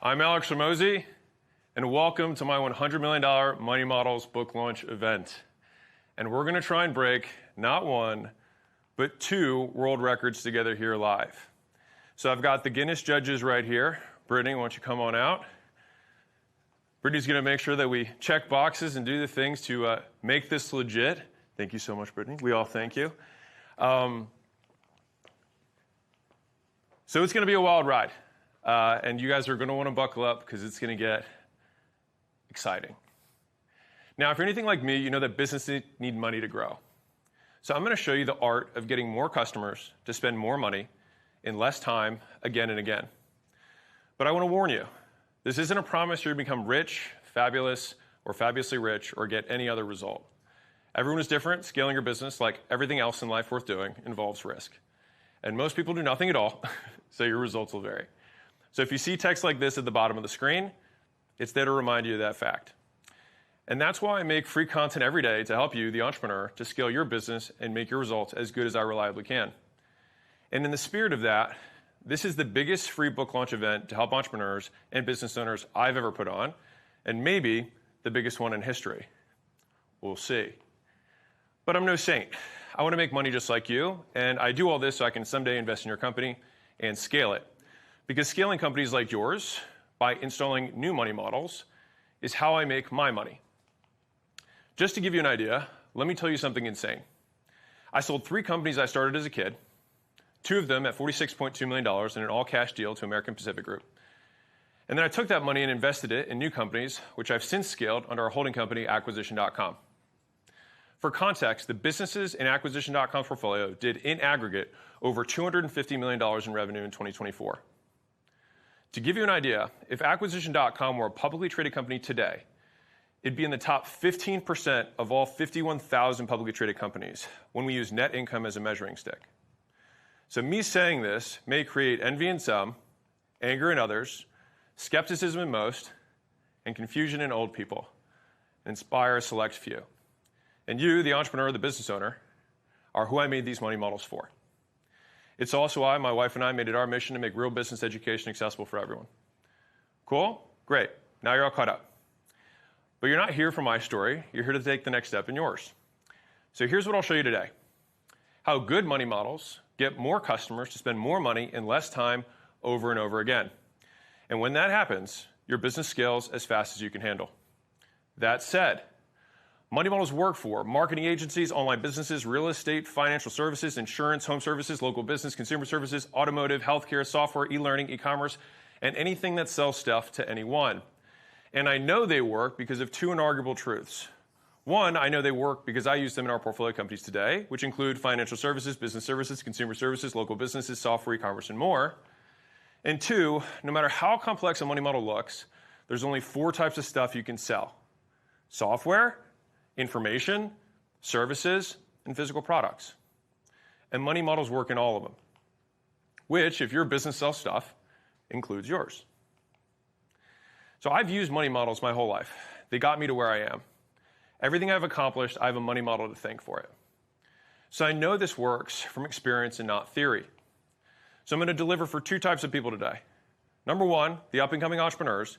I'm Alex Hormozi, and welcome to my $100 million Money Models book launch event. And we're going to try and break not one, but two world records together here live. So I've got the Guinness judges right here. Brittany, why don't you come on out? Brittany's going to make sure that we check boxes and do the things to make this legit. Thank you so much, Brittany. We all thank you. So it's going to be a wild ride. And you guys are going to want to buckle up because it's going to get exciting. Now, if you're anything like me, you know that businesses need money to grow. So I'm going to show you the art of getting more customers to spend more money in less time again and again. But I want to warn you, this isn't a promise you're going to become rich, fabulous, or fabulously rich, or get any other result. Everyone is different. Scaling your business, like everything else in life worth doing, involves risk. And most people do nothing at all, so your results will vary. So if you see text like this at the bottom of the screen, it's there to remind you of that fact. And that's why I make free content every day to help you, the entrepreneur, to scale your business and make your results as good as I reliably can. And in the spirit of that, this is the biggest free book launch event to help entrepreneurs and business owners I've ever put on, and maybe the biggest one in history. We'll see. But I'm no saint. I want to make money just like you, and I do all this so I can someday invest in your company and scale it. Because scaling companies like yours by installing new money models is how I make my money. Just to give you an idea, let me tell you something insane. I sold 3 companies I started as a kid, 2 of them at $46.2 million in an all-cash deal to American Pacific Group. And then I took that money and invested it in new companies, which I've since scaled under our holding company, Acquisition.com. For context, the businesses in Acquisition.com's portfolio did, in aggregate, over $250 million in revenue in 2024. To give you an idea, if Acquisition.com were a publicly traded company today, it'd be in the top 15% of all 51,000 publicly traded companies when we use net income as a measuring stick. So me saying this may create envy in some, anger in others, skepticism in most, and confusion in old people, and inspire a select few. And you, the entrepreneur, the business owner, are who I made these money models for. It's also why my wife and I made it our mission to make real business education accessible for everyone. Cool? Great. Now you're all caught up. But you're not here for my story. You're here to take the next step in yours. So here's what I'll show you today. How good money models get more customers to spend more money in less time over and over again. And when that happens, your business scales as fast as you can handle. That said, money models work for marketing agencies, online businesses, real estate, financial services, insurance, home services, local business, consumer services, automotive, healthcare, software, e-learning, e-commerce, and anything that sells stuff to anyone. And I know they work because of 2 inarguable truths. One, I know they work because I use them in our portfolio companies today, which include financial services, business services, consumer services, local businesses, software, e-commerce, and more. And 2, no matter how complex a money model looks, there's only 4 types of stuff you can sell: software, information, services, and physical products. And money models work in all of them, which, if your business sells stuff, includes yours. So I've used money models my whole life. They got me to where I am. Everything I've accomplished, I have a money model to thank for it. So I know this works from experience and not theory. So I'm going to deliver for 2 types of people today. Number 1, the up-and-coming entrepreneurs.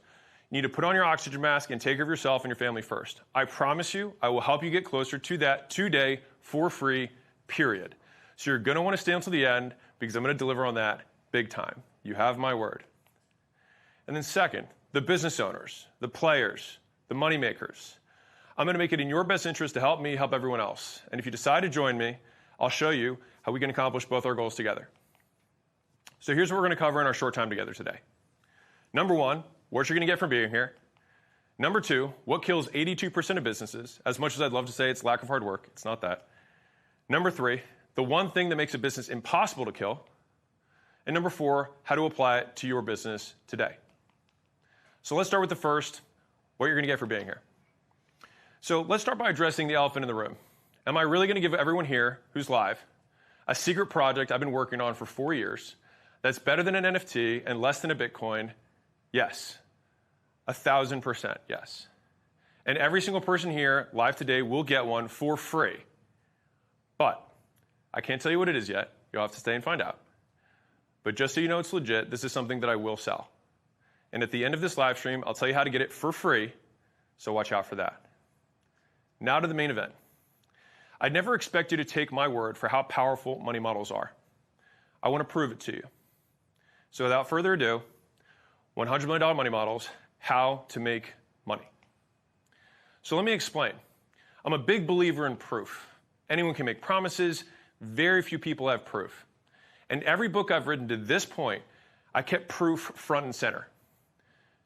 You need to put on your oxygen mask and take care of yourself and your family first. I promise you, I will help you get closer to that today for free, period. So you're going to want to stay until the end because I'm going to deliver on that big time. You have my word. And then second, the business owners, the players, the money makers. I'm going to make it in your best interest to help me help everyone else. And if you decide to join me, I'll show you how we can accomplish both our goals together. So here's what we're going to cover in our short time together today. Number 1, what you're going to get from being here. Number 2, what kills 82% of businesses. As much as I'd love to say it's lack of hard work, it's not that. Number 3, the one thing that makes a business impossible to kill. And number 4, how to apply it to your business today. So let's start with the first, what you're going to get for being here. So let's start by addressing the elephant in the room. Am I really going to give everyone here who's live a secret project I've been working on for 4 years that's better than an NFT and less than a Bitcoin? Yes. 1,000% yes. And every single person here live today will get one for free. But I can't tell you what it is yet. You'll have to stay and find out. But just so you know it's legit, this is something that I will sell. And at the end of this live stream, I'll tell you how to get it for free, so watch out for that. Now to the main event. I'd never expect you to take my word for how powerful money models are. I want to prove it to you. So without further ado, $100 million money models, how to make money. So let me explain. I'm a big believer in proof. Anyone can make promises. Very few people have proof. And every book I've written to this point, I kept proof front and center.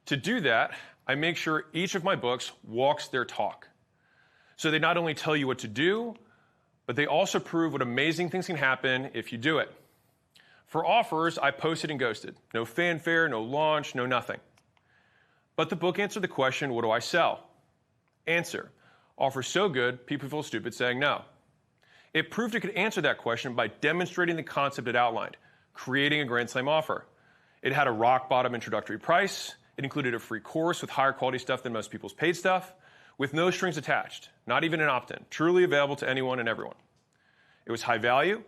To do that, I make sure each of my books walks their talk. So they not only tell you what to do, but they also prove what amazing things can happen if you do it. For offers, I posted and ghosted. No fanfare, no launch, no nothing. But the book answered the question, what do I sell? Answer, offer so good, people feel stupid saying no. It proved it could answer that question by demonstrating the concept it outlined, creating a Grand Slam offer. It had a rock bottom introductory price. It included a free course with higher quality stuff than most people's paid stuff, with no strings attached, not even an opt-in, truly available to anyone and everyone. It was high value.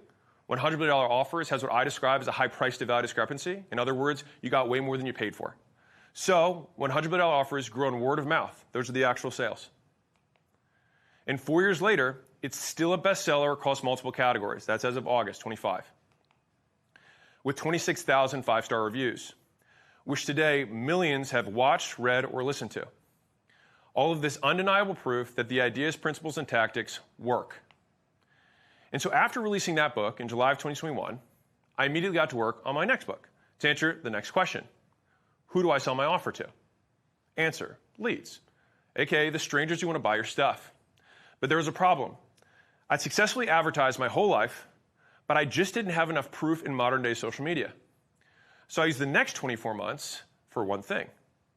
$100 million offers has what I describe as a high price to value discrepancy. In other words, you got way more than you paid for. So $100 million offers grew on word of mouth. Those are the actual sales. And 4 years later, it's still a bestseller across multiple categories. That's as of August 25. With 26,000 five-star reviews, which today millions have watched, read, or listened to. All of this undeniable proof that the ideas, principles, and tactics work. And so after releasing that book in July of 2021, I immediately got to work on my next book to answer the next question. Who do I sell my offer to? Answer, leads, aka the strangers who want to buy your stuff. But there was a problem. I'd successfully advertised my whole life, but I just didn't have enough proof in modern day social media. So I used the next 24 months for one thing,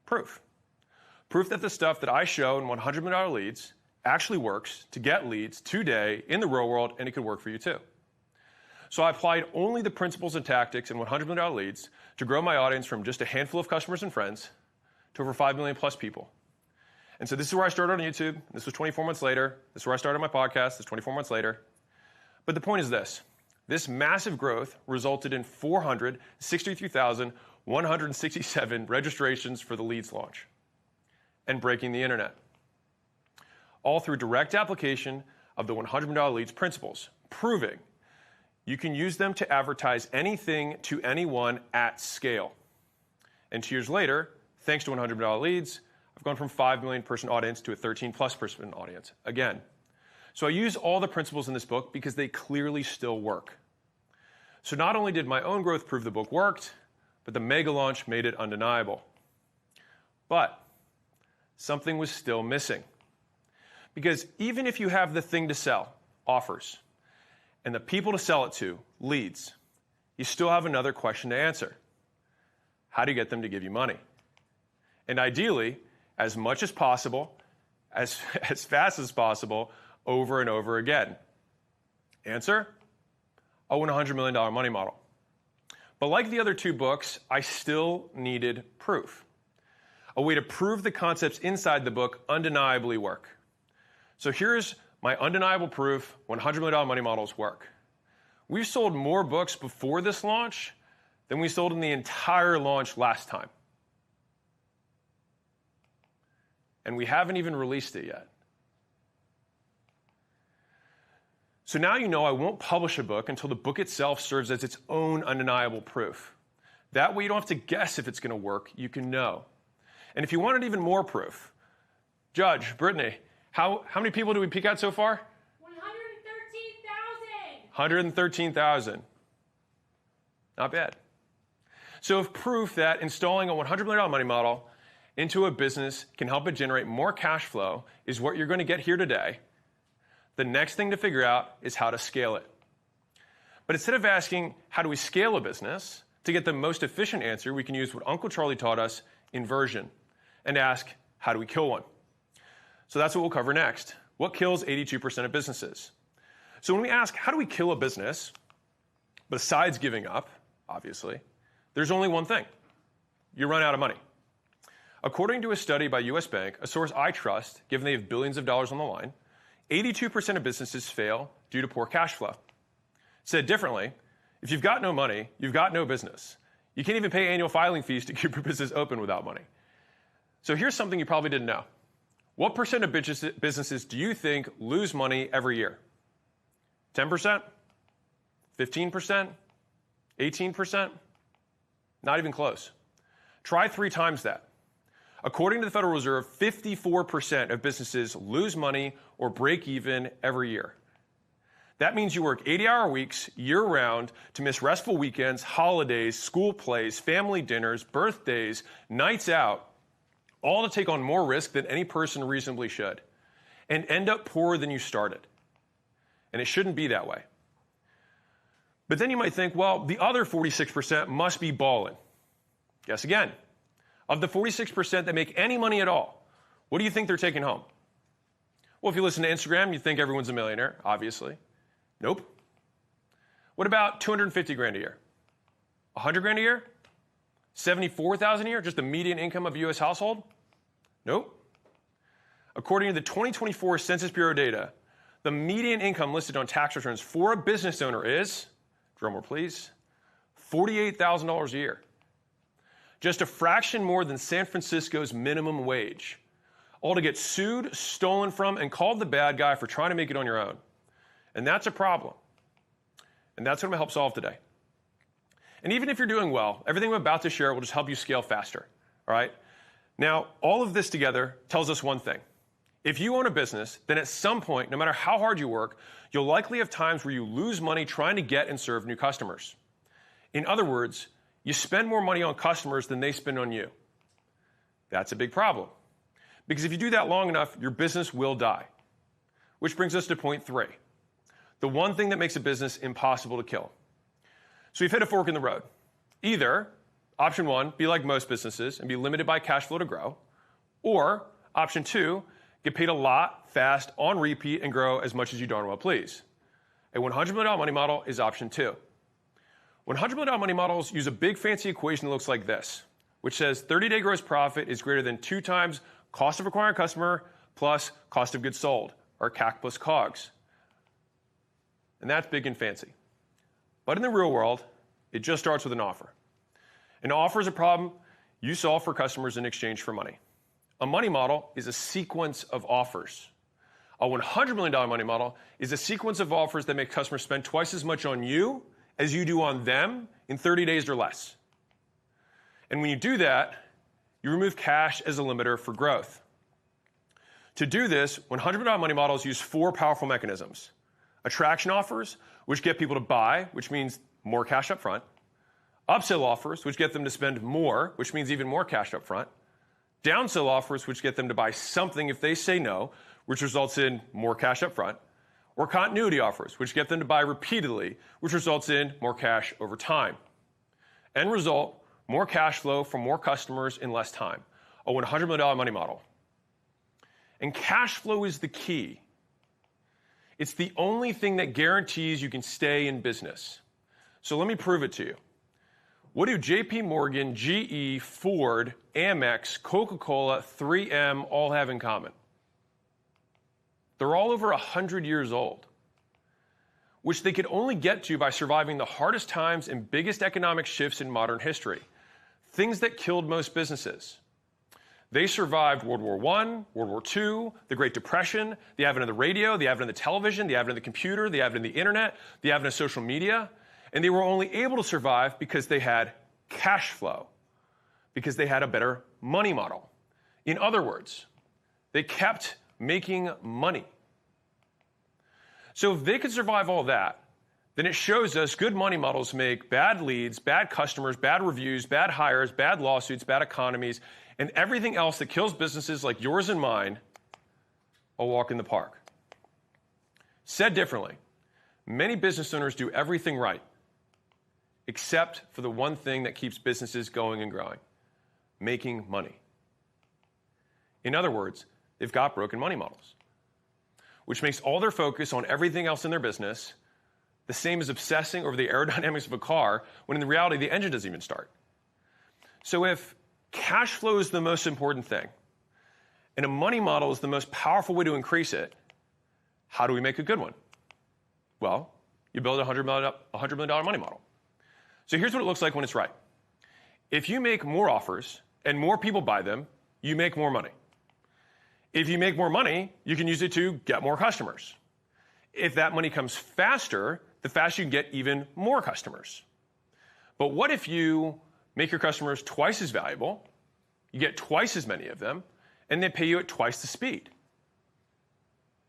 proof. Proof that the stuff that I show in $100 million leads actually works to get leads today in the real world, and it could work for you too. So I applied only the principles and tactics in $100 million leads to grow my audience from just a handful of customers and friends to over 5 million plus people. And so this is where I started on YouTube. This was 24 months later. This is where I started my podcast. This is 24 months later. But the point is this. This massive growth resulted in 463,167 registrations for the leads launch and breaking the internet. All through direct application of the $100 million leads principles, proving you can use them to advertise anything to anyone at scale. And 2 years later, thanks to $100 million leads, I've gone from 5 million person audience to a 13 plus person audience again. So I use all the principles in this book because they clearly still work. So not only did my own growth prove the book worked, but the mega launch made it undeniable. But something was still missing. Because even if you have the thing to sell, offers, and the people to sell it to, leads, you still have another question to answer. How do you get them to give you money? And ideally, as much as possible, as fast as possible, over and over again. Answer? I want a $100 million money model. But like the other two books, I still needed proof. A way to prove the concepts inside the book undeniably work. So here's my undeniable proof $100 million money models work. We've sold more books before this launch than we sold in the entire launch last time. And we haven't even released it yet. So now you know I won't publish a book until the book itself serves as its own undeniable proof. That way you don't have to guess if it's going to work, you can know. And if you wanted even more proof, Judge, Brittany, how many people do we peek at so far? 113,000. 113,000. Not bad. So if proof that installing a $100 million money model into a business can help it generate more cash flow is what you're going to get here today, the next thing to figure out is how to scale it. But instead of asking, how do we scale a business, to get the most efficient answer, we can use what Uncle Charlie taught us, inversion, and ask, how do we kill one? So that's what we'll cover next. What kills 82% of businesses? So when we ask, how do we kill a business, besides giving up, obviously, there's only one thing. You run out of money. According to a study by US Bank, a source I trust, given they have billions of dollars on the line, 82% of businesses fail due to poor cash flow. Said differently, if you've got no money, you've got no business. You can't even pay annual filing fees to keep your business open without money. So here's something you probably didn't know. What percent of businesses do you think lose money every year? 10%? 15%? 18%? Not even close. Try 3 times that. According to the Federal Reserve, 54% of businesses lose money or break even every year. That means you work 80-hour weeks year-round to miss restful weekends, holidays, school plays, family dinners, birthdays, nights out, all to take on more risk than any person reasonably should, and end up poorer than you started. And it shouldn't be that way. But then you might think, well, the other 46% must be balling. Guess again. Of the 46% that make any money at all, what do you think they're taking home? Well, if you listen to Instagram, you think everyone's a millionaire, obviously. Nope. What about 250 grand a year? 100 grand a year? 74,000 a year, just the median income of a U.S. household? Nope. According to the 2024 Census Bureau data, the median income listed on tax returns for a business owner is, drumroll please, $48,000 a year. Just a fraction more than San Francisco's minimum wage. All to get sued, stolen from, and called the bad guy for trying to make it on your own. And that's a problem. And that's what I'm going to help solve today. And even if you're doing well, everything I'm about to share will just help you scale faster, all right? Now, all of this together tells us one thing. If you own a business, then at some point, no matter how hard you work, you'll likely have times where you lose money trying to get and serve new customers. In other words, you spend more money on customers than they spend on you. That's a big problem. Because if you do that long enough, your business will die. Which brings us to point 3. The one thing that makes a business impossible to kill. So we've hit a fork in the road. Either, option 1, be like most businesses and be limited by cash flow to grow. Or, option 2, get paid a lot, fast, on repeat, and grow as much as you darn well please. A $100 million money model is option 2. $100 million money models use a big fancy equation that looks like this, which says 30-day gross profit is greater than 2 times cost of acquiring a customer plus cost of goods sold, or CAC plus COGS. And that's big and fancy. But in the real world, it just starts with an offer. An offer is a problem you solve for customers in exchange for money. A money model is a sequence of offers. A $100 million money model is a sequence of offers that make customers spend twice as much on you as you do on them in 30 days or less. And when you do that, you remove cash as a limiter for growth. To do this, $100 million money models use 4 powerful mechanisms. Attraction offers, which get people to buy, which means more cash up front. Upsell offers, which get them to spend more, which means even more cash up front. Downsell offers, which get them to buy something if they say no, which results in more cash up front. Or continuity offers, which get them to buy repeatedly, which results in more cash over time. End result, more cash flow from more customers in less time. A $100 million money model. And cash flow is the key. It's the only thing that guarantees you can stay in business. So let me prove it to you. What do JP Morgan, GE, Ford, Amex, Coca-Cola, 3M all have in common? They're all over 100 years old, which they could only get to by surviving the hardest times and biggest economic shifts in modern history, things that killed most businesses. They survived World War I, World War II, the Great Depression, the advent of the radio, the advent of the television, the advent of the computer, the advent of the internet, the advent of social media, and they were only able to survive because they had cash flow, because they had a better money model. In other words, they kept making money. So if they could survive all that, then it shows us good money models make bad leads, bad customers, bad reviews, bad hires, bad lawsuits, bad economies, and everything else that kills businesses like yours and mine a walk in the park. Said differently, many business owners do everything right, except for the one thing that keeps businesses going and growing, making money. In other words, they've got broken money models, which makes all their focus on everything else in their business the same as obsessing over the aerodynamics of a car when in reality the engine doesn't even start. So if cash flow is the most important thing, and a money model is the most powerful way to increase it, how do we make a good one? Well, you build a $100 million money model. So here's what it looks like when it's right. If you make more offers and more people buy them, you make more money. If you make more money, you can use it to get more customers. If that money comes faster, the faster you can get even more customers. But what if you make your customers twice as valuable, you get twice as many of them, and they pay you at twice the speed?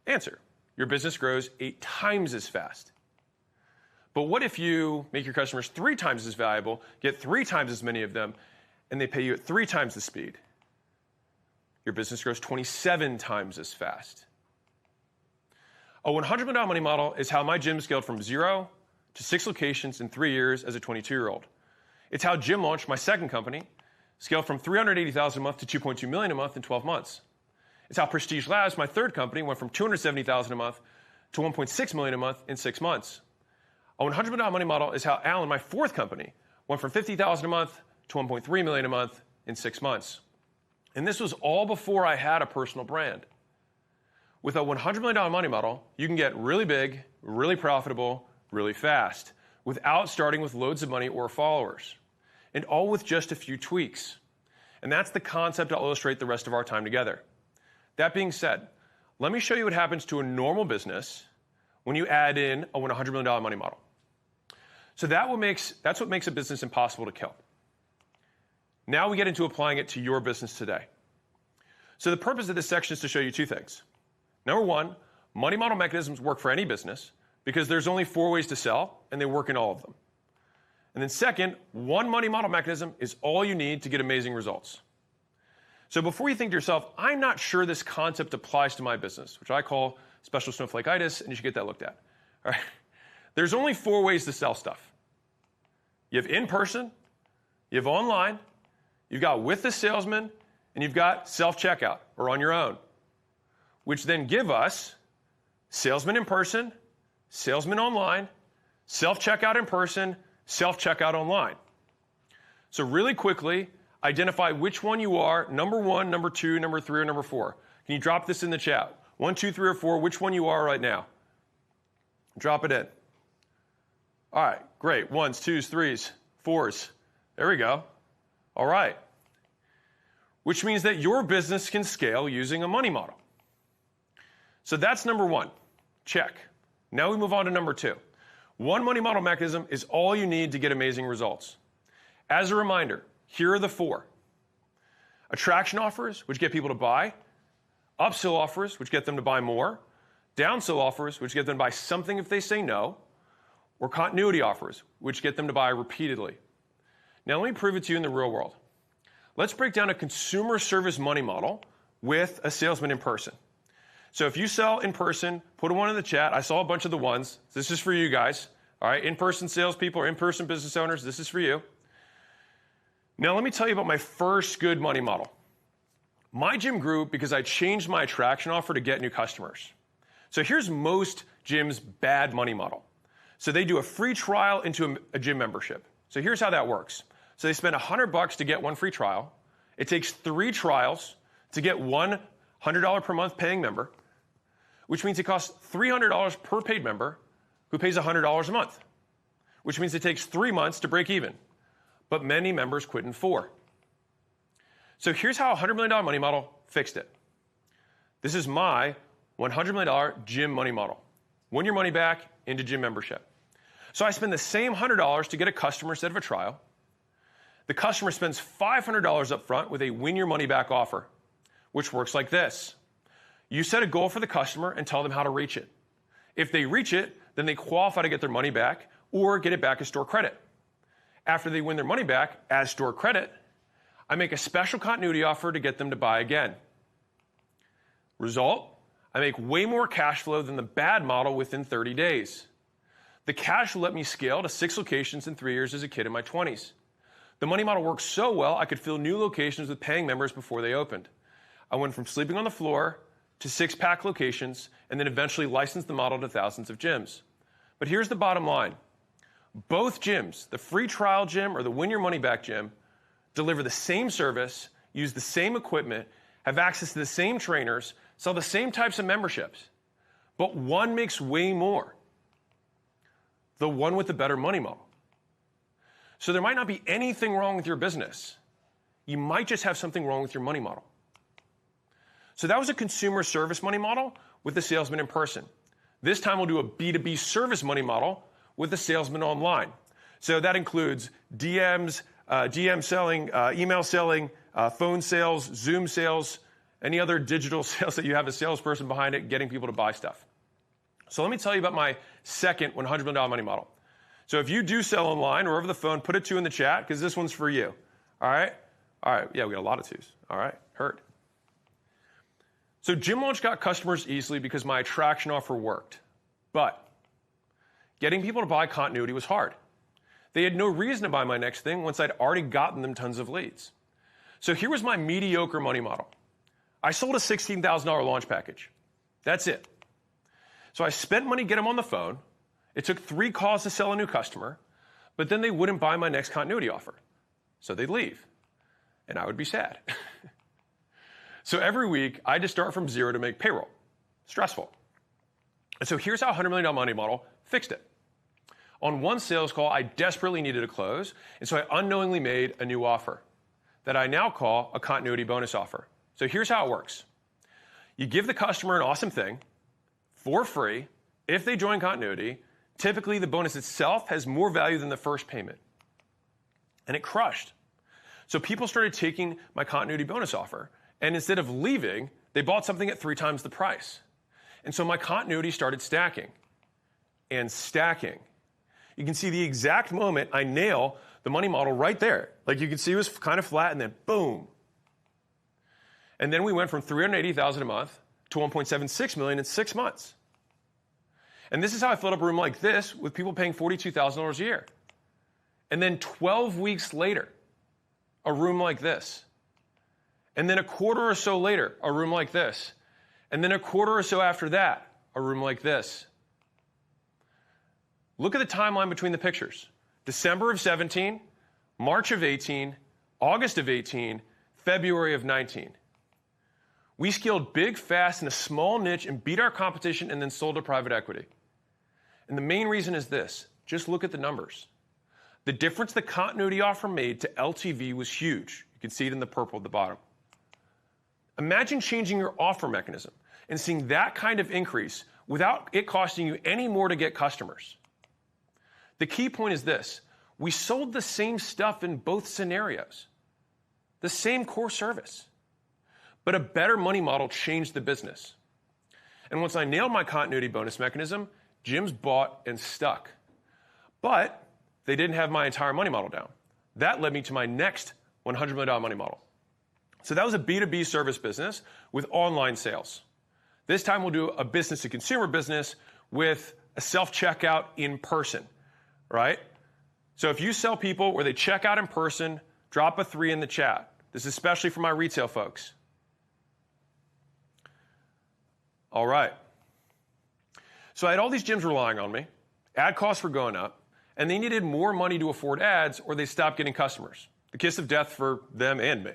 Answer: your business grows 8 times as fast. But what if you make your customers 3 times as valuable, get 3 times as many of them, and they pay you at 3 times the speed? Your business grows 27 times as fast. A $100 million money model is how my gym scaled from 0 to 6 locations in 3 years as a 22-year-old. It's how Jim launched my second company, scaled from $380,000 a month to $2.2 million a month in 12 months. It's how Prestige Labs, my third company, went from $270,000 a month to $1.6 million a month in 6 months. A $100 million money model is how Alan, my fourth company, went from $50,000 a month to $1.3 million a month in 6 months. And this was all before I had a personal brand. With a $100 million money model, you can get really big, really profitable, really fast, without starting with loads of money or followers, and all with just a few tweaks. And that's the concept I'll illustrate the rest of our time together. That being said, let me show you what happens to a normal business when you add in a $100 million money model. So that's what makes a business impossible to kill. Now we get into applying it to your business today. So the purpose of this section is to show you 2 things. Number 1, money model mechanisms work for any business because there's only 4 ways to sell, and they work in all of them. And then second, one money model mechanism is all you need to get amazing results. So before you think to yourself, I'm not sure this concept applies to my business, which I call special snowflake-itis, and you should get that looked at. All right? There's only 4 ways to sell stuff. You have in-person, you have online, you've got with the salesman, and you've got self-checkout, or on your own, which then give us salesman in person, salesman online, self-checkout in person, self-checkout online. So really quickly, identify which one you are, number 1, number 2, number 3, or number 4. Can you drop this in the chat? 1, 2, 3, or 4, which one you are right now? Drop it in. All right, great. 1s, 2s, 3s, 4s. There we go. All right. Which means that your business can scale using a money model. So that's number 1. Check. Now we move on to number 2. One money model mechanism is all you need to get amazing results. As a reminder, here are the 4. Attraction offers, which get people to buy. Upsell offers, which get them to buy more. Downsell offers, which get them to buy something if they say no. Or continuity offers, which get them to buy repeatedly. Now let me prove it to you in the real world. Let's break down a consumer service money model with a salesman in person. So if you sell in person, put a 1 in the chat. I saw a bunch of the 1s. This is for you guys. All right, in-person salespeople or in-person business owners, this is for you. Now let me tell you about my first good money model. My gym grew because I changed my attraction offer to get new customers. So here's most gyms' bad money model. So they do a free trial into a gym membership. So here's how that works. So they spend $100 to get 1 free trial. It takes 3 trials to get 1 $100 per month paying member, which means it costs $300 per paid member who pays $100 a month, which means it takes 3 months to break even. But many members quit in 4. So here's how a $100 million money model fixed it. This is my $100 million gym money model. Win your money back into gym membership. So I spend the same $100 to get a customer instead of a trial. The customer spends $500 up front with a win your money back offer, which works like this. You set a goal for the customer and tell them how to reach it. If they reach it, then they qualify to get their money back or get it back as store credit. After they win their money back as store credit, I make a special continuity offer to get them to buy again. Result, I make way more cash flow than the bad model within 30 days. The cash will let me scale to 6 locations in 3 years as a kid in my 20s. The money model worked so well, I could fill new locations with paying members before they opened. I went from sleeping on the floor to 6-pack locations and then eventually licensed the model to thousands of gyms. But here's the bottom line. Both gyms, the free trial gym or the win your money back gym, deliver the same service, use the same equipment, have access to the same trainers, sell the same types of memberships. But one makes way more. The one with the better money model. So there might not be anything wrong with your business. You might just have something wrong with your money model. So that was a consumer service money model with the salesman in person. This time we'll do a B2B service money model with the salesman online. So that includes DMs, DM selling, email selling, phone sales, Zoom sales, any other digital sales that you have a salesperson behind it getting people to buy stuff. So let me tell you about my second $100 million money model. So if you do sell online or over the phone, put a 2 in the chat because this one's for you. All right? All right. Yeah, we got a lot of 2s. All right. Heard. So Gym Launch got customers easily because my attraction offer worked. But getting people to buy continuity was hard. They had no reason to buy my next thing once I'd already gotten them tons of leads. So here was my mediocre money model. I sold a $16,000 launch package. That's it. So I spent money to get them on the phone. It took 3 calls to sell a new customer, but then they wouldn't buy my next continuity offer. So they'd leave, and I would be sad. So every week, I just start from 0 to make payroll. Stressful. And so here's how $100 million money model fixed it. On one sales call, I desperately needed a close, and so I unknowingly made a new offer that I now call a continuity bonus offer. So here's how it works. You give the customer an awesome thing for free if they join continuity. Typically, the bonus itself has more value than the first payment. And it crushed. So people started taking my continuity bonus offer, and instead of leaving, they bought something at 3 times the price. And so my continuity started stacking and stacking. You can see the exact moment I nail the money model right there. Like you can see it was kind of flat and then boom. And then we went from $380,000 a month to $1.76 million in 6 months. And this is how I filled up a room like this with people paying $42,000 a year. And then 12 weeks later, a room like this. And then a quarter or so later, a room like this. And then a quarter or so after that, a room like this. Look at the timeline between the pictures. December of 17, March of 18, August of 18, February of 19. We scaled big, fast in a small niche and beat our competition and then sold to private equity. And the main reason is this. Just look at the numbers. The difference the continuity offer made to LTV was huge. You can see it in the purple at the bottom. Imagine changing your offer mechanism and seeing that kind of increase without it costing you any more to get customers. The key point is this. We sold the same stuff in both scenarios. The same core service. But a better money model changed the business. And once I nailed my continuity bonus mechanism, gyms bought and stuck. But they didn't have my entire money model down. That led me to my next $100 million money model. So that was a B2B service business with online sales. This time we'll do a business-to-consumer business with a self-checkout in person, right? So if you sell people where they check out in person, drop a 3 in the chat. This is especially for my retail folks. All right. So I had all these gyms relying on me. Ad costs were going up, and they needed more money to afford ads or they stopped getting customers. The kiss of death for them and me.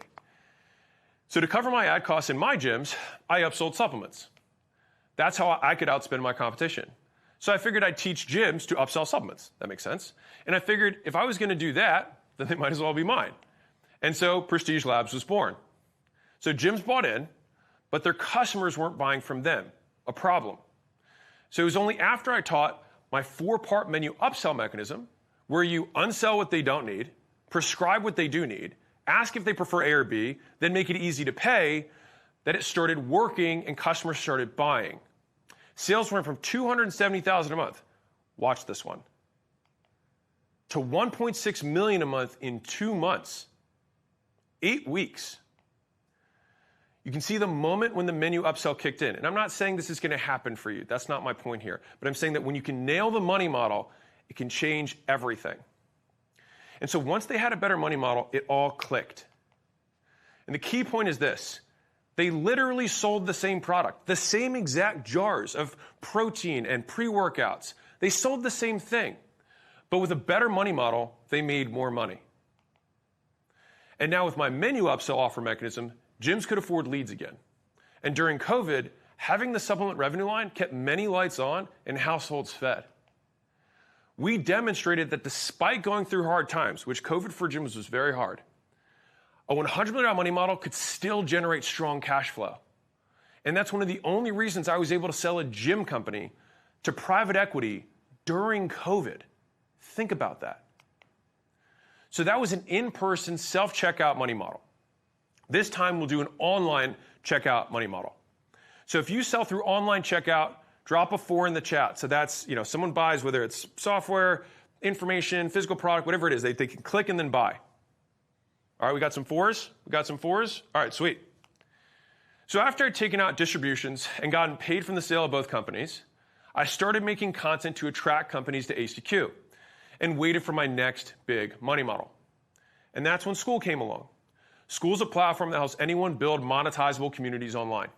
So to cover my ad costs in my gyms, I upsold supplements. That's how I could outspend my competition. So I figured I'd teach gyms to upsell supplements. That makes sense. And I figured if I was going to do that, then they might as well be mine. And so Prestige Labs was born. So gyms bought in, but their customers weren't buying from them. A problem. So it was only after I taught my 4-part menu upsell mechanism, where you unsell what they don't need, prescribe what they do need, ask if they prefer A or B, then make it easy to pay, that it started working and customers started buying. Sales went from $270,000 a month, watch this one, to $1.6 million a month in 2 months, 8 weeks. You can see the moment when the menu upsell kicked in. And I'm not saying this is going to happen for you. That's not my point here. But I'm saying that when you can nail the money model, it can change everything. And so once they had a better money model, it all clicked. And the key point is this. They literally sold the same product, the same exact jars of protein and pre-workouts. They sold the same thing. But with a better money model, they made more money. And now with my menu upsell offer mechanism, gyms could afford leads again. And during COVID, having the supplement revenue line kept many lights on and households fed. We demonstrated that despite going through hard times, which COVID for gyms was very hard, a $100 million money model could still generate strong cash flow. And that's one of the only reasons I was able to sell a gym company to private equity during COVID. Think about that. So that was an in-person self-checkout money model. This time we'll do an online checkout money model. So if you sell through online checkout, drop a 4 in the chat. So that's, someone buys, whether it's software, information, physical product, whatever it is, they can click and then buy. All right, we got some 4s? We got some 4s? All right, sweet. So after I'd taken out distributions and gotten paid from the sale of both companies, I started making content to attract companies to ACQ and waited for my next big money model. And that's when School came along. School's a platform that helps anyone build monetizable communities online.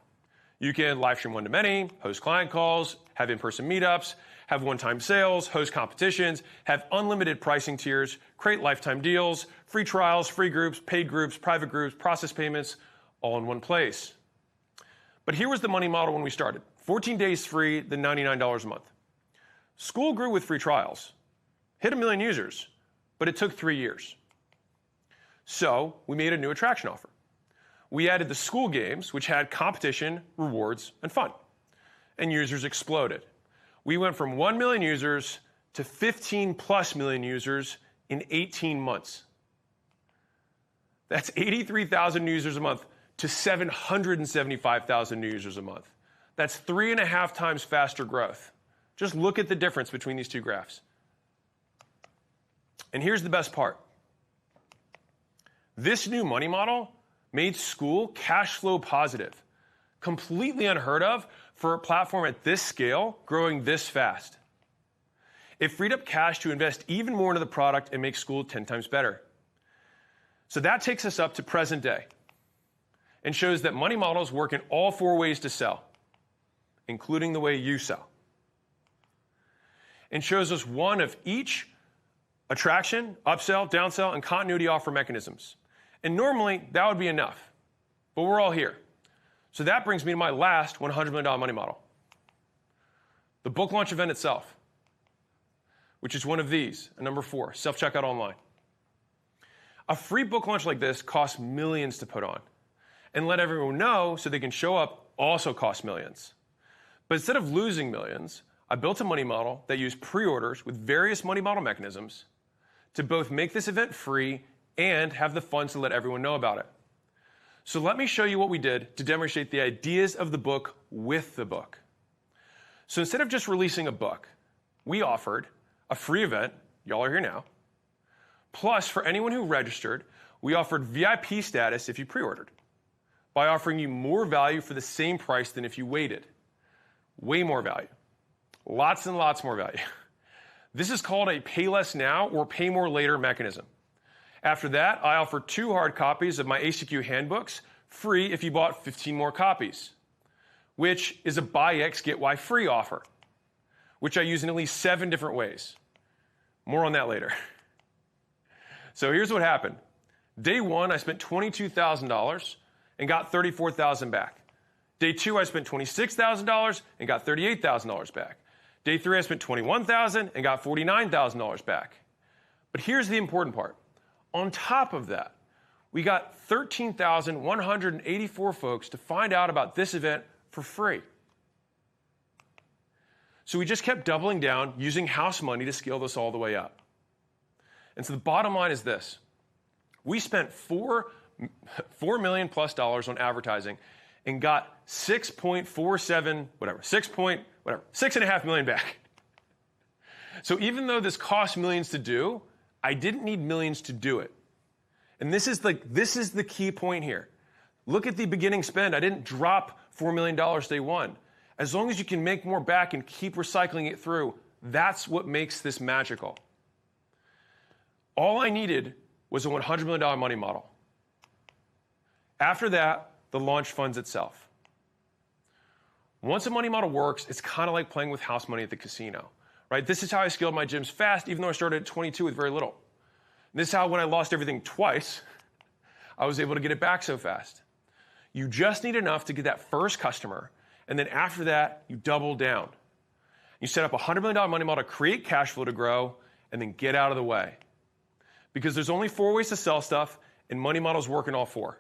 You can live stream one-to-many, host client calls, have in-person meetups, have one-time sales, host competitions, have unlimited pricing tiers, create lifetime deals, free trials, free groups, paid groups, private groups, process payments, all in one place. But here was the money model when we started. 14 days free, then $99 a month. School grew with free trials, hit 1 million users, but it took 3 years. So we made a new attraction offer. We added the School games, which had competition, rewards, and fun. And users exploded. We went from 1 million users to 15 plus million users in 18 months. That's 83,000 users a month to 775,000 new users a month. That's 3.5 times faster growth. Just look at the difference between these two graphs. And here's the best part. This new money model made School cash flow positive, completely unheard of for a platform at this scale growing this fast. It freed up cash to invest even more into the product and make School 10 times better. So that takes us up to present day and shows that money models work in all 4 ways to sell, including the way you sell. And shows us one of each attraction, upsell, downsell, and continuity offer mechanisms. And normally, that would be enough. But we're all here. So that brings me to my last $100 million money model. The book launch event itself, which is one of these, and number 4, self-checkout online. A free book launch like this costs millions to put on. And let everyone know so they can show up also costs millions. But instead of losing millions, I built a money model that used pre-orders with various money model mechanisms to both make this event free and have the funds to let everyone know about it. So let me show you what we did to demonstrate the ideas of the book with the book. So instead of just releasing a book, we offered a free event, y'all are here now, plus for anyone who registered, we offered VIP status if you pre-ordered, by offering you more value for the same price than if you waited. Way more value. Lots and lots more value. This is called a pay less now or pay more later mechanism. After that, I offer 2 hard copies of my ACQ handbooks free if you bought 15 more copies, which is a buy X, get Y free offer, which I use in at least 7 different ways. More on that later. So here's what happened. Day 1, I spent $22,000 and got $34,000 back. Day 2, I spent $26,000 and got $38,000 back. Day 3, I spent $21,000 and got $49,000 back. But here's the important part. On top of that, we got 13,184 folks to find out about this event for free. So we just kept doubling down, using house money to scale this all the way up. And so the bottom line is this. We spent $4 million plus on advertising and got 6.5 million back. So even though this cost millions to do, I didn't need millions to do it. And this is the key point here. Look at the beginning spend. I didn't drop $4 million day 1. As long as you can make more back and keep recycling it through, that's what makes this magical. All I needed was a $100 million money model. After that, the launch funds itself. Once a money model works, it's kind of like playing with house money at the casino. Right? This is how I scaled my gyms fast, even though I started at 22 with very little. And this is how when I lost everything twice, I was able to get it back so fast. You just need enough to get that first customer, and then after that, you double down. You set up a $100 million money model to create cash flow to grow and then get out of the way. Because there's only 4 ways to sell stuff, and money models work in all 4.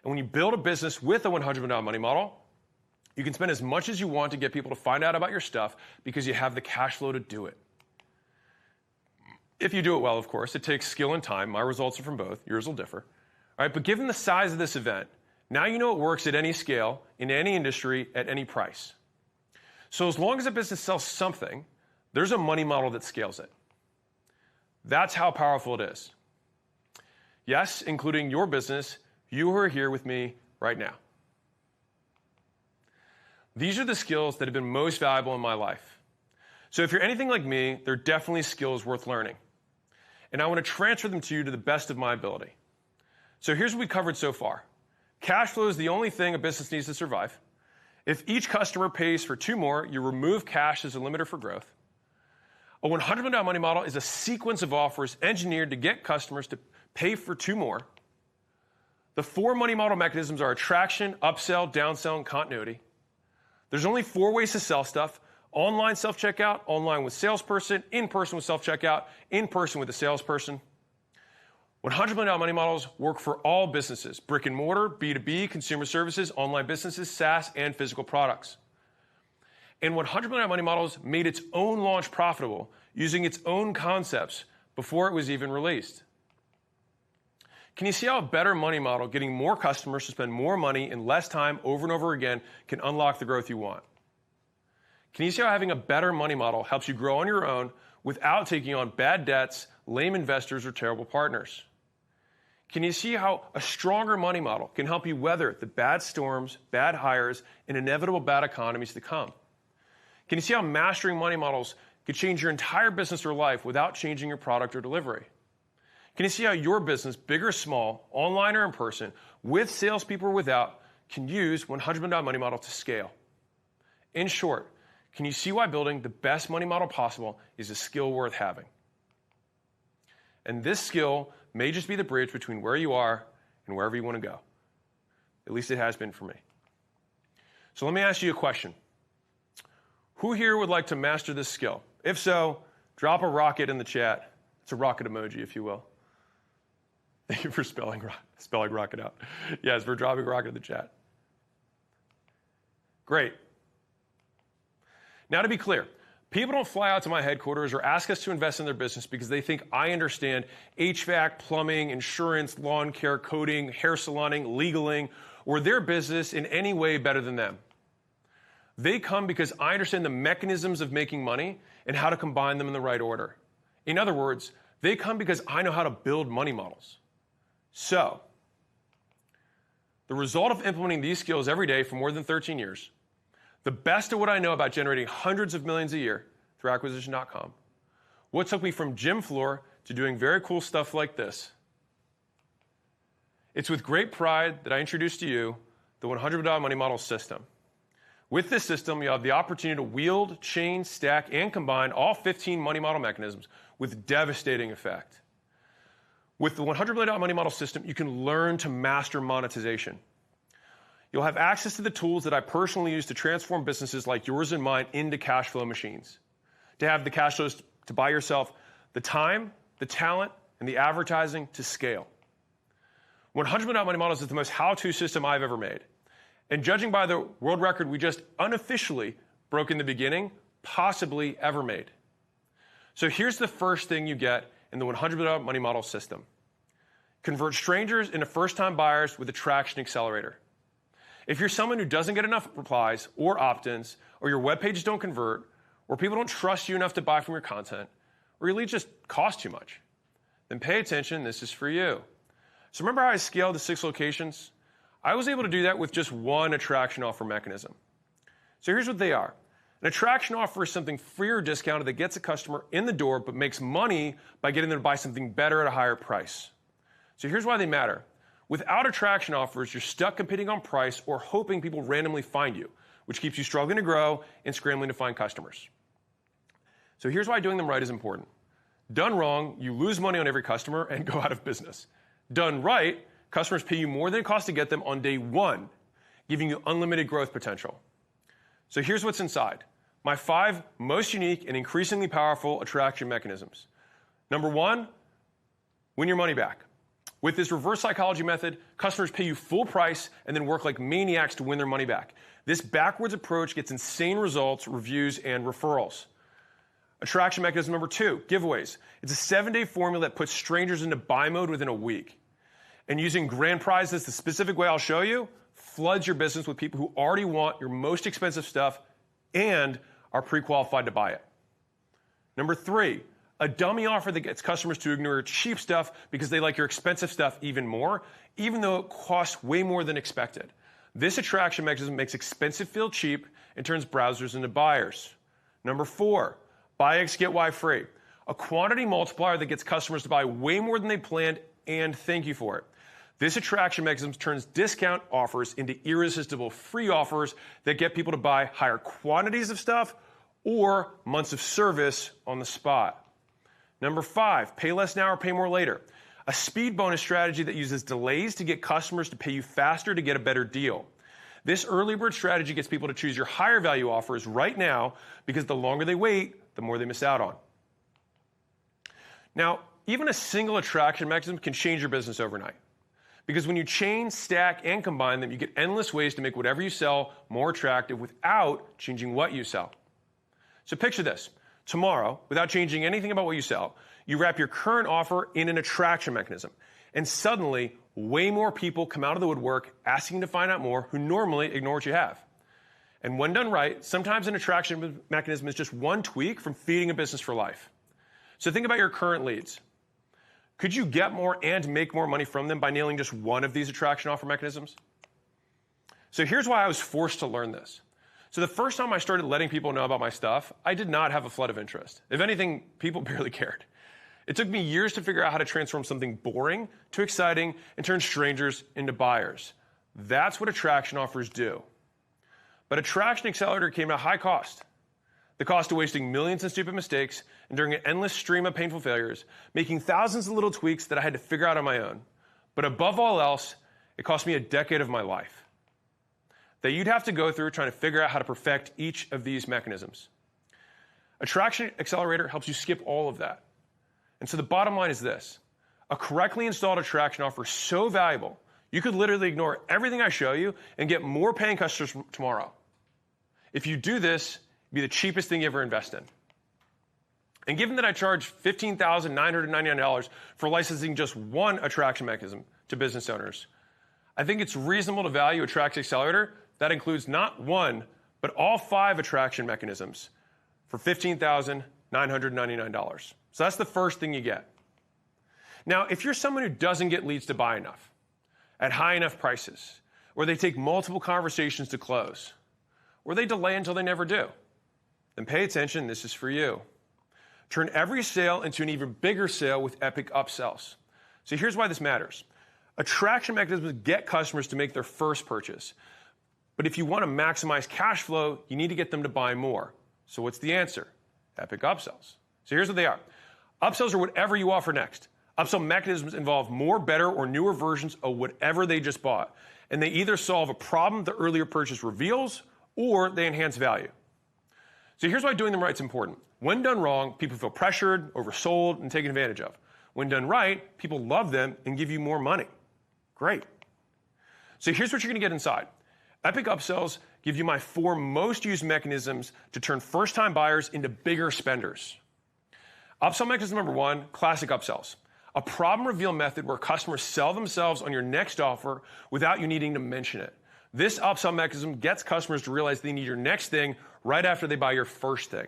And when you build a business with a $100 million money model, you can spend as much as you want to get people to find out about your stuff because you have the cash flow to do it. If you do it well, of course. It takes skill and time. My results are from both. Yours will differ. All right, but given the size of this event, now you know it works at any scale, in any industry, at any price. So as long as a business sells something, there's a money model that scales it. That's how powerful it is. Yes, including your business, you who are here with me right now. These are the skills that have been most valuable in my life. So if you're anything like me, they're definitely skills worth learning. And I want to transfer them to you to the best of my ability. So here's what we covered so far. Cash flow is the only thing a business needs to survive. If each customer pays for 2 more, you remove cash as a limiter for growth. A $100 million money model is a sequence of offers engineered to get customers to pay for 2 more. The 4 money model mechanisms are attraction, upsell, downsell, and continuity. There's only 4 ways to sell stuff: online self-checkout, online with salesperson, in-person with self-checkout, in-person with a salesperson. $100 million money models work for all businesses: brick and mortar, B2B, consumer services, online businesses, SaaS, and physical products. And $100 million money models made its own launch profitable using its own concepts before it was even released. Can you see how a better money model, getting more customers to spend more money in less time over and over again, can unlock the growth you want? Can you see how having a better money model helps you grow on your own without taking on bad debts, lame investors, or terrible partners? Can you see how a stronger money model can help you weather the bad storms, bad hires, and inevitable bad economies to come? Can you see how mastering money models could change your entire business or life without changing your product or delivery? Can you see how your business, big or small, online or in person, with salespeople or without, can use $100 million money model to scale? In short, can you see why building the best money model possible is a skill worth having? And this skill may just be the bridge between where you are and wherever you want to go. At least it has been for me. So let me ask you a question. Who here would like to master this skill? If so, drop a rocket in the chat. It's a rocket emoji, if you will. Thank you for spelling rocket out. Yes, we're dropping rocket in the chat. Great. Now to be clear, people don't fly out to my headquarters or ask us to invest in their business because they think I understand HVAC, plumbing, insurance, lawn care, coding, hair saloning, legaling, or their business in any way better than them. They come because I understand the mechanisms of making money and how to combine them in the right order. In other words, they come because I know how to build money models. So, the result of implementing these skills every day for more than 13 years, the best of what I know about generating hundreds of millions a year through acquisition.com, what took me from gym floor to doing very cool stuff like this. It's with great pride that I introduce to you the $100 money model system. With this system, you have the opportunity to wield, chain, stack, and combine all 15 money model mechanisms with devastating effect. With the $100 million money model system, you can learn to master monetization. You'll have access to the tools that I personally use to transform businesses like yours and mine into cash flow machines. To have the cash flows to buy yourself the time, the talent, and the advertising to scale. $100 million money models is the most how-to system I've ever made. And judging by the world record we just unofficially broke in the beginning, possibly ever made. So here's the first thing you get in the $100 million money model system. Convert strangers into first-time buyers with a traction accelerator. If you're someone who doesn't get enough replies or opt-ins, or your web pages don't convert, or people don't trust you enough to buy from your content, or your leads just cost too much, then pay attention, this is for you. So remember how I scaled to 6 locations? I was able to do that with just one attraction offer mechanism. So here's what they are. An attraction offer is something free or discounted that gets a customer in the door but makes money by getting them to buy something better at a higher price. So here's why they matter. Without attraction offers, you're stuck competing on price or hoping people randomly find you, which keeps you struggling to grow and scrambling to find customers. So here's why doing them right is important. Done wrong, you lose money on every customer and go out of business. Done right, customers pay you more than it costs to get them on day one, giving you unlimited growth potential. So here's what's inside. My 5 most unique and increasingly powerful attraction mechanisms. Number 1, win your money back. With this reverse psychology method, customers pay you full price and then work like maniacs to win their money back. This backwards approach gets insane results, reviews, and referrals. Attraction mechanism number 2, giveaways. It's a 7-day formula that puts strangers into buy mode within a week. And using grand prizes the specific way I'll show you, floods your business with people who already want your most expensive stuff and are pre-qualified to buy it. Number 3, a dummy offer that gets customers to ignore your cheap stuff because they like your expensive stuff even more, even though it costs way more than expected. This attraction mechanism makes expensive feel cheap and turns browsers into buyers. Number 4, buy X, get Y free. A quantity multiplier that gets customers to buy way more than they planned and thank you for it. This attraction mechanism turns discount offers into irresistible free offers that get people to buy higher quantities of stuff or months of service on the spot. Number 5, pay less now or pay more later. A speed bonus strategy that uses delays to get customers to pay you faster to get a better deal. This early bird strategy gets people to choose your higher value offers right now because the longer they wait, the more they miss out on. Now, even a single attraction mechanism can change your business overnight. Because when you chain, stack, and combine them, you get endless ways to make whatever you sell more attractive without changing what you sell. So picture this. Tomorrow, without changing anything about what you sell, you wrap your current offer in an attraction mechanism. And suddenly, way more people come out of the woodwork asking to find out more who normally ignore what you have. And when done right, sometimes an attraction mechanism is just one tweak from feeding a business for life. So think about your current leads. Could you get more and make more money from them by nailing just one of these attraction offer mechanisms? So here's why I was forced to learn this. So the first time I started letting people know about my stuff, I did not have a flood of interest. If anything, people barely cared. It took me years to figure out how to transform something boring to exciting and turn strangers into buyers. That's what attraction offers do. But Attraction Accelerator came at a high cost. The cost of wasting millions in stupid mistakes, enduring an endless stream of painful failures, making thousands of little tweaks that I had to figure out on my own. But above all else, it cost me a decade of my life that you'd have to go through trying to figure out how to perfect each of these mechanisms. Attraction Accelerator helps you skip all of that. And so the bottom line is this. A correctly installed attraction offer is so valuable, you could literally ignore everything I show you and get more paying customers tomorrow. If you do this, it'd be the cheapest thing you ever invest in. And given that I charge $15,999 for licensing just one attraction mechanism to business owners, I think it's reasonable to value Attraction Accelerator. That includes not one, but all 5 attraction mechanisms for $15,999. So that's the first thing you get. Now, if you're someone who doesn't get leads to buy enough, at high enough prices, or they take multiple conversations to close, or they delay until they never do, then pay attention, this is for you. Turn every sale into an even bigger sale with epic upsells. So here's why this matters. Attraction mechanisms get customers to make their first purchase. But if you want to maximize cash flow, you need to get them to buy more. So what's the answer? Epic upsells. So here's what they are. Upsells are whatever you offer next. Upsell mechanisms involve more, better, or newer versions of whatever they just bought. And they either solve a problem the earlier purchase reveals, or they enhance value. So here's why doing them right is important. When done wrong, people feel pressured, oversold, and taken advantage of. When done right, people love them and give you more money. Great. So here's what you're going to get inside. Epic upsells give you my 4 most used mechanisms to turn first-time buyers into bigger spenders. Upsell mechanism number 1, classic upsells. A problem reveal method where customers sell themselves on your next offer without you needing to mention it. This upsell mechanism gets customers to realize they need your next thing right after they buy your first thing.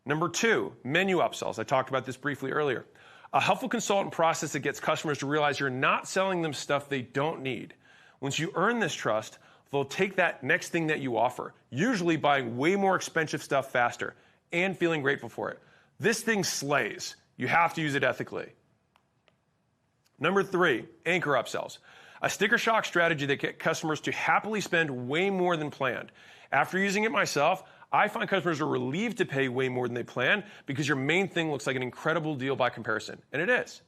Number 2, menu upsells. I talked about this briefly earlier. A helpful consultant process that gets customers to realize you're not selling them stuff they don't need. Once you earn this trust, they'll take that next thing that you offer, usually buying way more expensive stuff faster and feeling grateful for it. This thing slays. You have to use it ethically. Number 3, anchor upsells. A sticker shock strategy that gets customers to happily spend way more than planned. After using it myself, I find customers are relieved to pay way more than they planned because your main thing looks like an incredible deal by comparison. And it is.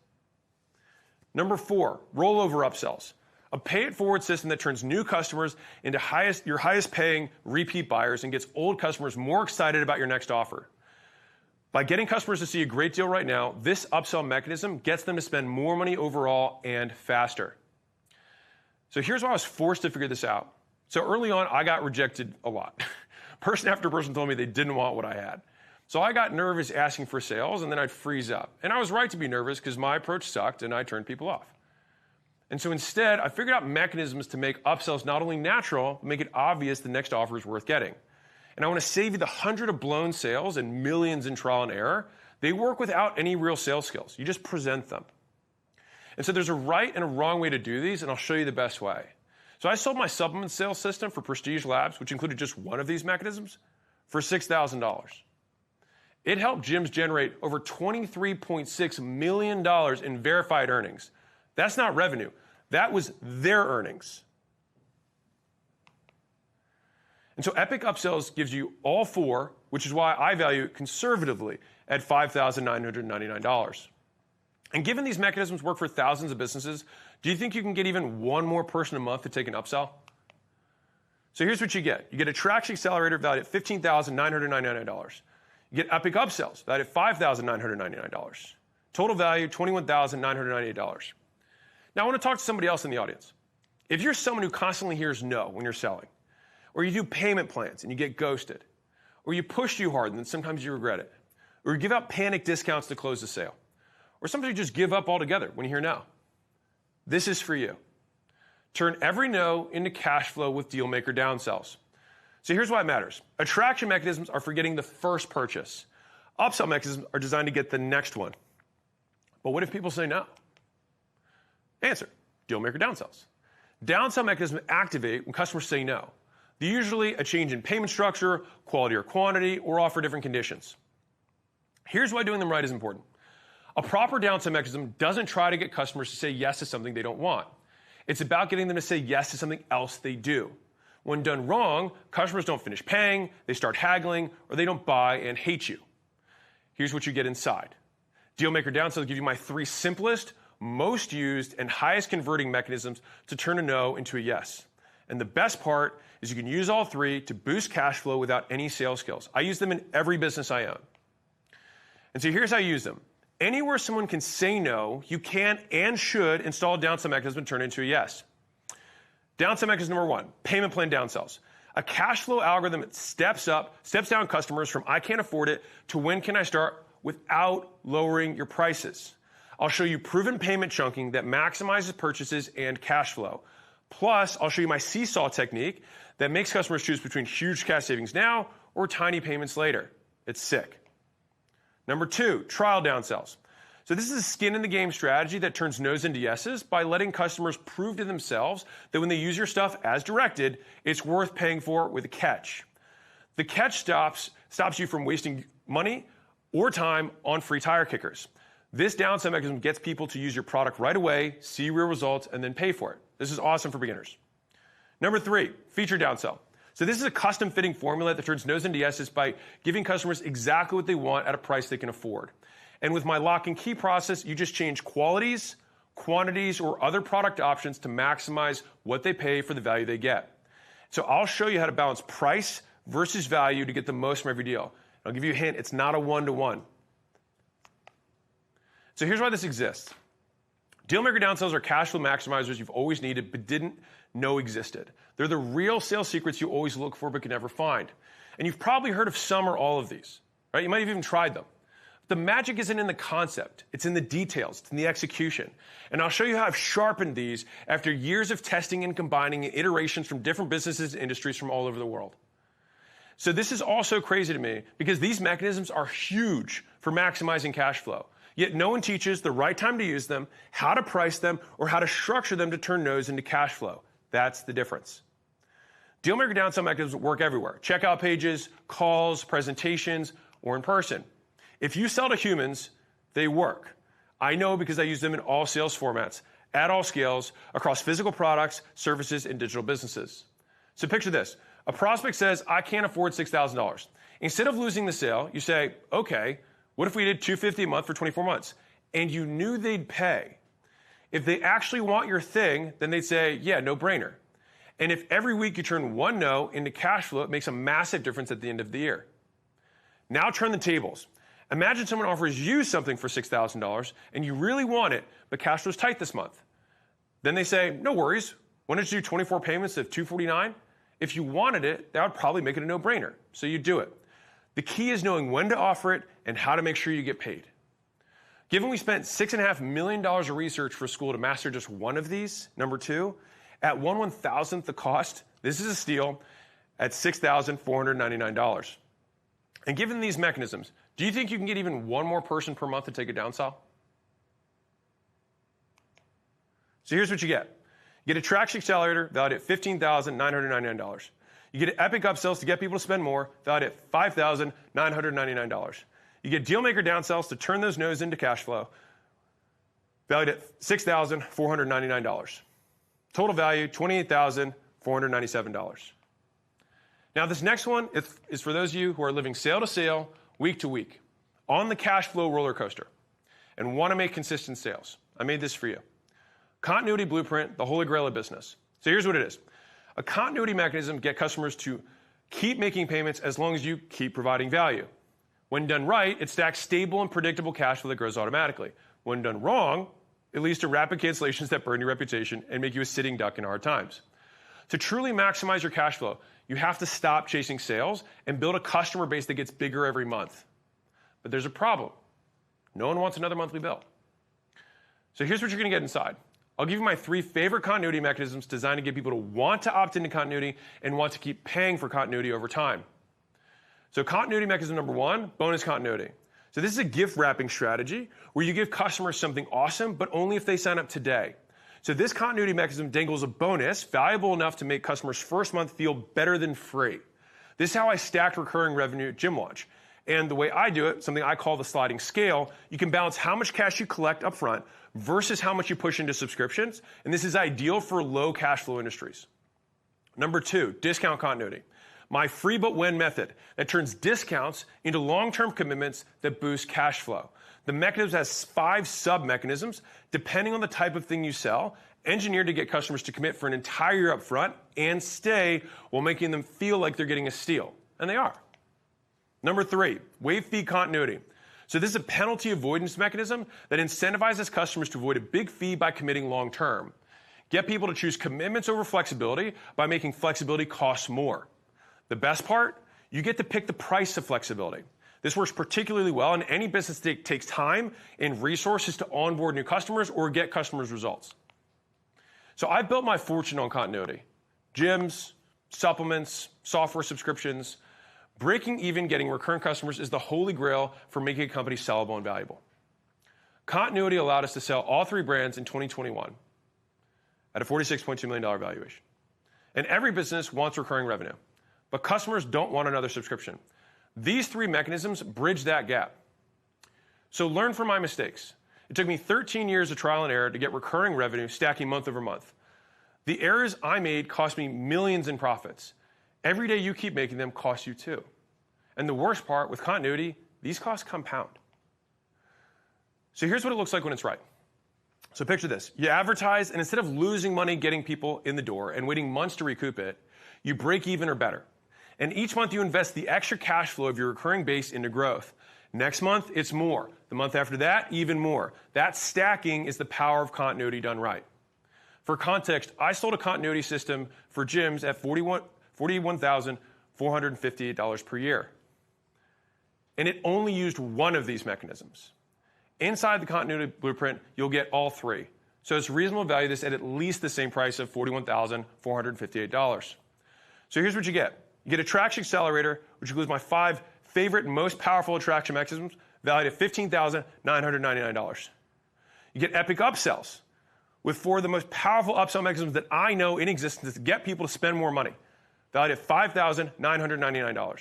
Number 4, rollover upsells. A pay-it-forward system that turns new customers into your highest-paying repeat buyers and gets old customers more excited about your next offer. By getting customers to see a great deal right now, this upsell mechanism gets them to spend more money overall and faster. So here's why I was forced to figure this out. So early on, I got rejected a lot. Person after person told me they didn't want what I had. So I got nervous asking for sales, and then I'd freeze up. And I was right to be nervous because my approach sucked and I turned people off. And so instead, I figured out mechanisms to make upsells not only natural, but make it obvious the next offer is worth getting. And I want to save you the 100 of blown sales and millions in trial and error. They work without any real sales skills. You just present them. And so there's a right and a wrong way to do these, and I'll show you the best way. So I sold my supplement sales system for Prestige Labs, which included just one of these mechanisms, for $6,000. It helped gyms generate over $23.6 million in verified earnings. That's not revenue. That was their earnings. And so Epic Upsells gives you all four, which is why I value it conservatively at $5,999. And given these mechanisms work for thousands of businesses, do you think you can get even one more person a month to take an upsell? So here's what you get. You get a Traction Accelerator valued at $15,999. You get Epic Upsells valued at $5,999. Total value, $21,998. Now I want to talk to somebody else in the audience. If you're someone who constantly hears no when you're selling, or you do payment plans and you get ghosted, or you push too hard and then sometimes you regret it, or you give out panic discounts to close the sale, or sometimes you just give up altogether when you hear no, this is for you. Turn every no into cash flow with deal-maker downsells. So here's why it matters. Attraction mechanisms are for getting the first purchase. Upsell mechanisms are designed to get the next one. But what if people say no? Answer, deal-maker downsells. Downsell mechanisms activate when customers say no. They're usually a change in payment structure, quality or quantity, or offer different conditions. Here's why doing them right is important. A proper downsell mechanism doesn't try to get customers to say yes to something they don't want. It's about getting them to say yes to something else they do. When done wrong, customers don't finish paying, they start haggling, or they don't buy and hate you. Here's what you get inside. Dealmaker Downsells give you my three simplest, most used, and highest converting mechanisms to turn a no into a yes. And the best part is you can use all three to boost cash flow without any sales skills. I use them in every business I own. And so here's how I use them. Anywhere someone can say no, you can and should install a downsell mechanism and turn it into a yes. Downsell mechanism number one, payment plan downsells. A cash flow algorithm that steps down customers from I can't afford it to when can I start without lowering your prices. I'll show you proven payment chunking that maximizes purchases and cash flow. Plus, I'll show you my seesaw technique that makes customers choose between huge cash savings now or tiny payments later. It's sick. Number two, trial downsells. So this is a skin in the game strategy that turns no's into yeses by letting customers prove to themselves that when they use your stuff as directed, it's worth paying for with a catch. The catch stops you from wasting money or time on free tire kickers. This downsell mechanism gets people to use your product right away, see real results, and then pay for it. This is awesome for beginners. Number three, feature downsell. So this is a custom fitting formula that turns no's into yeses by giving customers exactly what they want at a price they can afford. And with my lock and key process, you just change qualities, quantities, or other product options to maximize what they pay for the value they get. So I'll show you how to balance price versus value to get the most from every deal. I'll give you a hint, it's not a one-to-one. So here's why this exists. Dealmaker downsells are cash flow maximizers you've always needed but didn't know existed. They're the real sales secrets you always look for but can never find. And you've probably heard of some or all of these, right? You might have even tried them. The magic isn't in the concept. It's in the details. It's in the execution. And I'll show you how I've sharpened these after years of testing and combining iterations from different businesses and industries from all over the world. So this is also crazy to me because these mechanisms are huge for maximizing cash flow. Yet no one teaches the right time to use them, how to price them, or how to structure them to turn no's into cash flow. That's the difference. Dealmaker downsell mechanisms work everywhere. Checkout pages, calls, presentations, or in person. If you sell to humans, they work. I know because I use them in all sales formats, at all scales, across physical products, services, and digital businesses. So picture this. A prospect says, I can't afford $6,000. Instead of losing the sale, you say, okay, what if we did $250 a month for 24 months? And you knew they'd pay. If they actually want your thing, then they'd say, yeah, no brainer. And if every week you turn one no into cash flow, it makes a massive difference at the end of the year. Now turn the tables. Imagine someone offers you something for $6,000 and you really want it, but cash flow's tight this month. Then they say, no worries. Why don't you do 24 payments of $249? If you wanted it, that would probably make it a no-brainer. So you do it. The key is knowing when to offer it and how to make sure you get paid. Given we spent $6.5 million of research for school to master just one of these, number two, at 1/1000th the cost, this is a steal, at $6,499. And given these mechanisms, do you think you can get even one more person per month to take a downsell? So here's what you get. You get a Traction Accelerator valued at $15,999. You get epic upsells to get people to spend more, valued at $5,999. You get Dealmaker downsells to turn those no's into cash flow, valued at $6,499. Total value, $28,497. Now, this next one is for those of you who are living sale to sale, week to week, on the cash flow roller coaster, and want to make consistent sales. I made this for you. Continuity blueprint, the holy grail of business. So here's what it is. A continuity mechanism gets customers to keep making payments as long as you keep providing value. When done right, it stacks stable and predictable cash flow that grows automatically. When done wrong, it leads to rapid cancellations that burn your reputation and make you a sitting duck in hard times. To truly maximize your cash flow, you have to stop chasing sales and build a customer base that gets bigger every month. But there's a problem. No one wants another monthly bill. So here's what you're going to get inside. I'll give you my 3 favorite continuity mechanisms designed to get people to want to opt into continuity and want to keep paying for continuity over time. So continuity mechanism number 1, bonus continuity. So this is a gift wrapping strategy where you give customers something awesome, but only if they sign up today. So this continuity mechanism dangles a bonus valuable enough to make customers' first month feel better than free. This is how I stack recurring revenue at Gym Launch. And the way I do it, something I call the sliding scale, you can balance how much cash you collect up front versus how much you push into subscriptions. And this is ideal for low cash flow industries. Number 2, discount continuity. My free but when method that turns discounts into long-term commitments that boost cash flow. The mechanism has 5 sub-mechanisms, depending on the type of thing you sell, engineered to get customers to commit for an entire year up front and stay while making them feel like they're getting a steal. And they are. Number 3, waive fee continuity. So this is a penalty avoidance mechanism that incentivizes customers to avoid a big fee by committing long-term. Get people to choose commitments over flexibility by making flexibility cost more. The best part, you get to pick the price of flexibility. This works particularly well in any business that takes time and resources to onboard new customers or get customers' results. So I built my fortune on continuity. Gyms, supplements, software subscriptions. Breaking even getting recurrent customers is the holy grail for making a company sellable and valuable. Continuity allowed us to sell all 3 brands in 2021 at a $46.2 million valuation. And every business wants recurring revenue, but customers don't want another subscription. These 3 mechanisms bridge that gap. So learn from my mistakes. It took me 13 years of trial and error to get recurring revenue stacking month over month. The errors I made cost me millions in profits. Every day you keep making them costs you too. And the worst part with continuity, these costs compound. So here's what it looks like when it's right. So picture this. You advertise, and instead of losing money getting people in the door and waiting months to recoup it, you break even or better. And each month you invest the extra cash flow of your recurring base into growth. Next month, it's more. The month after that, even more. That stacking is the power of continuity done right. For context, I sold a continuity system for gyms at $41,458 per year. And it only used one of these mechanisms. Inside the continuity blueprint, you'll get all 3. So it's reasonable to value this at least the same price of $41,458. So here's what you get. You get a Traction Accelerator, which includes my 5 favorite and most powerful attraction mechanisms, valued at $15,999. You get epic upsells with 4 of the most powerful upsell mechanisms that I know in existence to get people to spend more money, valued at $5,999.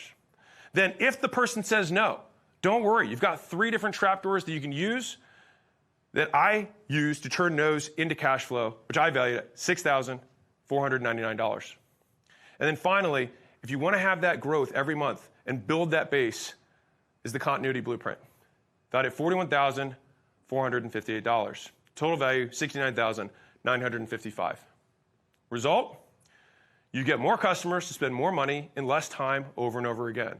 Then if the person says no, don't worry. You've got 3 different trapdoors that you can use that I use to turn no's into cash flow, which I value at $6,499. And then finally, if you want to have that growth every month and build that base, is the continuity blueprint, valued at $41,458. Total value, 69,955. Result? You get more customers to spend more money in less time over and over again,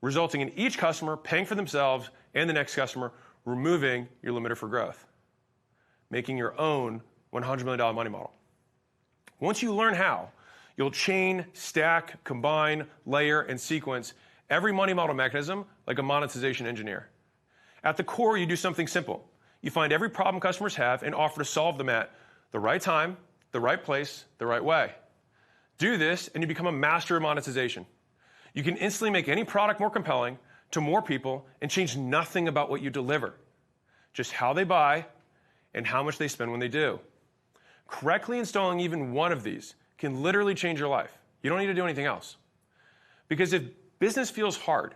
resulting in each customer paying for themselves and the next customer, removing your limiter for growth, making your own $100 million money model. Once you learn how, you'll chain, stack, combine, layer, and sequence every money model mechanism like a monetization engineer. At the core, you do something simple. You find every problem customers have and offer to solve them at the right time, the right place, the right way. Do this, and you become a master of monetization. You can instantly make any product more compelling to more people and change nothing about what you deliver, just how they buy and how much they spend when they do. Correctly installing even one of these can literally change your life. You don't need to do anything else. Because if business feels hard,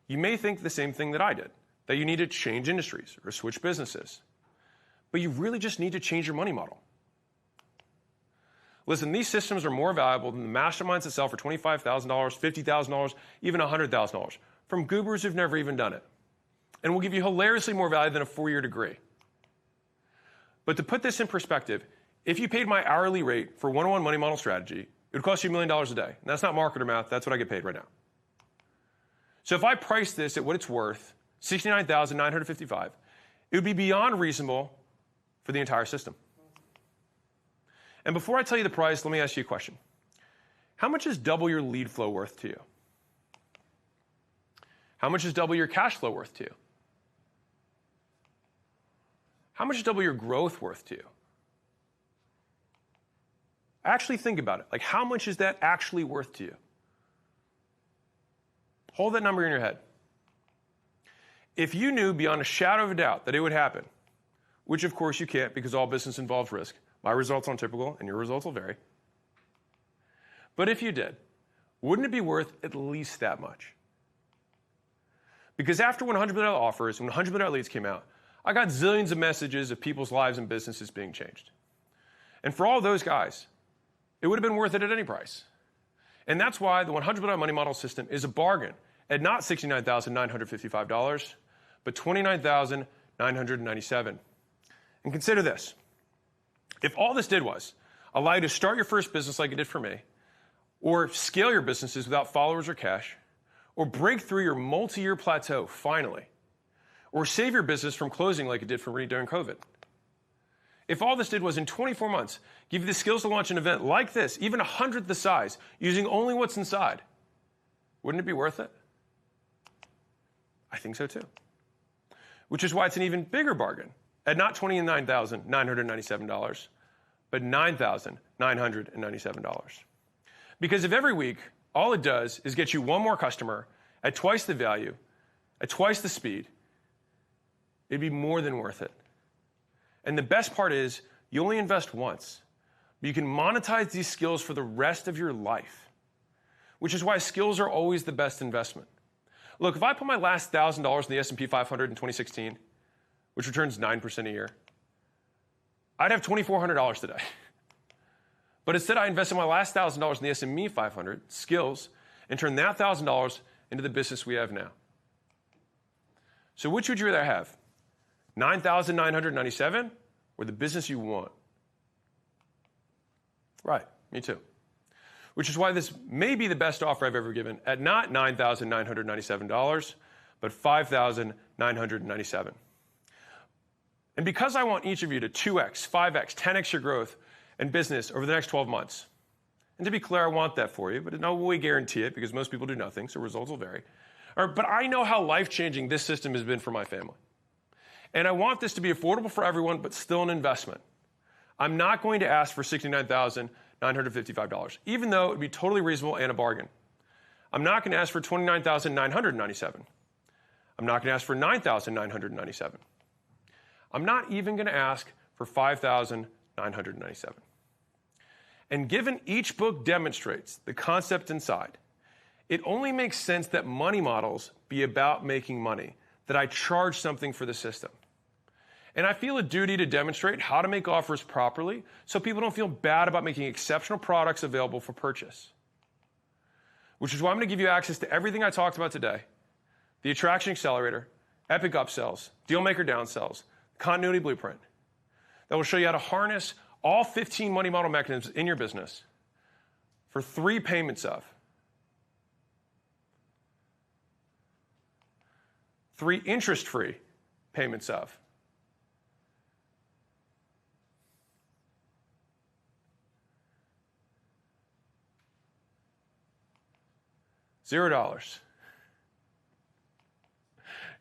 you may think the same thing that I did, that you need to change industries or switch businesses. But you really just need to change your money model. Listen, these systems are more valuable than the masterminds that sell for $25,000, $50,000, even $100,000 from goobers who've never even done it. And will give you hilariously more value than a 4-year degree. But to put this in perspective, if you paid my hourly rate for one-on-one money model strategy, it would cost you $1 million a day. And that's not marketer math, that's what I get paid right now. So if I price this at what it's worth, $69,955, it would be beyond reasonable for the entire system. And before I tell you the price, let me ask you a question. How much is double your lead flow worth to you? How much is double your cash flow worth to you? How much is double your growth worth to you? Actually think about it. Like, how much is that actually worth to you? Hold that number in your head. If you knew beyond a shadow of a doubt that it would happen, which of course you can't because all business involves risk, my results aren't typical and your results will vary. But if you did, wouldn't it be worth at least that much? Because after $100 million offers and $100 million leads came out, I got zillions of messages of people's lives and businesses being changed. And for all those guys, it would have been worth it at any price. And that's why the $100 million money model system is a bargain at not $69,955, but $29,997. And consider this. If all this did was allow you to start your first business like it did for me, or scale your businesses without followers or cash, or break through your multi-year plateau finally, or save your business from closing like it did for me during COVID. If all this did was in 24 months, give you the skills to launch an event like this, even 100th the size, using only what's inside, wouldn't it be worth it? I think so too. Which is why it's an even bigger bargain at not $29,997, but $9,997. Because if every week, all it does is get you one more customer at twice the value, at twice the speed, it'd be more than worth it. And the best part is, you only invest once, but you can monetize these skills for the rest of your life, which is why skills are always the best investment. Look, if I put my last $1,000 in the S&P 500 in 2016, which returns 9% a year, I'd have $2,400 today. But instead, I invested my last $1,000 in the S&P 500, skills, and turned that $1,000 into the business we have now. So which would you rather have? $9,997 or the business you want? Right, me too. Which is why this may be the best offer I've ever given at not $9,997, but $5,997. And because I want each of you to 2x, 5x, 10x your growth and business over the next 12 months. And to be clear, I want that for you, but in no way guarantee it because most people do nothing, so results will vary. But I know how life-changing this system has been for my family. And I want this to be affordable for everyone, but still an investment. I'm not going to ask for $69,955, even though it would be totally reasonable and a bargain. I'm not going to ask for $29,997. I'm not going to ask for $9,997. I'm not even going to ask for $5,997. And given each book demonstrates the concept inside, it only makes sense that money models be about making money, that I charge something for the system. And I feel a duty to demonstrate how to make offers properly so people don't feel bad about making exceptional products available for purchase. Which is why I'm going to give you access to everything I talked about today. The Attraction Accelerator, Epic Upsells, Dealmaker Downsells, Continuity Blueprint. that will show you how to harness all 15 money model mechanisms in your business for 3 payments of 3 interest-free payments of $0.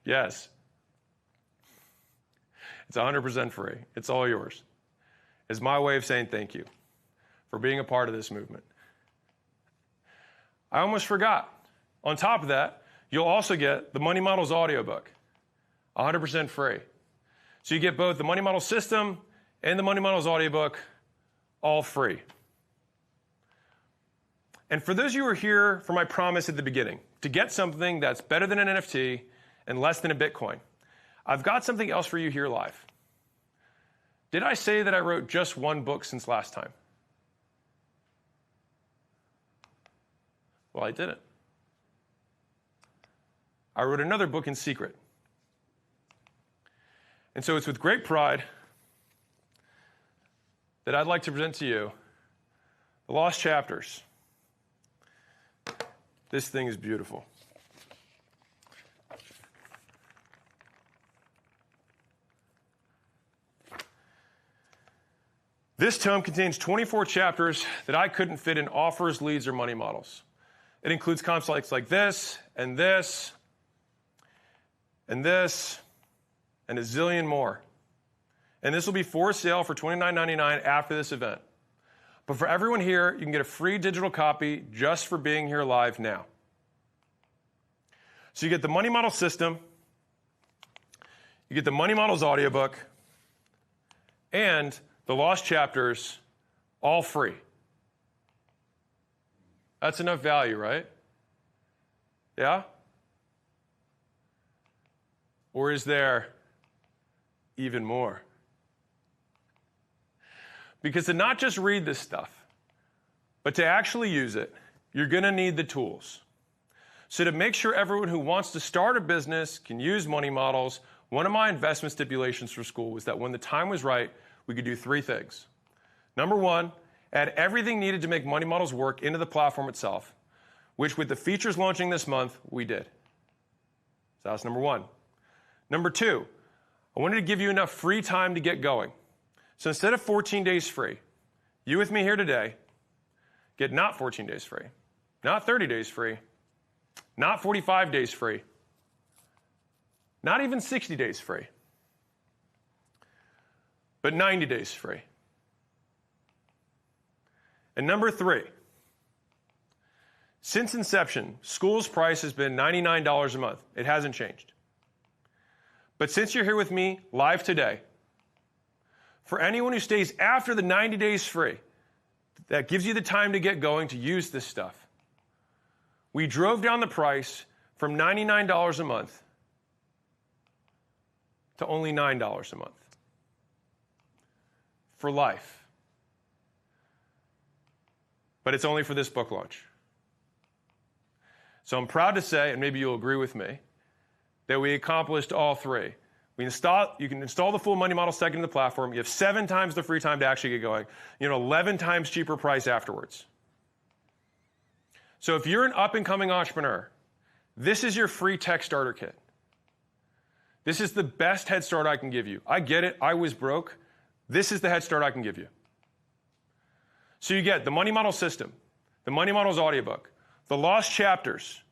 Yes. It's 100% free. It's all yours. It's my way of saying thank you for being a part of this movement. I almost forgot. On top of that, you'll also get the Money Models audiobook, 100% free. So you get both the Money Model system and the Money Models audiobook, all free. And for those of you who are here for my promise at the beginning, to get something that's better than an NFT and less than a Bitcoin, I've got something else for you here live. Did I say that I wrote just 1 book since last time? Well, I didn't. I wrote another book in secret. And so it's with great pride that I'd like to present to you the Lost Chapters. This thing is beautiful. This tome contains 24 chapters that I couldn't fit in offers, leads, or money models. It includes concepts like this, and this, and this, and a zillion more. And this will be for sale for $29.99 after this event. But for everyone here, you can get a free digital copy just for being here live now. So you get the Money Model system, you get the Money Models audiobook, and the Lost Chapters, all free. That's enough value, right? Yeah? Or is there even more? Because to not just read this stuff, but to actually use it, you're going to need the tools. So to make sure everyone who wants to start a business can use money models, one of my investment stipulations for school was that when the time was right, we could do 3 things. Number 1, add everything needed to make money models work into the platform itself, which with the features launching this month, we did. So that's number 1. Number 2, I wanted to give you enough free time to get going. So instead of 14 days free, you with me here today get not 14 days free, not 30 days free, not 45 days free, not even 60 days free, but 90 days free. And number 3, since inception, school's price has been $99 a month. It hasn't changed. But since you're here with me live today, for anyone who stays after the 90 days free, that gives you the time to get going to use this stuff, we drove down the price from $99 a month to only $9 a month. For life. But it's only for this book launch. So I'm proud to say, and maybe you'll agree with me, that we accomplished all 3. You can install the full money model stack into the platform. You have 7 times the free time to actually get going. 11 times cheaper price afterwards. So if you're an up-and-coming entrepreneur, this is your free tech starter kit. This is the best head start I can give you. I get it. I was broke. This is the head start I can give you. So you get the Money Model system, the Money Models audiobook, the Lost Chapters,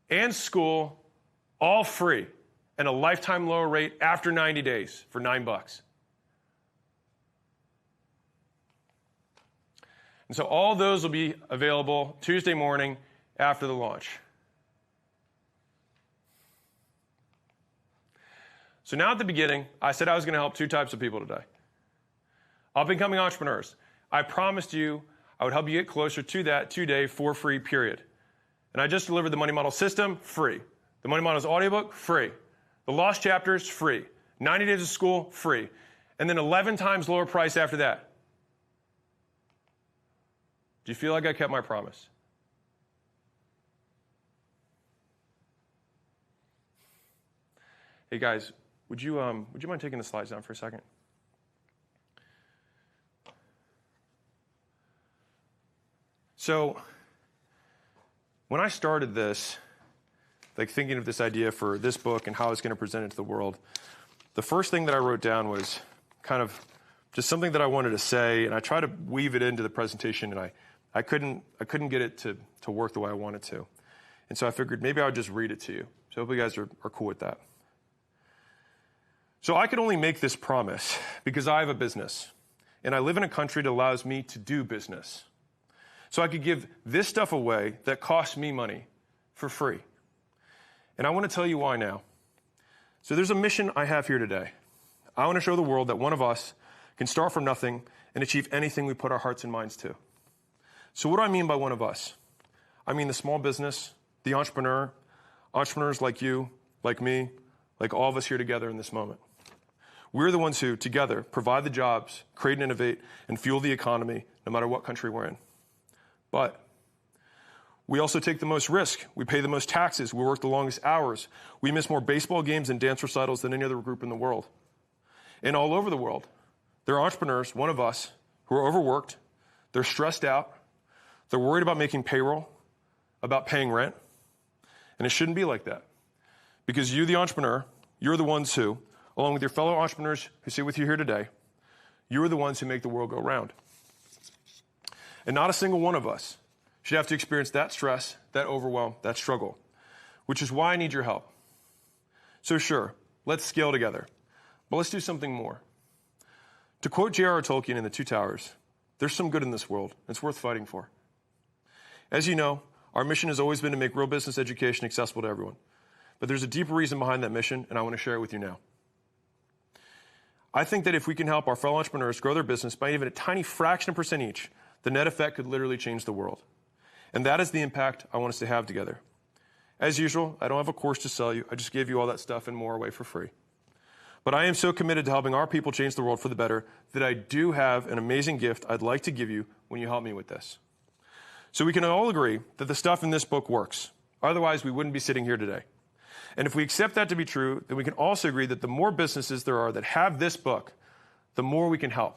and school, all free, and a lifetime lower rate after 90 days for $9. And so all those will be available Tuesday morning after the launch. So now at the beginning, I said I was going to help 2 types of people today. Up-and-coming entrepreneurs. I promised you I would help you get closer to that today for free, period. And I just delivered the Money Model system, free. The Money Models audiobook, free. The Lost Chapters, free. 90 days of school, free. And then 11 times lower price after that. Do you feel like I kept my promise? Hey guys, would you mind taking the slides down for a second? So when I started this, like thinking of this idea for this book and how I was going to present it to the world, the first thing that I wrote down was kind of just something that I wanted to say, and I tried to weave it into the presentation, and I couldn't get it to work the way I wanted to. And so I figured maybe I would just read it to you. So I hope you guys are cool with that. So I could only make this promise because I have a business, and I live in a country that allows me to do business. So I could give this stuff away that costs me money for free. And I want to tell you why now. So there's a mission I have here today. I want to show the world that one of us can start from nothing and achieve anything we put our hearts and minds to. So what do I mean by one of us? I mean the small business, the entrepreneur, entrepreneurs like you, like me, like all of us here together in this moment. We're the ones who, together, provide the jobs, create and innovate, and fuel the economy, no matter what country we're in. But we also take the most risk. We pay the most taxes. We work the longest hours. We miss more baseball games and dance recitals than any other group in the world. And all over the world, there are entrepreneurs, one of us, who are overworked. They're stressed out. They're worried about making payroll, about paying rent. And it shouldn't be like that. Because you, the entrepreneur, you're the ones who, along with your fellow entrepreneurs who sit with you here today, you are the ones who make the world go round. And not a single one of us should have to experience that stress, that overwhelm, that struggle, which is why I need your help. So sure, let's scale together, but let's do something more. To quote J.R.R. Tolkien in The Two Towers, there's some good in this world, and it's worth fighting for. As you know, our mission has always been to make real business education accessible to everyone. But there's a deeper reason behind that mission, and I want to share it with you now. I think that if we can help our fellow entrepreneurs grow their business by even a tiny fraction of a percent each, the net effect could literally change the world. And that is the impact I want us to have together. As usual, I don't have a course to sell you. I just gave you all that stuff and more away for free. But I am so committed to helping our people change the world for the better that I do have an amazing gift I'd like to give you when you help me with this. So we can all agree that the stuff in this book works. Otherwise, we wouldn't be sitting here today. And if we accept that to be true, then we can also agree that the more businesses there are that have this book, the more we can help.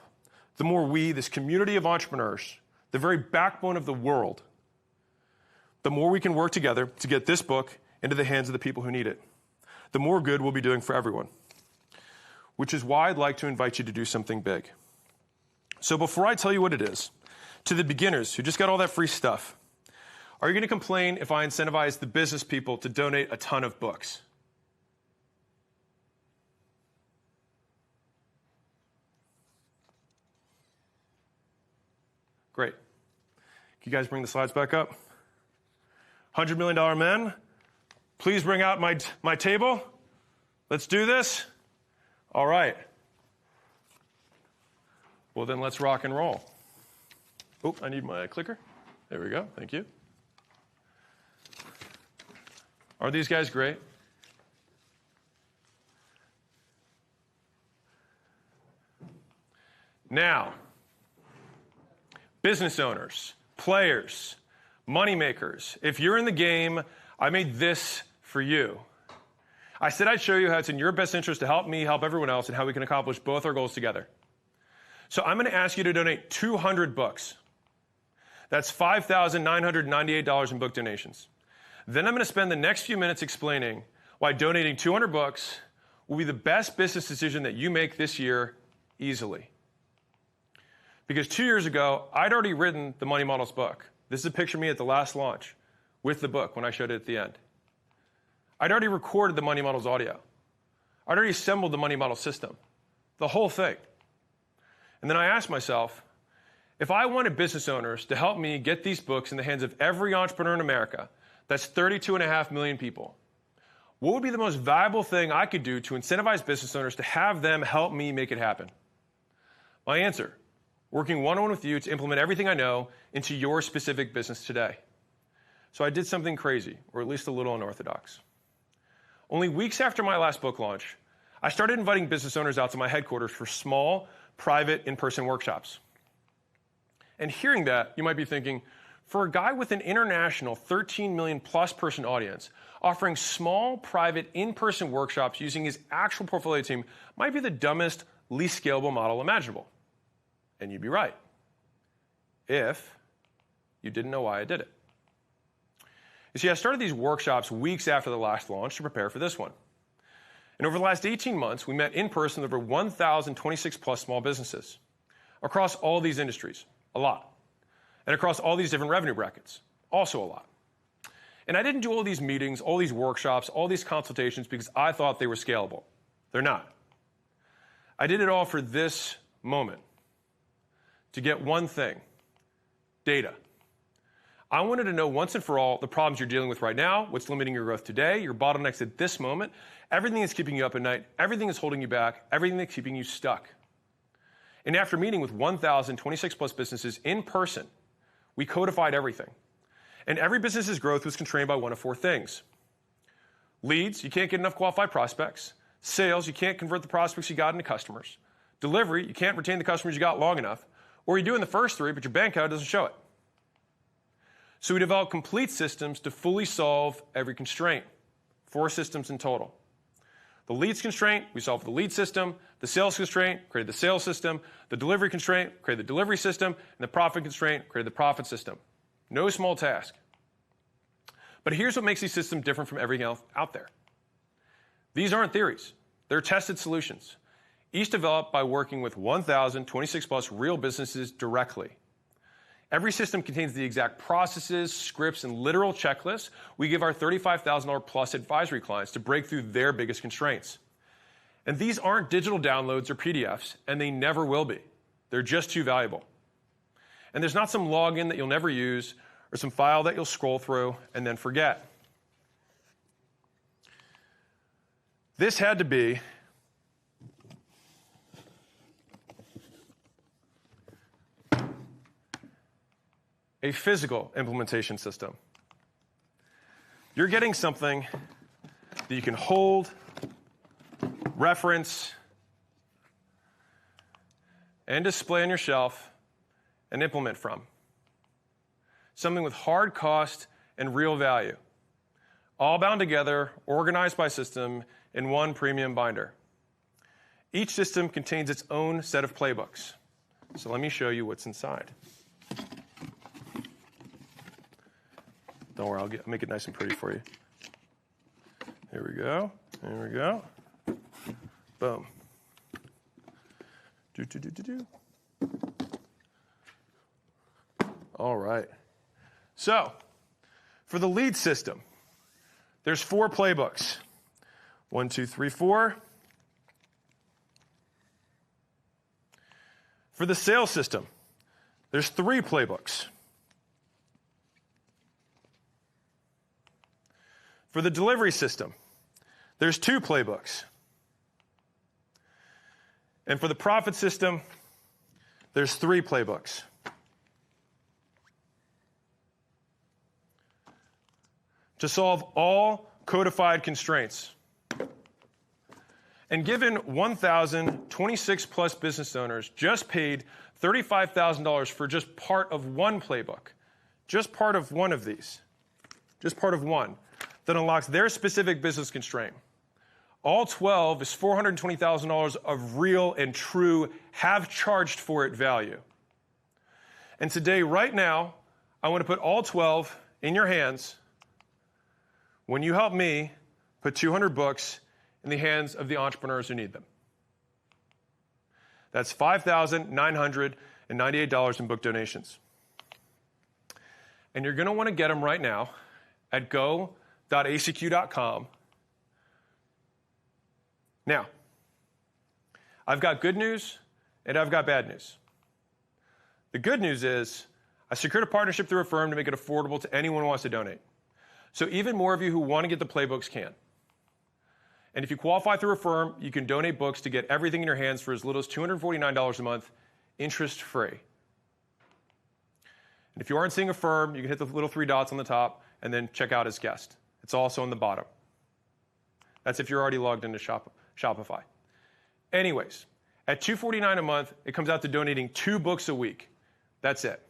The more we, this community of entrepreneurs, the very backbone of the world, the more we can work together to get this book into the hands of the people who need it. The more good we'll be doing for everyone. Which is why I'd like to invite you to do something big. So before I tell you what it is, to the beginners who just got all that free stuff, are you going to complain if I incentivize the business people to donate a ton of books? Great. Can you guys bring the slides back up? $100 million men, please bring out my table. Let's do this. All right. Well, then let's rock and roll. Oh, I need my clicker. There we go. Thank you. Are these guys great? Now, business owners, players, money makers, if you're in the game, I made this for you. I said I'd show you how it's in your best interest to help me, help everyone else, and how we can accomplish both our goals together. So I'm going to ask you to donate 200 books. That's $5,998 in book donations. Then I'm going to spend the next few minutes explaining why donating 200 books will be the best business decision that you make this year easily. Because 2 years ago, I'd already written the Money Models book. This is a picture of me at the last launch with the book when I showed it at the end. I'd already recorded the Money Models audio. I'd already assembled the Money Model system, the whole thing. And then I asked myself, if I wanted business owners to help me get these books in the hands of every entrepreneur in America, that's 32.5 million people, what would be the most valuable thing I could do to incentivize business owners to have them help me make it happen? My answer, working one-on-one with you to implement everything I know into your specific business today. So I did something crazy, or at least a little unorthodox. Only weeks after my last book launch, I started inviting business owners out to my headquarters for small, private, in-person workshops. And hearing that, you might be thinking, for a guy with an international 13 million plus person audience, offering small, private, in-person workshops using his actual portfolio team might be the dumbest, least scalable model imaginable. And you'd be right. If you didn't know why I did it. You see, I started these workshops weeks after the last launch to prepare for this one. And over the last 18 months, we met in person with over 1,026 plus small businesses across all these industries, a lot. And across all these different revenue brackets, also a lot. And I didn't do all these meetings, all these workshops, all these consultations because I thought they were scalable. They're not. I did it all for this moment, to get one thing, data. I wanted to know once and for all the problems you're dealing with right now, what's limiting your growth today, your bottlenecks at this moment, everything that's keeping you up at night, everything that's holding you back, everything that's keeping you stuck. And after meeting with 1,026 plus businesses in person, we codified everything. And every business's growth was constrained by one of four things. Leads, you can't get enough qualified prospects. Sales, you can't convert the prospects you got into customers. Delivery, you can't retain the customers you got long enough. Or you're doing the first three, but your bank account doesn't show it. So we developed complete systems to fully solve every constraint. 4 systems in total. The leads constraint, we solved the lead system. The sales constraint, created the sales system. The delivery constraint, created the delivery system. And the profit constraint, created the profit system. No small task. But here's what makes these systems different from everything else out there. These aren't theories. They're tested solutions, each developed by working with 1,026 plus real businesses directly. Every system contains the exact processes, scripts, and literal checklists we give our $35,000 plus advisory clients to break through their biggest constraints. And these aren't digital downloads or PDFs, and they never will be. They're just too valuable. And there's not some login that you'll never use or some file that you'll scroll through and then forget. This had to be a physical implementation system. You're getting something that you can hold, reference, and display on your shelf and implement from. Something with hard cost and real value, all bound together, organized by system in one premium binder. Each system contains its own set of playbooks. So let me show you what's inside. Don't worry, I'll make it nice and pretty for you. Here we go. There we go. Boom. All right. So, for the lead system, there's 4 playbooks. 1, 2, 3, 4. For the sales system, there's 3 playbooks. For the delivery system, there's 2 playbooks. And for the profit system, there's 3 playbooks. To solve all codified constraints. And given 1,026 plus business owners just paid $35,000 for just part of one playbook, just part of one of these, just part of one, that unlocks their specific business constraint. All 12 is $420,000 of real and true have charged for it value. And today, right now, I want to put all 12 in your hands when you help me put 200 books in the hands of the entrepreneurs who need them. That's $5,998 in book donations. And you're going to want to get them right now at go.acq.com. Now, I've got good news and I've got bad news. The good news is I secured a partnership through a firm to make it affordable to anyone who wants to donate. So even more of you who want to get the playbooks can. And if you qualify through a firm, you can donate books to get everything in your hands for as little as $249 a month, interest-free. And if you aren't seeing a firm, you can hit the little 3 dots on the top and then check out as guest. It's also on the bottom. That's if you're already logged into Shopify. Anyways, at $249 a month, it comes out to donating 2 books a week. That's it.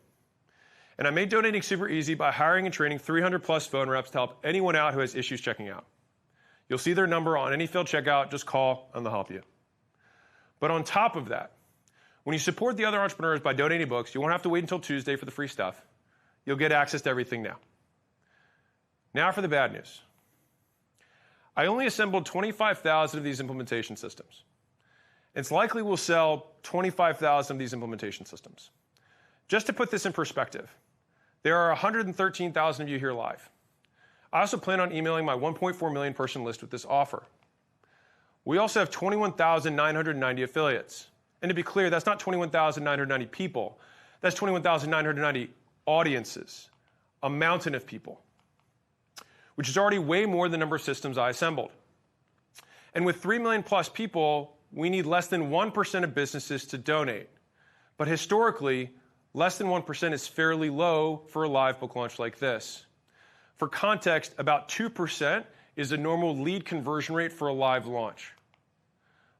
And I made donating super easy by hiring and training 300 plus phone reps to help anyone out who has issues checking out. You'll see their number on any field checkout. Just call and they'll help you. But on top of that, when you support the other entrepreneurs by donating books, you won't have to wait until Tuesday for the free stuff. you'll get access to everything now. Now for the bad news. I only assembled 25,000 of these implementation systems. It's likely we'll sell 25,000 of these implementation systems. Just to put this in perspective, there are 113,000 of you here live. I also plan on emailing my 1.4 million person list with this offer. We also have 21,990 affiliates. And to be clear, that's not 21,990 people. That's 21,990 audiences, a mountain of people, which is already way more than the number of systems I assembled. And with 3 million plus people, we need less than 1% of businesses to donate. But historically, less than 1% is fairly low for a live book launch like this. For context, about 2% is a normal lead conversion rate for a live launch.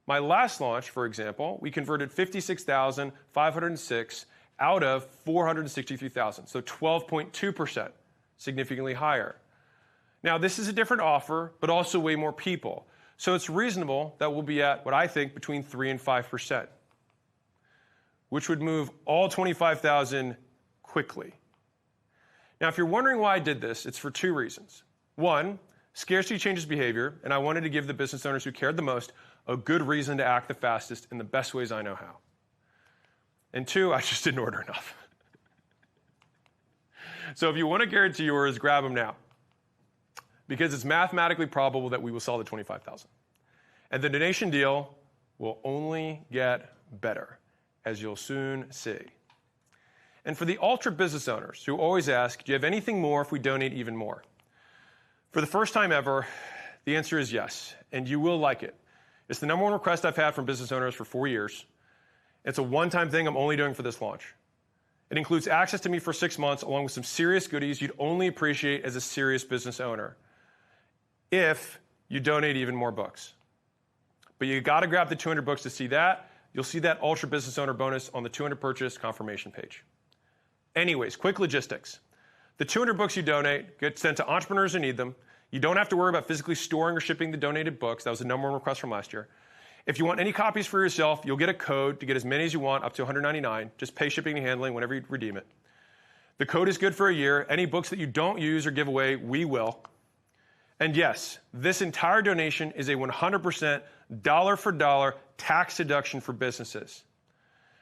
My last launch, for example, we converted 56,506 out of 463,000, so 12.2%, significantly higher. Now, this is a different offer, but also way more people. So it's reasonable that we'll be at what I think between 3 and 5%, which would move all 25,000 quickly. Now, if you're wondering why I did this, it's for 2 reasons. 1, scarcity changes behavior, and I wanted to give the business owners who cared the most a good reason to act the fastest in the best ways I know how. And 2, I just didn't order enough. So if you want to guarantee yours, grab them now, because it's mathematically probable that we will sell the 25,000. And the donation deal will only get better, as you'll soon see. And for the ultra business owners who always ask, do you have anything more if we donate even more? For the first time ever, the answer is yes, and you will like it. It's the number 1 request I've had from business owners for 4 years. It's a one-time thing I'm only doing for this launch. It includes access to me for 6 months, along with some serious goodies you'd only appreciate as a serious business owner, if you donate even more books. But you got to grab the 200 books to see that. You'll see that ultra business owner bonus on the 200 purchase confirmation page. Anyways, quick logistics. The 200 books you donate get sent to entrepreneurs who need them. You don't have to worry about physically storing or shipping the donated books. That was the number 1 request from last year. If you want any copies for yourself, you'll get a code to get as many as you want, up to $199. Just pay shipping and handling whenever you redeem it. The code is good for a year. Any books that you don't use or give away, we will. And yes, this entire donation is a 100% dollar-for-dollar tax deduction for businesses.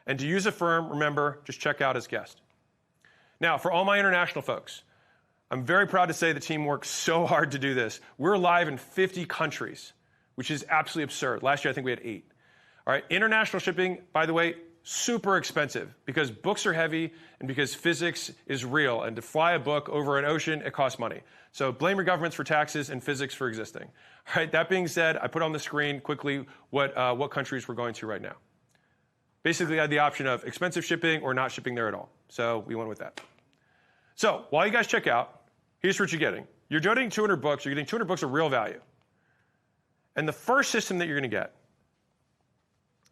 And to use a firm, remember, just check out as guest. Now, for all my international folks, I'm very proud to say the team worked so hard to do this. We're live in 50 countries, which is absolutely absurd. Last year, I think we had 8. All right, international shipping, by the way, super expensive because books are heavy and because physics is real. And to fly a book over an ocean, it costs money. So blame your governments for taxes and physics for existing. All right, that being said, I put on the screen quickly what countries we're going to right now. Basically, I had the option of expensive shipping or not shipping there at all. So we went with that. So while you guys check out, here's what you're getting. You're donating 200 books. You're getting 200 books of real value. And the first system that you're going to get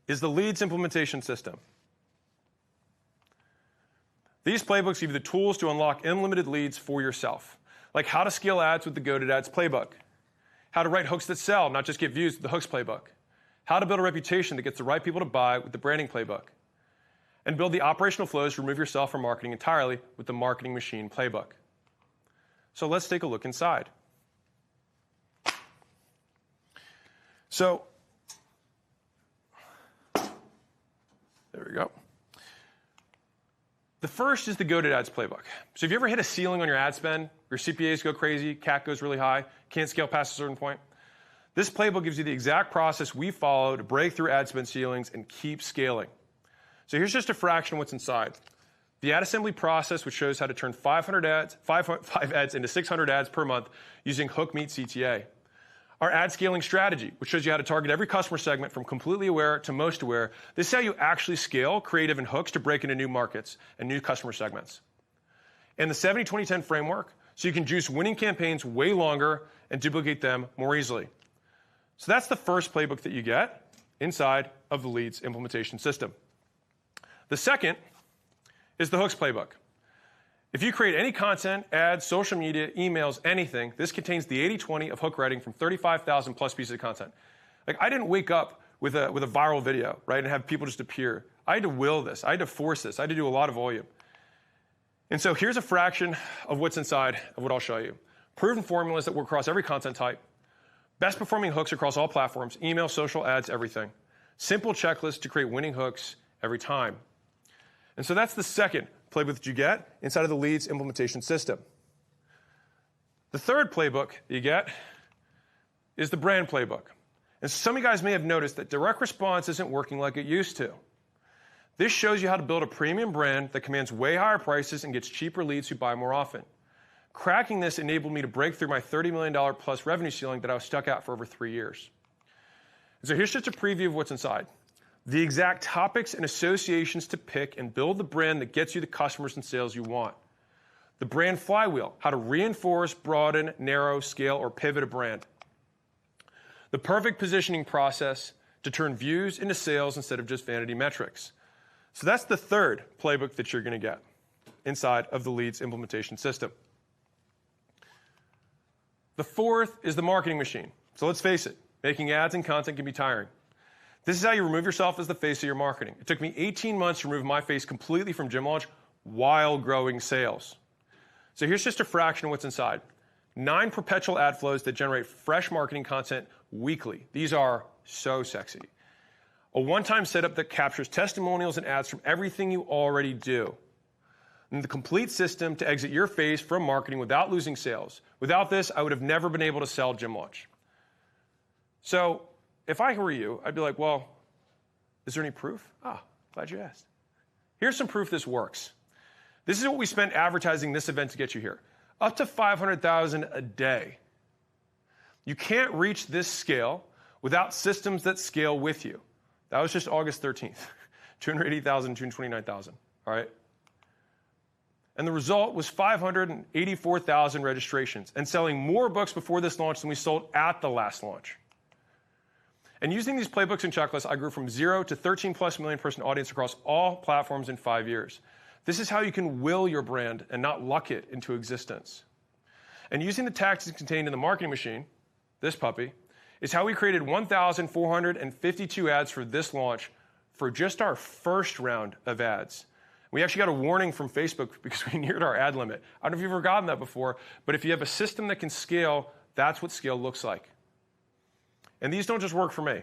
is the Leads implementation system. These playbooks give you the tools to unlock unlimited leads for yourself, like how to scale ads with the Goated Ads playbook, how to write hooks that sell, not just get views with the hooks playbook, how to build a reputation that gets the right people to buy with the branding playbook, and build the operational flows to remove yourself from marketing entirely with the Marketing Machine playbook. So let's take a look inside. So, there we go. The first is the Goated Ads playbook. So if you ever hit a ceiling on your ad spend, your CPAs go crazy, CAC goes really high, can't scale past a certain point, this playbook gives you the exact process we follow to break through ad spend ceilings and keep scaling. So here's just a fraction of what's inside. The ad assembly process, which shows how to turn 5 ads into 600 ads per month using Hook Meet CTA. Our ad scaling strategy, which shows you how to target every customer segment from completely aware to most aware. This is how you actually scale creative and hooks to break into new markets and new customer segments. And the 70-20-10 framework, so you can juice winning campaigns way longer and duplicate them more easily. So that's the first playbook that you get inside of the Leads implementation system. The second is the Hooks playbook. If you create any content, ads, social media, emails, anything, this contains the 80-20 of hook writing from 35,000 plus pieces of content. Like, I didn't wake up with a viral video, right, and have people just appear. I had to will this. I had to force this. I had to do a lot of volume. And so here's a fraction of what's inside of what I'll show you. Proven formulas that work across every content type. Best performing hooks across all platforms, email, social, ads, everything. Simple checklists to create winning hooks every time. And so that's the second playbook that you get inside of the Leads implementation system. The third playbook that you get is the brand playbook. And some of you guys may have noticed that direct response isn't working like it used to. This shows you how to build a premium brand that commands way higher prices and gets cheaper leads who buy more often. Cracking this enabled me to break through my $30 million plus revenue ceiling that I was stuck at for over 3 years. And so here's just a preview of what's inside. The exact topics and associations to pick and build the brand that gets you the customers and sales you want. The brand flywheel, how to reinforce, broaden, narrow, scale, or pivot a brand. The perfect positioning process to turn views into sales instead of just vanity metrics. So that's the third playbook that you're going to get inside of the Leads implementation system. The fourth is the marketing machine. So let's face it, making ads and content can be tiring. This is how you remove yourself as the face of your marketing. It took me 18 months to remove my face completely from gym launch while growing sales. So here's just a fraction of what's inside. 9 perpetual ad flows that generate fresh marketing content weekly. These are so sexy. A one-time setup that captures testimonials and ads from everything you already do. And the complete system to exit your face from marketing without losing sales. Without this, I would have never been able to sell Gym Launch. So if I were you, I'd be like, well, is there any proof? Glad you asked. Here's some proof this works. This is what we spent advertising this event to get you here. Up to $500,000 a day. You can't reach this scale without systems that scale with you. That was just August 13th. 280,000, 229,000, all right? And the result was 584,000 registrations and selling more books before this launch than we sold at the last launch. And using these playbooks and checklists, I grew from 0 to 13 plus million person audience across all platforms in 5 years. This is how you can will your brand and not luck it into existence. And using the tactics contained in the marketing machine, this puppy, is how we created 1,452 ads for this launch for just our first round of ads. We actually got a warning from Facebook because we neared our ad limit. I don't know if you've ever gotten that before, but if you have a system that can scale, that's what scale looks like. And these don't just work for me.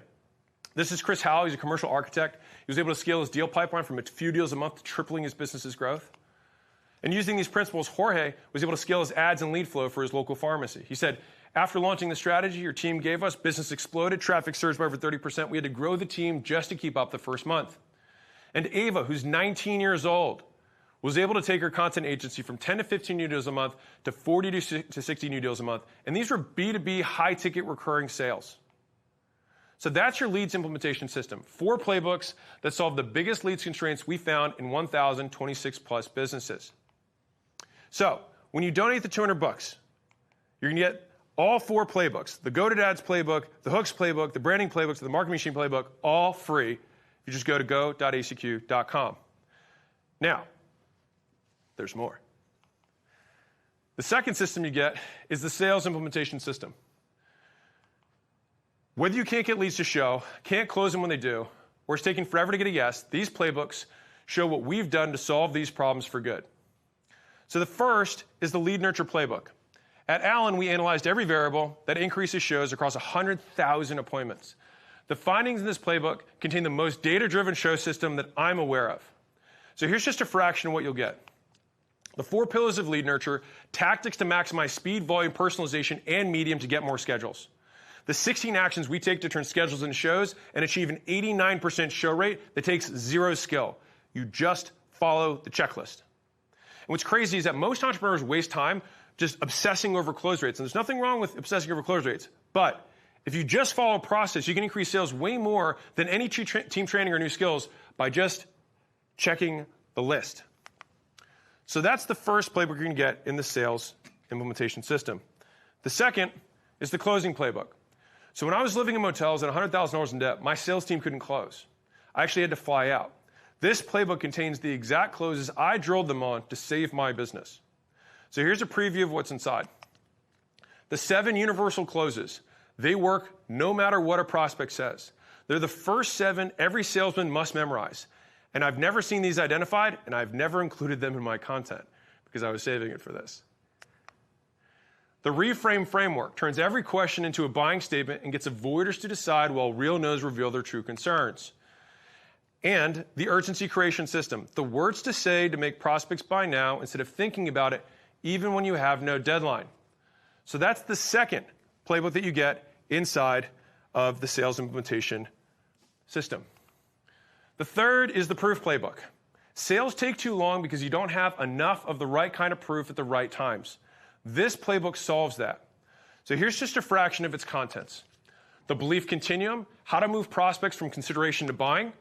This is Chris Howell. He's a commercial architect. He was able to scale his deal pipeline from a few deals a month to tripling his business's growth. And using these principles, Jorge was able to scale his ads and lead flow for his local pharmacy. He said, after launching the strategy your team gave us, business exploded, traffic surged by over 30%. We had to grow the team just to keep up the first month. And Ava, who's 19 years old, was able to take her content agency from 10 to 15 new deals a month to 40 to 60 new deals a month. And these were B2B high-ticket recurring sales. So that's your Leads implementation system. 4 playbooks that solve the biggest leads constraints we found in 1,026 plus businesses. So when you donate the $200, you're going to get all 4 playbooks, the Go to Ads playbook, the Hooks playbook, the Branding playbook, the Marketing Machine playbook, all free. You just go to go.acq.com. Now, there's more. The second system you get is the sales implementation system. Whether you can't get leads to show, can't close them when they do, or it's taking forever to get a yes, these playbooks show what we've done to solve these problems for good. So the first is the Lead Nurture playbook. At Allen, we analyzed every variable that increases shows across 100,000 appointments. The findings in this playbook contain the most data-driven show system that I'm aware of. So here's just a fraction of what you'll get. The 4 pillars of Lead Nurture, tactics to maximize speed, volume, personalization, and medium to get more schedules. The 16 actions we take to turn schedules into shows and achieve an 89% show rate that takes 0 skill. You just follow the checklist. And what's crazy is that most entrepreneurs waste time just obsessing over close rates. And there's nothing wrong with obsessing over close rates. But if you just follow a process, you can increase sales way more than any team training or new skills by just checking the list. So that's the first playbook you're going to get in the sales implementation system. The second is the closing playbook. So when I was living in motels at $100,000 in debt, my sales team couldn't close. I actually had to fly out. This playbook contains the exact closes I drilled them on to save my business. So here's a preview of what's inside. The 7 universal closes. They work no matter what a prospect says. They're the first 7 every salesman must memorize. And I've never seen these identified, and I've never included them in my content. because I was saving it for this. The reframe framework turns every question into a buying statement and gets avoiders to decide while real no's reveal their true concerns. And the urgency creation system, the words to say to make prospects buy now instead of thinking about it even when you have no deadline. So that's the second playbook that you get inside of the sales implementation system. The third is the proof playbook. Sales take too long because you don't have enough of the right kind of proof at the right times. This playbook solves that. So here's just a fraction of its contents. The belief continuum, how to move prospects from consideration to buying.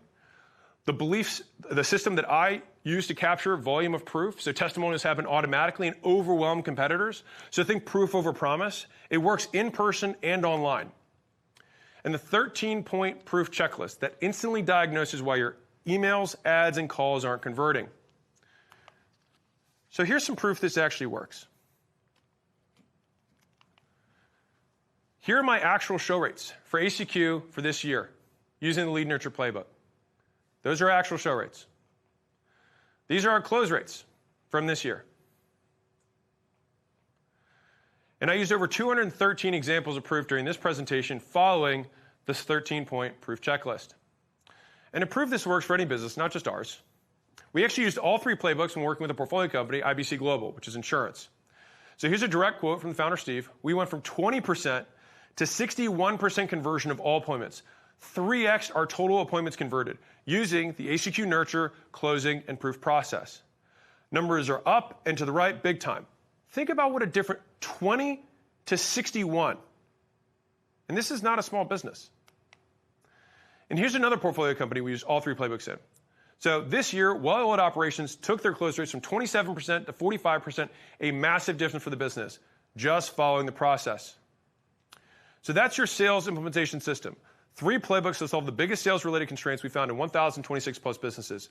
The system that I use to capture volume of proof, so testimonials happen automatically and overwhelm competitors. So think proof over promise. It works in person and online. And the 13-point proof checklist that instantly diagnoses why your emails, ads, and calls aren't converting. So here's some proof this actually works. Here are my actual show rates for ACQ for this year using the lead nurture playbook. Those are actual show rates. These are our close rates from this year. And I used over 213 examples of proof during this presentation following this 13-point proof checklist. And to prove this works for any business, not just ours, we actually used all three playbooks when working with a portfolio company, IBC Global, which is insurance. So here's a direct quote from the founder, Steve. We went from 20% to 61% conversion of all appointments, 3x our total appointments converted, using the ACQ nurture, closing, and proof process. Numbers are up and to the right big time. Think about what a different 20 to 61. And this is not a small business. And here's another portfolio company we used all three playbooks in. So this year, well-oiled operations took their close rates from 27% to 45%, a massive difference for the business, just following the process. So that's your sales implementation system. 3 playbooks to solve the biggest sales-related constraints we found in 1,026 plus businesses.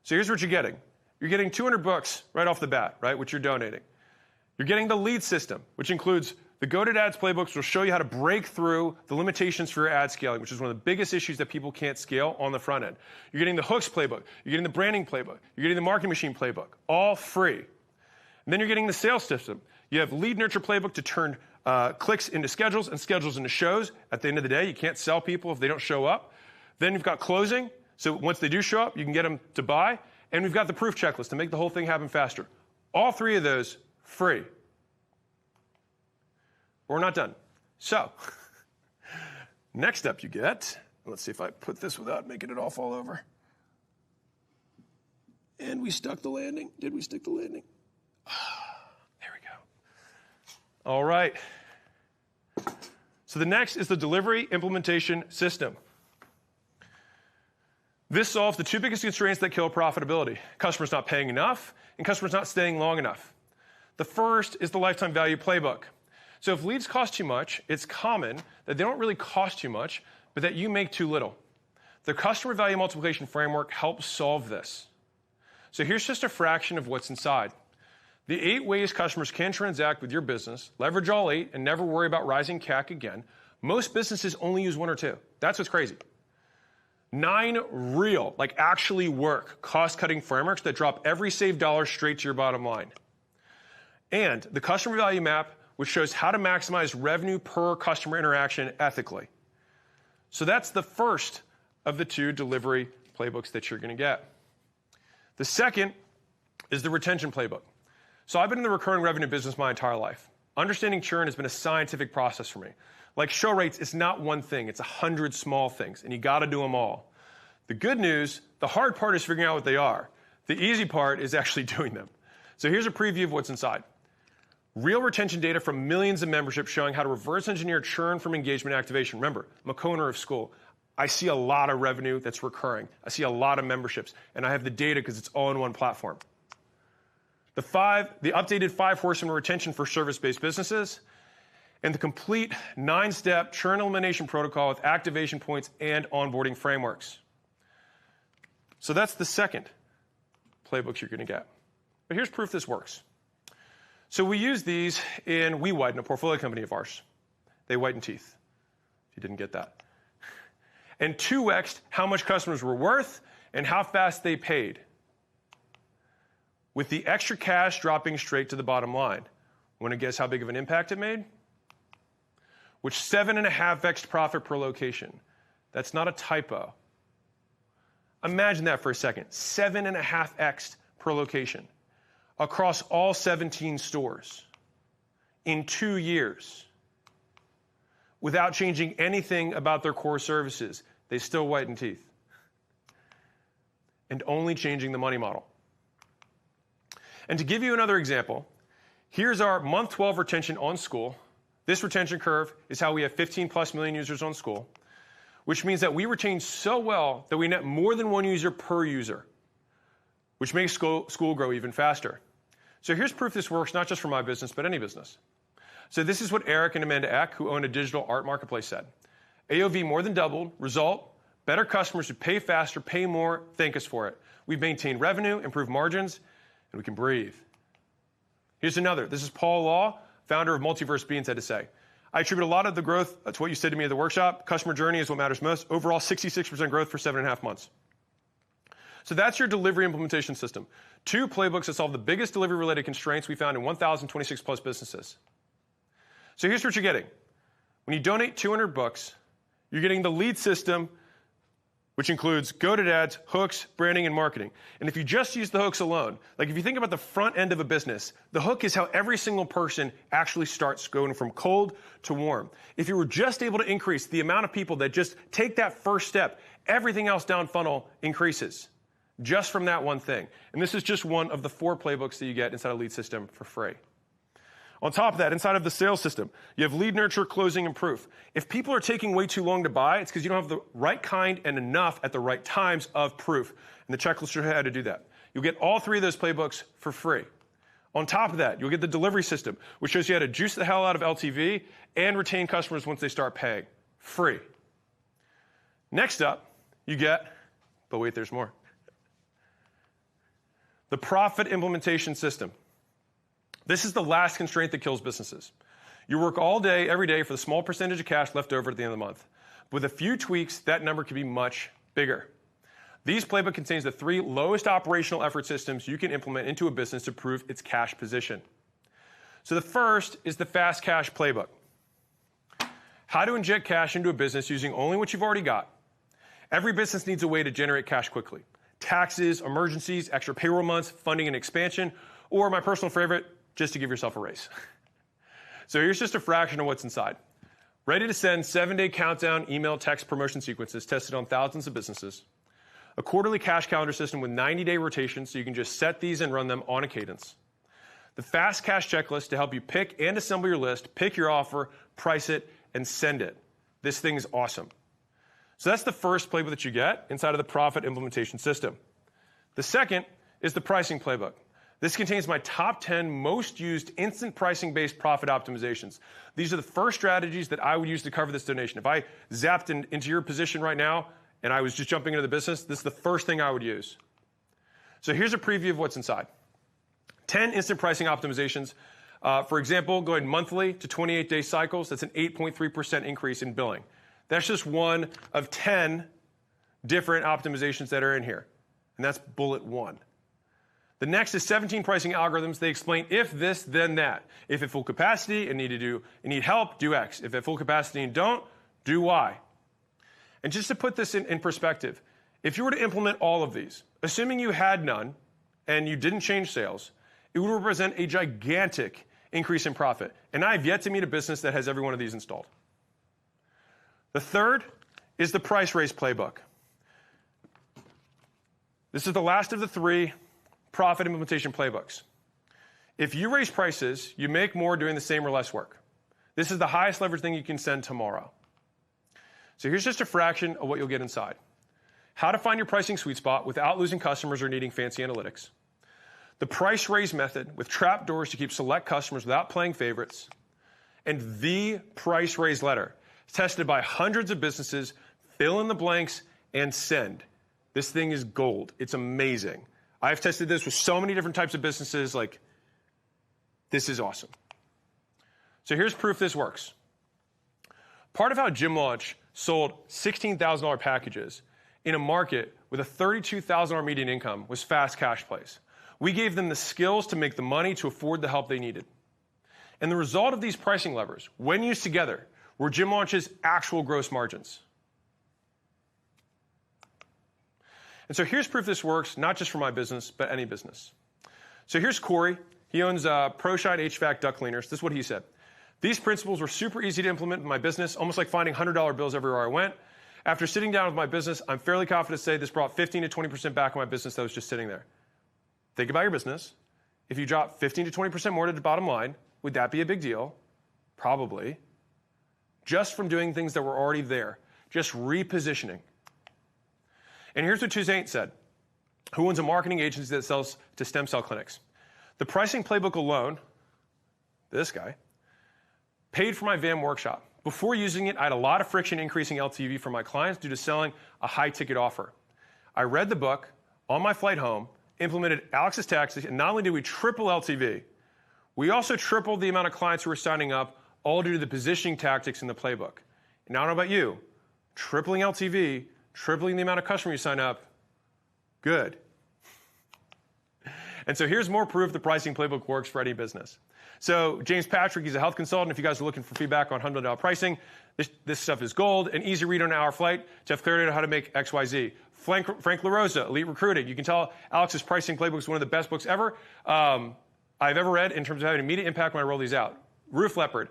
So here's what you're getting. You're getting 200 books right off the bat, right, which you're donating. You're getting the lead system, which includes the Go-To Ads playbooks, which will show you how to break through the limitations for your ad scaling, which is one of the biggest issues that people can't scale on the front end. You're getting the hooks playbook. You're getting the branding playbook. You're getting the marketing machine playbook, all free. And then you're getting the sales system. You have lead nurture playbook to turn clicks into schedules and schedules into shows. At the end of the day, you can't sell people if they don't show up. Then you've got closing. So once they do show up, you can get them to buy. And we've got the proof checklist to make the whole thing happen faster. All 3 of those free. But we're not done. So next up you get, let's see if I put this without making it all fall over. And we stuck the landing. Did we stick the landing? There we go. All right. So the next is the delivery implementation system. This solves the 2 biggest constraints that kill profitability. Customers not paying enough and customers not staying long enough. The first is the lifetime value playbook. So if leads cost too much, it's common that they don't really cost too much, but that you make too little. The customer value multiplication framework helps solve this. So here's just a fraction of what's inside. The 8 ways customers can transact with your business, leverage all 8, and never worry about rising CAC again. Most businesses only use 1 or 2. That's what's crazy. 9 real, like actually work, cost-cutting frameworks that drop every saved dollar straight to your bottom line. And the customer value map, which shows how to maximize revenue per customer interaction ethically. So that's the first of the 2 delivery playbooks that you're going to get. The second is the retention playbook. So I've been in the recurring revenue business my entire life. Understanding churn has been a scientific process for me. Like show rates, it's not one thing. It's 100 small things, and you got to do them all. The good news, the hard part is figuring out what they are. The easy part is actually doing them. So here's a preview of what's inside. Real retention data from millions of memberships showing how to reverse engineer churn from engagement activation. Remember, I'm a co-owner of school. I see a lot of revenue that's recurring. I see a lot of memberships, and I have the data because it's all in one platform. The updated 5 horsemen retention for service-based businesses, and the complete 9-step churn elimination protocol with activation points and onboarding frameworks. So that's the second playbook you're going to get. But here's proof this works. So we use these in WeWhiten, a portfolio company of ours. They whiten teeth, if you didn't get that. And 2x'd how much customers were worth and how fast they paid. with the extra cash dropping straight to the bottom line. Want to guess how big of an impact it made? Which 7.5x profit per location. That's not a typo. Imagine that for a second. 7.5x per location across all 17 stores in 2 years without changing anything about their core services. They still whiten teeth. And only changing the money model. And to give you another example, here's our month 12 retention on School. This retention curve is how we have 15 plus million users on School, which means that we retain so well that we net more than one user per user, which makes School grow even faster. So here's proof this works, not just for my business, but any business. So this is what Eric and Amanda Eck, who own a digital art marketplace, said. AOV more than doubled. Result, better customers who pay faster, pay more, thank us for it. We've maintained revenue, improved margins, and we can breathe. Here's another. This is Paul Law, founder of Multiverse Beans, had to say. I attribute a lot of the growth to what you said to me at the workshop. Customer journey is what matters most. Overall, 66% growth for 7.5 months. So that's your delivery implementation system. 2 playbooks that solve the biggest delivery-related constraints we found in 1,026 plus businesses. So here's what you're getting. When you donate 200 bucks, you're getting the lead system, which includes goated ads, hooks, branding, and marketing. And if you just use the hooks alone, like if you think about the front end of a business, the hook is how every single person actually starts going from cold to warm. If you were just able to increase the amount of people that just take that first step, everything else down funnel increases just from that one thing. And this is just one of the 4 playbooks that you get inside a lead system for free. On top of that, inside of the sales system, you have lead nurture, closing, and proof. If people are taking way too long to buy, it's because you don't have the right kind and enough at the right times of proof. And the checklist shows you how to do that. You'll get all 3 of those playbooks for free. On top of that, you'll get the delivery system, which shows you how to juice the hell out of LTV and retain customers once they start paying. Free. Next up, you get, but wait, there's more. The profit implementation system. This is the last constraint that kills businesses. You work all day, every day for the small percentage of cash left over at the end of the month. With a few tweaks, that number could be much bigger. These playbook contains the 3 lowest operational effort systems you can implement into a business to prove its cash position. So the first is the fast cash playbook. How to inject cash into a business using only what you've already got. Every business needs a way to generate cash quickly. Taxes, emergencies, extra payroll months, funding and expansion, or my personal favorite, just to give yourself a raise. So here's just a fraction of what's inside. Ready to send 7-day countdown email text promotion sequences tested on thousands of businesses. A quarterly cash calendar system with 90-day rotations so you can just set these and run them on a cadence. The fast cash checklist to help you pick and assemble your list, pick your offer, price it, and send it. This thing is awesome. So that's the first playbook that you get inside of the profit implementation system. The second is the pricing playbook. This contains my top 10 most used instant pricing-based profit optimizations. These are the first strategies that I would use to cover this donation. If I zapped into your position right now and I was just jumping into the business, this is the first thing I would use. So here's a preview of what's inside. 10 instant pricing optimizations. For example, going monthly to 28-day cycles, that's an 8.3% increase in billing. That's just one of 10 different optimizations that are in here. And that's bullet 1. The next is 17 pricing algorithms. They explain if this, then that. If at full capacity and need help, do X. If at full capacity and don't, do Y. And just to put this in perspective, if you were to implement all of these, assuming you had none and you didn't change sales, it would represent a gigantic increase in profit. And I have yet to meet a business that has every one of these installed. The third is the price raise playbook. This is the last of the 3 profit implementation playbooks. If you raise prices, you make more doing the same or less work. This is the highest leverage thing you can send tomorrow. So here's just a fraction of what you'll get inside. How to find your pricing sweet spot without losing customers or needing fancy analytics. The price raise method with trap doors to keep select customers without playing favorites. And the price raise letter, tested by hundreds of businesses, fill in the blanks, and send. This thing is gold. It's amazing. I've tested this with so many different types of businesses. Like, this is awesome. So here's proof this works. Part of how Gym Launch sold $16,000 packages in a market with a $32,000 median income was fast cash plays. We gave them the skills to make the money to afford the help they needed. And the result of these pricing levers, when used together, were gym launches' actual gross margins. And so here's proof this works, not just for my business, but any business. So here's Corey. He owns ProShine HVAC duct cleaners. This is what he said. These principles were super easy to implement in my business, almost like finding $100 bills everywhere I went. After sitting down with my business, I'm fairly confident to say this brought 15 to 20% back on my business that was just sitting there. Think about your business. If you drop 15 to 20% more to the bottom line, would that be a big deal? Probably. Just from doing things that were already there, just repositioning. And here's what Tuzaint said, who owns a marketing agency that sells to stem cell clinics. The pricing playbook alone, this guy, paid for my VAM workshop. Before using it, I had a lot of friction increasing LTV for my clients due to selling a high-ticket offer. I read the book on my flight home, implemented Alex's tactics, and not only did we triple LTV, we also tripled the amount of clients who were signing up, all due to the positioning tactics in the playbook. And I don't know about you, tripling LTV, tripling the amount of customers you sign up, good. And so here's more proof the pricing playbook works for any business. So James Patrick, he's a health consultant. If you guys are looking for feedback on $100 pricing, this stuff is gold. An easy read on an hour flight to have clarity on how to make X, Y, Z. Frank LaRosa, Elite Recruiting. You can tell Alex's pricing playbook is one of the best books ever I've ever read in terms of having immediate impact when I roll these out. Roof Leopard.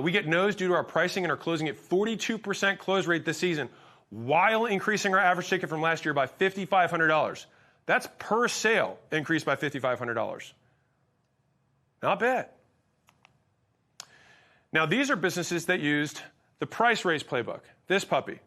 We get no's due to our pricing and are closing at 42% close rate this season while increasing our average ticket from last year by $5,500. That's per sale increased by $5,500. Not bad. Now, these are businesses that used the price raise playbook, this puppy.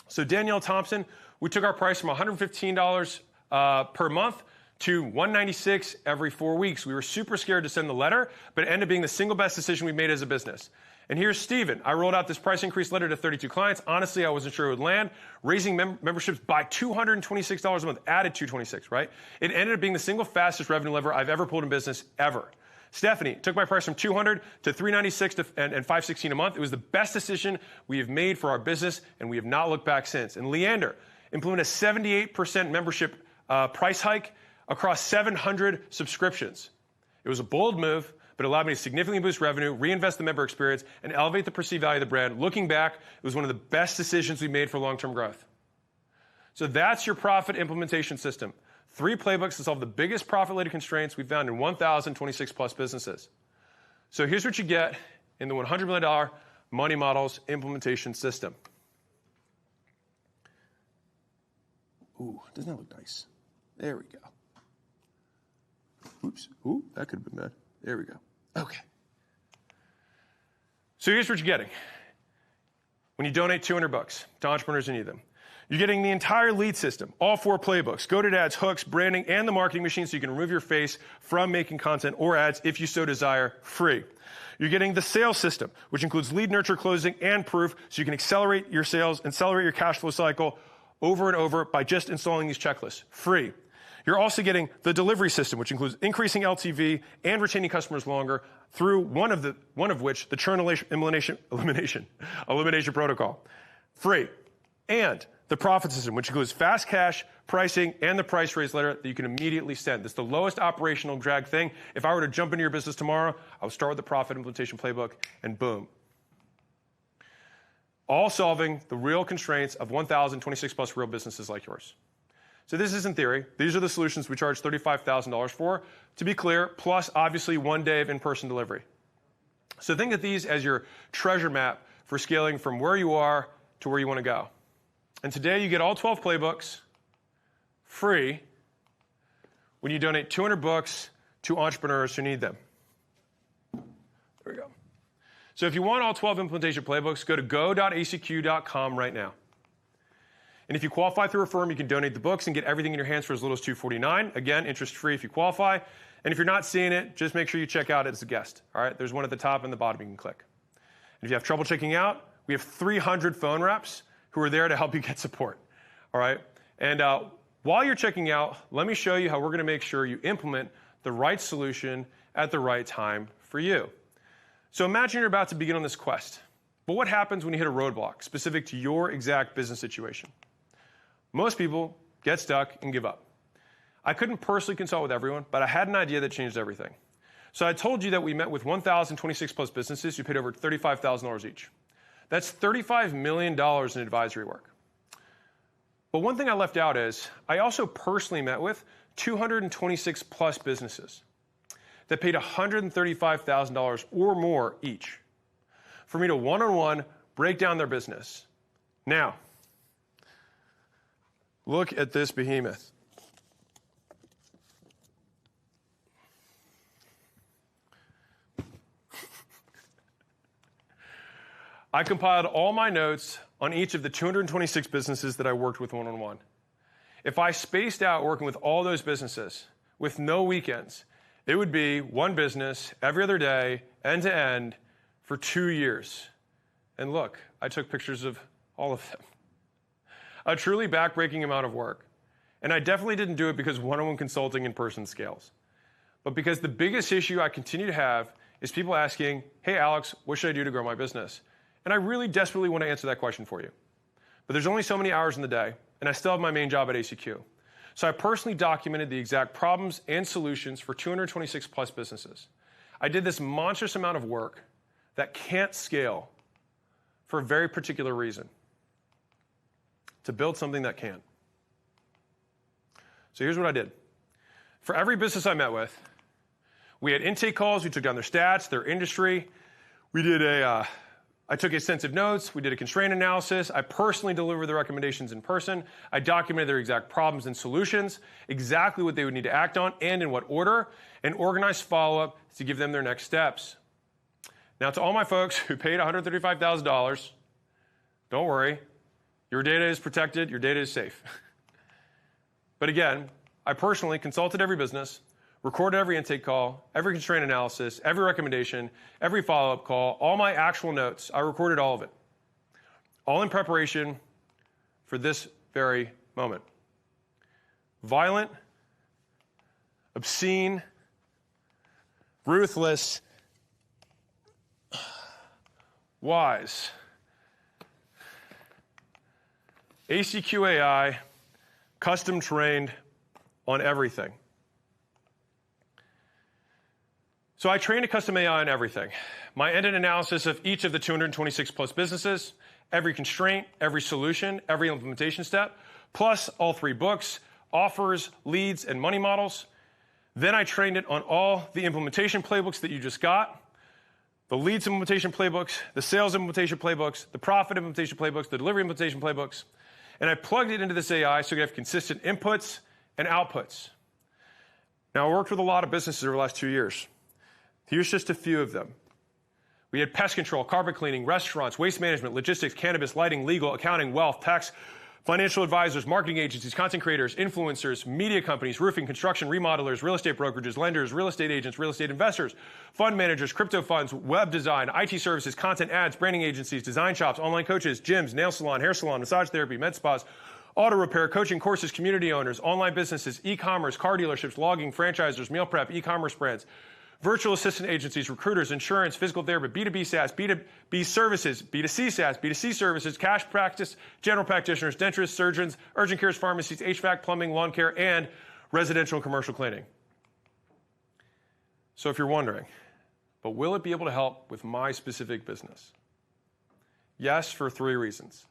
So Danielle Thompson, we took our price from $115 per month to $196 every 4 weeks. We were super scared to send the letter, but it ended up being the single best decision we made as a business. And here's Steven. I rolled out this price increase letter to 32 clients. Honestly, I wasn't sure it would land. Raising memberships by $226 a month, added $226, right? It ended up being the single fastest revenue lever I've ever pulled in business, ever. Stephanie took my price from $200 to $396 and $516 a month. It was the best decision we have made for our business, and we have not looked back since. And Leander implemented a 78% membership price hike across 700 subscriptions. It was a bold move, but it allowed me to significantly boost revenue, reinvest the member experience, and elevate the perceived value of the brand. Looking back, it was one of the best decisions we made for long-term growth. So that's your profit implementation system. 3 playbooks to solve the biggest profit-related constraints we found in 1,026 plus businesses. So here's what you get in the $100 million Money Models implementation system. Ooh, doesn't that look nice? There we go. Oops. Ooh, that could have been bad. There we go. Okay. So here's what you're getting. When you donate $200 to entrepreneurs who need them, you're getting the entire lead system, all 4 playbooks, go-to ads, hooks, branding, and the marketing machine so you can remove your face from making content or ads if you so desire, free. You're getting the sales system, which includes lead nurture, closing, and proof, so you can accelerate your sales, accelerate your cash flow cycle over and over by just installing these checklists, free. You're also getting the delivery system, which includes increasing LTV and retaining customers longer through one of which, the churn elimination protocol, free. And the profit system, which includes fast cash, pricing, and the price raise letter that you can immediately send. This is the lowest operational drag thing. If I were to jump into your business tomorrow, I would start with the profit implementation playbook, and boom. All solving the real constraints of 1,026 plus real businesses like yours. So this isn't theory. These are the solutions we charge $35,000 for, to be clear, plus obviously 1 day of in-person delivery. So think of these as your treasure map for scaling from where you are to where you want to go. And today you get all 12 playbooks free when you donate 200 books to entrepreneurs who need them. There we go. So if you want all 12 implementation playbooks, go to go.acq.com right now. And if you qualify through a firm, you can donate the books and get everything in your hands for as little as $249. Again, interest-free if you qualify. And if you're not seeing it, just make sure you check out as a guest. All right? There's one at the top and the bottom you can click. And if you have trouble checking out, we have 300 phone reps who are there to help you get support. All right? And while you're checking out, let me show you how we're going to make sure you implement the right solution at the right time for you. So imagine you're about to begin on this quest. But what happens when you hit a roadblock specific to your exact business situation? Most people get stuck and give up. I couldn't personally consult with everyone, but I had an idea that changed everything. So I told you that we met with 1,026 plus businesses who paid over $35,000 each. That's $35 million in advisory work. But one thing I left out is I also personally met with 226 plus businesses that paid $135,000 or more each for me to one-on-one break down their business. Now, look at this behemoth. I compiled all my notes on each of the 226 businesses that I worked with one-on-one. If I spaced out working with all those businesses with no weekends, it would be one business every other day, end to end, for 2 years. And look, I took pictures of all of them. A truly backbreaking amount of work. And I definitely didn't do it because one-on-one consulting in person scales, but because the biggest issue I continue to have is people asking, hey, Alex, what should I do to grow my business? And I really desperately want to answer that question for you. But there's only so many hours in the day, and I still have my main job at ACQ. So I personally documented the exact problems and solutions for 226 plus businesses. I did this monstrous amount of work that can't scale for a very particular reason: to build something that can. So here's what I did. For every business I met with, we had intake calls, we took down their stats, their industry. I took extensive notes, we did a constraint analysis, I personally delivered the recommendations in person, I documented their exact problems and solutions, exactly what they would need to act on and in what order, and organized follow-up to give them their next steps. Now, to all my folks who paid $135,000, don't worry, your data is protected, your data is safe. But again, I personally consulted every business, recorded every intake call, every constraint analysis, every recommendation, every follow-up call, all my actual notes. I recorded all of it, all in preparation for this very moment. Violent, obscene, ruthless, wise. ACQ AI, custom trained on everything. So I trained a custom AI on everything. My end-to-end analysis of each of the 226 plus businesses, every constraint, every solution, every implementation step, plus all 3 books, offers, leads, and money models. Then I trained it on all the implementation playbooks that you just got, the leads implementation playbooks, the sales implementation playbooks, the profit implementation playbooks, the delivery implementation playbooks, and I plugged it into this AI so we have consistent inputs and outputs. Now, I worked with a lot of businesses over the last 2 years. Here's just a few of them. We had pest control, carpet cleaning, restaurants, waste management, logistics, cannabis, lighting, legal, accounting, wealth, tax, financial advisors, marketing agencies, content creators, influencers, media companies, roofing, construction, remodelers, real estate brokerages, lenders, real estate agents, real estate investors, fund managers, crypto funds, web design, IT services, content ads, branding agencies, design shops, online coaches, gyms, nail salon, hair salon, massage therapy, med spas, auto repair, coaching courses, community owners, online businesses, e-commerce, car dealerships, logging, franchisers, meal prep, e-commerce brands, virtual assistant agencies, recruiters, insurance, physical therapy, B2B SaaS, B2B services, B2C SaaS, B2C services, cash practice, general practitioners, dentists, surgeons, urgent cares, pharmacies, HVAC, plumbing, lawn care, and residential and commercial cleaning. So if you're wondering, but will it be able to help with my specific business? Yes, for 3 reasons.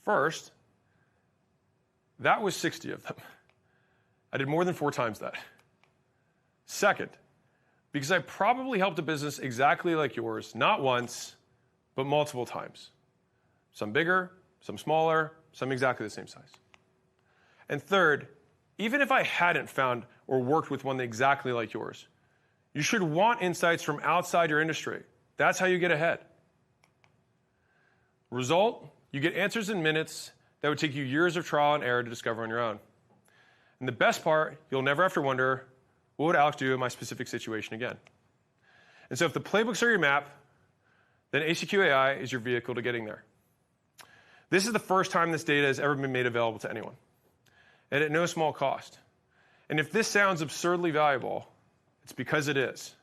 First, that was 60 of them. I did more than 4 times that. Second, because I probably helped a business exactly like yours, not once, but multiple times. Some bigger, some smaller, some exactly the same size. And third, even if I hadn't found or worked with one exactly like yours, you should want insights from outside your industry. That's how you get ahead. Result, you get answers in minutes that would take you years of trial and error to discover on your own. And the best part, you'll never have to wonder, what would Alex do in my specific situation again? And so if the playbooks are your map, then ACQ AI is your vehicle to getting there. This is the first time this data has ever been made available to anyone, and at no small cost. And if this sounds absurdly valuable, it's because it is.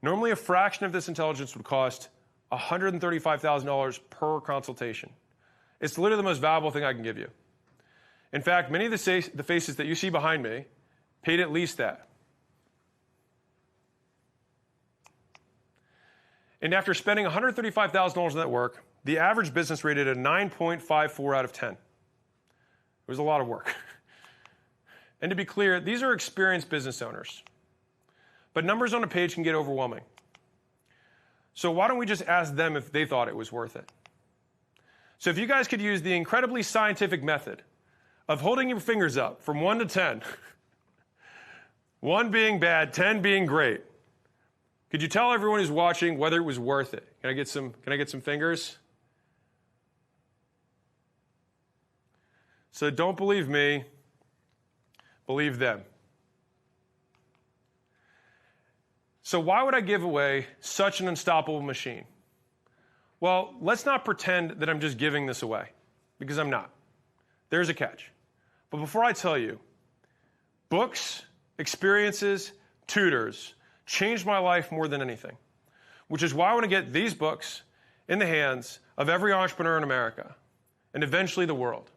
Normally, a fraction of this intelligence would cost $135,000 per consultation. It's literally the most valuable thing I can give you. In fact, many of the faces that you see behind me paid at least that. And after spending $135,000 on that work, the average business rated a 9.54 out of 10. It was a lot of work. And to be clear, these are experienced business owners. But numbers on a page can get overwhelming. So why don't we just ask them if they thought it was worth it? So if you guys could use the incredibly scientific method of holding your fingers up from 1 to 10, 1 being bad, 10 being great, could you tell everyone who's watching whether it was worth it? Can I get some fingers? So don't believe me, believe them. So why would I give away such an unstoppable machine? Well, let's not pretend that I'm just giving this away, because I'm not. There's a catch. But before I tell you, books, experiences, tutors changed my life more than anything, which is why I want to get these books in the hands of every entrepreneur in America and eventually the world.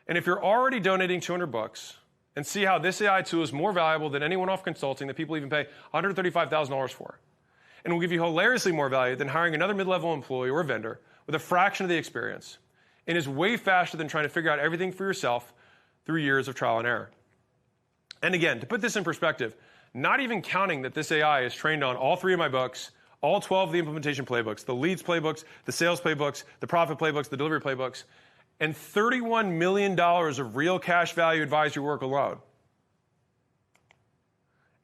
And if you're already donating 200 bucks and see how this AI tool is more valuable than any one-off consulting that people even pay $135,000 for, and will give you hilariously more value than hiring another mid-level employee or vendor with a fraction of the experience, and is way faster than trying to figure out everything for yourself through years of trial and error. And again, to put this in perspective, not even counting that this AI is trained on all 3 of my books, all 12 of the implementation playbooks, the leads playbooks, the sales playbooks, the profit playbooks, the delivery playbooks, and $31 million of real cash value advisory work alone.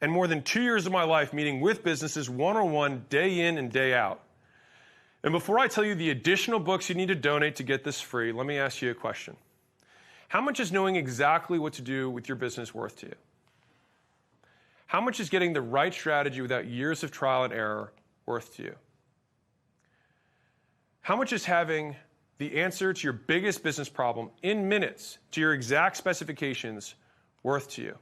And more than 2 years of my life meeting with businesses one-on-one, day in and day out. And before I tell you the additional books you need to donate to get this free, let me ask you a question. How much is knowing exactly what to do with your business worth to you? How much is getting the right strategy without years of trial and error worth to you? How much is having the answer to your biggest business problem in minutes to your exact specifications worth to you?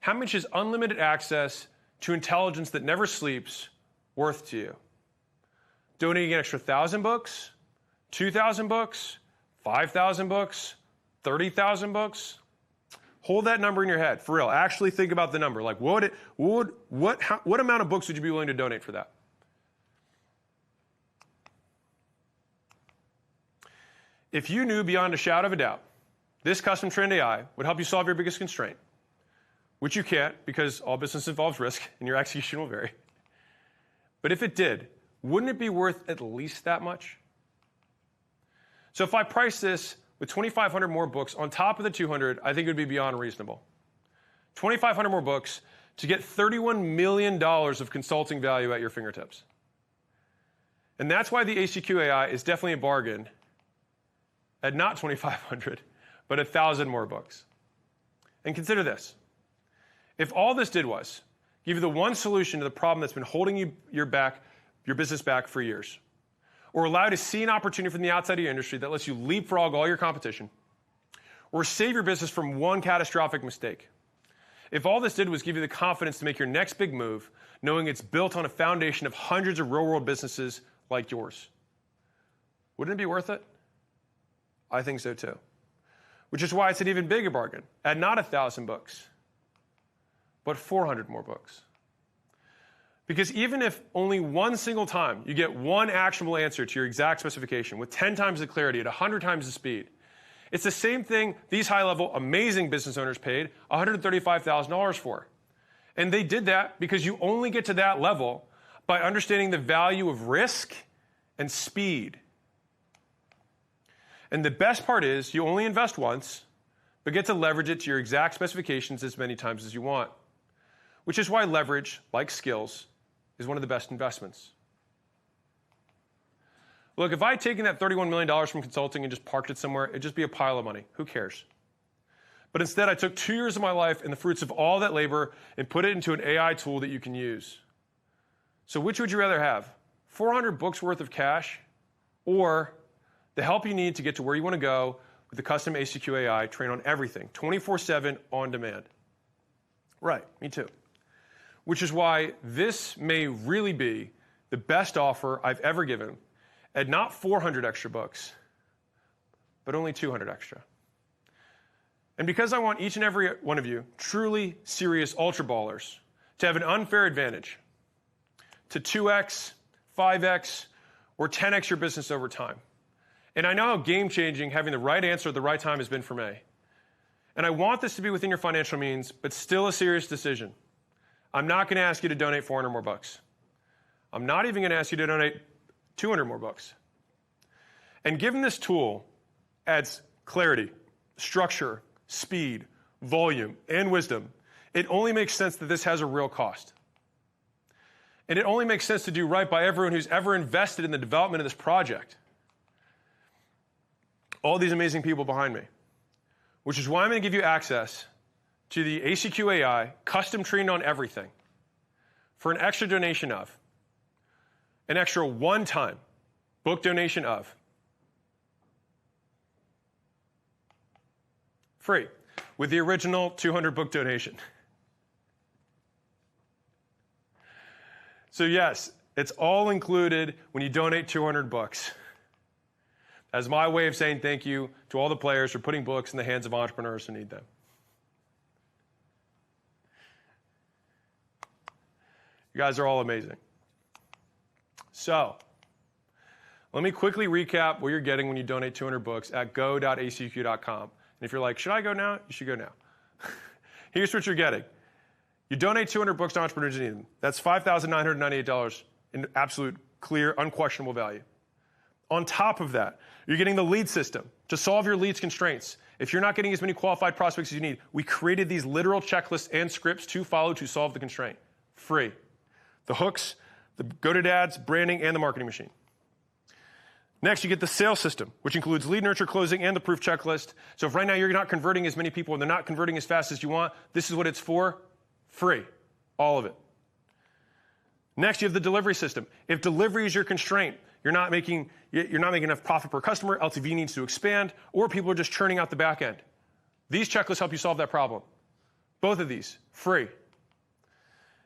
How much is unlimited access to intelligence that never sleeps worth to you? Donating an extra 1,000 books, 2,000 books, 5,000 books, 30,000 books? Hold that number in your head, for real. Actually think about the number. Like, what amount of books would you be willing to donate for that? If you knew beyond a shadow of a doubt this custom trained AI would help you solve your biggest constraint, which you can't because all business involves risk and your execution will vary. But if it did, wouldn't it be worth at least that much? So if I price this with 2,500 more books on top of the 200, I think it would be beyond reasonable. 2,500 more books to get $31 million of consulting value at your fingertips. And that's why the ACQ AI is definitely a bargain at not 2,500, but 1,000 more books. And consider this. If all this did was give you the one solution to the problem that's been holding your business back for years, or allow you to see an opportunity from the outside of your industry that lets you leapfrog all your competition, or save your business from one catastrophic mistake. If all this did was give you the confidence to make your next big move, knowing it's built on a foundation of hundreds of real-world businesses like yours, wouldn't it be worth it? I think so too. Which is why it's an even bigger bargain at not 1,000 books, but 400 more books. Because even if only one single time you get one actionable answer to your exact specification with 10 times the clarity at 100 times the speed, it's the same thing these high-level, amazing business owners paid $135,000 for. And they did that because you only get to that level by understanding the value of risk and speed. And the best part is you only invest once, but get to leverage it to your exact specifications as many times as you want. Which is why leverage, like skills, is one of the best investments. Look, if I had taken that $31 million from consulting and just parked it somewhere, it'd just be a pile of money. Who cares? But instead, I took 2 years of my life and the fruits of all that labor and put it into an AI tool that you can use. So which would you rather have? 400 books worth of cash, or the help you need to get to where you want to go with the custom ACQ AI trained on everything, 24/7 on demand? Right, me too. Which is why this may really be the best offer I've ever given at not 400 extra books, but only 200 extra. And because I want each and every one of you, truly serious ultra ballers, to have an unfair advantage, to 2x, 5x, or 10x your business over time. And I know how game-changing having the right answer at the right time has been for me. And I want this to be within your financial means, but still a serious decision. I'm not going to ask you to donate 400 more bucks. I'm not even going to ask you to donate 200 more bucks. And given this tool adds clarity, structure, speed, volume, and wisdom, it only makes sense that this has a real cost. And it only makes sense to do right by everyone who's ever invested in the development of this project. All these amazing people behind me, which is why I'm going to give you access to the ACQ AI custom trained on everything for an extra donation of, an extra one-time book donation of, free, with the original 200 book donation. So yes, it's all included when you donate 200 books. As my way of saying thank you to all the players for putting books in the hands of entrepreneurs who need them. You guys are all amazing. So, let me quickly recap what you're getting when you donate 200 books at go.acq.com. And if you're like, should I go now? You should go now. Here's what you're getting. You donate 200 books to entrepreneurs who need them. That's $5,998 in absolute, clear, unquestionable value. On top of that, you're getting the lead system to solve your leads constraints. If you're not getting as many qualified prospects as you need, we created these literal checklists and scripts to follow to solve the constraint. Free. The hooks, the go-to-dads, branding, and the marketing machine. Next, you get the sales system, which includes lead nurture, closing, and the proof checklist. So if right now you're not converting as many people and they're not converting as fast as you want, this is what it's for. Free. All of it. Next, you have the delivery system. If delivery is your constraint, you're not making enough profit per customer, LTV needs to expand, or people are just churning out the back end. These checklists help you solve that problem. Both of these, free.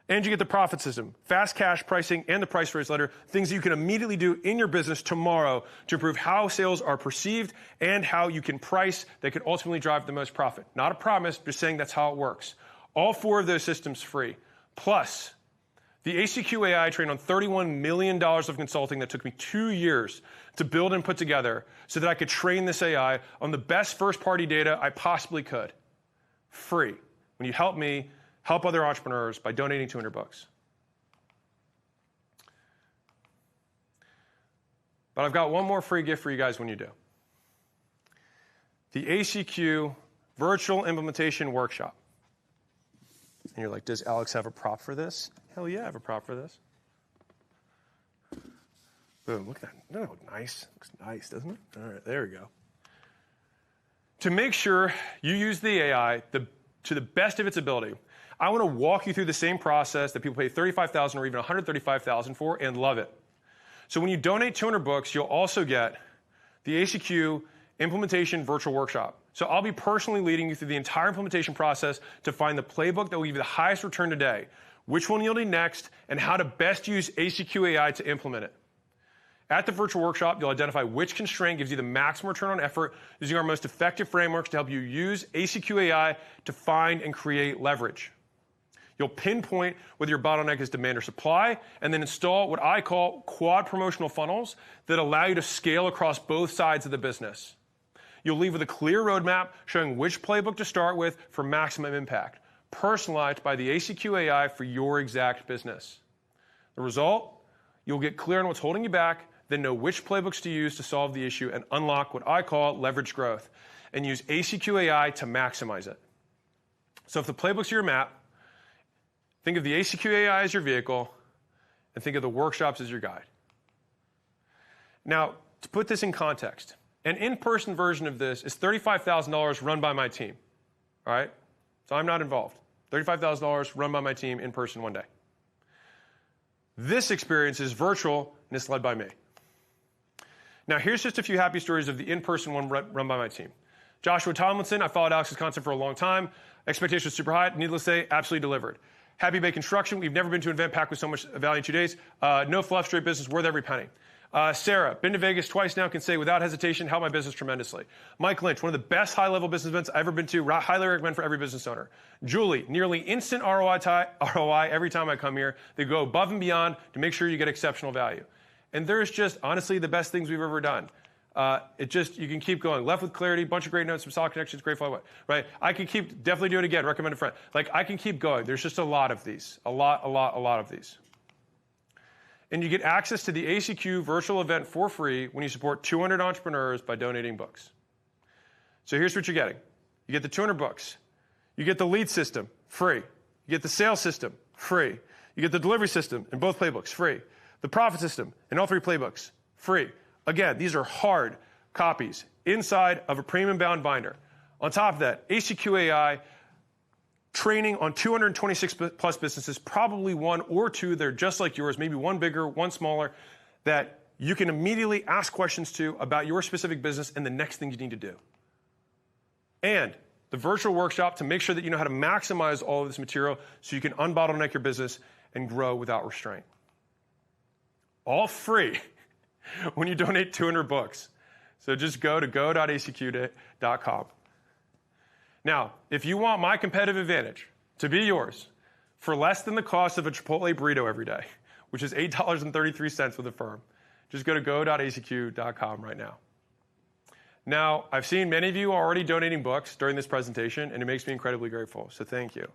And you get the profit system, fast cash pricing, and the price raise letter, things that you can immediately do in your business tomorrow to improve how sales are perceived and how you can price that could ultimately drive the most profit. Not a promise, just saying that's how it works. All four of those systems free. Plus, the ACQ AI trained on $31 million of consulting that took me 2 years to build and put together so that I could train this AI on the best first-party data I possibly could. Free. When you help me, help other entrepreneurs by donating 200 bucks. But I've got one more free gift for you guys when you do. The ACQ Virtual Implementation Workshop. And you're like, does Alex have a prop for this? Hell yeah, I have a prop for this. Boom, look at that. Doesn't that look nice? Looks nice, doesn't it? All right, there we go. To make sure you use the AI to the best of its ability, I want to walk you through the same process that people pay $35,000 or even $135,000 for and love it. So when you donate 200 books, you'll also get the ACQ Implementation Virtual Workshop. So I'll be personally leading you through the entire implementation process to find the playbook that will give you the highest return today, which one you'll need next, and how to best use ACQ AI to implement it. At the virtual workshop, you'll identify which constraint gives you the maximum return on effort using our most effective frameworks to help you use ACQ AI to find and create leverage. You'll pinpoint whether your bottleneck is demand or supply, and then install what I call quad promotional funnels that allow you to scale across both sides of the business. You'll leave with a clear roadmap showing which playbook to start with for maximum impact, personalized by the ACQ AI for your exact business. The result? You'll get clear on what's holding you back, then know which playbooks to use to solve the issue and unlock what I call leverage growth, and use ACQ AI to maximize it. So if the playbook's your map, think of the ACQ AI as your vehicle, and think of the workshops as your guide. Now, to put this in context, an in-person version of this is $35,000 run by my team, all right? So I'm not involved. $35,000 run by my team in person one day. This experience is virtual, and it's led by me. Now, here's just a few happy stories of the in-person one run by my team. Joshua Tomlinson, I followed Alex's content for a long time. Expectations were super high. Needless to say, absolutely delivered. Happy Bay Construction, we've never been to an event packed with so much value in 2 days. No fluff, straight business, worth every penny. Sarah, been to Vegas twice now, can say without hesitation, helped my business tremendously. Mike Lynch, one of the best high-level business events I've ever been to, highly recommend for every business owner. Julie, nearly instant ROI every time I come here. They go above and beyond to make sure you get exceptional value. And there's just, honestly, the best things we've ever done. You can keep going. Left with clarity, bunch of great notes, some solid connections, great follow-up, right? I can definitely do it again, recommend a friend. I can keep going. There's just a lot of these, a lot of these. And you get access to the ACQ virtual event for free when you support 200 entrepreneurs by donating books. So here's what you're getting. You get the 200 books. You get the lead system, free. You get the sales system, free. You get the delivery system in both playbooks, free. The profit system in all three playbooks, free. Again, these are hard copies inside of a premium bound binder. On top of that, ACQ AI, training on 226 plus businesses, probably one or two that are just like yours, maybe one bigger, one smaller, that you can immediately ask questions to about your specific business and the next thing you need to do. And the virtual workshop to make sure that you know how to maximize all of this material so you can unbottleneck your business and grow without restraint. All free when you donate 200 books. So just go to go.acq.com. Now, if you want my competitive advantage to be yours for less than the cost of a Chipotle burrito every day, which is $8.33 with Affirm, just go to go.acq.com right now. Now, I've seen many of you already donating books during this presentation, and it makes me incredibly grateful, so thank you.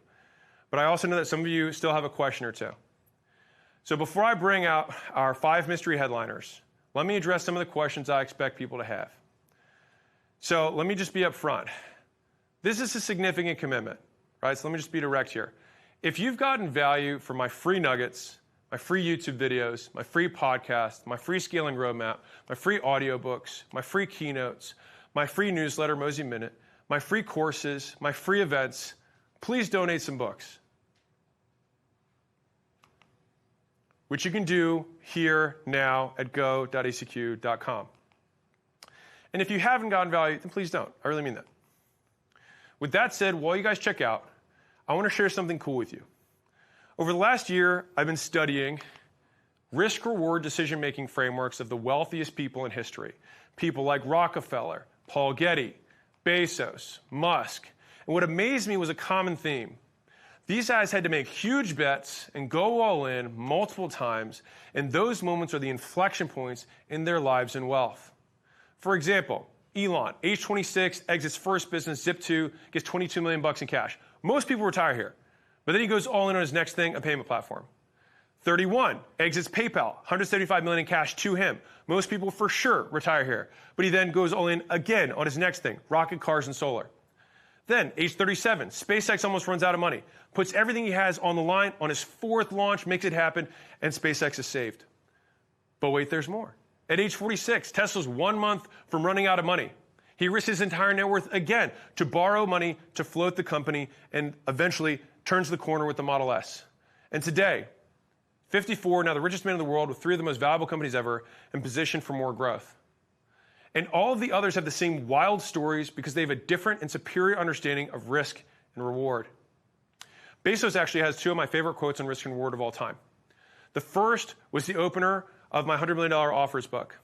But I also know that some of you still have a question or two. So before I bring out our 5 mystery headliners, let me address some of the questions I expect people to have. So let me just be up front. This is a significant commitment, right? So let me just be direct here. If you've gotten value from my free nuggets, my free YouTube videos, my free podcast, my free scaling roadmap, my free audiobooks, my free keynotes, my free newsletter, Mosey Minute, my free courses, my free events, please donate some books, which you can do here now at go.acq.com. And if you haven't gotten value, then please don't. I really mean that. With that said, while you guys check out, I want to share something cool with you. Over the last year, I've been studying risk-reward decision-making frameworks of the wealthiest people in history. People like Rockefeller, Paul Getty, Bezos, Musk. And what amazed me was a common theme. These guys had to make huge bets and go all in multiple times, and those moments are the inflection points in their lives and wealth. For example, Elon, age 26, exits first business, Zip2, gets $22 million in cash. Most people retire here, but then he goes all in on his next thing, a payment platform. 31, exits PayPal, $175 million in cash to him. Most people for sure retire here, but he then goes all in again on his next thing, rocket cars and solar. Then, age 37, SpaceX almost runs out of money, puts everything he has on the line on his 4th launch, makes it happen, and SpaceX is saved. But wait, there's more. At age 46, Tesla's 1 month from running out of money. He risks his entire net worth again to borrow money to float the company and eventually turns the corner with the Model S. And today, 54, now the richest man in the world with 3 of the most valuable companies ever and positioned for more growth. And all of the others have the same wild stories because they have a different and superior understanding of risk and reward. Bezos actually has 2 of my favorite quotes on risk and reward of all time. The first was the opener of my $100 million offers book.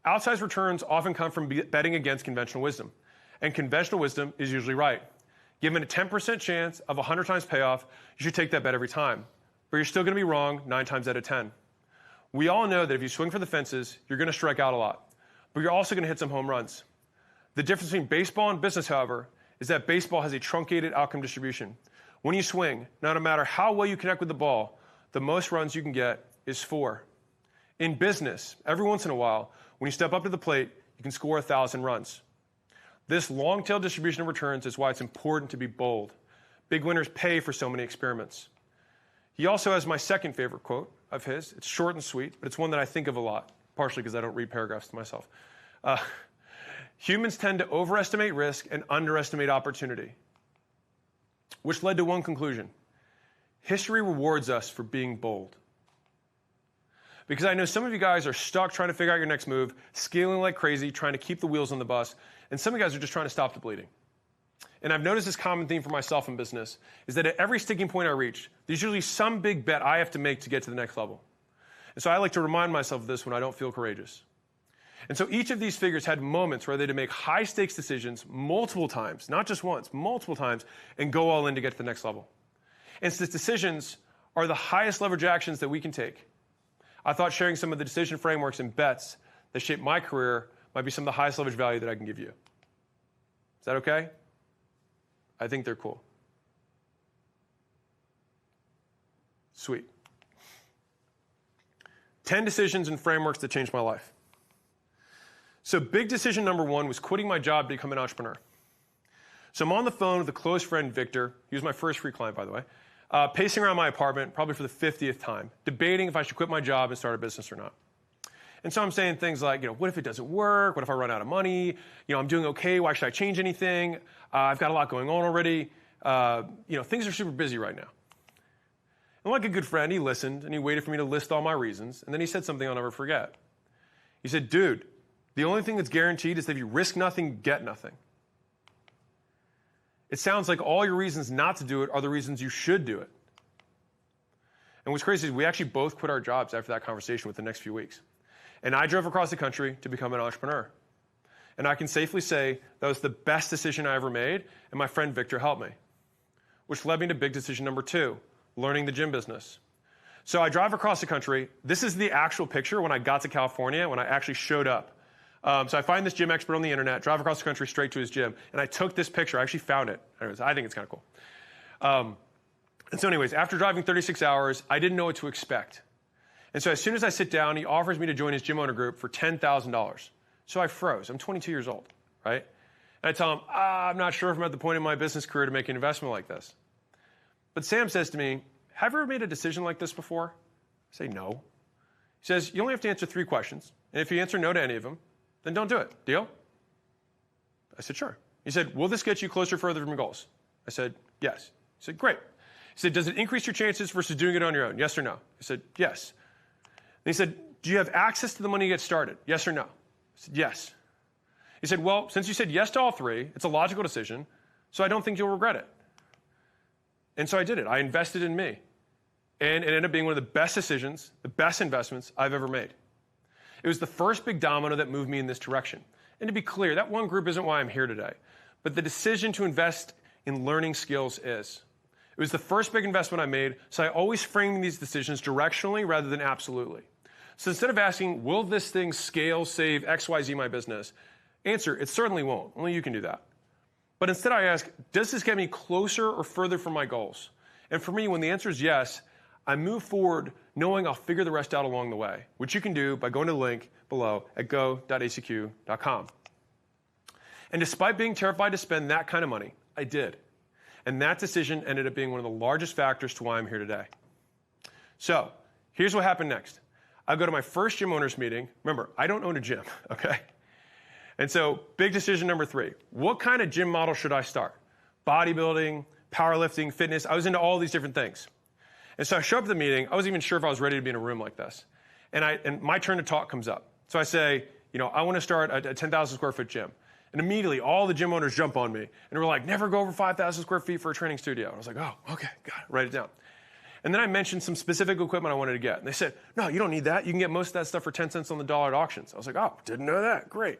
Outsized returns often come from betting against conventional wisdom. And conventional wisdom is usually right. Given a 10% chance of 100 times payoff, you should take that bet every time. But you're still going to be wrong 9 times out of 10. We all know that if you swing for the fences, you're going to strike out a lot. But you're also going to hit some home runs. The difference between baseball and business, however, is that baseball has a truncated outcome distribution. When you swing, no matter how well you connect with the ball, the most runs you can get is 4. In business, every once in a while, when you step up to the plate, you can score 1,000 runs. This long-tail distribution of returns is why it's important to be bold. Big winners pay for so many experiments. He also has my second favorite quote of his. It's short and sweet, but it's one that I think of a lot, partially because I don't read paragraphs to myself. Humans tend to overestimate risk and underestimate opportunity, which led to one conclusion. History rewards us for being bold. Because I know some of you guys are stuck trying to figure out your next move, scaling like crazy, trying to keep the wheels on the bus, and some of you guys are just trying to stop the bleeding. And I've noticed this common theme for myself in business, is that at every sticking point I reach, there's usually some big bet I have to make to get to the next level. And so I like to remind myself of this when I don't feel courageous. And so each of these figures had moments where they had to make high-stakes decisions multiple times, not just once, multiple times, and go all in to get to the next level. And since decisions are the highest leverage actions that we can take, I thought sharing some of the decision frameworks and bets that shaped my career might be some of the highest leverage value that I can give you. Is that okay? I think they're cool. Sweet. 10 decisions and frameworks that changed my life. So big decision number one was quitting my job to become an entrepreneur. So I'm on the phone with a close friend, Victor. He was my first free client, by the way, pacing around my apartment, probably for the 50th time, debating if I should quit my job and start a business or not. And so I'm saying things like, what if it doesn't work? What if I run out of money? I'm doing okay. Why should I change anything? I've got a lot going on already. Things are super busy right now. And like a good friend, he listened, and he waited for me to list all my reasons, and then he said something I'll never forget. He said, dude, the only thing that's guaranteed is that if you risk nothing, get nothing. It sounds like all your reasons not to do it are the reasons you should do it. And what's crazy is we actually both quit our jobs after that conversation within the next few weeks. And I drove across the country to become an entrepreneur. And I can safely say that was the best decision I ever made, and my friend Victor helped me. Which led me to big decision number two, learning the gym business. So I drive across the country. This is the actual picture when I got to California, when I actually showed up. So I find this gym expert on the internet, drive across the country straight to his gym, and I took this picture. I actually found it. Anyways, I think it's kind of cool. And so anyways, after driving 36 hours, I didn't know what to expect. And so as soon as I sit down, he offers me to join his gym owner group for $10,000. So I froze. I'm 22 years old, right? And I tell him, I'm not sure if I'm at the point in my business career to make an investment like this. But Sam says to me, have you ever made a decision like this before? I say, no. He says, you only have to answer 3 questions. And if you answer no to any of them, then don't do it. Deal? I said, sure. He said, will this get you closer or further from your goals? I said, yes. He said, great. He said, does it increase your chances versus doing it on your own? Yes or no? I said, yes. And he said, do you have access to the money to get started? Yes or no? I said, yes. He said, well, since you said yes to all 3, it's a logical decision, so I don't think you'll regret it. And so I did it. I invested in me. And it ended up being one of the best decisions, the best investments I've ever made. It was the first big domino that moved me in this direction. And to be clear, that one group isn't why I'm here today. But the decision to invest in learning skills is. It was the first big investment I made, so I always frame these decisions directionally rather than absolutely. So instead of asking, will this thing scale, save XYZ my business? Answer, it certainly won't. Only you can do that. But instead I ask, does this get me closer or further from my goals? And for me, when the answer is yes, I move forward knowing I'll figure the rest out along the way, which you can do by going to the link below at go.acq.com. And despite being terrified to spend that kind of money, I did. And that decision ended up being one of the largest factors to why I'm here today. So here's what happened next. I go to my first gym owners meeting. Remember, I don't own a gym, okay? And so big decision number 3, what kind of gym model should I start? Bodybuilding, powerlifting, fitness. I was into all these different things. And so I show up at the meeting. I wasn't even sure if I was ready to be in a room like this. And my turn to talk comes up. So I say, I want to start a 10,000 square foot gym. And immediately all the gym owners jump on me. And we're like, never go over 5,000 square feet for a training studio. And I was like, oh, okay, got it, write it down. And then I mentioned some specific equipment I wanted to get. And they said, no, you don't need that. You can get most of that stuff for 10 cents on the dollar at auctions. I was like, oh, didn't know that. Great.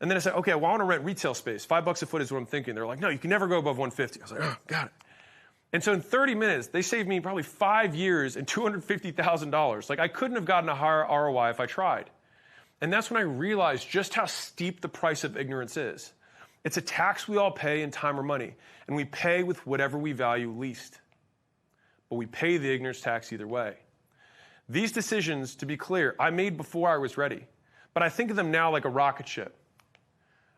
And then I said, okay, well, I want to rent retail space. $5 a foot is what I'm thinking. They're like, no, you can never go above 150. I was like, oh, got it. And so in 30 minutes, they saved me probably 5 years and $250,000. Like I couldn't have gotten a higher ROI if I tried. And that's when I realized just how steep the price of ignorance is. It's a tax we all pay in time or money, and we pay with whatever we value least. But we pay the ignorance tax either way. These decisions, to be clear, I made before I was ready, but I think of them now like a rocket ship.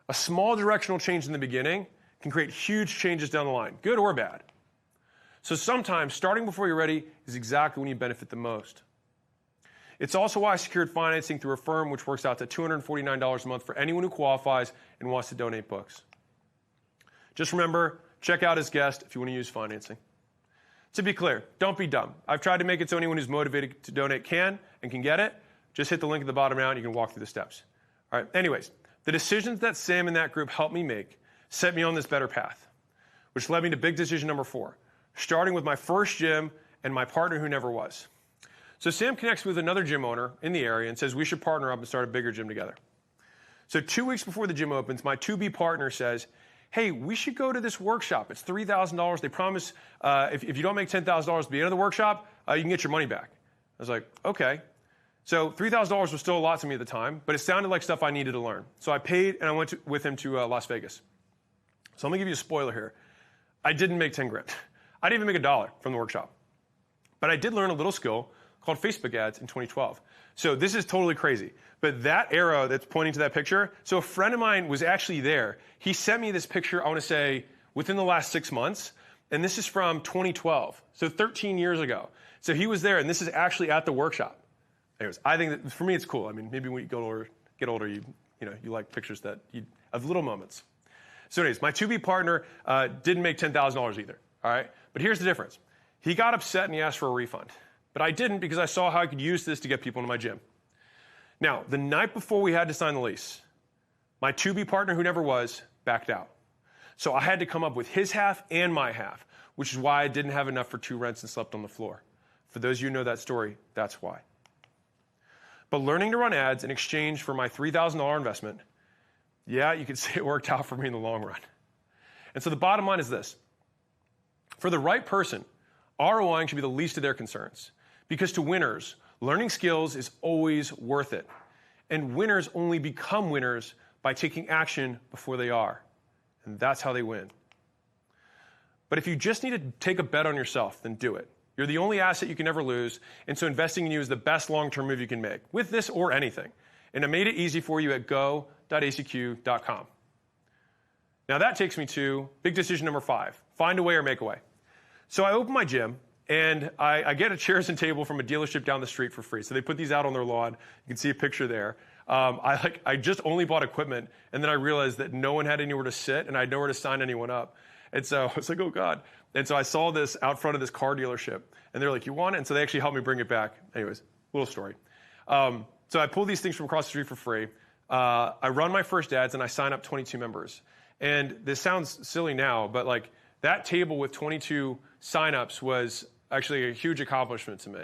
A small directional change in the beginning can create huge changes down the line, good or bad. So sometimes starting before you're ready is exactly when you benefit the most. It's also why I secured financing through a firm which works out to $249 a month for anyone who qualifies and wants to donate books. Just remember, check out his guest if you want to use financing. To be clear, don't be dumb. I've tried to make it so anyone who's motivated to donate can and can get it. Just hit the link at the bottom now and you can walk through the steps. All right, anyways, the decisions that Sam and that group helped me make set me on this better path, which led me to big decision number 4, starting with my first gym and my partner who never was. So Sam connects with another gym owner in the area and says, we should partner up and start a bigger gym together. So 2 weeks before the gym opens, my to-be partner says, hey, we should go to this workshop. It's $3,000. They promise if you don't make $10,000 at the end of the workshop, you can get your money back. I was like, okay. So $3,000 was still a lot to me at the time, but it sounded like stuff I needed to learn. So I paid, and I went with him to Las Vegas. So I'm going to give you a spoiler here. I didn't make 10 grand. I didn't even make $1 from the workshop. But I did learn a little skill called Facebook ads in 2012. So this is totally crazy. But that arrow that's pointing to that picture, so a friend of mine was actually there. He sent me this picture, I want to say, within the last 6 months. And this is from 2012, so 13 years ago. So he was there, and this is actually at the workshop. Anyways, I think that for me it's cool. I mean, maybe when you get older, you like pictures of little moments. So anyways, my to-be partner didn't make $10,000 either, all right? But here's the difference. He got upset and he asked for a refund. But I didn't because I saw how I could use this to get people into my gym. Now, the night before we had to sign the lease, my to-be partner, who never was, backed out. So I had to come up with his half and my half, which is why I didn't have enough for 2 rents and slept on the floor. For those of you who know that story, that's why. But learning to run ads in exchange for my $3,000 investment, yeah, you could say it worked out for me in the long run. And so the bottom line is this. For the right person, ROIing should be the least of their concerns. Because to winners, learning skills is always worth it. And winners only become winners by taking action before they are. And that's how they win. But if you just need to take a bet on yourself, then do it. You're the only asset you can never lose, and so investing in you is the best long-term move you can make, with this or anything. And I made it easy for you at go.acq.com. Now that takes me to big decision number 5, find a way or make a way. So I open my gym, and I get a chairs and table from a dealership down the street for free. So they put these out on their lawn. You can see a picture there. I just only bought equipment, and then I realized that no one had anywhere to sit, and I had nowhere to sign anyone up. And so I was like, oh, God. And so I saw this out front of this car dealership, and they're like, you want it? And so they actually helped me bring it back. Anyways, little story. So I pull these things from across the street for free. I run my first ads, and I sign up 22 members. And this sounds silly now, but like that table with 22 signups was actually a huge accomplishment to me.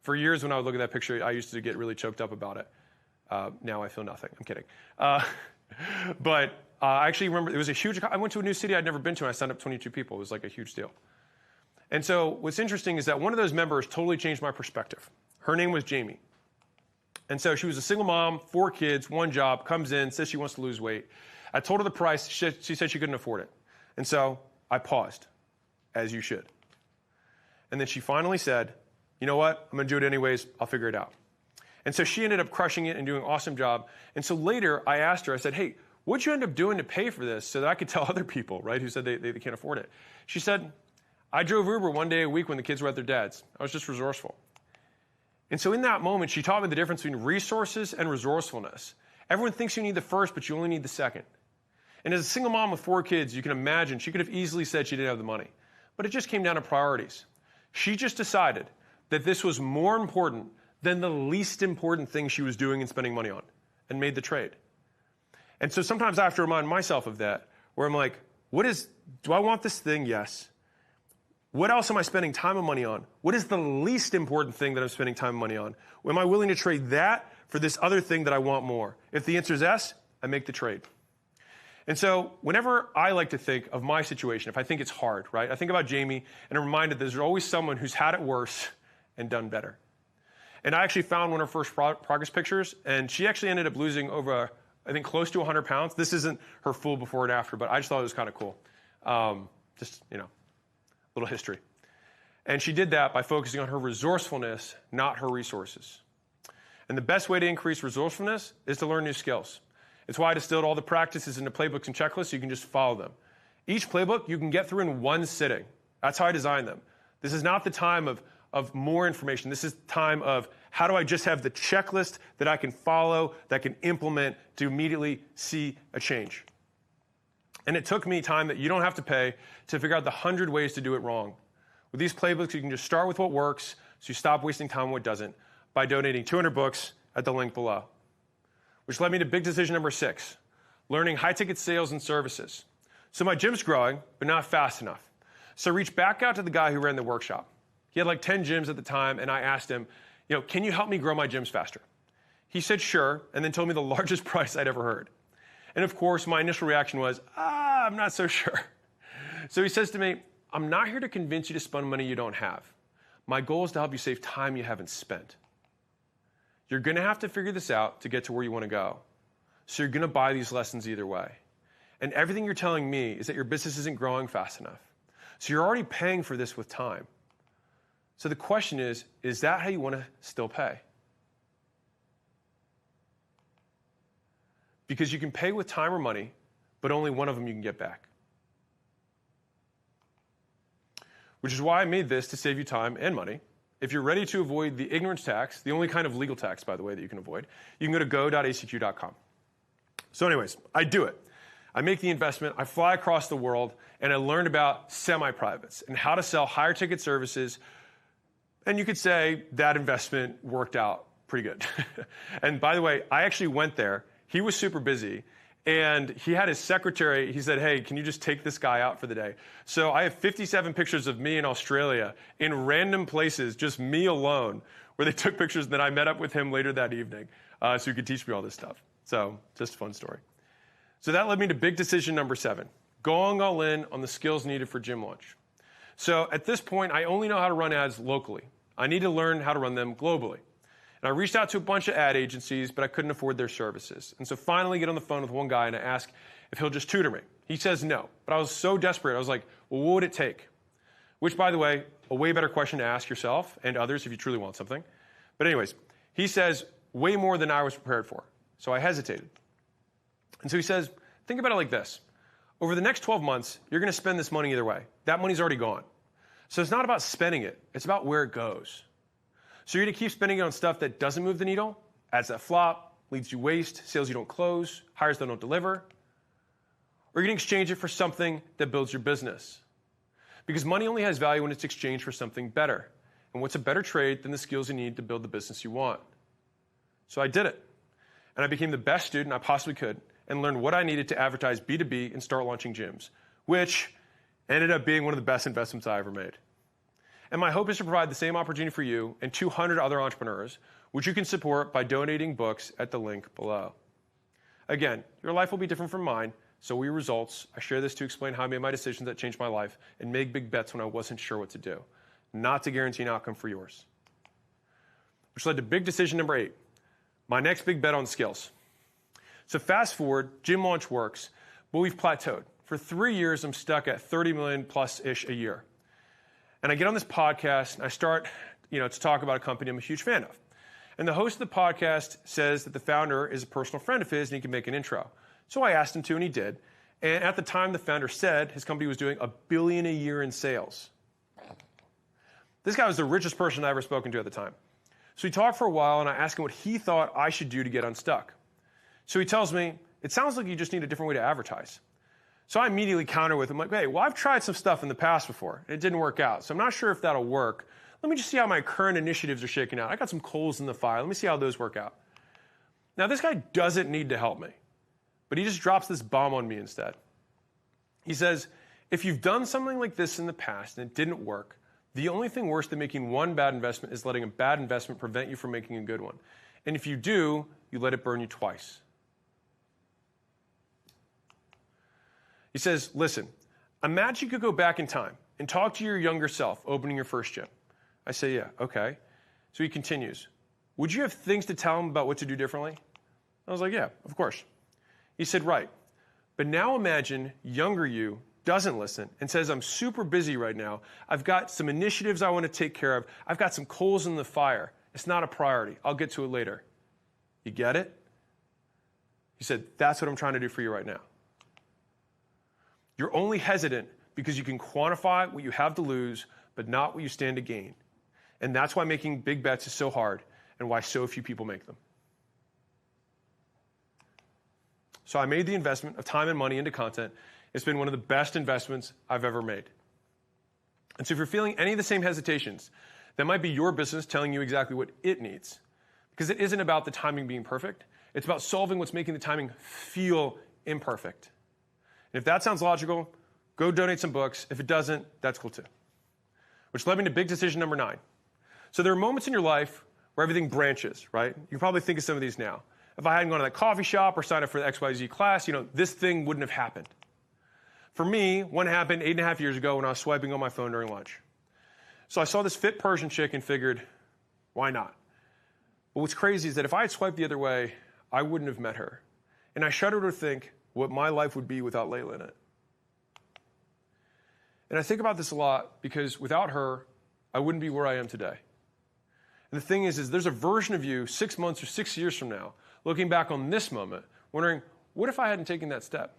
For years when I would look at that picture, I used to get really choked up about it. Now I feel nothing. I'm kidding. But I actually remember it was a huge, I went to a new city I'd never been to, and I signed up 22 people. It was like a huge deal. And so what's interesting is that one of those members totally changed my perspective. Her name was Jamie. And so she was a single mom, 4 kids, 1 job, comes in, says she wants to lose weight. I told her the price. She said she couldn't afford it. And so I paused, as you should. And then she finally said, you know what? I'm going to do it anyways. I'll figure it out. And so she ended up crushing it and doing an awesome job. And so later I asked her, I said, hey, what'd you end up doing to pay for this so that I could tell other people, right, who said they can't afford it? She said, I drove Uber 1 day a week when the kids were at their dad's. I was just resourceful. And so in that moment, she taught me the difference between resources and resourcefulness. Everyone thinks you need the first, but you only need the second. And as a single mom with 4 kids, you can imagine she could have easily said she didn't have the money. But it just came down to priorities. She just decided that this was more important than the least important thing she was doing and spending money on, and made the trade. And so sometimes I have to remind myself of that, where I'm like, do I want this thing? Yes. What else am I spending time and money on? What is the least important thing that I'm spending time and money on? Am I willing to trade that for this other thing that I want more? If the answer is yes, I make the trade. And so whenever I like to think of my situation, if I think it's hard, right, I think about Jamie, and I'm reminded there's always someone who's had it worse and done better. And I actually found one of her first progress pictures, and she actually ended up losing over, I think, close to 100 pounds. This isn't her full before and after, but I just thought it was kind of cool. Just, little history. And she did that by focusing on her resourcefulness, not her resources. And the best way to increase resourcefulness is to learn new skills. It's why I distilled all the practices into playbooks and checklists so you can just follow them. Each playbook you can get through in 1 sitting. That's how I designed them. This is not the time of more information. This is time of how do I just have the checklist that I can follow, that I can implement to immediately see a change. And it took me time that you don't have to pay to figure out the 100 ways to do it wrong. With these playbooks, you can just start with what works so you stop wasting time on what doesn't by donating 200 books at the link below. Which led me to big decision number 6, learning high-ticket sales and services. So my gym's growing, but not fast enough. So I reached back out to the guy who ran the workshop. He had like 10 gyms at the time, and I asked him, can you help me grow my gyms faster? He said, sure, and then told me the largest price I'd ever heard. And of course, my initial reaction was, I'm not so sure. So he says to me, I'm not here to convince you to spend money you don't have. My goal is to help you save time you haven't spent. You're going to have to figure this out to get to where you want to go. So you're going to buy these lessons either way. And everything you're telling me is that your business isn't growing fast enough. So you're already paying for this with time. So the question is that how you want to still pay? Because you can pay with time or money, but only one of them you can get back. Which is why I made this to save you time and money. If you're ready to avoid the ignorance tax, the only kind of legal tax, by the way, that you can avoid, you can go to go.acq.com. So anyways, I do it. I make the investment, I fly across the world, and I learned about semi-privates and how to sell higher ticket services. And you could say that investment worked out pretty good. And by the way, I actually went there. He was super busy. And he had his secretary, he said, hey, can you just take this guy out for the day? So I have 57 pictures of me in Australia in random places, just me alone, where they took pictures, and then I met up with him later that evening so he could teach me all this stuff. So just a fun story. So that led me to big decision number 7, going all in on the skills needed for gym launch. So at this point, I only know how to run ads locally. I need to learn how to run them globally. And I reached out to a bunch of ad agencies, but I couldn't afford their services. And so finally I get on the phone with one guy and I ask if he'll just tutor me. He says no. But I was so desperate, I was like, well, what would it take? Which, by the way, a way better question to ask yourself and others if you truly want something. But anyways, he says way more than I was prepared for. So I hesitated. And so he says, think about it like this. Over the next 12 months, you're going to spend this money either way. That money's already gone. So it's not about spending it. It's about where it goes. So you're going to keep spending it on stuff that doesn't move the needle, ads that flop, leads you waste, sales you don't close, hires that don't deliver. Or you're going to exchange it for something that builds your business. Because money only has value when it's exchanged for something better. And what's a better trade than the skills you need to build the business you want? So I did it. And I became the best student I possibly could and learned what I needed to advertise B2B and start launching gyms, which ended up being one of the best investments I ever made. And my hope is to provide the same opportunity for you and 200 other entrepreneurs, which you can support by donating books at the link below. Again, your life will be different from mine, so will your results. I share this to explain how I made my decisions that changed my life and make big bets when I wasn't sure what to do, not to guarantee an outcome for yours. Which led to big decision number 8, my next big bet on skills. So fast forward, gym launch works, but we've plateaued. For 3 years, I'm stuck at 30 million plus-ish a year. And I get on this podcast, and I start, to talk about a company I'm a huge fan of. And the host of the podcast says that the founder is a personal friend of his, and he can make an intro. So I asked him to, and he did. And at the time, the founder said his company was doing $1 billion a year in sales. This guy was the richest person I ever spoken to at the time. So we talked for a while, and I asked him what he thought I should do to get unstuck. So he tells me, it sounds like you just need a different way to advertise. So I immediately counter with him, like, hey, well, I've tried some stuff in the past before, and it didn't work out. So I'm not sure if that'll work. Let me just see how my current initiatives are shaking out. I got some coals in the fire. Let me see how those work out. Now, this guy doesn't need to help me, but he just drops this bomb on me instead. He says, if you've done something like this in the past and it didn't work, the only thing worse than making one bad investment is letting a bad investment prevent you from making a good one. And if you do, you let it burn you twice. He says, listen, imagine you could go back in time and talk to your younger self opening your first gym. I say, yeah, okay. So he continues, would you have things to tell him about what to do differently? I was like, yeah, of course. He said, right. But now imagine younger you doesn't listen and says, I'm super busy right now. I've got some initiatives I want to take care of. I've got some coals in the fire. It's not a priority. I'll get to it later. You get it? He said, that's what I'm trying to do for you right now. You're only hesitant because you can quantify what you have to lose, but not what you stand to gain. And that's why making big bets is so hard and why so few people make them. So I made the investment of time and money into content. It's been one of the best investments I've ever made. And so if you're feeling any of the same hesitations, that might be your business telling you exactly what it needs. Because it isn't about the timing being perfect. It's about solving what's making the timing feel imperfect. And if that sounds logical, go donate some books. If it doesn't, that's cool too. which led me to big decision number 9. So there are moments in your life where everything branches, right? You can probably think of some of these now. If I hadn't gone to that coffee shop or signed up for the XYZ class, this thing wouldn't have happened. For me, one happened 8.5 years ago when I was swiping on my phone during lunch. So I saw this fit Persian chick and figured, why not? But what's crazy is that if I had swiped the other way, I wouldn't have met her. And I shudder to think what my life would be without Layla in it. And I think about this a lot because without her, I wouldn't be where I am today. And the thing is there's a version of you 6 months or 6 years from now, looking back on this moment, wondering, what if I hadn't taken that step?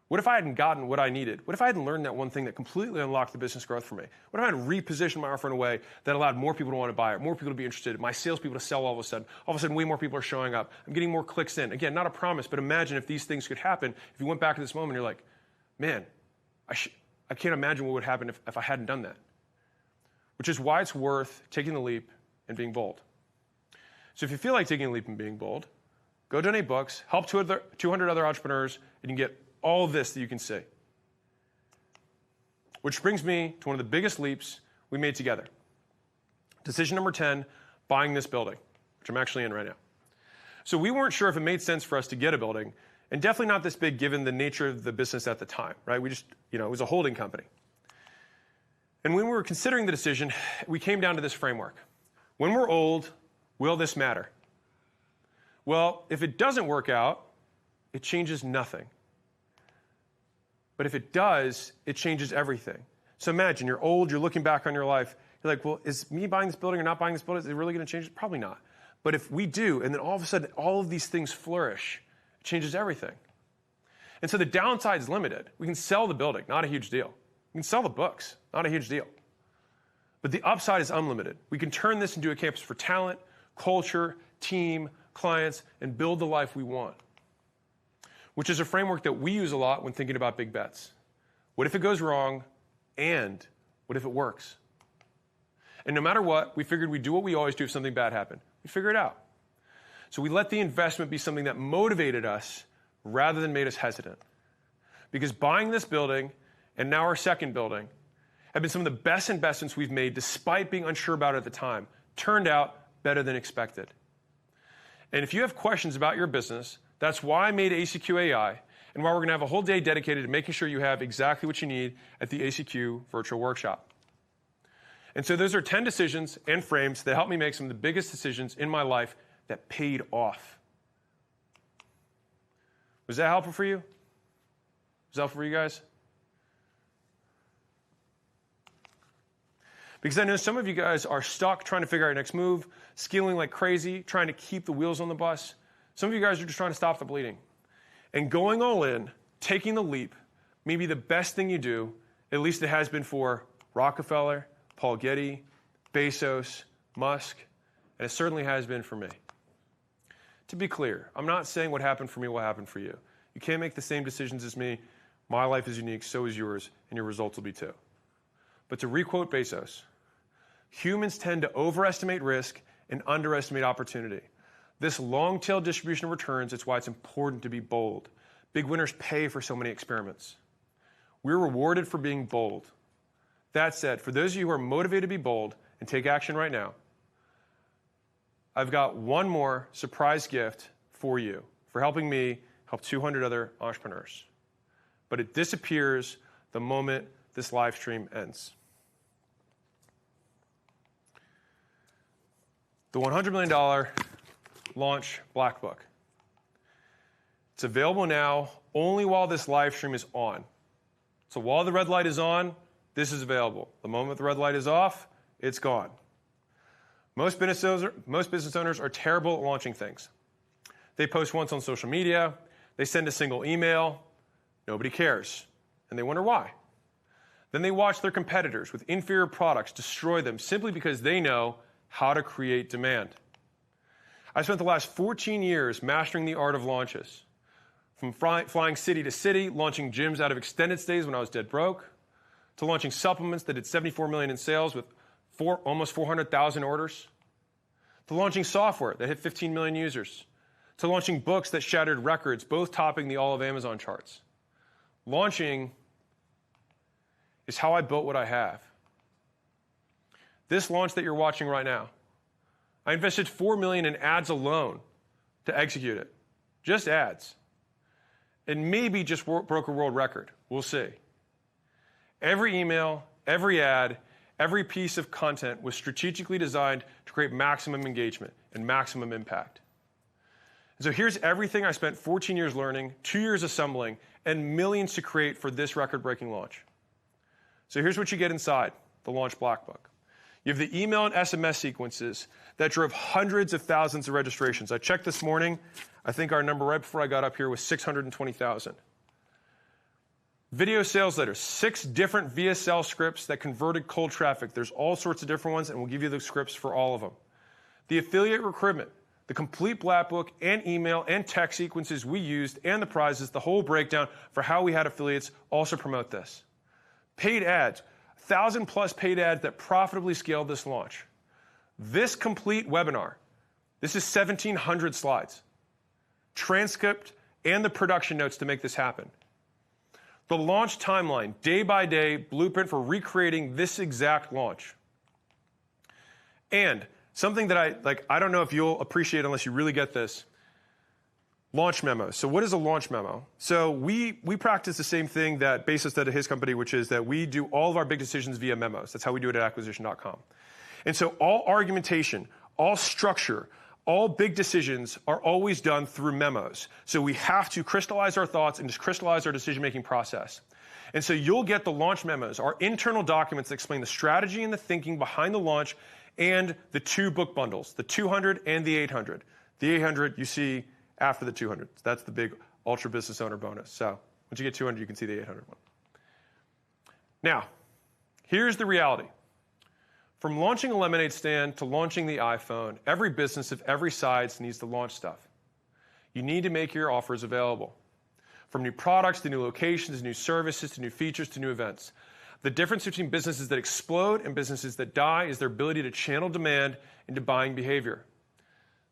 What if I hadn't gotten what I needed? What if I hadn't learned that one thing that completely unlocked the business growth for me? What if I hadn't repositioned my offer in a way that allowed more people to want to buy it, more people to be interested, my salespeople to sell all of a sudden? All of a sudden, way more people are showing up. I'm getting more clicks in. Again, not a promise, but imagine if these things could happen. If you went back to this moment, you're like, man, I can't imagine what would happen if I hadn't done that. Which is why it's worth taking the leap and being bold. So if you feel like taking a leap and being bold, go donate books, help 200 other entrepreneurs, and you can get all of this that you can see. Which brings me to one of the biggest leaps we made together. Decision number 10, buying this building, which I'm actually in right now. So we weren't sure if it made sense for us to get a building, and definitely not this big given the nature of the business at the time, right? We just, it was a holding company. And when we were considering the decision, we came down to this framework. When we're old, will this matter? Well, if it doesn't work out, it changes nothing. But if it does, it changes everything. So imagine you're old, you're looking back on your life, you're like, well, is me buying this building or not buying this building, is it really going to change it? Probably not. But if we do, and then all of a sudden all of these things flourish, it changes everything. And so the downside is limited. We can sell the building, not a huge deal. We can sell the books, not a huge deal. But the upside is unlimited. We can turn this into a campus for talent, culture, team, clients, and build the life we want. Which is a framework that we use a lot when thinking about big bets. What if it goes wrong, and what if it works? And no matter what, we figured we'd do what we always do if something bad happened. We figure it out. So we let the investment be something that motivated us rather than made us hesitant. Because buying this building, and now our second building, have been some of the best investments we've made despite being unsure about it at the time. Turned out better than expected. And if you have questions about your business, that's why I made ACQ AI, and why we're going to have a whole day dedicated to making sure you have exactly what you need at the ACQ virtual workshop. And so those are 10 decisions and frames that helped me make some of the biggest decisions in my life that paid off. Was that helpful for you? Was that helpful for you guys? Because I know some of you guys are stuck trying to figure out your next move, scaling like crazy, trying to keep the wheels on the bus. Some of you guys are just trying to stop the bleeding. And going all in, taking the leap, may be the best thing you do, at least it has been for Rockefeller, Paul Getty, Bezos, Musk, and it certainly has been for me. To be clear, I'm not saying what happened for me will happen for you. You can't make the same decisions as me. My life is unique, so is yours, and your results will be too. But to requote Bezos, humans tend to overestimate risk and underestimate opportunity. This long-tail distribution of returns, it's why it's important to be bold. Big winners pay for so many experiments. We're rewarded for being bold. That said, for those of you who are motivated to be bold and take action right now, I've got one more surprise gift for you for helping me help 200 other entrepreneurs. But it disappears the moment this live stream ends. The $100 million Launch Black Book. It's available now only while this live stream is on. So while the red light is on, this is available. The moment the red light is off, it's gone. Most business owners are terrible at launching things. They post once on social media, they send a single email, nobody cares, and they wonder why. Then they watch their competitors with inferior products destroy them simply because they know how to create demand. I spent the last 14 years mastering the art of launches. From flying city to city, launching gyms out of extended stays when I was dead broke, to launching supplements that did $74 million in sales with almost 400,000 orders, to launching software that hit 15 million users, to launching books that shattered records, both topping the all of Amazon charts. Launching is how I built what I have. this launch that you're watching right now. I invested $4 million in ads alone to execute it. Just ads. And maybe just broke a world record. We'll see. Every email, every ad, every piece of content was strategically designed to create maximum engagement and maximum impact. And so here's everything I spent 14 years learning, 2 years assembling, and millions to create for this record-breaking launch. So here's what you get inside the Launch Black Book. You have the email and SMS sequences that drove hundreds of thousands of registrations. I checked this morning. I think our number right before I got up here was 620,000. Video sales letters, 6 different VSL scripts that converted cold traffic. There's all sorts of different ones, and we'll give you the scripts for all of them. The affiliate recruitment, the complete Black Book and email and text sequences we used, and the prizes, the whole breakdown for how we had affiliates also promote this. Paid ads, 1,000+ paid ads that profitably scaled this launch. This complete webinar, this is 1,700 slides. Transcript and the production notes to make this happen. The launch timeline, day by day, blueprint for recreating this exact launch. And something that I don't know if you'll appreciate unless you really get this, launch memos. So what is a launch memo? So we practice the same thing that Basis did at his company, which is that we do all of our big decisions via memos. That's how we do it at acquisition.com. And so all argumentation, all structure, all big decisions are always done through memos. So we have to crystallize our thoughts and just crystallize our decision-making process. And so you'll get the launch memos, our internal documents that explain the strategy and the thinking behind the launch, and the 2 book bundles, the 200 and the 800. The 800 you see after the 200. That's the big ultra business owner bonus. So once you get 200, you can see the 800 one. Now, here's the reality. From launching a lemonade stand to launching the iPhone, every business of every size needs to launch stuff. You need to make your offers available. From new products to new locations, new services, to new features, to new events. The difference between businesses that explode and businesses that die is their ability to channel demand into buying behavior.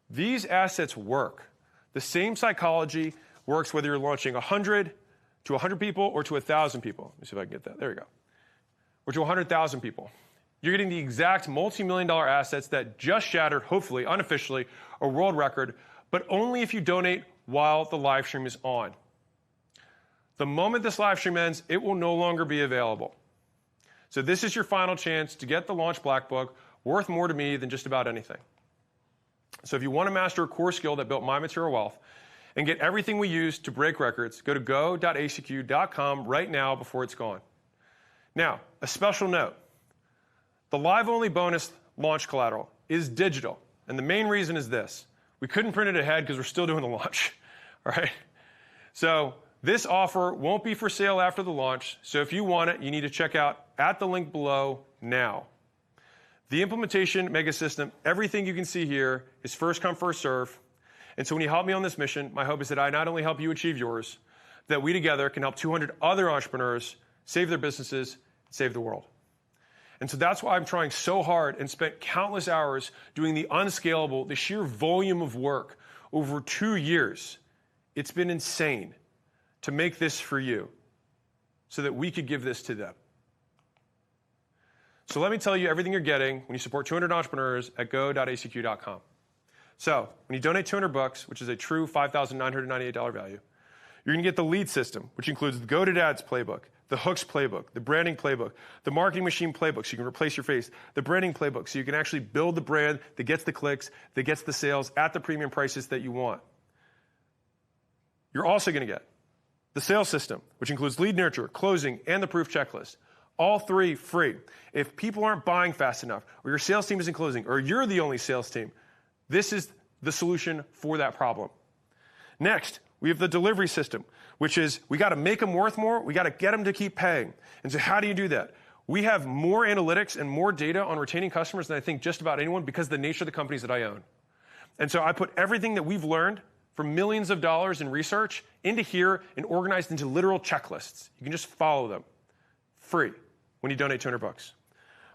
These assets work. The same psychology works whether you're launching 100 to 100 people or to 1,000 people. Let me see if I can get that. There we go. Or to 100,000 people. You're getting the exact multi-million-dollar assets that just shattered, hopefully, unofficially, a world record, but only if you donate while the live stream is on. The moment this live stream ends, it will no longer be available. So this is your final chance to get the Launch Black Book, worth more to me than just about anything. So if you want to master a core skill that built my material wealth and get everything we use to break records, go to go.acq.com right now before it's gone. Now, a special note. The live-only bonus launch collateral is digital, and the main reason is this. We couldn't print it ahead because we're still doing the launch, all right? So this offer won't be for sale after the launch, so if you want it, you need to check out at the link below now. The implementation mega system, everything you can see here is first come, first serve. And so when you help me on this mission, my hope is that I not only help you achieve yours, that we together can help 200 other entrepreneurs save their businesses, save the world. And so that's why I'm trying so hard and spent countless hours doing the unscalable, the sheer volume of work over 2 years. It's been insane to make this for you so that we could give this to them. So let me tell you everything you're getting when you support 200 entrepreneurs at go.acq.com. So when you donate $200, which is a true $5,998 value, you're going to get the lead system, which includes the Go-to-Dads playbook, the Hooks playbook, the branding playbook, the marketing machine playbook so you can replace your face, the branding playbook so you can actually build the brand that gets the clicks, that gets the sales at the premium prices that you want. You're also going to get the sales system, which includes lead nurture, closing, and the proof checklist. All 3 free. If people aren't buying fast enough, or your sales team isn't closing, or you're the only sales team, this is the solution for that problem. Next, we have the delivery system, which is we got to make them worth more. We got to get them to keep paying. And so how do you do that? We have more analytics and more data on retaining customers than I think just about anyone because of the nature of the companies that I own. And so I put everything that we've learned from millions of dollars in research into here and organized into literal checklists. You can just follow them. Free when you donate $200.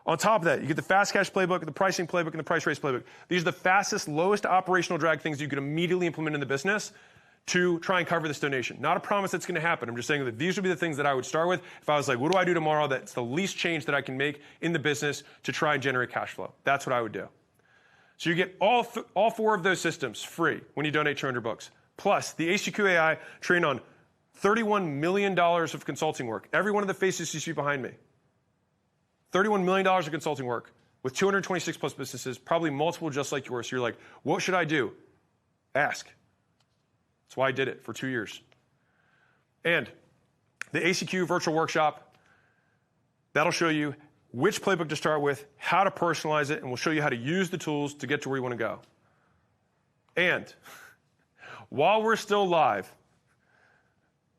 On top of that, you get the fast cash playbook, the pricing playbook, and the price raise playbook. These are the fastest, lowest operational drag things you can immediately implement in the business to try and cover this donation. Not a promise that's going to happen. I'm just saying that these would be the things that I would start with if I was like, what do I do tomorrow that's the least change that I can make in the business to try and generate cash flow? That's what I would do. So you get all four of those systems free when you donate 200 bucks. Plus, the HCQ AI trained on $31 million of consulting work. Every one of the faces you see behind me. $31 million of consulting work with 226 plus businesses, probably multiple just like yours. So you're like, what should I do? Ask. That's why I did it for 2 years. And the ACQ virtual workshop, that'll show you which playbook to start with, how to personalize it, and we'll show you how to use the tools to get to where you want to go. And while we're still live,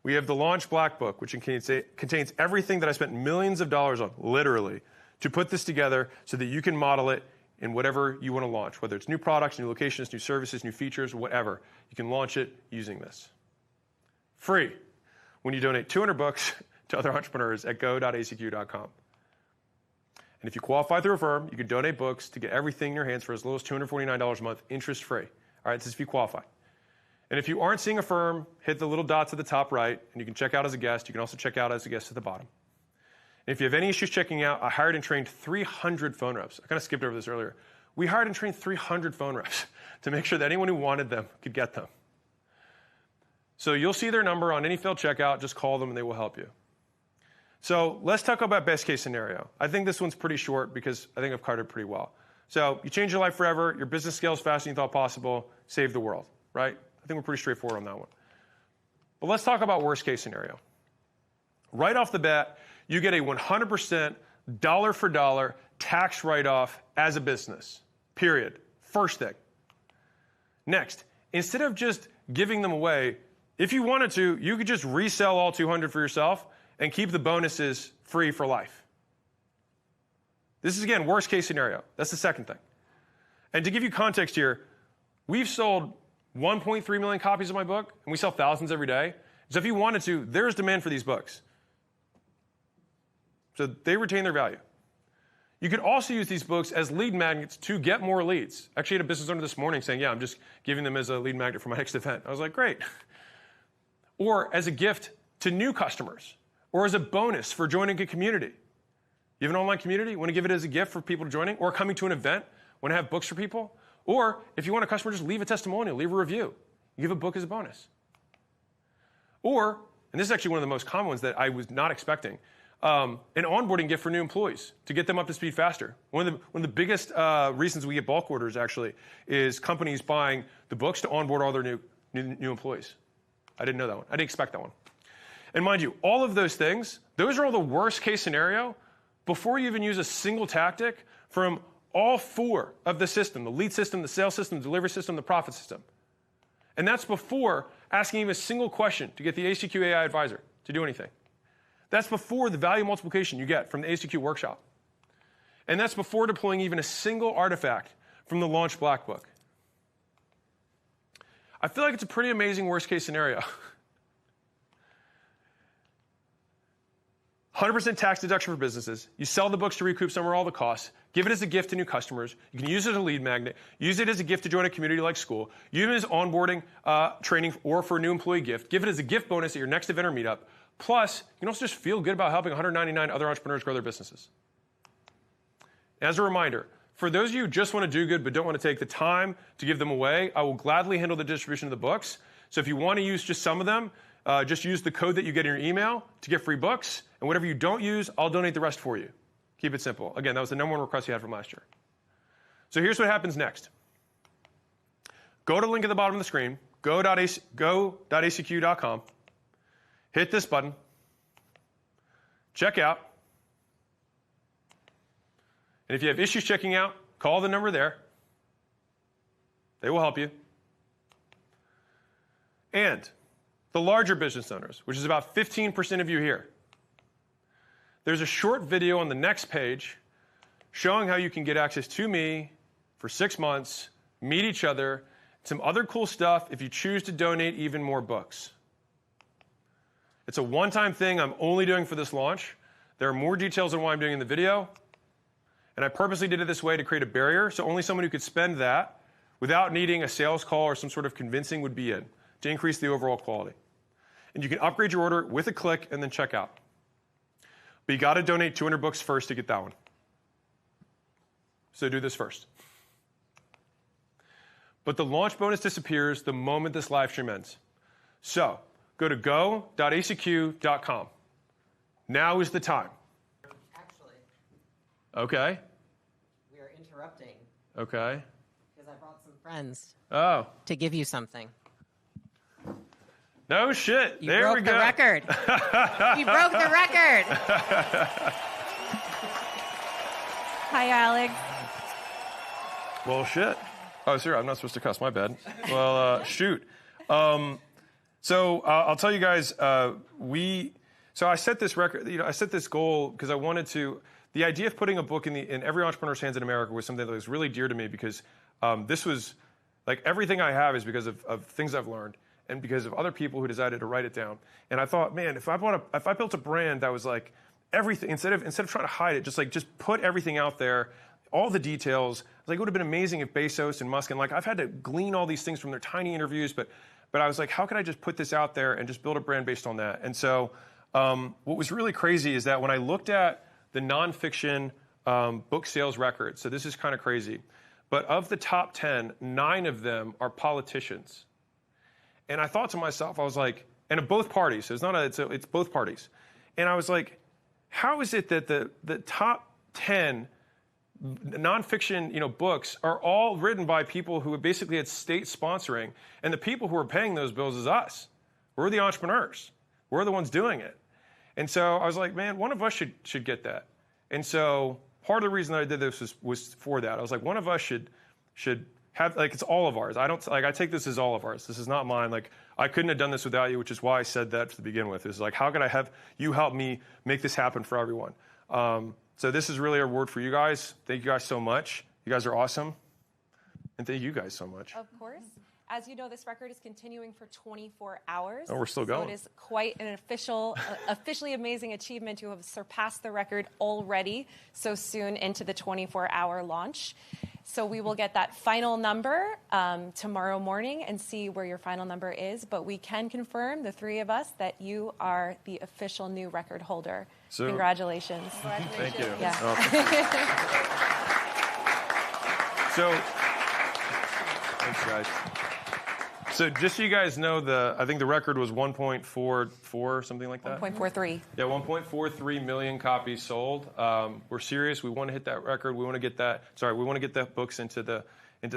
we have the Launch Black Book, which contains everything that I spent millions of dollars on, literally, to put this together so that you can model it in whatever you want to launch, whether it's new products, new locations, new services, new features, whatever. You can launch it using this. Free when you donate 200 bucks to other entrepreneurs at go.acq.com. And if you qualify through a firm, you can donate books to get everything in your hands for as low as $249 a month, interest-free. All right, this is if you qualify. And if you aren't seeing a firm, hit the little dots at the top right, and you can check out as a guest. You can also check out as a guest at the bottom. And if you have any issues checking out, I hired and trained 300 phone reps. I kind of skipped over this earlier. We hired and trained 300 phone reps to make sure that anyone who wanted them could get them. So you'll see their number on any failed checkout. Just call them, and they will help you. So let's talk about best case scenario. I think this one's pretty short because I think I've covered it pretty well. So you change your life forever, your business scales faster than you thought possible, save the world, right? I think we're pretty straightforward on that one. But let's talk about worst case scenario. Right off the bat, you get a 100% dollar for dollar tax write-off as a business, period. First thing. Next, instead of just giving them away, if you wanted to, you could just resell all 200 for yourself and keep the bonuses free for life. This is, again, worst case scenario. That's the second thing. And to give you context here, we've sold 1.3 million copies of my book, and we sell thousands every day. So if you wanted to, there's demand for these books. So they retain their value. You could also use these books as lead magnets to get more leads. Actually, I had a business owner this morning saying, yeah, I'm just giving them as a lead magnet for my next event. I was like, great. Or as a gift to new customers, or as a bonus for joining a community. You have an online community, you want to give it as a gift for people joining, or coming to an event, want to have books for people? Or if you want a customer, just leave a testimonial, leave a review. You give a book as a bonus. Or, and this is actually one of the most common ones that I was not expecting, an onboarding gift for new employees to get them up to speed faster. One of the biggest reasons we get bulk orders, actually, is companies buying the books to onboard all their new employees. I didn't know that one. I didn't expect that one. And mind you, all of those things, those are all the worst case scenario before you even use a single tactic from all four of the system, the lead system, the sales system, the delivery system, the profit system. And that's before asking even a single question to get the ACQ AI advisor to do anything. That's before the value multiplication you get from the ACQ workshop. And that's before deploying even a single artifact from the Launch Black Book. I feel like it's a pretty amazing worst case scenario. 100% tax deduction for businesses. You sell the books to recoup some or all the costs. Give it as a gift to new customers. You can use it as a lead magnet. Use it as a gift to join a community like school. Use it as onboarding training or for a new employee gift. Give it as a gift bonus at your next event or meetup. Plus, you can also just feel good about helping 199 other entrepreneurs grow their businesses. As a reminder, for those of you who just want to do good but don't want to take the time to give them away, I will gladly handle the distribution of the books. So if you want to use just some of them, just use the code that you get in your email to get free books. And whatever you don't use, I'll donate the rest for you. Keep it simple. Again, that was the #1 request you had from last year. So here's what happens next. Go to the link at the bottom of the screen, go.acq.com, hit this button, check out. And if you have issues checking out, call the number there. They will help you. And the larger business owners, which is about 15% of you here, there's a short video on the next page showing how you can get access to me for 6 months, meet each other, some other cool stuff if you choose to donate even more books. It's a one-time thing I'm only doing for this launch. There are more details on why I'm doing in the video. And I purposely did it this way to create a barrier, so only someone who could spend that without needing a sales call or some sort of convincing would be in. to increase the overall quality. And you can upgrade your order with a click and then check out. But you got to donate 200 books first to get that one. So do this first. But the launch bonus disappears the moment this live stream ends. So go to go.acq.com. Now is the time. Actually. Okay. We are interrupting. Okay. Because I brought some friends. Oh. To give you something. No shit. You there we broke go. the record. You broke the record. Hi, Alex. Well, shit. Oh, sorry, I'm not supposed to cuss. My bad. Well, shoot. So I'll tell you guys. So I set this record. I set this goal because I wanted to. The idea of putting a book in every entrepreneur's hands in America was something that was really dear to me because this was like everything I have is because of things I've learned and because of other people who decided to write it down. And I thought, man, if I built a brand that was like everything instead of trying to hide it, just put everything out there. All the details. Like, it would have been amazing if Bezos and Musk and I've had to glean all these things from their tiny interviews, but I was like, how can I just put this out there and just build a brand based on that? And so what was really crazy is that when I looked at the nonfiction book sales records, so this is kind of crazy, but of the top 10, 9 of them are politicians. And I thought to myself, I was like, and of both parties, so it's both parties. And I was like, how is it that the top 10 nonfiction, books are all written by people who basically had state sponsoring, and the people who are paying those bills is us. We're the entrepreneurs. We're the ones doing it. And so I was like, man, one of us should get that. And so part of the reason that I did this was for that. I was like, one of us should have, it's all of ours. I take this as all of ours. This is not mine. I couldn't have done this without you, which is why I said that to begin with. It's like, how can I have you help me make this happen for everyone? So this is really a reward for you guys. Thank you guys so much. You guys are awesome. And thank you guys so much. Of course. As you know, this record is continuing for 24 hours. Oh, we're still going. So it is quite an officially amazing achievement to have surpassed the record already so soon into the 24-hour launch. So we will get that final number tomorrow morning and see where your final number is. But we can confirm, the three of us, that you are the official new record holder. So, Congratulations. Thank you. Yeah. Thanks, guys. So just so you guys know, I think the record was 1.44, something like that? 1.43. Yeah, 1.43 million copies sold. We're serious. We want to hit that record. We want to get the books into the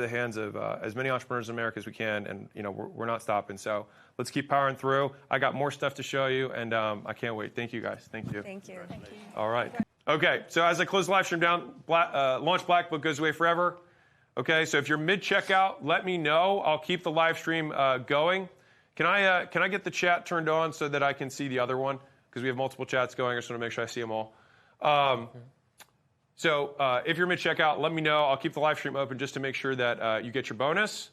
hands of as many entrepreneurs in America as we can, and we're not stopping. So let's keep powering through. I got more stuff to show you, and I can't wait. Thank you, guys. Thank you. Thank you. Thank you. All right. Okay, so as I close the live stream down, Launch Black Book goes away forever. Okay, so if you're mid-checkout, let me know. I'll keep the live stream going. Can I get the chat turned on so that I can see the other one? Because we have multiple chats going. I just want to make sure I see them all. So if you're mid-checkout, let me know. I'll keep the live stream open just to make sure that you get your bonus.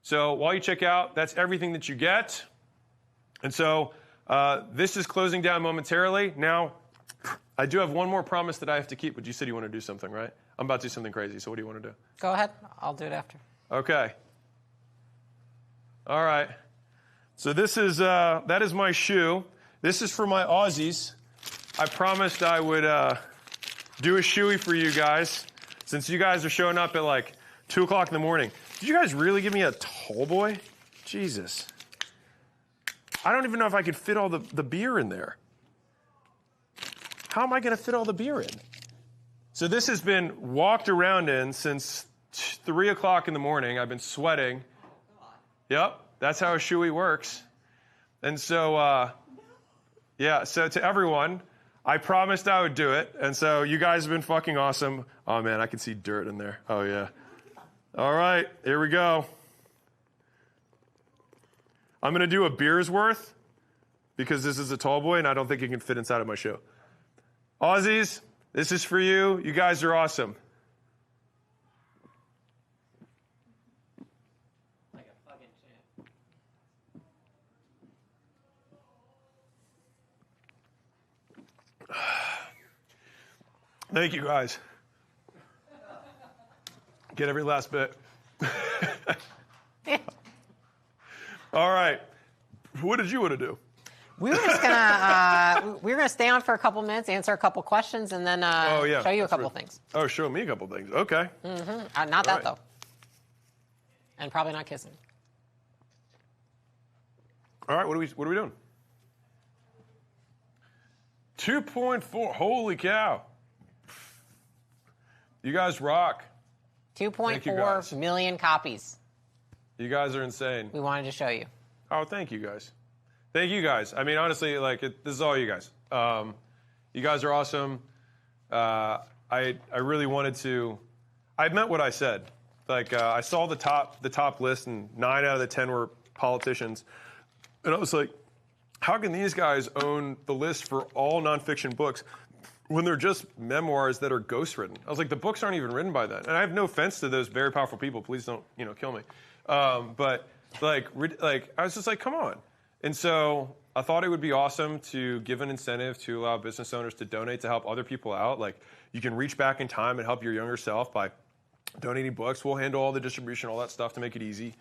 So while you check out, that's everything that you get. And so this is closing down momentarily. Now, I do have one more promise that I have to keep, but you said you want to do something, right? I'm about to do something crazy, so what do you want to do? Go ahead. I'll do it after. Okay. All right. So that is my shoe. This is for my Aussies. I promised I would do a shoey for you guys, since you guys are showing up at 2 o'clock in the morning. Did you guys really give me a tall boy? Jesus. I don't even know if I could fit all the beer in there. How am I going to fit all the beer in? So this has been walked around in since 3 o'clock in the morning. I've been sweating. Yep, that's how a shoey works. And so, so to everyone, I promised I would do it. And so you guys have been fucking awesome. Oh, man, I can see dirt in there. Oh, yeah. All right, here we go. I'm going to do a beer's worth because this is a tall boy and I don't think it can fit inside of my shoe. Aussies, this is for you. You guys are awesome. Like a fucking champ. Thank you, guys. Get every last bit. All right. What did you want to do? We were just gonna stay on for a couple minutes, answer a couple questions, and then show you a couple things. Oh, show me a couple things. Okay. Not that though, and probably not kissing. All right. What are we doing? 2.4. Holy cow. You guys rock. 2.4 million copies. You guys are insane. We wanted to show you. Oh, thank you guys. Thank you guys. I mean, honestly, this is all you guys. You guys are awesome. I really wanted to. I meant what I said. I saw the top list, and 9 out of the 10 were politicians, and I was like, how can these guys own the list for all nonfiction books when they're just memoirs that are ghostwritten? I was like, the books aren't even written by that. And I have no offense to those very powerful people. Please don't, kill me. But I was just like, come on. And so I thought it would be awesome to give an incentive to allow business owners to donate to help other people out. Like, you can reach back in time and help your younger self by donating books. We'll handle all the distribution, all that stuff to make it easy.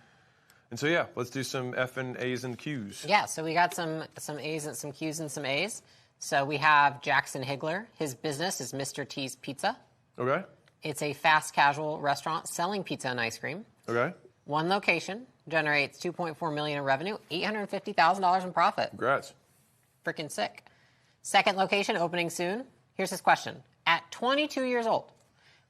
And so, yeah, let's do some F and A's and Q's. Yeah, so we got some A's and some Q's and some A's. So we have Jackson Higler. His business is Mr. T's Pizza. Okay. It's a fast casual restaurant selling pizza and ice cream. Okay. One location generates $2.4 million in revenue, $850,000 in profit. Congrats. Freaking sick. Second location opening soon. Here's his question. At 22 years old,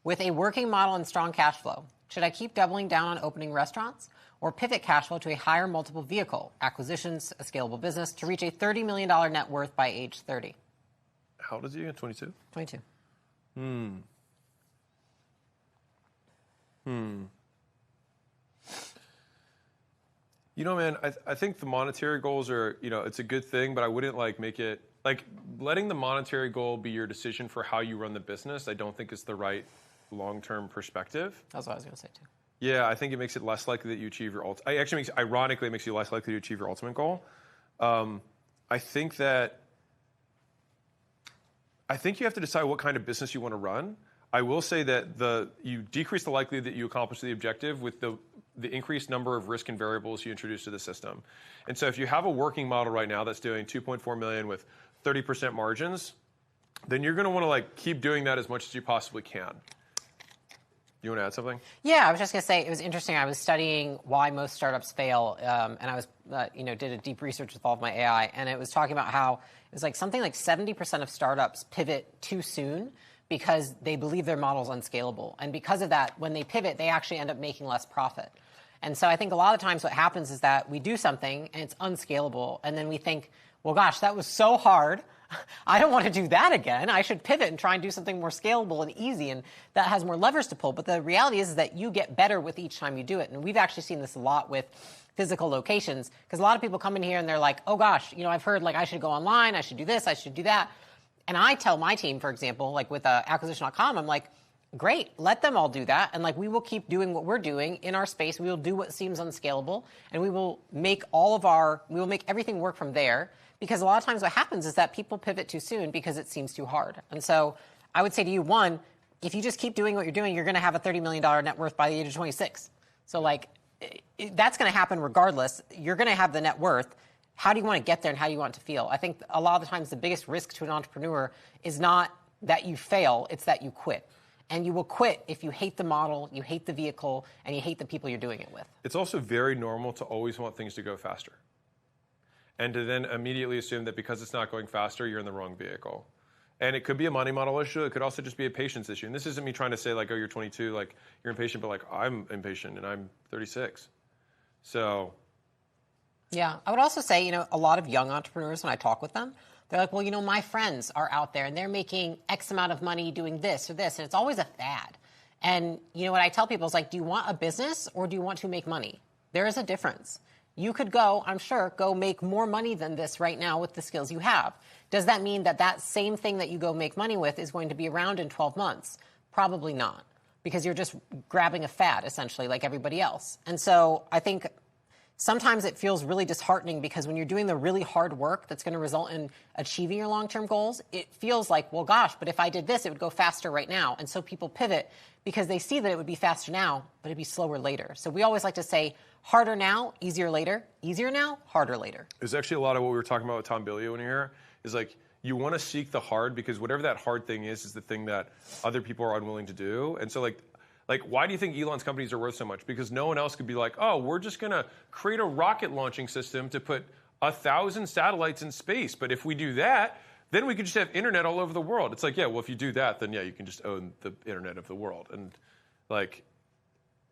with a working model and strong cash flow, should I keep doubling down on opening restaurants or pivot cash flow to a higher multiple vehicle, acquisitions, a scalable business, to reach a $30 million net worth by age 30? How old is he again? 22? 22. Man, I think the monetary goals are, it's a good thing, but I wouldn't make it, letting the monetary goal be your decision for how you run the business, I don't think is the right long-term perspective. That's what I was going to say, too. Yeah, I think it makes it less likely that you achieve your ironically, it makes you less likely to achieve your ultimate goal. I think you have to decide what kind of business you want to run. I will say that you decrease the likelihood that you accomplish the objective with the increased number of risk and variables you introduce to the system. And so if you have a working model right now that's doing 2.4 million with 30% margins, then you're going to want to keep doing that as much as you possibly can. You want to add something? Yeah, I was just going to say, it was interesting. I was studying why most startups fail, and I was, did a deep research with all of my AI, and it was talking about how it was something like 70% of startups pivot too soon because they believe their model is unscalable. And because of that, when they pivot, they actually end up making less profit. And so I think a lot of times what happens is that we do something and it's unscalable, and then we think, well, gosh, that was so hard. I don't want to do that again. I should pivot and try and do something more scalable and easy, and that has more levers to pull. But the reality is that you get better with each time you do it. And we've actually seen this a lot with physical locations, because a lot of people come in here and they're like, oh, gosh, I've heard I should go online, I should do this, I should do that. And I tell my team, for example, with acquisition.com, I'm like, great, let them all do that. And we will keep doing what we're doing in our space. We will do what seems unscalable, and we will make everything work from there. Because a lot of times what happens is that people pivot too soon because it seems too hard. And so I would say to you, one, if you just keep doing what you're doing, you're going to have a $30 million net worth by the age of 26. So that's going to happen regardless. You're going to have the net worth. How do you want to get there and how do you want it to feel? I think a lot of the times the biggest risk to an entrepreneur is not that you fail, it's that you quit. And you will quit if you hate the model, you hate the vehicle, and you hate the people you're doing it with. It's also very normal to always want things to go faster, and to then immediately assume that because it's not going faster, you're in the wrong vehicle. And it could be a money model issue. It could also just be a patience issue. And this isn't me trying to say oh, you're 22, you're impatient, but I'm impatient and I'm 36. So. Yeah, I would also say, a lot of young entrepreneurs, when I talk with them, they're like, well, my friends are out there and they're making X amount of money doing this or this. And it's always a fad. And what I tell people is do you want a business or do you want to make money? There is a difference. You could go make more money than this right now with the skills you have. Does that mean that same thing that you go make money with is going to be around in 12 months? Probably not, because you're just grabbing a fad, essentially, like everybody else. And so I think sometimes it feels really disheartening because when you're doing the really hard work that's going to result in achieving your long-term goals, it feels like, well, gosh, but if I did this, it would go faster right now. And so people pivot because they see that it would be faster now, but it'd be slower later. So we always like to say harder now, easier later. Easier now, harder later. There's actually a lot of what we were talking about with Tom Bilyeu in here is like, you want to seek the hard because whatever that hard thing is the thing that other people are unwilling to do. And so like, why do you think Elon's companies are worth so much? Because no one else could be like, oh, we're just going to create a rocket launching system to put 1,000 satellites in space. But if we do that, then we could just have internet all over the world. It's like, yeah, well, if you do that, then yeah, you can just own the internet of the world. And like,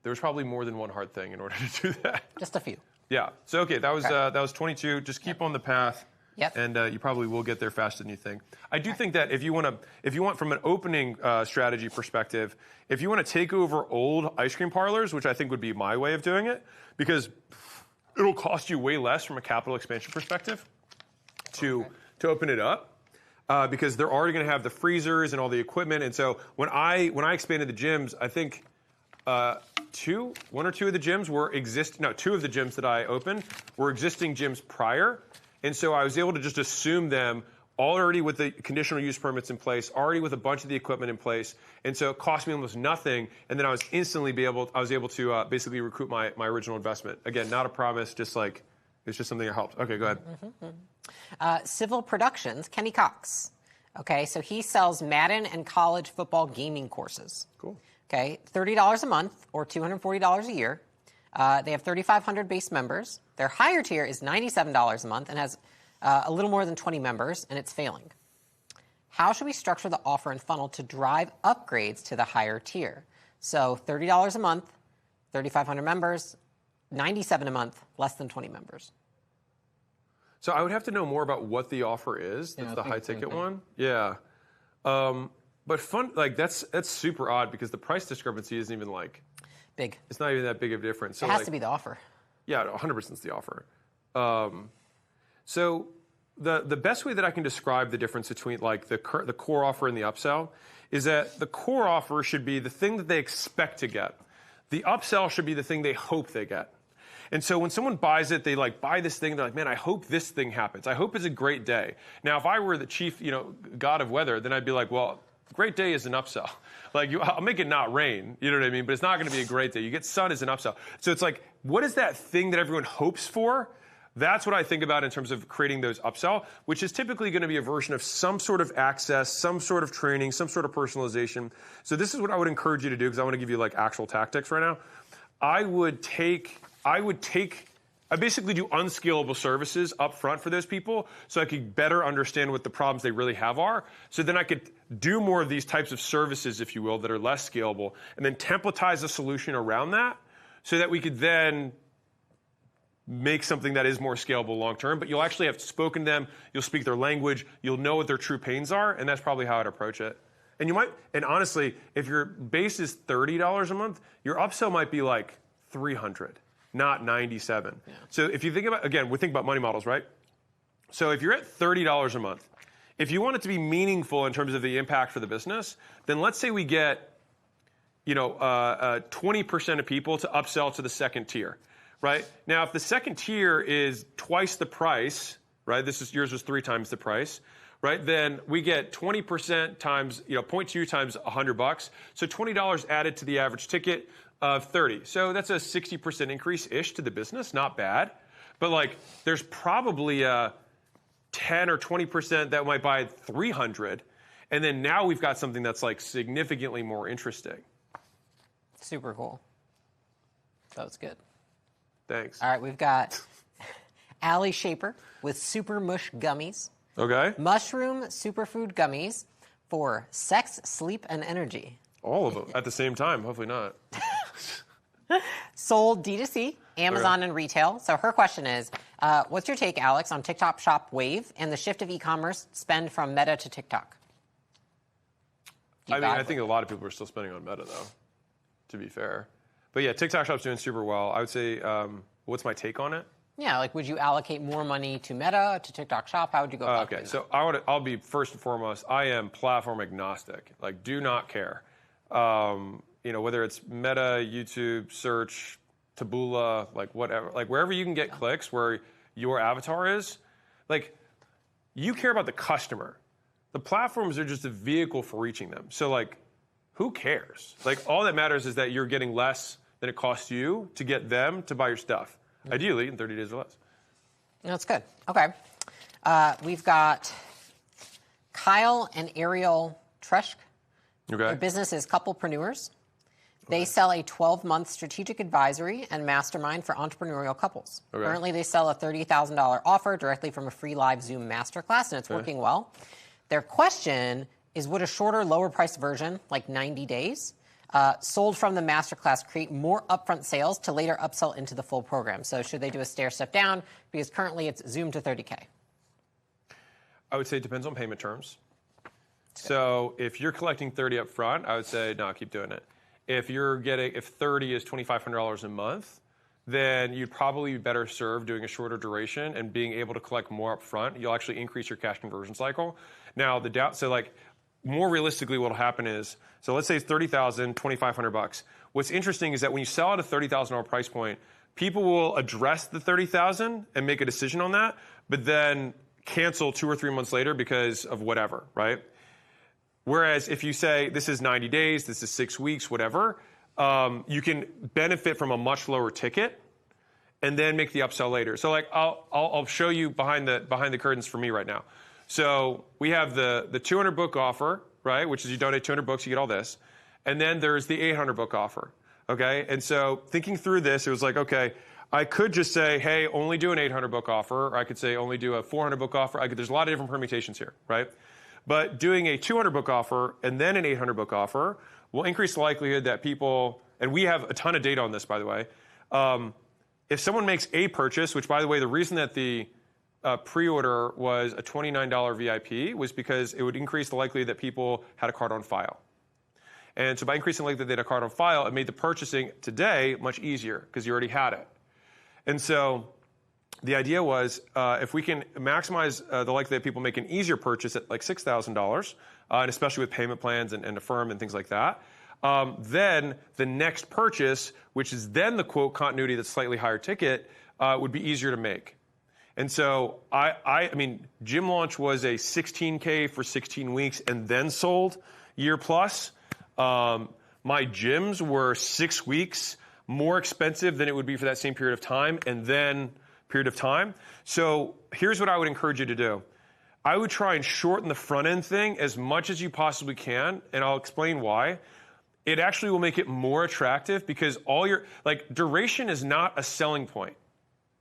there's probably more than one hard thing in order to do that. Just a few. Yeah. So, okay, that was 22. Just keep on the path. Yep. And you probably will get there faster than you think. I do think that if you want from an opening strategy perspective, if you want to take over old ice cream parlors, which I think would be my way of doing it, because it'll cost you way less from a capital expansion perspective to open it up, because they're already going to have the freezers and all the equipment. And so when I expanded the gyms, I think two of the gyms that I opened were existing gyms prior. And so I was able to just assume them already with the conditional use permits in place, already with a bunch of the equipment in place. And so it cost me almost nothing. And then I was able to basically recoup my original investment. Again, not a promise, just like, it's just something that helped. Okay, go ahead. Civil Productions, Kenny Cox. Okay, so he sells Madden and college football gaming courses. Cool. Okay, $30 a month or $240 a year. They have 3,500 base members. Their higher tier is $97 a month and has a little more than 20 members, and it's failing. How should we structure the offer and funnel to drive upgrades to the higher tier? So $30 a month, 3,500 members, $97 a month, less than 20 members. So I would have to know more about what the offer is. That's the high ticket one. Yeah. But fun, like that's super odd because the price discrepancy isn't even like big. It's not even that big of a difference. So it has to be the offer. Yeah, 100% is the offer. So the best way that I can describe the difference between like the core offer and the upsell is that the core offer should be the thing that they expect to get. The upsell should be the thing they hope they get. And so when someone buys it, they like buy this thing. They're like, man, I hope this thing happens. I hope it's a great day. Now, if I were the chief, god of weather, then I'd be like, well, great day is an upsell. Like, I'll make it not rain, you know what I mean? But it's not going to be a great day. You get sun as an upsell. So it's like, what is that thing that everyone hopes for? That's what I think about in terms of creating those upsell, which is typically going to be a version of some sort of access, some sort of training, some sort of personalization. So this is what I would encourage you to do, because I want to give you like actual tactics right now. I basically do unscalable services up front for those people so I could better understand what the problems they really have are. So then I could do more of these types of services, if you will, that are less scalable, and then templatize a solution around that so that we could then make something that is more scalable long term. But you'll actually have spoken to them, you'll speak their language, you'll know what their true pains are, and that's probably how I'd approach it. And honestly, if your base is $30 a month, your upsell might be like $300. Not 97. Yeah. So if you think about, again, we think about money models, right? So if you're at $30 a month, if you want it to be meaningful in terms of the impact for the business, then let's say we get, 20% of people to upsell to the second tier, right? Now, if the second tier is twice the price, right? Yours was 3 times the price, right? Then we get 20% times, 0.2 times $100. So $20 added to the average ticket of 30. So that's a 60% increase-ish to the business. Not bad. But like, there's probably a 10 or 20% that might buy 300. And then now we've got something that's like significantly more interesting. Super cool. That was good. Thanks. All right, we've got Allie Shaper with Super Mush Gummies. Okay. Mushroom superfood gummies for sex, sleep, and energy. All of them at the same time. Hopefully not. Sold D2C, Amazon, and retail. So her question is, what's your take, Alex, on TikTok Shop Wave and the shift of e-commerce spend from Meta to TikTok? I think a lot of people are still spending on Meta, though, to be fair. But yeah, TikTok Shop's doing super well. I would say, what's my take on it? Yeah, like would you allocate more money to Meta, to TikTok Shop? How would you go about Okay, that? so I'll be first and foremost, I am platform agnostic. Like, do not care. Whether it's Meta, YouTube, search, Taboola, like whatever, like wherever you can get clicks where your avatar is, like you care about the customer. The platforms are just a vehicle for reaching them. So like, who cares? Like all that matters is that you're getting less than it costs you to get them to buy your stuff. Ideally in 30 days or less. That's good. Okay. We've got Kyle and Ariel Tresch. Okay. Their business is Couplepreneurs. They sell a 12-month strategic advisory and mastermind for entrepreneurial couples. Okay. Currently, they sell a $30,000 offer directly from a free live Zoom masterclass, and it's working well. Their question is, would a shorter, lower-priced version, like 90 days, sold from the masterclass, create more upfront sales to later upsell into the full program? So should they do a stair step down? Because currently it's Zoom to 30K. I would say it depends on payment terms. So if you're collecting 30 up front, I would say, no, keep doing it. If 30 is $2,500 a month, then you'd probably be better served doing a shorter duration and being able to collect more up front. You'll actually increase your cash conversion cycle. Now, more realistically, what'll happen is, so let's say it's $30,000, $2,500. What's interesting is that when you sell at a $30,000 price point, people will address the $30,000 and make a decision on that, but then cancel 2 or 3 months later because of whatever, right? Whereas if you say this is 90 days, this is 6 weeks, whatever, you can benefit from a much lower ticket and then make the upsell later. So like I'll show you behind the curtains for me right now. So we have the 200 book offer, right? Which is you donate 200 books, you get all this. And then there's the 800 book offer, okay? And so thinking through this, it was like, okay, I could just say, hey, only do an 800 book offer, or I could say only do a 400 book offer. There's a lot of different permutations here, right? But doing a 200 book offer and then an 800 book offer will increase the likelihood that people, and we have a ton of data on this, by the way, if someone makes a purchase, which, by the way, the reason that the pre-order was a $29 VIP was because it would increase the likelihood that people had a card on file. And so by increasing the likelihood that they had a card on file, it made the purchasing today much easier because you already had it. And so the idea was if we can maximize the likelihood that people make an easier purchase at like $6,000, and especially with payment plans and Affirm and things like that, then the next purchase, which is then the quote continuity that's slightly higher ticket, would be easier to make. And so I mean, gym launch was a $16K for 16 weeks and then sold year plus. My gyms were 6 weeks more expensive than it would be for that same period of time and then period of time. So here's what I would encourage you to do. I would try and shorten the front end thing as much as you possibly can, and I'll explain why. It actually will make it more attractive because duration is not a selling point.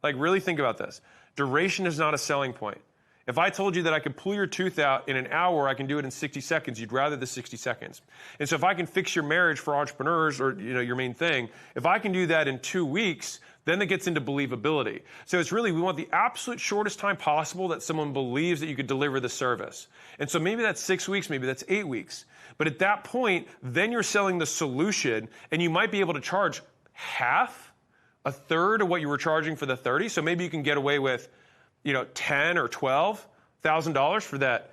Like really think about this. Duration is not a selling point. If I told you that I could pull your tooth out in an hour, I can do it in 60 seconds, you'd rather the 60 seconds. And so if I can fix your marriage for entrepreneurs or your main thing, if I can do that in 2 weeks, then it gets into believability. So it's really, we want the absolute shortest time possible that someone believes that you could deliver the service. And so maybe that's 6 weeks, maybe that's 8 weeks. But at that point, then you're selling the solution and you might be able to charge half, a third of what you were charging for the 30. So maybe you can get away with, $10,000 or $12,000 for that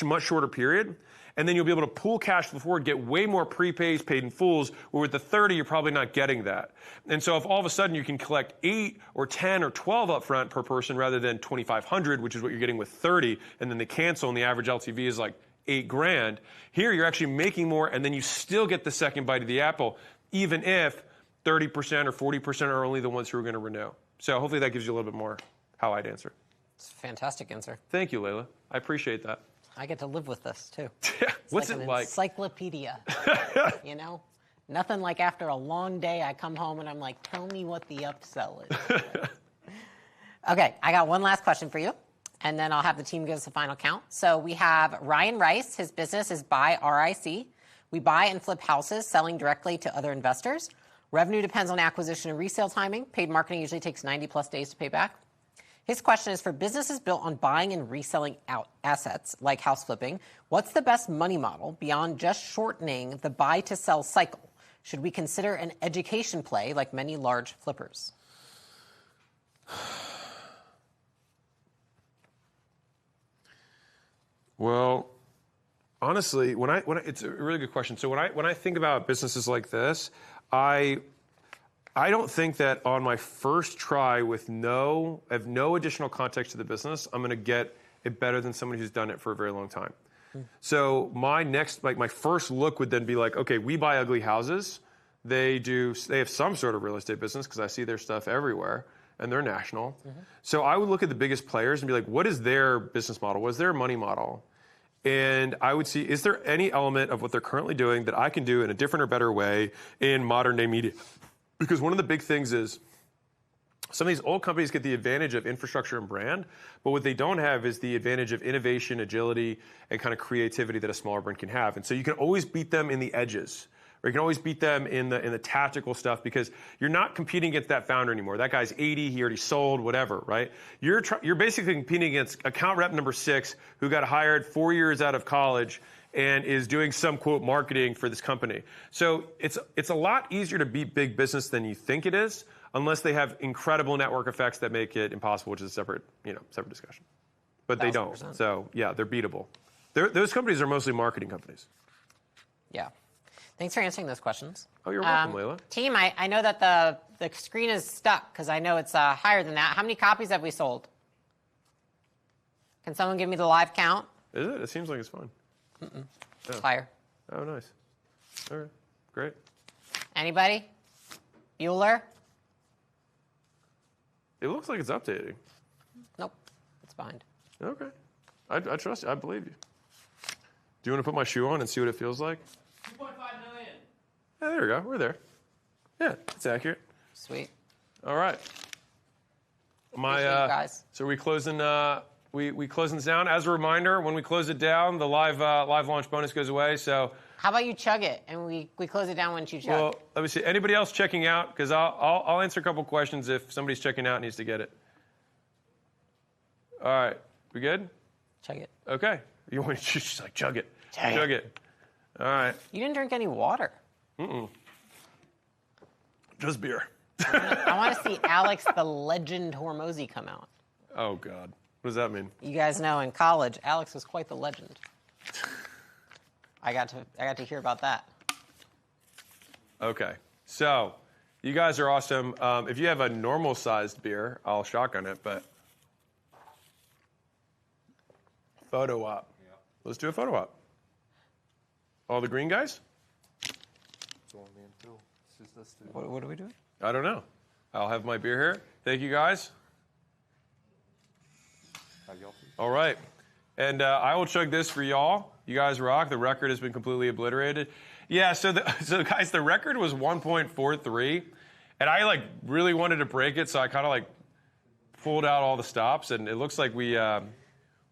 much shorter period. And then you'll be able to pool cash flow forward, get way more prepays, paid in fulls, where with the 30, you're probably not getting that. And so if all of a sudden you can collect 8 or 10 or 12 upfront per person rather than 2,500, which is what you're getting with 30, and then they cancel and the average LTV is like $8,000, here you're actually making more and then you still get the second bite of the apple, even if 30% or 40% are only the ones who are going to renew. So hopefully that gives you a little bit more how I'd answer. It's a fantastic answer. Thank you, Layla. I appreciate that. I get to live with this, too. What's like it an like? Encyclopedia, Nothing like after a long day, I come home and I'm like, tell me what the upsell is. Okay, I got one last question for you, and then I'll have the team give us a final count. So we have Ryan Rice. His business is Buy RIC. We buy and flip houses, selling directly to other investors. Revenue depends on acquisition and resale timing. Paid marketing usually takes 90+ days to pay back. His question is, for businesses built on buying and reselling out assets like house flipping, what's the best money model beyond just shortening the buy to sell cycle? Should we consider an education play like many large flippers? Well, honestly, it's a really good question. So when I think about businesses like this, I I don't think that on my first try with no additional context to the business, I'm going to get it better than somebody who's done it for a very long time. So my first look would then be like, okay, We Buy Ugly Houses. They have some sort of real estate business because I see their stuff everywhere and they're national. So I would look at the biggest players and be like, what is their business model? What is their money model? And I would see, is there any element of what they're currently doing that I can do in a different or better way in modern day media? Because one of the big things is some of these old companies get the advantage of infrastructure and brand, but what they don't have is the advantage of innovation, agility, and kind of creativity that a smaller brand can have. And so you can always beat them in the edges, or you can always beat them in the tactical stuff because you're not competing against that founder anymore. That guy's 80, he already sold, whatever, right? You're basically competing against account rep number 6 who got hired 4 years out of college and is doing some, quote, marketing for this company. So it's a lot easier to beat big business than you think it is, unless they have incredible network effects that make it impossible, which is a separate discussion. But they don't. So, yeah, they're beatable. Those companies are mostly marketing companies. Yeah. Thanks for answering those questions. Oh, you're welcome, Layla. Team, I know that the screen is stuck because I know it's higher than that. How many copies have we sold? Can someone give me the live count? Is it? It seems like it's fine. It's higher. Oh, nice. All right. Great. Anybody? Bueller? It looks like it's updating. Nope. It's behind. Okay. I trust you. I believe you. Do you want to put my shoe on and see what it feels like? 2.5 million. Yeah, there we go. We're there. Yeah, it's accurate. Sweet. All right. Appreciate you guys. So we closing. We closing this down. As a reminder, when we close it down, the live launch bonus goes away. So how about you chug it and we close it down once you chug? Well, let me see. Anybody else checking out? Because I'll answer a couple questions if somebody's checking out and needs to get it. All right. We good? Chug it. Okay. You want to just like chug it. Chug it. All right. You didn't drink any water. Just beer. I want to see Alex the Legend Hormozi come out. Oh, God. What does that mean? You guys know in college, Alex was quite the legend. I got to hear about that. Okay. So, you guys are awesome. If you have a normal-sized beer, I'll shotgun it, but photo op. Yeah. Let's do a photo op. All the green guys? What are we doing? I don't know. I'll have my beer here. Thank you, guys. All right. And I will chug this for y'all. You guys rock. The record has been completely obliterated. Yeah, so guys, the record was 1.43. And I really wanted to break it, so I kind of pulled out all the stops, and it looks like we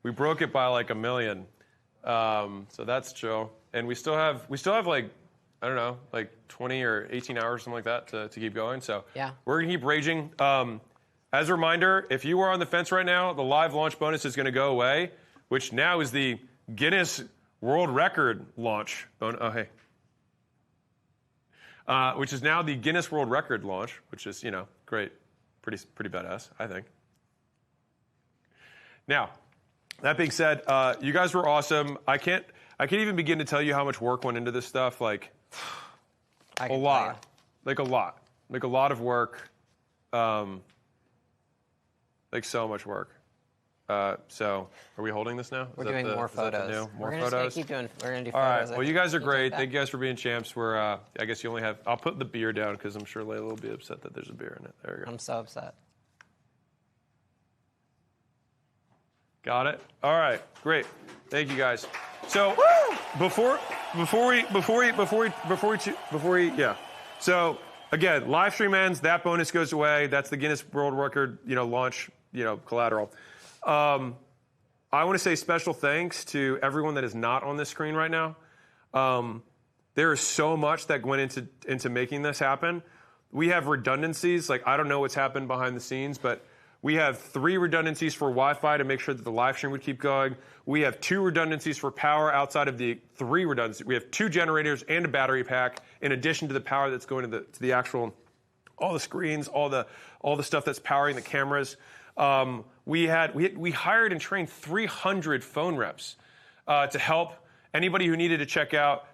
broke it by a million. So that's chill. And we still have I don't know, 20 or 18 hours, something like that, to keep going. So yeah, we're going to keep raging. As a reminder, if you are on the fence right now, the live launch bonus is going to go away, which now is the Guinness World Record launch. Oh, hey. Which is now the Guinness World Record launch, which is, great. Pretty badass, I think. Now, that being said, you guys were awesome. I can't even begin to tell you how much work went into this stuff. A lot. A lot of work. So much work. So, are we holding this now? We're doing more photos. More we're photos? We're going to do photos. All right. Well, you guys are great. Thank you guys for being champs. I guess you only have... I'll put the beer down because I'm sure Layla will be upset that there's a beer in it. There we go. I'm so upset. Got it? All right. Great. Thank you, guys. So, before we, yeah. So, again, live stream ends. That bonus goes away. That's the Guinness World Record, launch, collateral. I want to say special thanks to everyone that is not on this screen right now. There is so much that went into making this happen. We have redundancies. I don't know what's happened behind the scenes, but we have 3 redundancies for Wi-Fi to make sure that the live stream would keep going. We have 2 redundancies for power outside of the 3 redundancies. We have 2 generators and a battery pack in addition to the power that's going to the actual, all the screens, all the stuff that's powering the cameras. We hired and trained 300 phone reps to help anybody who needed to check out.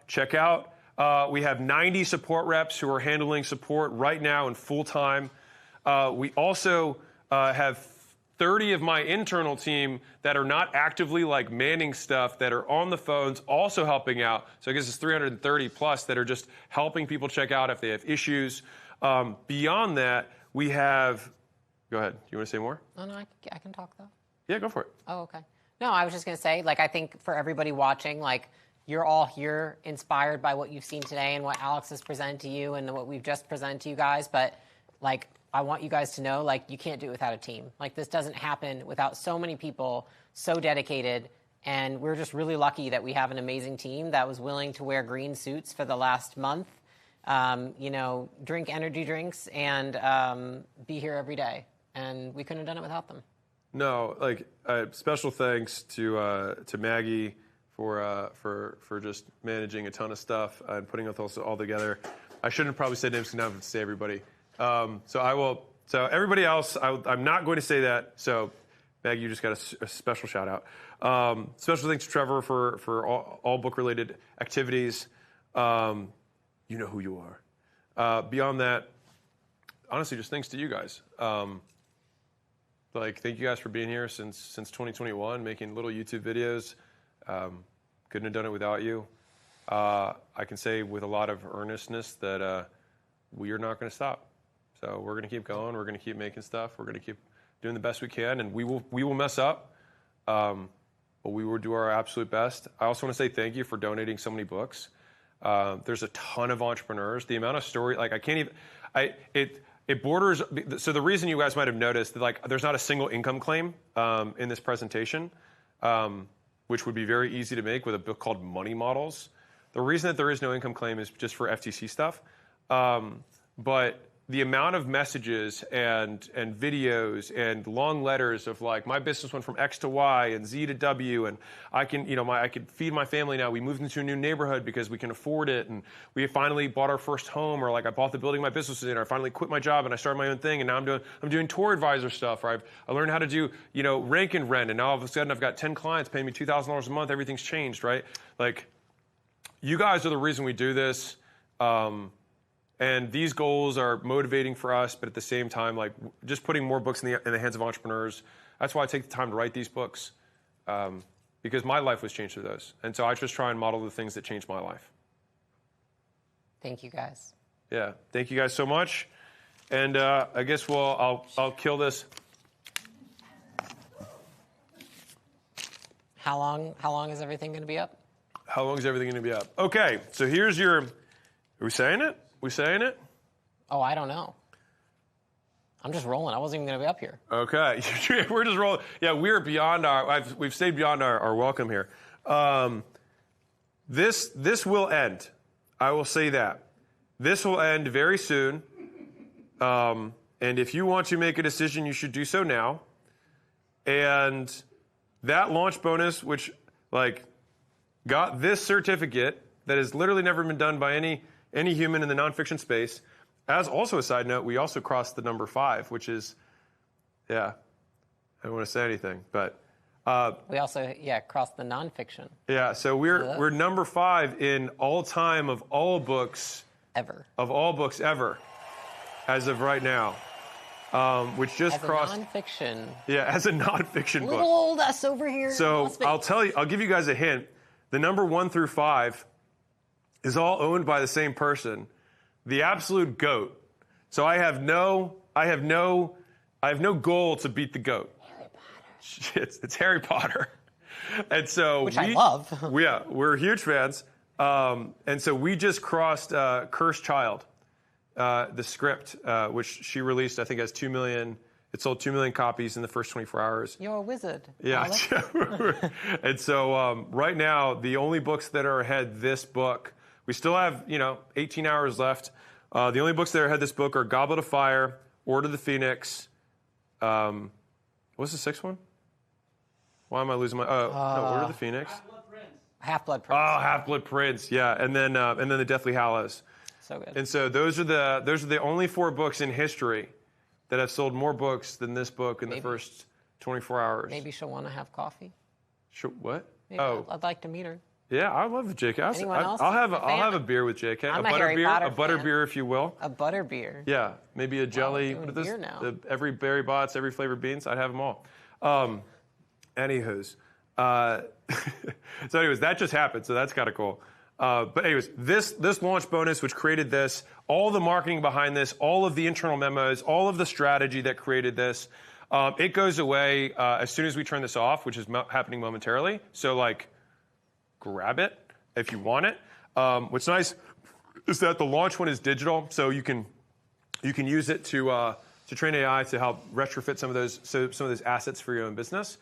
We have 90 support reps who are handling support right now in full time. We also have 30 of my internal team that are not actively like manning stuff, that are on the phones also helping out. So I guess it's 330 plus that are just helping people check out if they have issues. Beyond that, we have, go ahead. You want to say more? Oh, no, I can talk though. Yeah, go for it. Oh, okay. No, I was just going to say, like, I think for everybody watching, like, you're all here inspired by what you've seen today and what Alex has presented to you and what we've just presented to you guys. But, like, I want you guys to know, like, you can't do it without a team. Like, this doesn't happen without so many people so dedicated. And we're just really lucky that we have an amazing team that was willing to wear green suits for the last month, you know, drink energy drinks and be here every day. And we couldn't have done it without them. No, like, special thanks to Maggie for just managing a ton of stuff and putting it all together. I shouldn't have probably said names, because now I have to say everybody. So I will. So everybody else, I'm not going to say that. So Maggie, you just got a special shout out. Special thanks to Trevor for all book related activities. You know who you are. Beyond that, honestly, just thanks to you guys. Like, thank you guys for being here since 2021, making little YouTube videos. Couldn't have done it without you. I can say with a lot of earnestness that we are not going to stop. So we're going to keep going. We're going to keep making stuff. We're going to keep doing the best we can, and we will mess up, but we will do our absolute best. I also want to say thank you for donating so many books. There's a ton of entrepreneurs. The amount of story, like, I can't even. It borders. So the reason you guys might have noticed that, like, there's not a single income claim in this presentation, which would be very easy to make with a book called Money Models. The reason that there is no income claim is just for FTC stuff, but the amount of messages and videos and long letters of, like, my business went from X to Y and Z to W, and I can, you know, I could feed my family now. We moved into a new neighborhood because we can afford it, and we finally bought our first home, or, like, I bought the building my business was in, or I finally quit my job and I started my own thing, and now I'm doing tour advisor stuff, or I learned how to do, you know, rank and rent, and now all of a sudden I've got 10 clients paying me $2,000 a month. Everything's changed, right? Like, you guys are the reason we do this. And these goals are motivating for us, but at the same time, like, just putting more books in the hands of entrepreneurs. That's why I take the time to write these books, because my life was changed through those. And so I just try and model the things that changed my life. Thank you, guys. Yeah, thank you guys so much. And I guess I'll kill this. How long is everything going to be up? How long is everything going to be up? Okay, so here's your. Are we saying it? We saying it? Oh, I don't know. I'm just rolling. I wasn't even going to be up here. Okay. We're just rolling. Yeah, we're beyond we've stayed beyond our welcome here. This will end. I will say that. This will end very soon. And if you want to make a decision, you should do so now. And that launch bonus, which, like, got this certificate that has literally never been done by any human in the nonfiction space. As also a side note, we also crossed the number 5, which is, yeah, I don't want to say anything, but we also crossed the nonfiction. Yeah, so we're number 5 in all time of all books ever. Of all books ever, as of right now, which just as crossed. As a nonfiction. Yeah, as a nonfiction book. Little old us over here. So I'll give you guys a hint. The number 1 through 5 is all owned by the same person, the absolute GOAT. So I have no goal to beat the GOAT. Harry Potter. It's Harry Potter. And so Which I love. Yeah, we're huge fans. And so we just crossed Cursed Child, the script, which she released, I think has 2 million. It sold 2 million copies in the first 24 hours. You're a wizard. Yeah. And so right now, the only books that are ahead this book, we still have, 18 hours left. The only books that are ahead this book are Goblet of Fire, Order of the Phoenix. What's the 6th one? Why am I losing my? No, Order of the Phoenix. Half-Blood Prince. Oh, Half-Blood Prince. Yeah, and then the Deathly Hallows. So good. And so those are the only 4 books in history that have sold more books than this book in the first 24 hours. Maybe she'll want to have coffee. What? Maybe I'd like to meet her. Yeah, I love the JK. Anyone else? I'll have a beer with JK. I'm a Harry Potter a butter fan. beer, if you will. A butter beer. Yeah, maybe a jelly. doing What are those? beer now. Every berry bots, every flavored beans. I'd have them all. Anywho's. So anyways, that just happened. So that's kind of cool. But anyways, this launch bonus, which created this, all the marketing behind this, all of the internal memos, all of the strategy that created this, it goes away as soon as we turn this off, which is happening momentarily. So like, grab it if you want it. What's nice is that the launch one is digital, so you can use it to train AI to help retrofit some of those assets for your own business.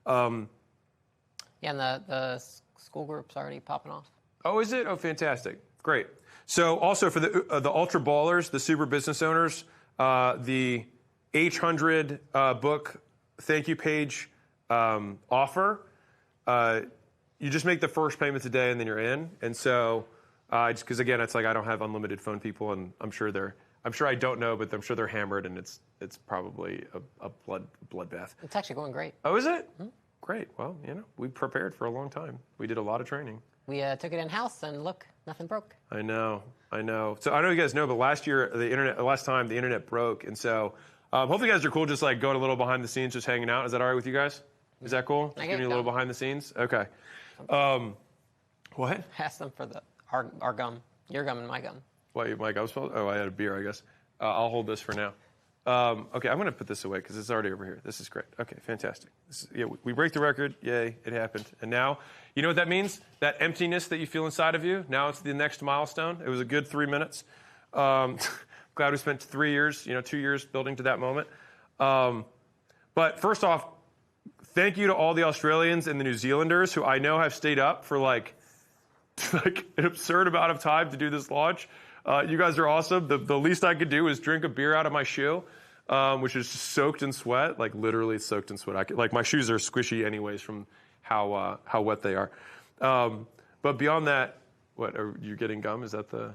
Yeah, and the school group's already popping off. Oh, is it? Oh, fantastic. Great. So also for the ultra ballers, the super business owners, the H100 book thank you page offer, you just make the first payment today and then you're in. And so, just because again, it's like I don't have unlimited phone people, and I'm sure I don't know, but I'm sure they're hammered, and it's probably a bloodbath. It's actually going great. Oh, is it? Mm-hmm. Great. Well, we prepared for a long time. We did a lot of training. We took it in-house, and look, nothing broke. I know. So I know you guys know, but last time the internet broke, and so hopefully you guys are cool just like going a little behind the scenes, just hanging out. Is that all right with you guys? Is that cool? Just giving you a little behind the scenes? Okay. What? Ask them for our gum, your gum and my gum. What, my gum spelled? Oh, I had a beer, I guess. I'll hold this for now. Okay, I'm going to put this away because it's already over here. This is great. Okay, fantastic. We break the record. Yay, it happened. And now, you know what that means? That emptiness that you feel inside of you, now it's the next milestone. It was a good 3 minutes. Glad we spent 3 years, 2 years building to that moment. But first off, thank you to all the Australians and the New Zealanders who I know have stayed up for like an absurd amount of time to do this launch. You guys are awesome. The least I could do is drink a beer out of my shoe, which is soaked in sweat, like literally soaked in sweat. My shoes are squishy anyways from how wet they are. But beyond that, what, are you getting gum? Is that the...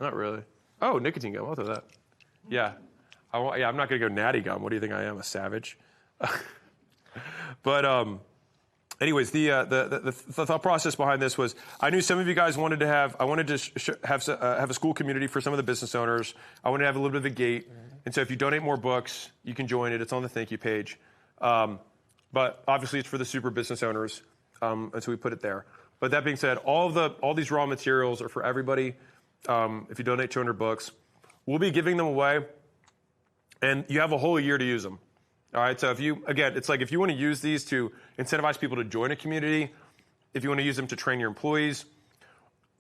Not really. Oh, nicotine gum. I'll throw that. Yeah. I'm not going to go natty gum. What do you think I am, a savage? But anyways, the thought process behind this was I knew some of you guys wanted to have. I wanted to have a school community for some of the business owners. I wanted to have a little bit of a gate, and so if you donate more books, you can join it. It's on the thank you page. But obviously, it's for the super business owners, and so we put it there. But that being said, all these raw materials are for everybody. If you donate 200 books, we'll be giving them away, and you have a whole year to use them. All right, so it's like if you want to use these to incentivize people to join a community, if you want to use them to train your employees,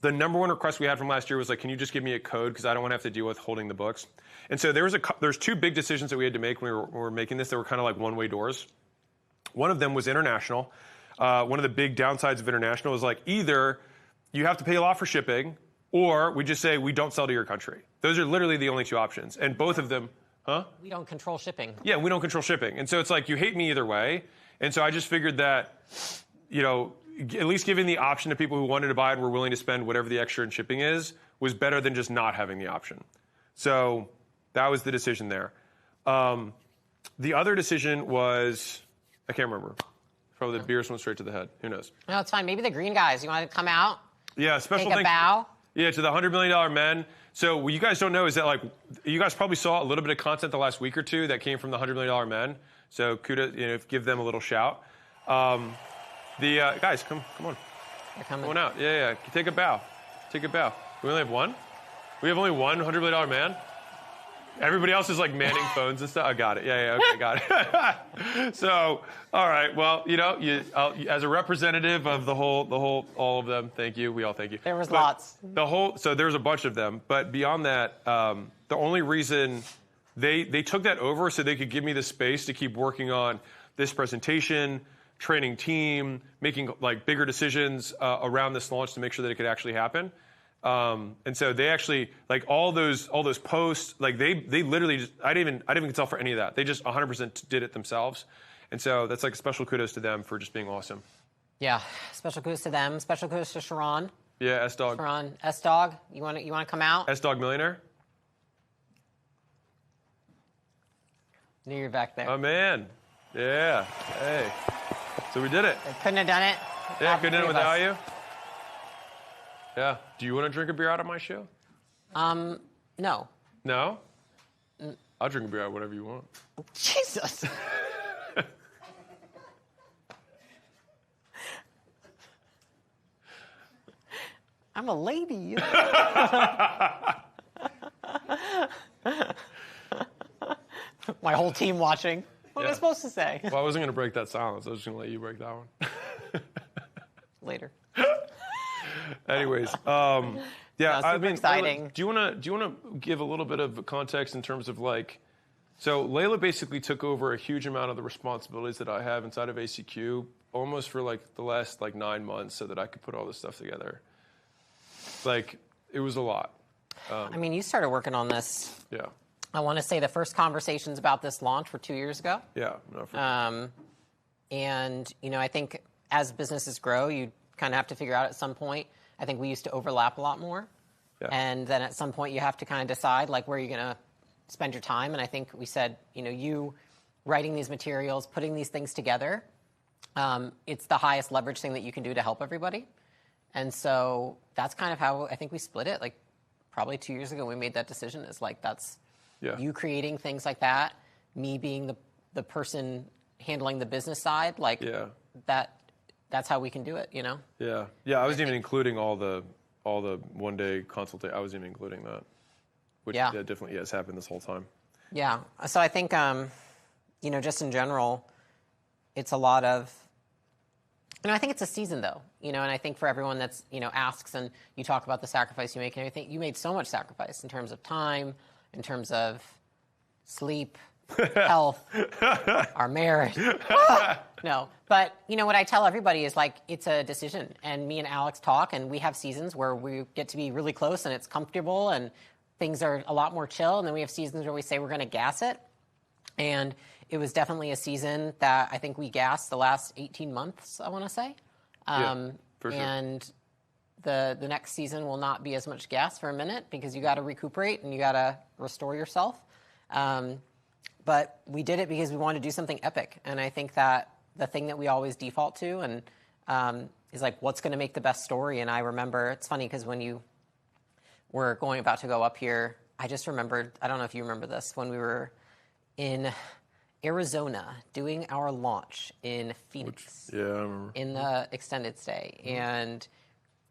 the number one request we had from last year was like, can you just give me a code because I don't want to have to deal with holding the books. And so there's two big decisions that we had to make when we were making this that were kind of like one-way doors. One of them was international. One of the big downsides of international is like either you have to pay a lot for shipping, or we just say we don't sell to your country. Those are literally the only two options, and both of them. Huh? We don't control shipping. Yeah, we don't control shipping. And so it's like you hate me either way. And so I just figured that, at least giving the option to people who wanted to buy it and were willing to spend whatever the extra in shipping is was better than just not having the option. So that was the decision there. The other decision was, I can't remember. Probably the beers went straight to the head. Who knows? No, it's fine. Maybe the green guys. You want to come out? Yeah, special Take a bow? Yeah, to the $100 million men. So what you guys don't know is that, like, you guys probably saw a little bit of content the last week or two that came from the $100 million men. So kudos, give them a little shout. Guys, come on. They're coming. Come on out. Yeah. Take a bow. Take a bow. We only have one? We have only one $100 million man? Everybody else is like manning phones and stuff. I got it. Yeah. Okay, got it. So, all right. Well, as a representative of all of them, thank you. We all thank you. There was lots. So there's a bunch of them. But beyond that, the only reason they took that over so they could give me the space to keep working on this presentation, training team, making like bigger decisions around this launch to make sure that it could actually happen. And so they actually, like all those posts, like they literally just, I didn't even consult for any of that. They just 100% did it themselves. And so that's like a special kudos to them for just being awesome. Yeah. Special kudos to them. Special kudos to Sharon. Yeah. S-Dog. Sharon. S-Dog. You want to come out? S-Dog Millionaire. Knew you were back there. Oh man. Yeah. Hey. So we did it. They couldn't have done it Yeah, couldn't do it three of us. without you. Yeah. Do you want to drink a beer out of my show? No. No? I'll drink a beer out of whatever you want. Jesus. I'm a lady. My whole team watching. What am I supposed to say? Well, I wasn't going to break that silence. I was just going to let you break that one. Later. Anyways, yeah, No, super exciting. Layla, do you want to give a little bit of context in terms of like, so Layla basically took over a huge amount of the responsibilities that I have inside of ACQ, almost for like the last like 9 months, so that I could put all this stuff together. Like, it was a lot. I mean, you started working on this. Yeah. I want to say the first conversations about this launch were 2 years ago. Yeah. No, for And, you know, I think as businesses grow, you kind of have to figure out at some point. I think we used to overlap a lot more. Yeah. And then at some point you have to kind of decide, like, where you're going to spend your time. And I think we said, you know, you writing these materials, putting these things together, it's the highest leverage thing that you can do to help everybody. And so that's kind of how I think we split it. Like, probably 2 years ago we made that decision. Is like, that's you creating things like that, me being the person handling the business side. Like, that's how we can do it, you know? Yeah. Yeah, I wasn't even including all the one-day consultation. I wasn't even including that. Which definitely has happened this whole time. Yeah. So I think, you know, just in general, it's a lot of, you know, I think it's a season though, you know, and I think for everyone that's, you know, asks and you talk about the sacrifice you make and everything, you made so much sacrifice in terms of time, in terms of sleep, health, our marriage. No, but you know what I tell everybody is like, it's a decision, and me and Alex talk, and we have seasons where we get to be really close and it's comfortable and things are a lot more chill, and then we have seasons where we say we're going to gas it. And it was definitely a season that I think we gassed the last 18 months, I want to say. For sure. And the next season will not be as much gas for a minute because you got to recuperate and you got to restore yourself. But we did it because we wanted to do something epic. And I think that the thing that we always default to and is like, what's going to make the best story? And I remember, it's funny because when you were about to go up here, I just remembered, I don't know if you remember this, when we were in Arizona doing our launch in Phoenix. I remember. In the extended stay. And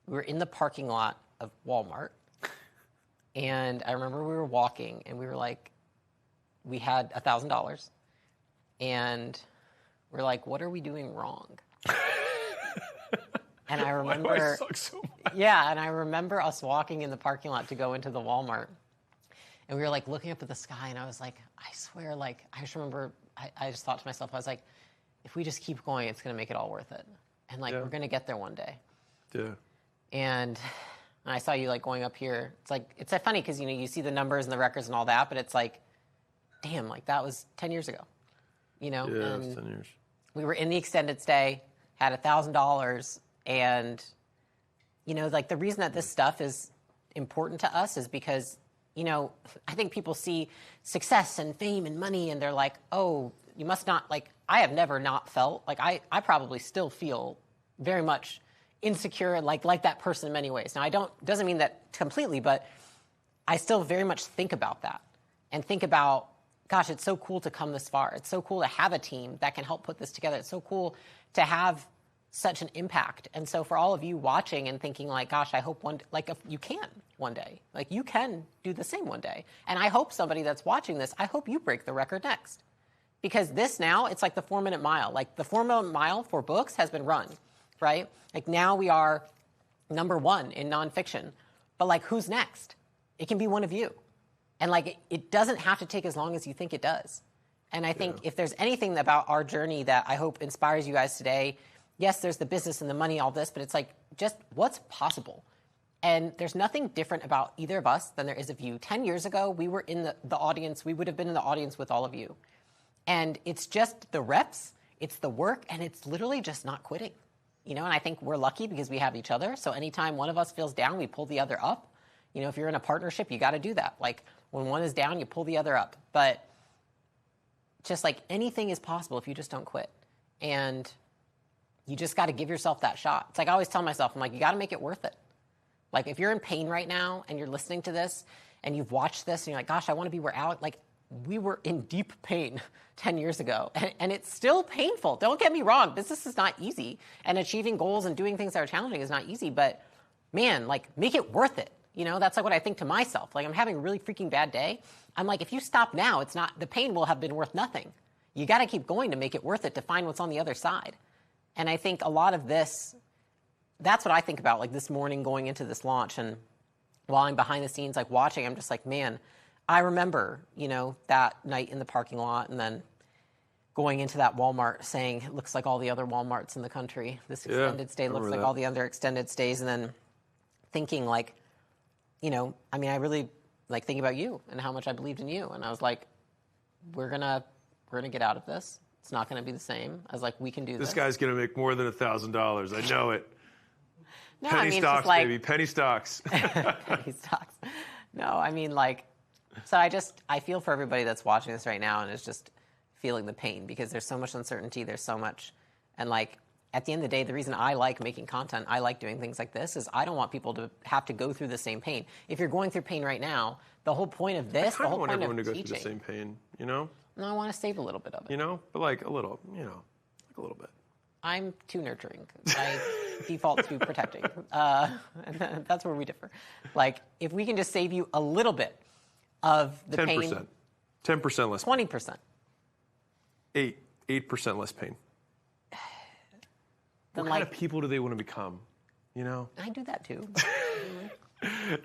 we were in the parking lot of Walmart. And I remember we were walking and we were like, we had $1,000. And we're like, what are we doing wrong? And I remember, why do I suck so much? Yeah, and I remember us walking in the parking lot to go into the Walmart. And we were like looking up at the sky, and I was like, I swear, like, I just remember, I just thought to myself, I was like, if we just keep going, it's going to make it all worth it. And like, we're going to get there one day. Yeah. And I saw you like going up here. It's like, it's so funny because, you know, you see the numbers and the records and all that, but it's like, damn, like that was 10 years ago, you know? Yeah, and it was 10 years. We were in the extended stay, had $1,000, and, you know, like the reason that this stuff is important to us is because, you know, I think people see success and fame and money and they're like, oh, you must not, like, I have never not felt, like I probably still feel very much insecure, like that person in many ways. Now, doesn't mean that completely, but I still very much think about that and think about, gosh, it's so cool to come this far. It's so cool to have a team that can help put this together. It's so cool to have such an impact. And so for all of you watching and thinking like, gosh, I hope if you can one day, like you can do the same one day. And I hope somebody that's watching this, I hope you break the record next. Because this now, it's like the 4-minute mile. Like the 4-minute mile for books has been run, right? Like now we are number 1 in nonfiction. But like who's next? It can be one of you. And like it doesn't have to take as long as you think it does. And I think if there's anything about our journey that I hope inspires you guys today, yes, there's the business and the money, all this, but it's like just what's possible. And there's nothing different about either of us than there is of you. 10 years ago, we were in the audience. We would have been in the audience with all of you. And it's just the reps, it's the work, and it's literally just not quitting. You know, and I think we're lucky because we have each other. So anytime one of us feels down, we pull the other up. You know, if you're in a partnership, you got to do that. Like when one is down, you pull the other up. But just like anything is possible if you just don't quit. And you just got to give yourself that shot. It's like I always tell myself, I'm like, you got to make it worth it. Like if you're in pain right now and you're listening to this and you've watched this and you're like, gosh, I want to be where Alex, like we were in deep pain 10 years ago and it's still painful. Don't get me wrong. Business is not easy and achieving goals and doing things that are challenging is not easy, but man, like make it worth it. That's like what I think to myself. Like I'm having a really freaking bad day. I'm like, if you stop now, the pain will have been worth nothing. You got to keep going to make it worth it to find what's on the other side. And I think a lot of this, that's what I think about, like this morning going into this launch. And while I'm behind the scenes, like watching, I'm just like, man, I remember, that night in the parking lot and then going into that Walmart saying, it looks like all the other Walmarts in the country. This extended stay looks like all the other extended stays. And then thinking like, I really like thinking about you and how much I believed in you. And I was like, we're gonna get out of this. It's not going to be the same. I was like, we can do this. This guy's going to make more than $1,000. I know it. No, penny stocks, like, baby. Penny stocks. Penny stocks. No, so I feel for everybody that's watching this right now and is just feeling the pain because there's so much uncertainty. There's so much. And like, at the end of the day, the reason I like making content, I like doing things like this is I don't want people to have to go through the same pain. If you're going through pain right now, the whole point of this, the whole point of teaching. I want everyone to go through the same pain, No, I want to save a little bit of it. But like a little, like a little bit. I'm too nurturing. I default to protecting. And that's where we differ. Like, if we can just save you a little bit of the 10%. pain. 10% less 20%. 8% less pain. What kind of people do they want to become? I do that too.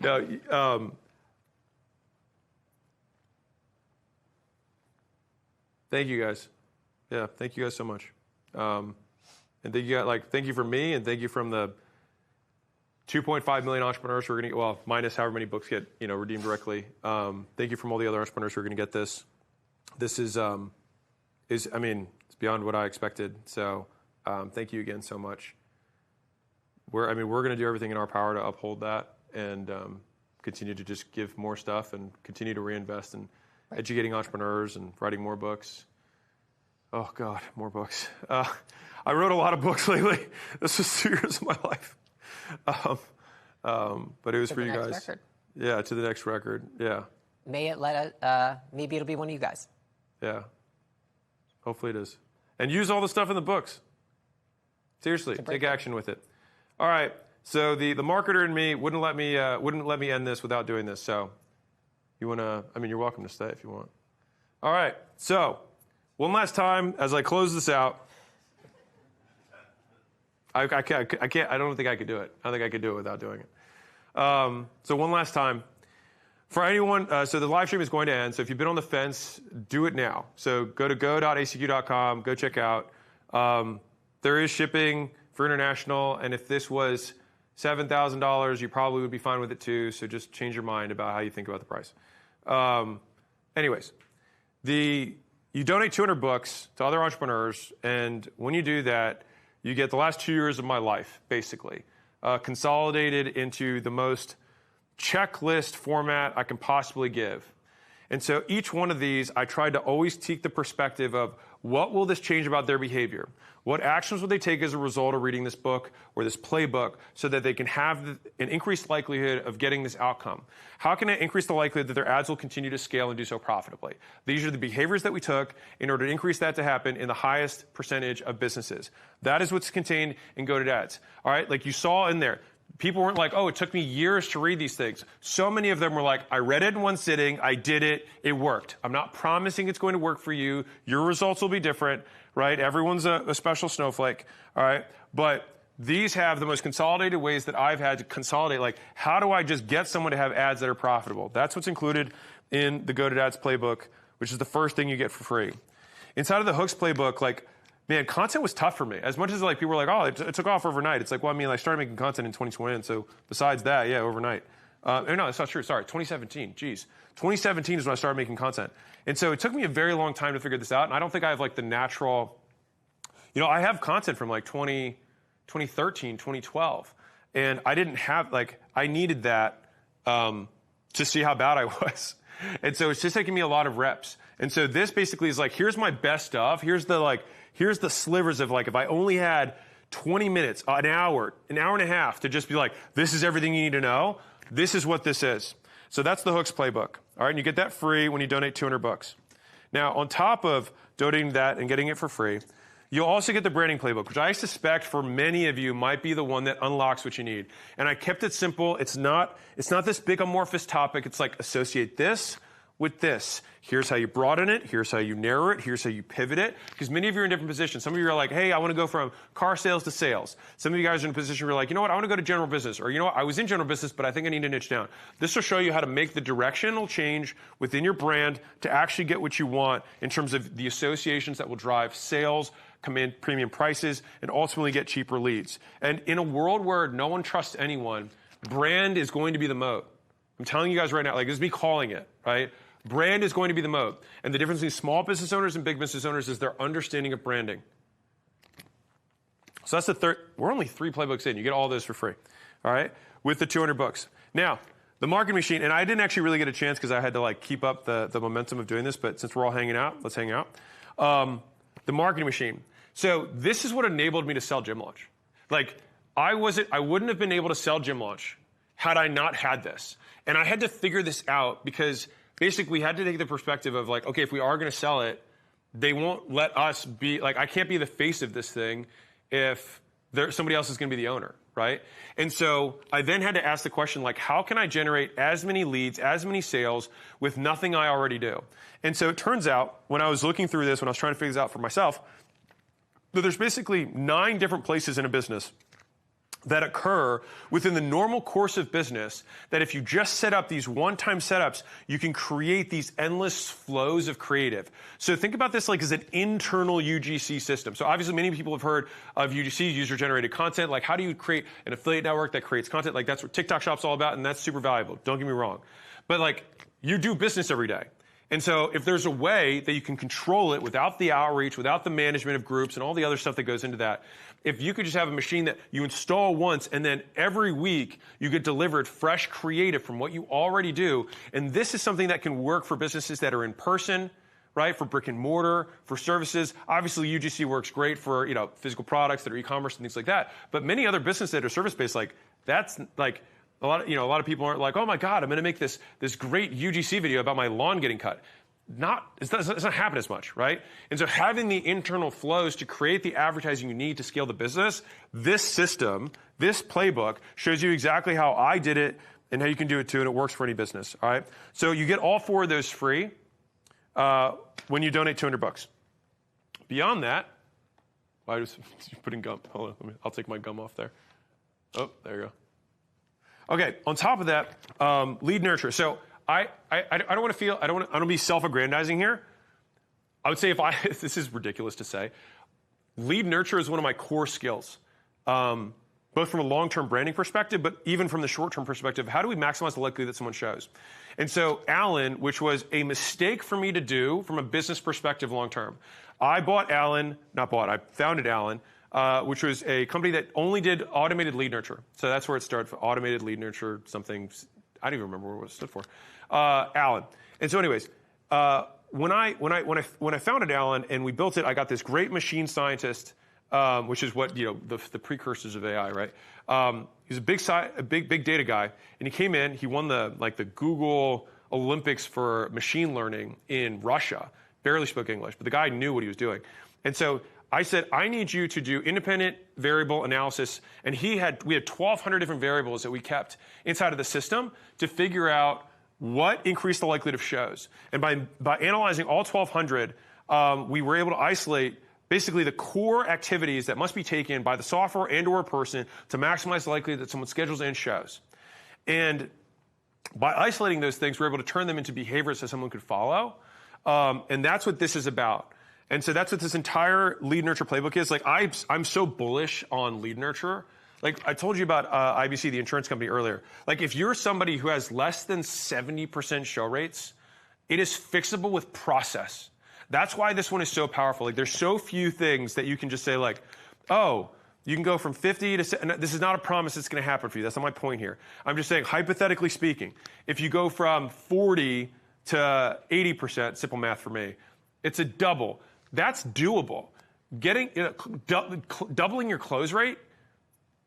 No, thank you guys. Yeah, thank you guys so much. And thank you from me, and thank you from the 2.5 million entrepreneurs who are going to, minus however many books get redeemed directly. Thank you from all the other entrepreneurs who are going to get this. This is it's beyond what I expected. So thank you again so much. We're going to do everything in our power to uphold that and continue to just give more stuff and continue to reinvest in educating entrepreneurs and writing more books. Oh, God, more books. I wrote a lot of books lately. This was 2 years of my life. But it was for you guys. Record. Yeah, to the next record. Yeah. Maybe it'll be one of you guys. Yeah. Hopefully it is. And use all the stuff in the books. Seriously, take action with it. All right. So the marketer in me wouldn't let me end this without doing this. So you want to? You're welcome to stay if you want. All right. So one last time as I close this out. I can't. I don't think I could do it. I don't think I could do it without doing it. So one last time. For anyone, so the live stream is going to end. So if you've been on the fence, do it now. So go to go.acq.com, go check out. There is shipping for international, and if this was $7,000, you probably would be fine with it too. So just change your mind about how you think about the price. Anyways, you donate 200 books to other entrepreneurs, and when you do that, you get the last 2 years of my life, basically, consolidated into the most checklist format I can possibly give. And so each one of these, I tried to always take the perspective of what will this change about their behavior? What actions will they take as a result of reading this book or this playbook so that they can have an increased likelihood of getting this outcome? How can it increase the likelihood that their ads will continue to scale and do so profitably? These are the behaviors that we took in order to increase that to happen in the highest percentage of businesses. That is what's contained in Go to Ads. All right, like you saw in there. People weren't like, oh, it took me years to read these things. So many of them were like, I read it in one sitting, I did it, it worked. I'm not promising it's going to work for you. Your results will be different, right? Everyone's a special snowflake, all right? But these have the most consolidated ways that I've had to consolidate. Like, how do I just get someone to have ads that are profitable? That's what's included in the Go to Ads playbook, which is the first thing you get for free. Inside of the Hooks playbook, like, man, content was tough for me. As much as like people were like, oh, it took off overnight. It's like, well, I started making content in 2020, and so besides that, yeah, overnight. No, that's not true. Sorry, 2017. Geez, 2017 is when I started making content, and so it took me a very long time to figure this out. And I don't think I have like the natural. I have content from like 2013, 2012, and I didn't have I needed that to see how bad I was, and so it's just taking me a lot of reps. And so this basically is like, here's my best stuff. Here's the slivers of if I only had 20 minutes, an hour and a half to just be like, this is everything you need to know. This is what this is. So that's the Hooks playbook. All right, and you get that free when you donate $200. Now, on top of donating that and getting it for free, you'll also get the branding playbook, which I suspect for many of you might be the one that unlocks what you need. And I kept it simple. It's not this big amorphous topic. It's like associate this with this. Here's how you broaden it. Here's how you narrow it. Here's how you pivot it. Because many of you are in different positions. Some of you are like, hey, I want to go from car sales to sales. Some of you guys are in a position where you're like, you know what, I want to go to general business. Or you know what, I was in general business, but I think I need to niche down. This will show you how to make the directional change within your brand to actually get what you want in terms of the associations that will drive sales, command premium prices, and ultimately get cheaper leads. And in a world where no one trusts anyone, brand is going to be the moat. I'm telling you guys right now, like this is me calling it, right? Brand is going to be the moat. And the difference between small business owners and big business owners is their understanding of branding. So that's the third. We're only 3 playbooks in. You get all those for free, all right, with the $200. Now, the marketing machine, and I didn't actually really get a chance because I had to like keep up the momentum of doing this, but since we're all hanging out, let's hang out. The marketing machine. So this is what enabled me to sell Gym Launch. Like, I wouldn't have been able to sell Gym Launch had I not had this. And I had to figure this out because basically we had to take the perspective of like, okay, if we are going to sell it, they won't let us be, like, I can't be the face of this thing if somebody else is going to be the owner, right? And so I then had to ask the question, like, how can I generate as many leads, as many sales with nothing I already do? And so it turns out, when I was looking through this, when I was trying to figure this out for myself, that there's basically 9 different places in a business that occur within the normal course of business that if you just set up these one-time setups, you can create these endless flows of creative. So think about this like as an internal UGC system. So obviously many people have heard of UGC, user-generated content. Like how do you create an affiliate network that creates content? Like that's what TikTok Shop's all about, and that's super valuable. Don't get me wrong. But like you do business every day. And so if there's a way that you can control it without the outreach, without the management of groups and all the other stuff that goes into that, if you could just have a machine that you install once and then every week you get delivered fresh creative from what you already do, and this is something that can work for businesses that are in person, right, for brick and mortar, for services. Obviously, UGC works great for, you know, physical products that are e-commerce and things like that. But many other businesses that are service-based, like that's like, a lot of people aren't like, oh my God, I'm going to make this great UGC video about my lawn getting cut. It's not happen as much, right? And so having the internal flows to create the advertising you need to scale the business, this system, this playbook shows you exactly how I did it and how you can do it too, and it works for any business, all right? So you get all 4 of those free when you donate $200. Beyond that, why was you putting gum? Hold on, I'll take my gum off there. Oh, there you go. Okay, on top of that, lead nurture. So I don't want to be self-aggrandizing here. I would say this is ridiculous to say, lead nurture is one of my core skills, both from a long-term branding perspective, but even from the short-term perspective. How do we maximize the likelihood that someone shows? And so Alan, which was a mistake for me to do from a business perspective long-term, I founded Alan, which was a company that only did automated lead nurture. So that's where it started, for automated lead nurture, something, I don't even remember what it stood for. Alan. And so anyways, when I founded Alan and we built it, I got this great machine scientist, which is what, the precursors of AI, right? He's a big data guy, and he came in, he won the Google Olympics for machine learning in Russia. Barely spoke English, but the guy knew what he was doing. And so I said, I need you to do independent variable analysis. And we had 1,200 different variables that we kept inside of the system to figure out what increased the likelihood of shows. And by analyzing all 1,200, we were able to isolate basically the core activities that must be taken by the software and or person to maximize the likelihood that someone schedules in shows. And by isolating those things, we're able to turn them into behaviors that someone could follow. And that's what this is about. And so that's what this entire lead nurture playbook is. Like I'm so bullish on lead nurture. Like I told you about IBC, the insurance company, earlier. Like if you're somebody who has less than 70% show rates, it is fixable with process. That's why this one is so powerful. Like there's so few things that you can just say like, oh, you can go from 50 to, and this is not a promise that's going to happen for you. That's not my point here. I'm just saying, hypothetically speaking, if you go from 40 to 80%, simple math for me, it's a double. That's doable. doubling your close rate,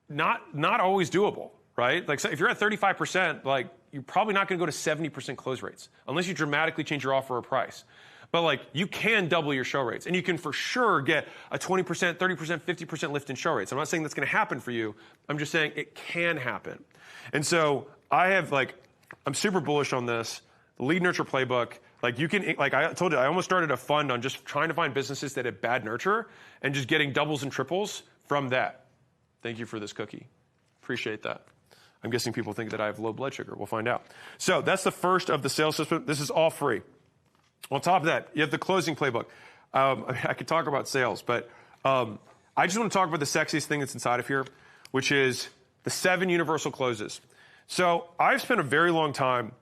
not always doable, right? Like, so if you're at 35%, like, you're probably not going to go to 70% close rates unless you dramatically change your offer or price. But like, you can double your show rates, and you can for sure get a 20%, 30%, 50% lift in show rates. I'm not saying that's going to happen for you. I'm just saying it can happen. And so I'm super bullish on this. The lead nurture playbook, like I told you, I almost started a fund on just trying to find businesses that had bad nurture and just getting doubles and triples from that. Thank you for this cookie. Appreciate that. I'm guessing people think that I have low blood sugar. We'll find out. So that's the first of the sales system. This is all free. On top of that, you have the closing playbook. I could talk about sales, but I just want to talk about the sexiest thing that's inside of here, which is the 7 universal closes. So I've spent a very long time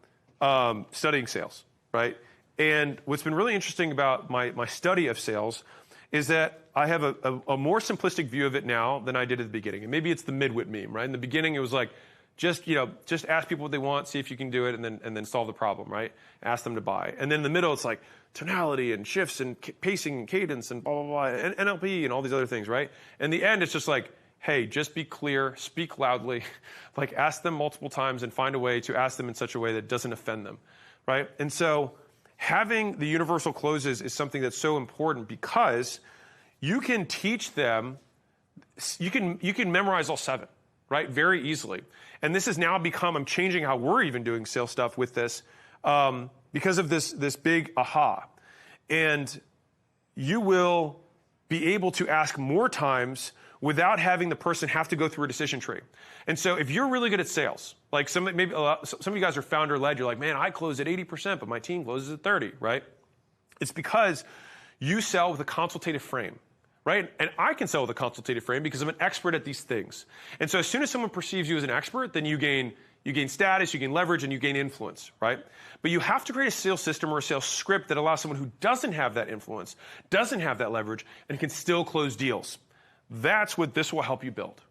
studying sales, right? And what's been really interesting about my study of sales is that I have a more simplistic view of it now than I did at the beginning. And maybe it's the midwit meme, right? In the beginning, it was like, just ask people what they want, see if you can do it, and then solve the problem, right? Ask them to buy. And then in the middle, it's like tonality and shifts and pacing and cadence and blah, blah, blah, and NLP and all these other things, right? And the end, it's just like, hey, just be clear, speak loudly, like ask them multiple times and find a way to ask them in such a way that doesn't offend them, right? And so having the universal closes is something that's so important because you can teach them, you can memorize all 7, right? Very easily. And this has now become, I'm changing how we're even doing sales stuff with this because of this big aha. And you will be able to ask more times without having the person have to go through a decision tree. And so if you're really good at sales, like some of you guys are founder-led, you're like, man, I close at 80%, but my team closes at 30, right? It's because you sell with a consultative frame, right? And I can sell with a consultative frame because I'm an expert at these things. And so as soon as someone perceives you as an expert, then you gain status, you gain leverage, and you gain influence, right? But you have to create a sales system or a sales script that allows someone who doesn't have that influence, doesn't have that leverage, and can still close deals. That's what this will help you build.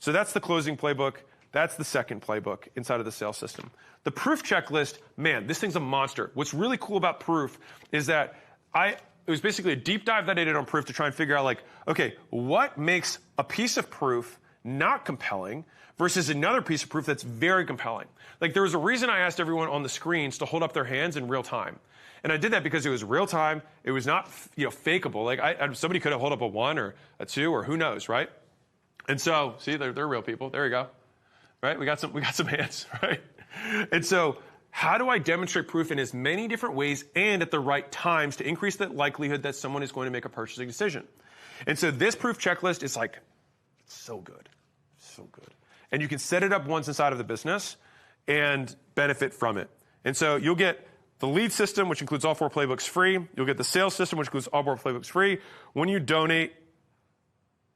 So that's the closing playbook. That's the second playbook inside of the sales system. The proof checklist, man, this thing's a monster. What's really cool about proof is that it was basically a deep dive that I did on proof to try and figure out, like, okay, what makes a piece of proof not compelling versus another piece of proof that's very compelling. Like, there was a reason I asked everyone on the screens to hold up their hands in real time. And I did that because it was real time. It was not, fakeable. Like, somebody could have held up a 1 or a 2 or who knows, right? And so, see, they're real people. There you go. Right? We got some hands, right? And so, how do I demonstrate proof in as many different ways and at the right times to increase the likelihood that someone is going to make a purchasing decision? And so this proof checklist is like, it's so good. So good. And you can set it up once inside of the business and benefit from it. And so you'll get the lead system, which includes all 4 playbooks, free. You'll get the sales system, which includes all 4 playbooks, free. When you donate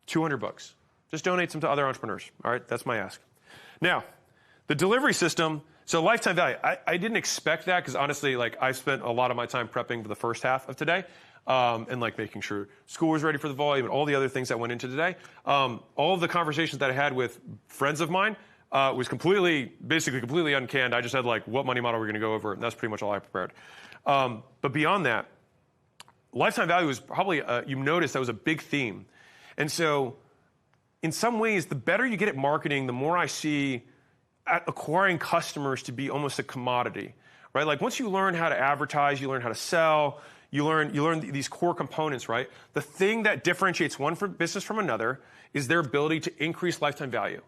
$200, just donate some to other entrepreneurs. All right, that's my ask. Now, the delivery system. So lifetime value. I didn't expect that because honestly, like, I spent a lot of my time prepping for the first half of today, and like making sure school was ready for the volume and all the other things that went into today. All of the conversations that I had with friends of mine was basically completely uncanned. I just had like, what money model we're going to go over, and that's pretty much all I prepared. But beyond that, lifetime value was probably you noticed that was a big theme, and so in some ways, the better you get at marketing, the more I see at acquiring customers to be almost a commodity, right? Like, once you learn how to advertise, you learn how to sell, you learn these core components, right? The thing that differentiates one business from another is their ability to increase lifetime value.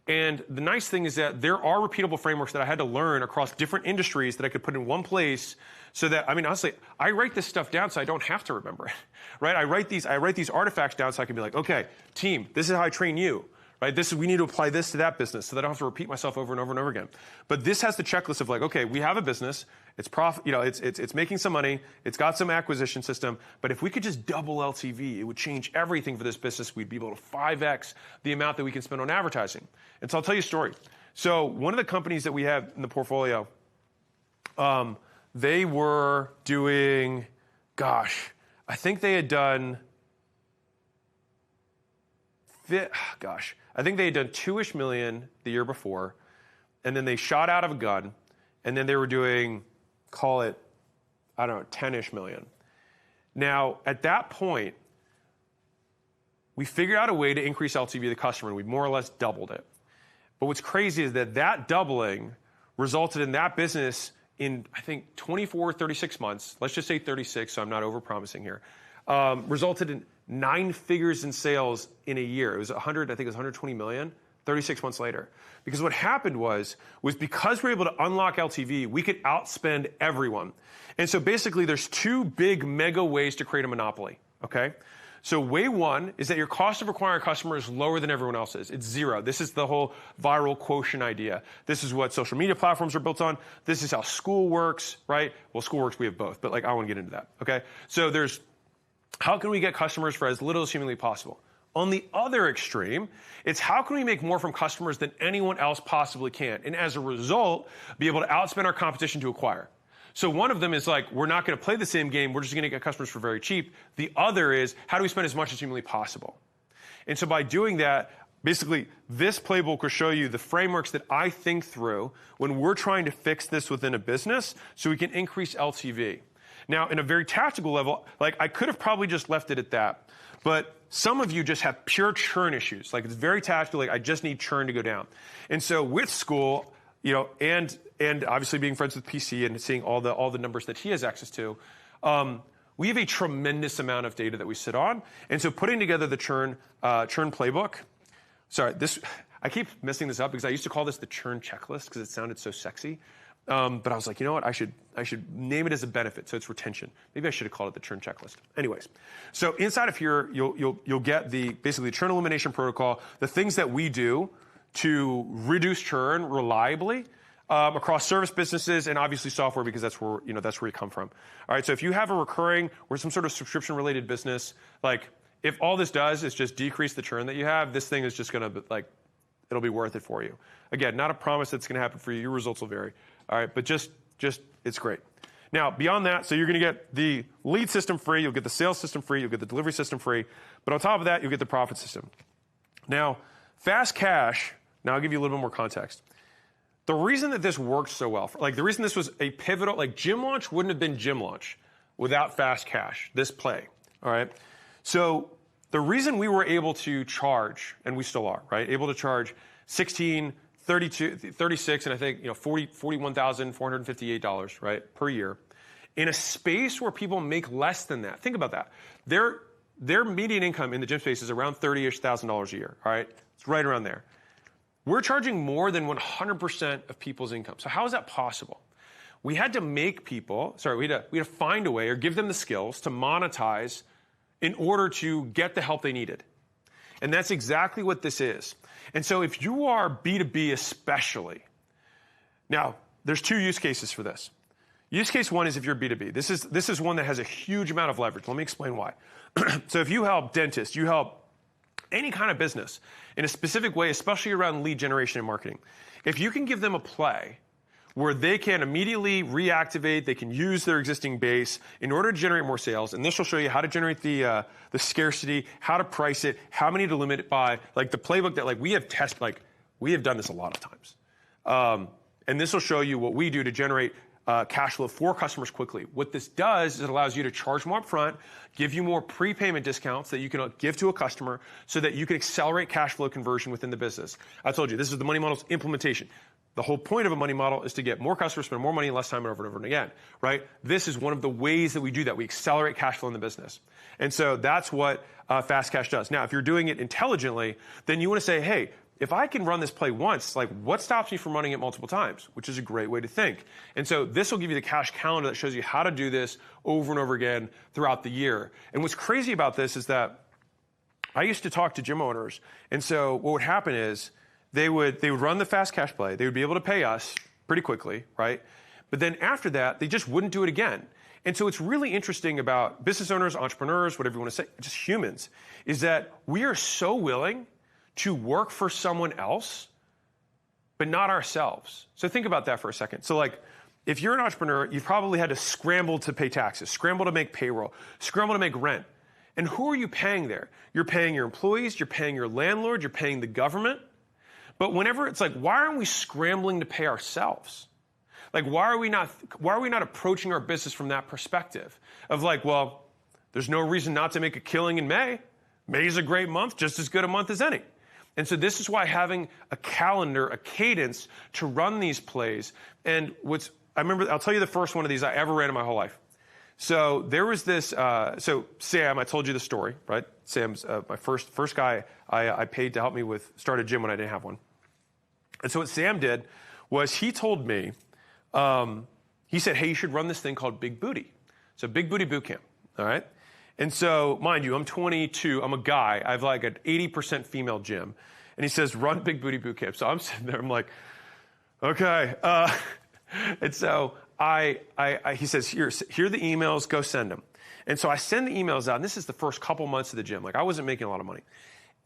And the nice thing is that there are repeatable frameworks that I had to learn across different industries that I could put in one place so that, I mean, honestly, I write this stuff down so I don't have to remember it, right? I write these artifacts down so I can be like, okay, team, this is how I train you. Right? We need to apply this to that business so that I don't have to repeat myself over and over and over again. But this has the checklist of like, okay, we have a business, it's it's making some money, it's got some acquisition system, but if we could just double LTV, it would change everything for this business. We'd be able to 5x the amount that we can spend on advertising. And so I'll tell you a story. So one of the companies that we have in the portfolio, they were doing, I think they had done, I think they had done 2-ish million the year before, and then they shot out of a gun, and then they were doing, call it, 10-ish million. Now, at that point, we figured out a way to increase LTV of the customer, and we more or less doubled it. But what's crazy is that doubling resulted in that business in, I think, 24, 36 months, let's just say 36, so I'm not over-promising here, resulted in 9 figures in sales in a year. It was 100, I think it was 120 million, 36 months later. Because what happened was because we were able to unlock LTV, we could outspend everyone. And so basically there's 2 big mega ways to create a monopoly, okay? So way one is that your cost of acquiring a customer is lower than everyone else's. It's 0. This is the whole viral quotient idea. This is what social media platforms are built on. This is how school works, right? Well, school works, we have both, but like I want to get into that, okay? So there's, how can we get customers for as little as humanly possible? On the other extreme, it's how can we make more from customers than anyone else possibly can? And as a result, be able to outspend our competition to acquire. So one of them is like, we're not going to play the same game. We're just going to get customers for very cheap. The other is, how do we spend as much as humanly possible? And so by doing that, basically, this playbook will show you the frameworks that I think through when we're trying to fix this within a business so we can increase LTV. Now, in a very tactical level, like I could have probably just left it at that. But some of you just have pure churn issues. Like it's very tactical. Like I just need churn to go down. And so with school, you know, and obviously being friends with PC and seeing all the numbers that he has access to, we have a tremendous amount of data that we sit on. And so putting together the churn playbook. Sorry, I keep messing this up because I used to call this the churn checklist because it sounded so sexy. But I was like, you know what? I should name it as a benefit, so it's retention. Maybe I should have called it the churn checklist. Anyways, so inside of here, you'll get basically the churn elimination protocol, the things that we do to reduce churn reliably across service businesses and obviously software because that's where you come from. All right, so if you have a recurring or some sort of subscription-related business, like if all this does is just decrease the churn that you have, this thing is just going to like it'll be worth it for you. Again, not a promise that's going to happen for you. Your results will vary. All right, but just it's great. Now, beyond that, so you're going to get the lead system free, you'll get the sales system free, you'll get the delivery system free, but on top of that, you'll get the profit system. Now, fast cash, now I'll give you a little bit more context. The reason that this worked so well, like the reason this was a pivotal, like Gym Launch wouldn't have been Gym Launch without fast cash, this play, all right? So the reason we were able to charge, and we still are, right, able to charge 16, 32, 36, and I think $41,458, right, per year, in a space where people make less than that. Think about that. Their median income in the gym space is around $30,000 a year, all right? It's right around there. We're charging more than 100% of people's income. So how is that possible? We had to make people, we had to find a way or give them the skills to monetize in order to get the help they needed. And that's exactly what this is. And so if you are B2B especially, now there's 2 use cases for this. Use case 1 is if you're B2B. This is one that has a huge amount of leverage. Let me explain why. So if you help dentists, you help any kind of business in a specific way, especially around lead generation and marketing, if you can give them a play where they can immediately reactivate, they can use their existing base in order to generate more sales. And this will show you how to generate the scarcity, how to price it, how many to limit it by, like the playbook that like we have tested, like we have done this a lot of times. And this will show you what we do to generate cash flow for customers quickly. What this does is it allows you to charge more upfront, give you more prepayment discounts that you can give to a customer so that you can accelerate cash flow conversion within the business. I told you, this is the money model's implementation. The whole point of a money model is to get more customers, spend more money in less time and over and over and again, right? This is one of the ways that we do that. We accelerate cash flow in the business. And so that's what fast cash does. Now, if you're doing it intelligently, then you want to say, hey, if I can run this play once, like what stops me from running it multiple times, which is a great way to think. And so this will give you the cash calendar that shows you how to do this over and over again throughout the year. And what's crazy about this is that I used to talk to gym owners. And so what would happen is they would run the fast cash play. They would be able to pay us pretty quickly, right? But then after that, they just wouldn't do it again. And so it's really interesting about business owners, entrepreneurs, whatever you want to say, just humans, is that we are so willing to work for someone else, but not ourselves. So think about that for a second. So like, if you're an entrepreneur, you've probably had to scramble to pay taxes, scramble to make payroll, scramble to make rent. And who are you paying there? You're paying your employees, you're paying your landlord, you're paying the government. But whenever it's like, why aren't we scrambling to pay ourselves? Like, why are we not approaching our business from that perspective of like, well, there's no reason not to make a killing in May. May's a great month, just as good a month as any. And so this is why having a calendar, a cadence to run these plays. And I'll tell you the first one of these I ever ran in my whole life. So there was this, so Sam, I told you the story, right? Sam's my first guy I paid to help me start a gym when I didn't have one. And so what Sam did was he told me, he said, hey, you should run this thing called Big Booty. So Big Booty Boot Camp, all right? And so, mind you, I'm 22, I'm a guy, I have like an 80% female gym. And he says, run Big Booty Boot Camp. So I'm sitting there, I'm like, okay. And so he says, here are the emails, go send them. And so I send the emails out, and this is the first couple months of the gym. Like, I wasn't making a lot of money.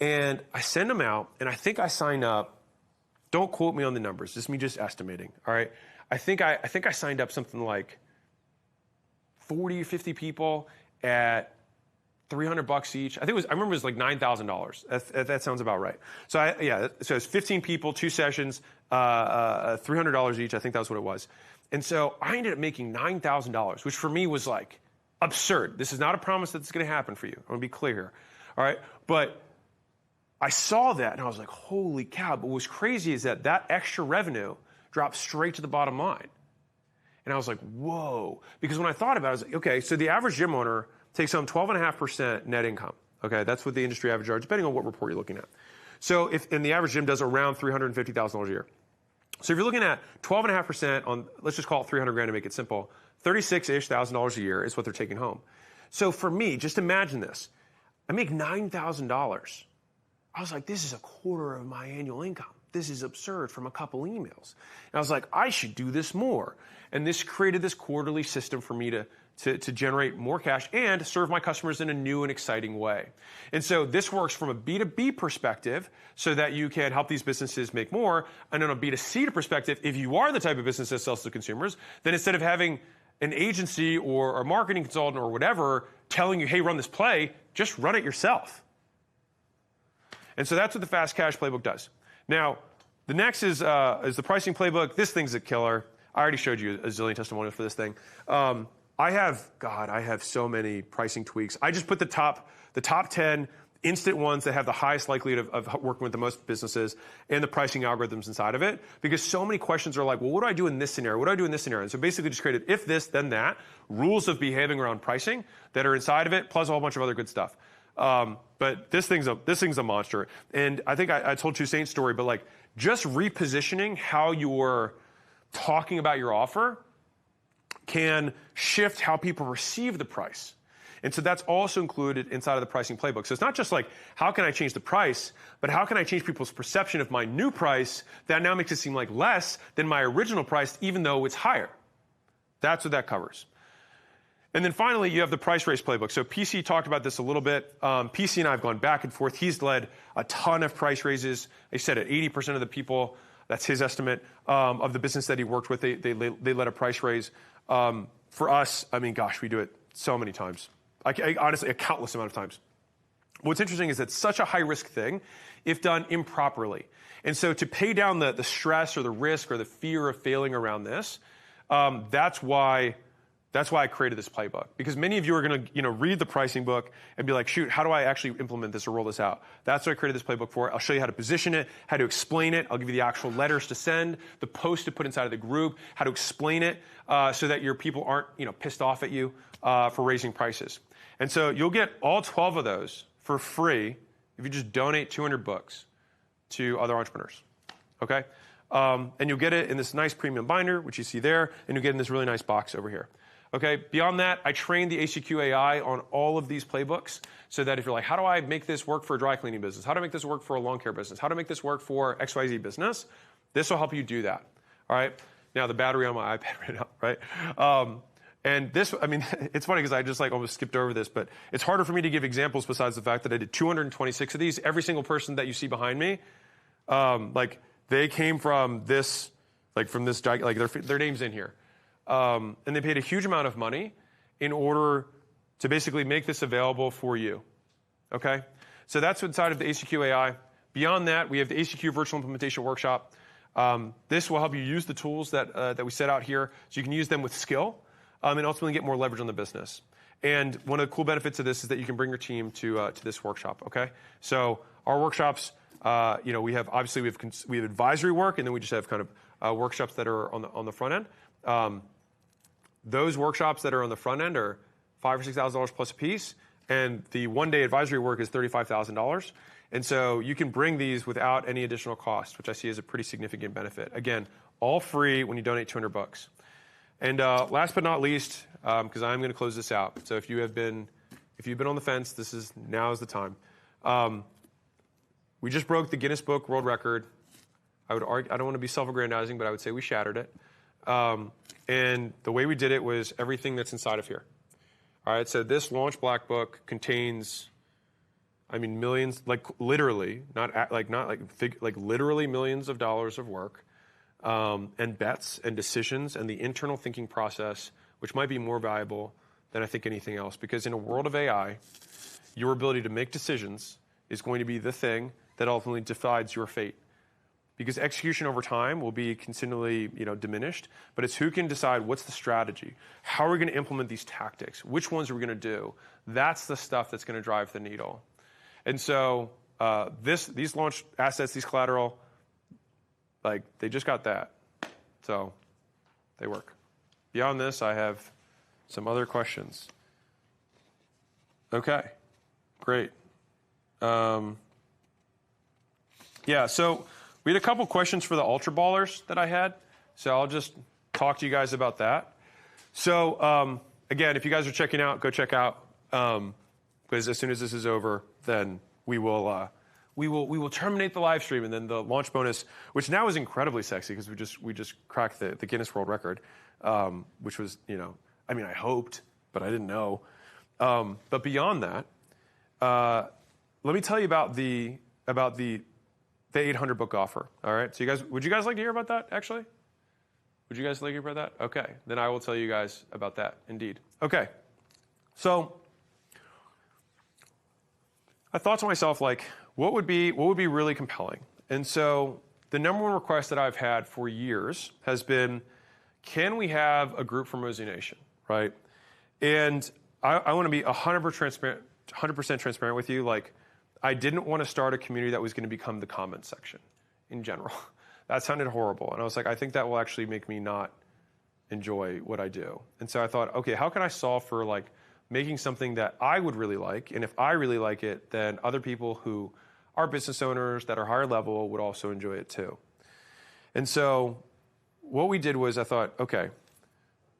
And I send them out, and I think I signed up, don't quote me on the numbers, this is me just estimating, all right? I think I signed up something like 40 or 50 people at $300 each. I remember it was like $9,000. That sounds about right. So it's 15 people, 2 sessions, $300 each. I think that's what it was. And so I ended up making $9,000, which for me was like absurd. This is not a promise that it's going to happen for you. I want to be clear here. All right. But I saw that and I was like, holy cow. But what's crazy is that extra revenue dropped straight to the bottom line. And I was like, whoa. Because when I thought about it, I was like, okay, so the average gym owner takes home 12.5% net income. Okay, that's what the industry average are, depending on what report you're looking at. So and the average gym does around $350,000 a year. So if you're looking at 12.5% on, let's just call it 300 grand to make it simple, $36,000 a year is what they're taking home. So for me, just imagine this. I make $9,000. I was like, this is a quarter of my annual income. This is absurd from a couple emails. And I was like, I should do this more. And this created this quarterly system for me to generate more cash and serve my customers in a new and exciting way. And so this works from a B2B perspective so that you can help these businesses make more. And on a B2C perspective, if you are the type of business that sells to consumers, then instead of having an agency or a marketing consultant or whatever telling you, hey, run this play, just run it yourself. And so that's what the Fast Cash Playbook does. Now, the next is the pricing playbook. This thing's a killer. I already showed you a zillion testimonials for this thing. I have so many pricing tweaks. I just put the top 10 instant ones that have the highest likelihood of working with the most businesses and the pricing algorithms inside of it. Because so many questions are like, well, what do I do in this scenario? What do I do in this scenario? And so basically just created if this, then that, rules of behaving around pricing that are inside of it, plus a whole bunch of other good stuff. But this thing's a monster. And I think I told you Saint's story, but like just repositioning how you're talking about your offer can shift how people receive the price. And so that's also included inside of the pricing playbook. So it's not just like, how can I change the price, but how can I change people's perception of my new price that now makes it seem like less than my original price, even though it's higher. That's what that covers. And then finally, you have the price raise playbook. So PC talked about this a little bit. PC and I have gone back and forth. He's led a ton of price raises. He said at 80% of the people, that's his estimate, of the business that he worked with, they led a price raise. For us, I mean, gosh, we do it so many times. Honestly, a countless amount of times. What's interesting is it's such a high-risk thing if done improperly. And so to pay down the stress or the risk or the fear of failing around this, that's why I created this playbook. Because many of you are going to read the pricing book and be like, shoot, how do I actually implement this or roll this out? That's what I created this playbook for. I'll show you how to position it, how to explain it. I'll give you the actual letters to send, the post to put inside of the group, how to explain it so that your people aren't pissed off at you for raising prices. And so you'll get all 12 of those for free if you just donate 200 books to other entrepreneurs. Okay? And you'll get it in this nice premium binder, which you see there, and you'll get in this really nice box over here. Okay, beyond that, I trained the ACQ AI on all of these playbooks so that if you're like, how do I make this work for a dry cleaning business? How do I make this work for a lawn care business? How do I make this work for XYZ business? This will help you do that. All right, now the battery on my iPad ran out, right? And this, I mean, it's funny because I just like almost skipped over this, but it's harder for me to give examples besides the fact that I did 226 of these. Every single person that you see behind me, like they came from this, like from this, like their name's in here. And they paid a huge amount of money in order to basically make this available for you. Okay? So that's inside of the ACQ AI. Beyond that, we have the ACQ Virtual Implementation Workshop. This will help you use the tools that we set out here so you can use them with skill and ultimately get more leverage on the business. And one of the cool benefits of this is that you can bring your team to this workshop. Okay, so our workshops, we have advisory work, and then we just have kind of workshops that are on the front end. Those workshops that are on the front end are $5,000 or $6,000 plus a piece, and the one-day advisory work is $35,000. And so you can bring these without any additional cost, which I see as a pretty significant benefit. Again, all free when you donate $200. And last but not least, because I'm going to close this out. So if you've been on the fence, now is the time. We just broke the Guinness Book World Record. I would argue, I don't want to be self-aggrandizing, but I would say we shattered it. And the way we did it was everything that's inside of here. All right, so this launch black book contains, millions, literally, literally millions of dollars of work, and bets and decisions and the internal thinking process, which might be more valuable than I think anything else. Because in a world of AI, your ability to make decisions is going to be the thing that ultimately decides your fate. Because execution over time will be continually, diminished, but it's who can decide what's the strategy, how are we going to implement these tactics, which ones are we going to do. That's the stuff that's going to drive the needle. And so these launch assets, these collateral, they just got that, so they work. Beyond this, I have some other questions. Okay, great. So we had a couple questions for the Ultra Ballers that I had, so I'll just talk to you guys about that. So again, if you guys are checking out, go check out, because as soon as this is over, then we will terminate the live stream, and then the launch bonus, which now is incredibly sexy because we just cracked the Guinness World Record, which was I hoped, but I didn't know. But beyond that, let me tell you about the 800 book offer. All right, so would you guys like to hear about that? Actually, would you guys like to hear about that? Okay, then I will tell you guys about that. Indeed. Okay, so I thought to myself, what would be really compelling? And so the number one request that I've had for years has been, can we have a group from Hormozi Nation, right? And I want to be 100% transparent with you. I didn't want to start a community that was going to become the comment section in general. That sounded horrible. And I was like, I think that will actually make me not enjoy what I do. And so I thought, okay, how can I solve for making something that I would really like? And if I really like it, then other people who are business owners that are higher level would also enjoy it too. And so what we did was I thought, okay,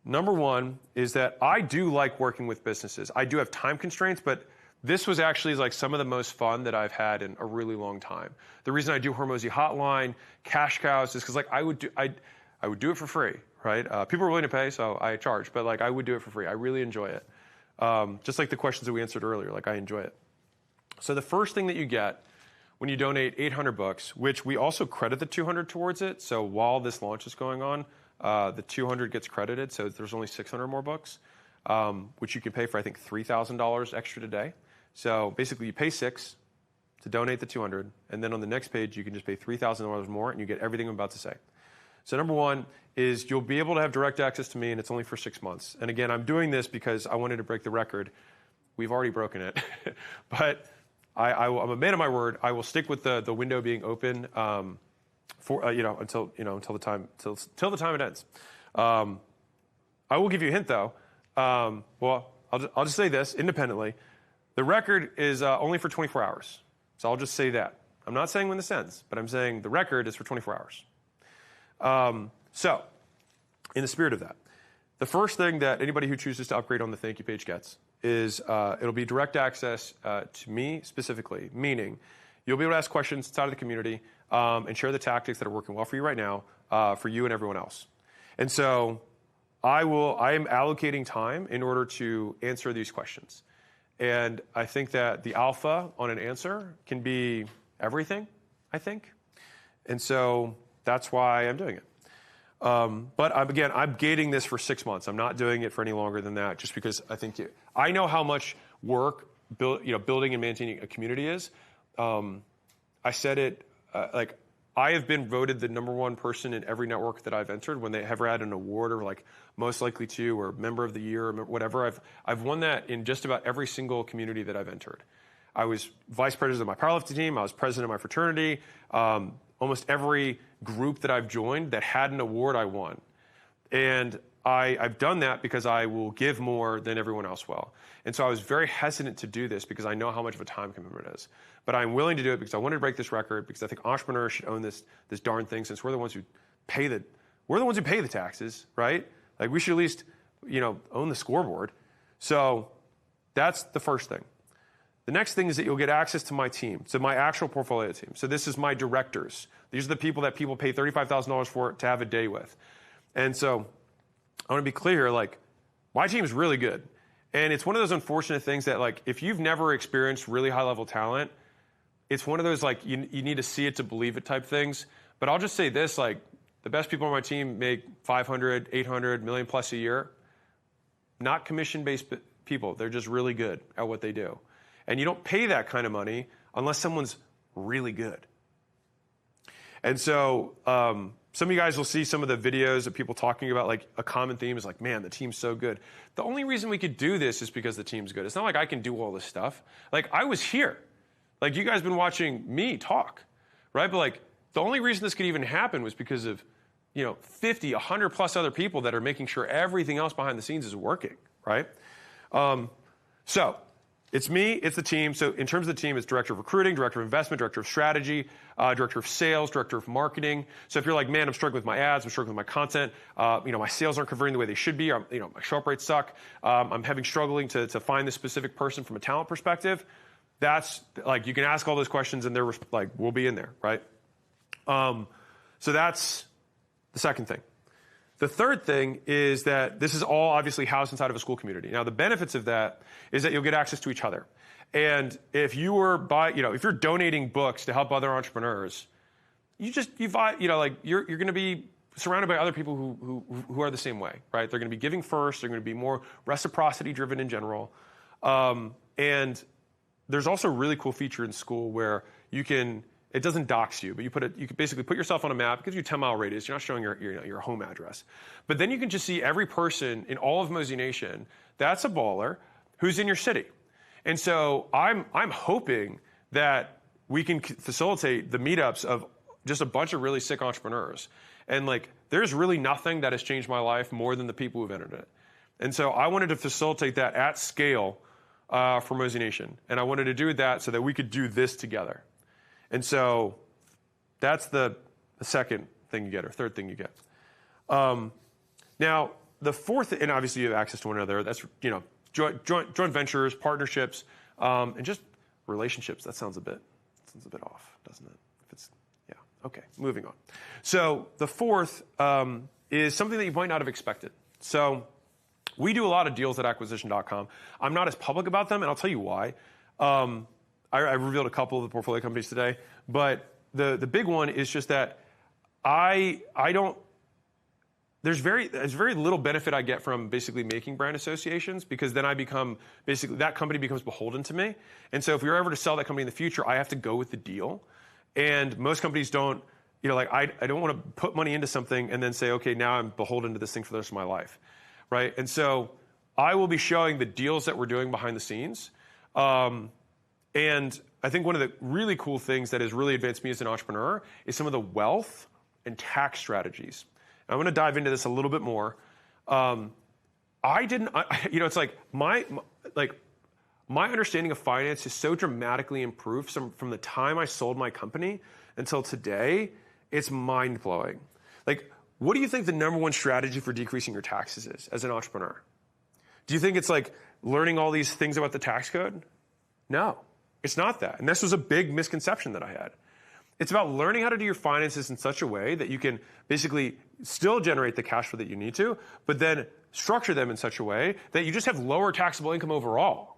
number one is that I do like working with businesses. I do have time constraints, but this was actually some of the most fun that I've had in a really long time. The reason I do Hormozi Hotline, Cash Cows, is because I would do it for free, right? People are willing to pay, so I charge, but I would do it for free. I really enjoy it. Just like the questions that we answered earlier, I enjoy it. So the first thing that you get when you donate 800 bucks, which we also credit the 200 towards it. So while this launch is going on, the 200 gets credited. So there's only 600 more bucks, which you can pay for, I think, $3,000 extra today. So basically you pay $6 to donate the 200. And then on the next page, you can just pay $3,000 more and you get everything I'm about to say. So number one is you'll be able to have direct access to me, and it's only for 6 months. And again, I'm doing this because I wanted to break the record. We've already broken it. But I'm a man of my word. I will stick with the window being open until the time it ends. I will give you a hint though. I'll just say this independently. The record is only for 24 hours. So I'll just say that. I'm not saying when this ends, but I'm saying the record is for 24 hours. So in the spirit of that, the first thing that anybody who chooses to upgrade on the thank you page gets is it'll be direct access to me specifically, meaning you'll be able to ask questions inside of the community and share the tactics that are working well for you right now for you and everyone else. And so I am allocating time in order to answer these questions. And I think that the alpha on an answer can be everything, I think. And so that's why I'm doing it. But I'm gating this for 6 months. I'm not doing it for any longer than that, just because I know how much work building and maintaining a community is. I said it I have been voted the #1 person in every network that I've entered when they have had an award or like most likely to or member of the year or whatever. I've won that in just about every single community that I've entered. I was vice president of my powerlifting team. I was president of my fraternity. Almost every group that I've joined that had an award, I won. And I've done that because I will give more than everyone else will. And so I was very hesitant to do this because I know how much of a time commitment it is. But I'm willing to do it because I wanted to break this record, because I think entrepreneurs should own this darn thing, since we're the ones who pay the taxes, right? Like, we should at least, own the scoreboard. So that's the first thing. The next thing is that you'll get access to my team, so my actual portfolio team. So this is my directors. These are the people that people pay $35,000 for to have a day with. And so I want to be clear, like, my team is really good. And it's one of those unfortunate things that, like, if you've never experienced really high-level talent, it's one of those, like, you need to see it to believe it type things. But I'll just say this, like, the best people on my team make 500, 800, million plus a year. Not commission-based people. They're just really good at what they do. And you don't pay that kind of money unless someone's really good. And so some of you guys will see some of the videos of people talking about, like, a common theme is like, man, the team's so good. The only reason we could do this is because the team's good. It's not like I can do all this stuff. Like, I was here. Like, you guys have been watching me talk, right? But, like, the only reason this could even happen was because of, 50, 100 plus other people that are making sure everything else behind the scenes is working, right? So it's me, it's the team. So in terms of the team, it's director of recruiting, director of investment, director of strategy, director of sales, director of marketing. So if you're like, man, I'm struggling with my ads, I'm struggling with my content, my sales aren't converting the way they should be, my show up rates suck, I'm struggling to find this specific person from a talent perspective, that's, like, you can ask all those questions and they're like, we'll be in there, right? So that's the second thing. The third thing is that this is all obviously housed inside of a school community. Now, the benefits of that is that you'll get access to each other. And if you were if you're donating books to help other entrepreneurs, you're going to be surrounded by other people who are the same way, right? They're going to be giving first. They're going to be more reciprocity driven in general. And there's also a really cool feature in school where it doesn't dox you, but you can basically put yourself on a map. It gives you a 10-mile radius. You're not showing your home address. But then you can just see every person in all of Mosey Nation that's a baller who's in your city. And so I'm hoping that we can facilitate the meetups of just a bunch of really sick entrepreneurs. And, like, there's really nothing that has changed my life more than the people who've entered it. And so I wanted to facilitate that at scale for Mosey Nation. And I wanted to do that so that we could do this together. And so that's the second thing you get, or third thing you get. Now, the fourth, and obviously you have access to one another, that's, joint ventures, partnerships, and just relationships. That sounds a bit off, doesn't it? Okay, moving on. So the fourth is something that you might not have expected. So we do a lot of deals at acquisition.com. I'm not as public about them, and I'll tell you why. I revealed a couple of the portfolio companies today, but the big one is just that there's very little benefit I get from basically making brand associations, because then that company becomes beholden to me. And so if we were ever to sell that company in the future, I have to go with the deal. And most companies don't, I don't want to put money into something and then say, okay, now I'm beholden to this thing for the rest of my life, right? And so I will be showing the deals that we're doing behind the scenes. And I think one of the really cool things that has really advanced me as an entrepreneur is some of the wealth and tax strategies. And I'm going to dive into this a little bit more. It's like my understanding of finance is so dramatically improved from the time I sold my company until today. It's mind-blowing. Like, what do you think the #1 strategy for decreasing your taxes is as an entrepreneur? Do you think it's like learning all these things about the tax code? No. It's not that. And this was a big misconception that I had. It's about learning how to do your finances in such a way that you can basically still generate the cash flow that you need to, but then structure them in such a way that you just have lower taxable income overall.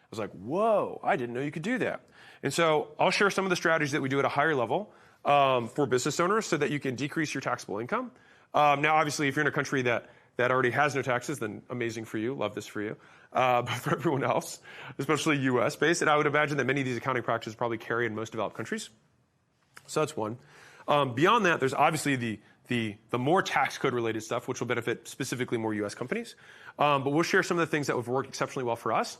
I was like, whoa, I didn't know you could do that. And so I'll share some of the strategies that we do at a higher level for business owners so that you can decrease your taxable income. Now, obviously, if you're in a country that already has no taxes, then amazing for you. Love this for you. But for everyone else, especially US-based, and I would imagine that many of these accounting practices probably carry in most developed countries. So that's one. Beyond that, there's obviously the more tax code related stuff, which will benefit specifically more U.S. companies. But we'll share some of the things that have worked exceptionally well for us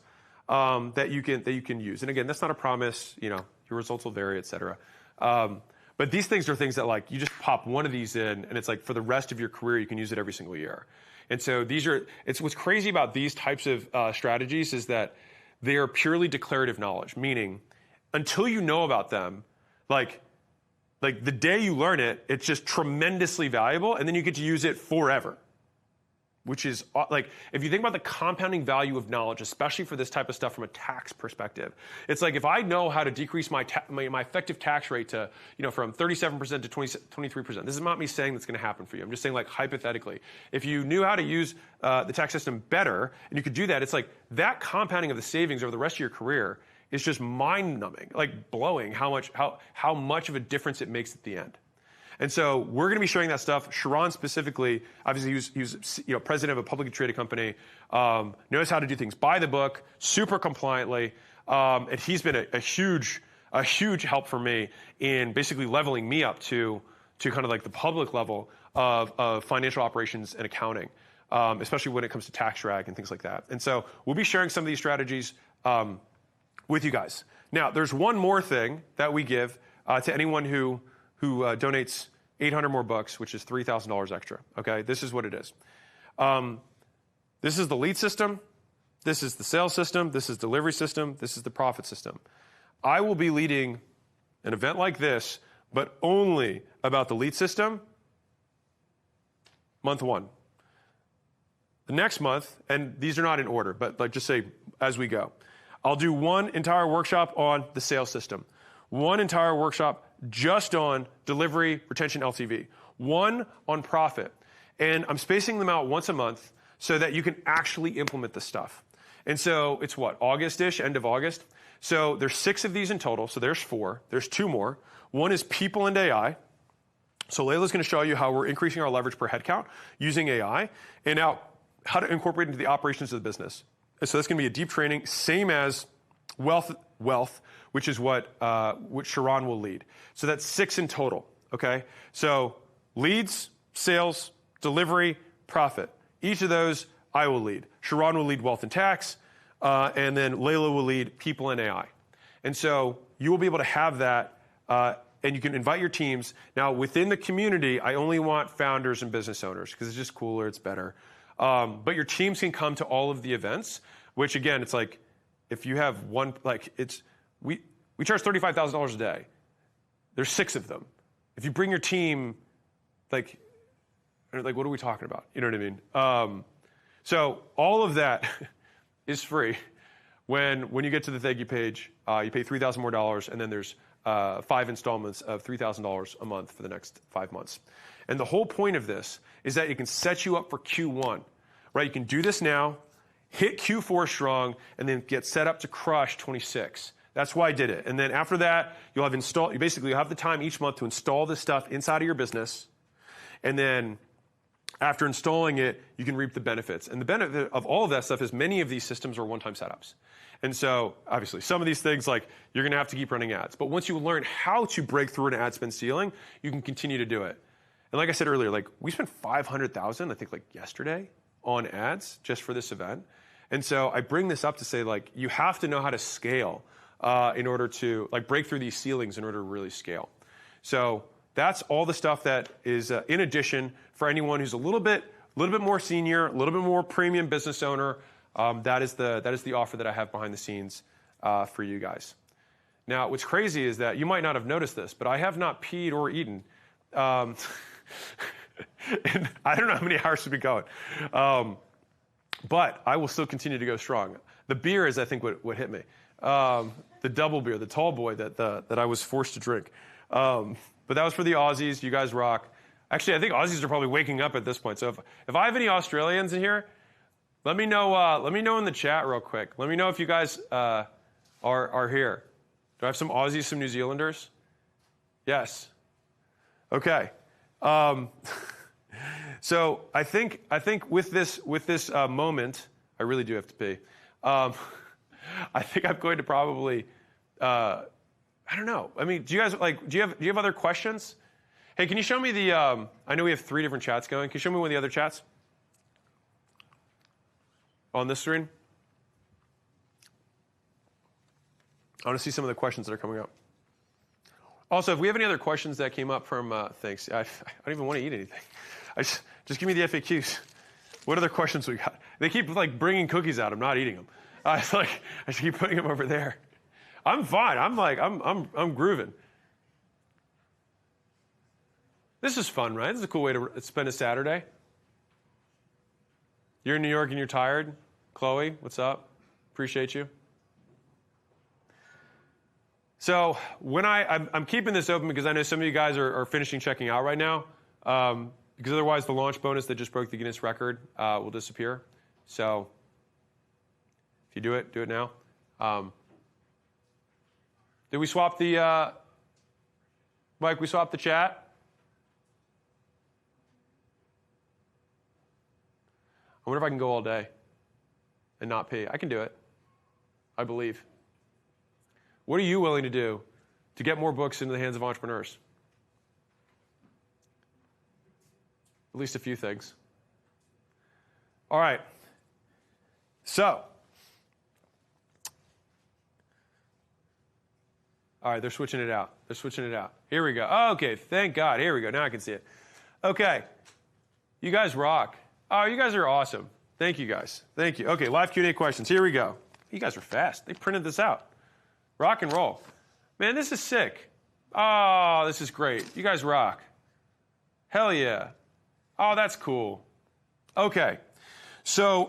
that you can use. And again, that's not a promise. Your results will vary, et cetera. But these things are things that like you just pop one of these in, and it's like for the rest of your career you can use it every single year. And so it's what's crazy about these types of strategies is that they are purely declarative knowledge, meaning until you know about them, like the day you learn it, it's just tremendously valuable, and then you get to use it forever. Which is like, if you think about the compounding value of knowledge, especially for this type of stuff from a tax perspective, it's like if I know how to decrease my effective tax rate to, from 37% to 23%. This is not me saying that's going to happen for you. I'm just saying, like, hypothetically, if you knew how to use the tax system better and you could do that, it's like that compounding of the savings over the rest of your career is just mind-numbing, like blowing how much of a difference it makes at the end. And so we're going to be showing that stuff. Sharon specifically, obviously, he was president of a publicly traded company, knows how to do things by the book, super compliantly, and he's been a huge help for me in basically leveling me up to kind of like the public level of financial operations and accounting, especially when it comes to tax drag and things like that. And so we'll be sharing some of these strategies with you guys. Now, there's one more thing that we give to anyone who donates 800 more bucks, which is $3,000 extra. Okay, this is what it is. This is the lead system. This is the sales system. This is delivery system. This is the profit system. I will be leading an event like this, but only about the lead system. Month 1. The next month, and these are not in order, but like just say as we go, I'll do one entire workshop on the sales system. One entire workshop just on delivery, retention, LTV. One on profit. And I'm spacing them out once a month so that you can actually implement this stuff. And so it's what, August-ish, end of August? So there's 6 of these in total, so there's 4. There's 2 more. One is people and AI. So Layla's going to show you how we're increasing our leverage per headcount using AI, and now how to incorporate it into the operations of the business. And so that's going to be a deep training, same as wealth, which is what Sharon will lead. So that's 6 in total, okay? So leads, sales, delivery, profit. Each of those I will lead. Sharon will lead wealth and tax, and then Layla will lead people and AI. And so you will be able to have that, and you can invite your teams. Now, within the community, I only want founders and business owners because it's just cooler, it's better. But your teams can come to all of the events, which again, it's like, if you have one, like we charge $35,000 a day. There's 6 of them. If you bring your team, like what are we talking about? You know what I mean? So all of that is free. When you get to the thank you page, you pay $3,000 more, and then there's 5 installments of $3,000 a month for the next 5 months. And the whole point of this is that it can set you up for Q1, right? You can do this now, hit Q4 strong, and then get set up to crush 26. That's why I did it. And then after that, you'll have the time each month to install this stuff inside of your business. And then after installing it, you can reap the benefits. And the benefit of all of that stuff is many of these systems are one-time setups. And so obviously some of these things, like you're going to have to keep running ads. But once you learn how to break through an ad spend ceiling, you can continue to do it. And like I said earlier, like we spent $500,000, I think like yesterday, on ads just for this event. And so I bring this up to say, like, you have to know how to scale in order to like break through these ceilings in order to really scale. So that's all the stuff that is in addition for anyone who's a little bit more senior, a little bit more premium business owner. That is the offer that I have behind the scenes for you guys. Now, what's crazy is that you might not have noticed this, but I have not peed or eaten. And I don't know how many hours we've been going. But I will still continue to go strong. The beer is, I think, what hit me. The double beer, the tall boy that I was forced to drink. But that was for the Aussies. You guys rock. Actually, I think Aussies are probably waking up at this point. So if I have any Australians in here, let me know. Let me know in the chat real quick. Let me know if you guys are here. Do I have some Aussies, some New Zealanders? Yes. Okay. So I think with this moment, I really do have to pee. I think I'm going to probably, I don't know. I mean, do you have other questions? Hey, can you show me the, I know we have 3 different chats going. Can you show me one of the other chats? On this screen? I want to see some of the questions that are coming up. Also, if we have any other questions that came up from, thanks. I don't even want to eat anything. Just give me the FAQs. What other questions we got? They keep like bringing cookies out. I'm not eating them. I should keep putting them over there. I'm fine. I'm grooving. This is fun, right? This is a cool way to spend a Saturday. You're in New York and you're tired. Chloe, what's up? Appreciate you. So when I'm keeping this open because I know some of you guys are finishing checking out right now, because otherwise the launch bonus that just broke the Guinness record will disappear. So if you do it now. Did we swap the, Mike, we swapped the chat? I wonder if I can go all day and not pee. I can do it. I believe. What are you willing to do to get more books into the hands of entrepreneurs? At least a few things. All right. So. All right, they're switching it out. Here we go. Oh, okay, thank God. Here we go. Now I can see it. Okay. You guys rock. Oh, you guys are awesome. Thank you, guys. Thank you. Okay, live Q&A questions. Here we go. You guys are fast. They printed this out. Rock and roll. Man, this is sick. Oh, this is great. You guys rock. Hell yeah. Oh, that's cool. Okay. So,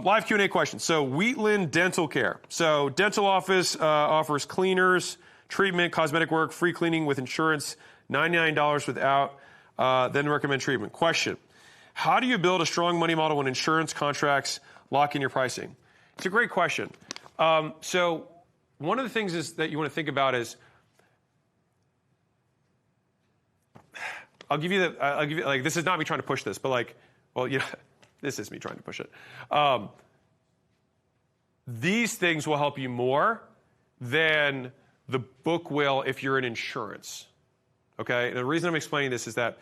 live Q&A questions. So, Wheatland Dental Care. So, dental office offers cleaners, treatment, cosmetic work, free cleaning with insurance, $99 without, then recommend treatment. Question. How do you build a strong money model when insurance contracts lock in your pricing? It's a great question. So one of the things is that you want to think about is, I'll give you like, this is not me trying to push this, but like, well, you know, this is me trying to push it. These things will help you more than the book will if you're in insurance. Okay? And the reason I'm explaining this is that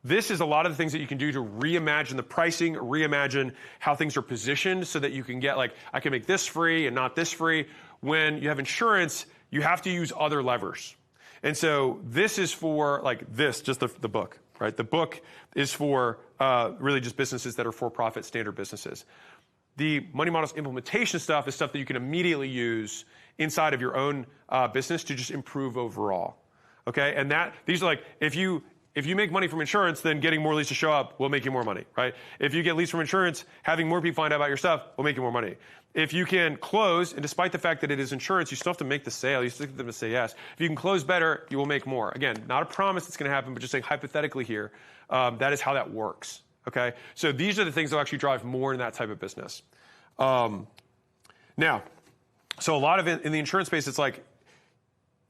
this is a lot of the things that you can do to reimagine the pricing, reimagine how things are positioned so that you can get like, I can make this free and not this free. When you have insurance, you have to use other levers. And so this is for like this, just the book, right? The book is for really just businesses that are for-profit standard businesses. The money models implementation stuff is stuff that you can immediately use inside of your own business to just improve overall. Okay? And these are like, if you make money from insurance, then getting more leads to show up will make you more money, right? If you get leads from insurance, having more people find out about your stuff will make you more money. If you can close, and despite the fact that it is insurance, you still have to make the sale. You still have to say yes. If you can close better, you will make more. Again, not a promise it's going to happen, but just saying hypothetically here, that is how that works, okay? So these are the things that will actually drive more in that type of business. Now, so a lot of it in the insurance space, it's like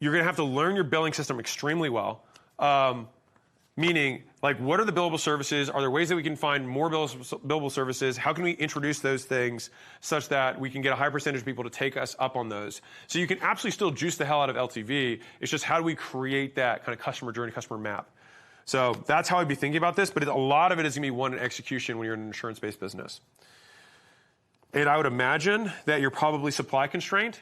you're going to have to learn your billing system extremely well. Meaning, like, what are the billable services? Are there ways that we can find more billable services? How can we introduce those things such that we can get a high percentage of people to take us up on those? So you can absolutely still juice the hell out of LTV. It's just how do we create that kind of customer journey, customer map? So that's how I'd be thinking about this, but a lot of it is going to be one in execution when you're in an insurance-based business. And I would imagine that you're probably supply constrained,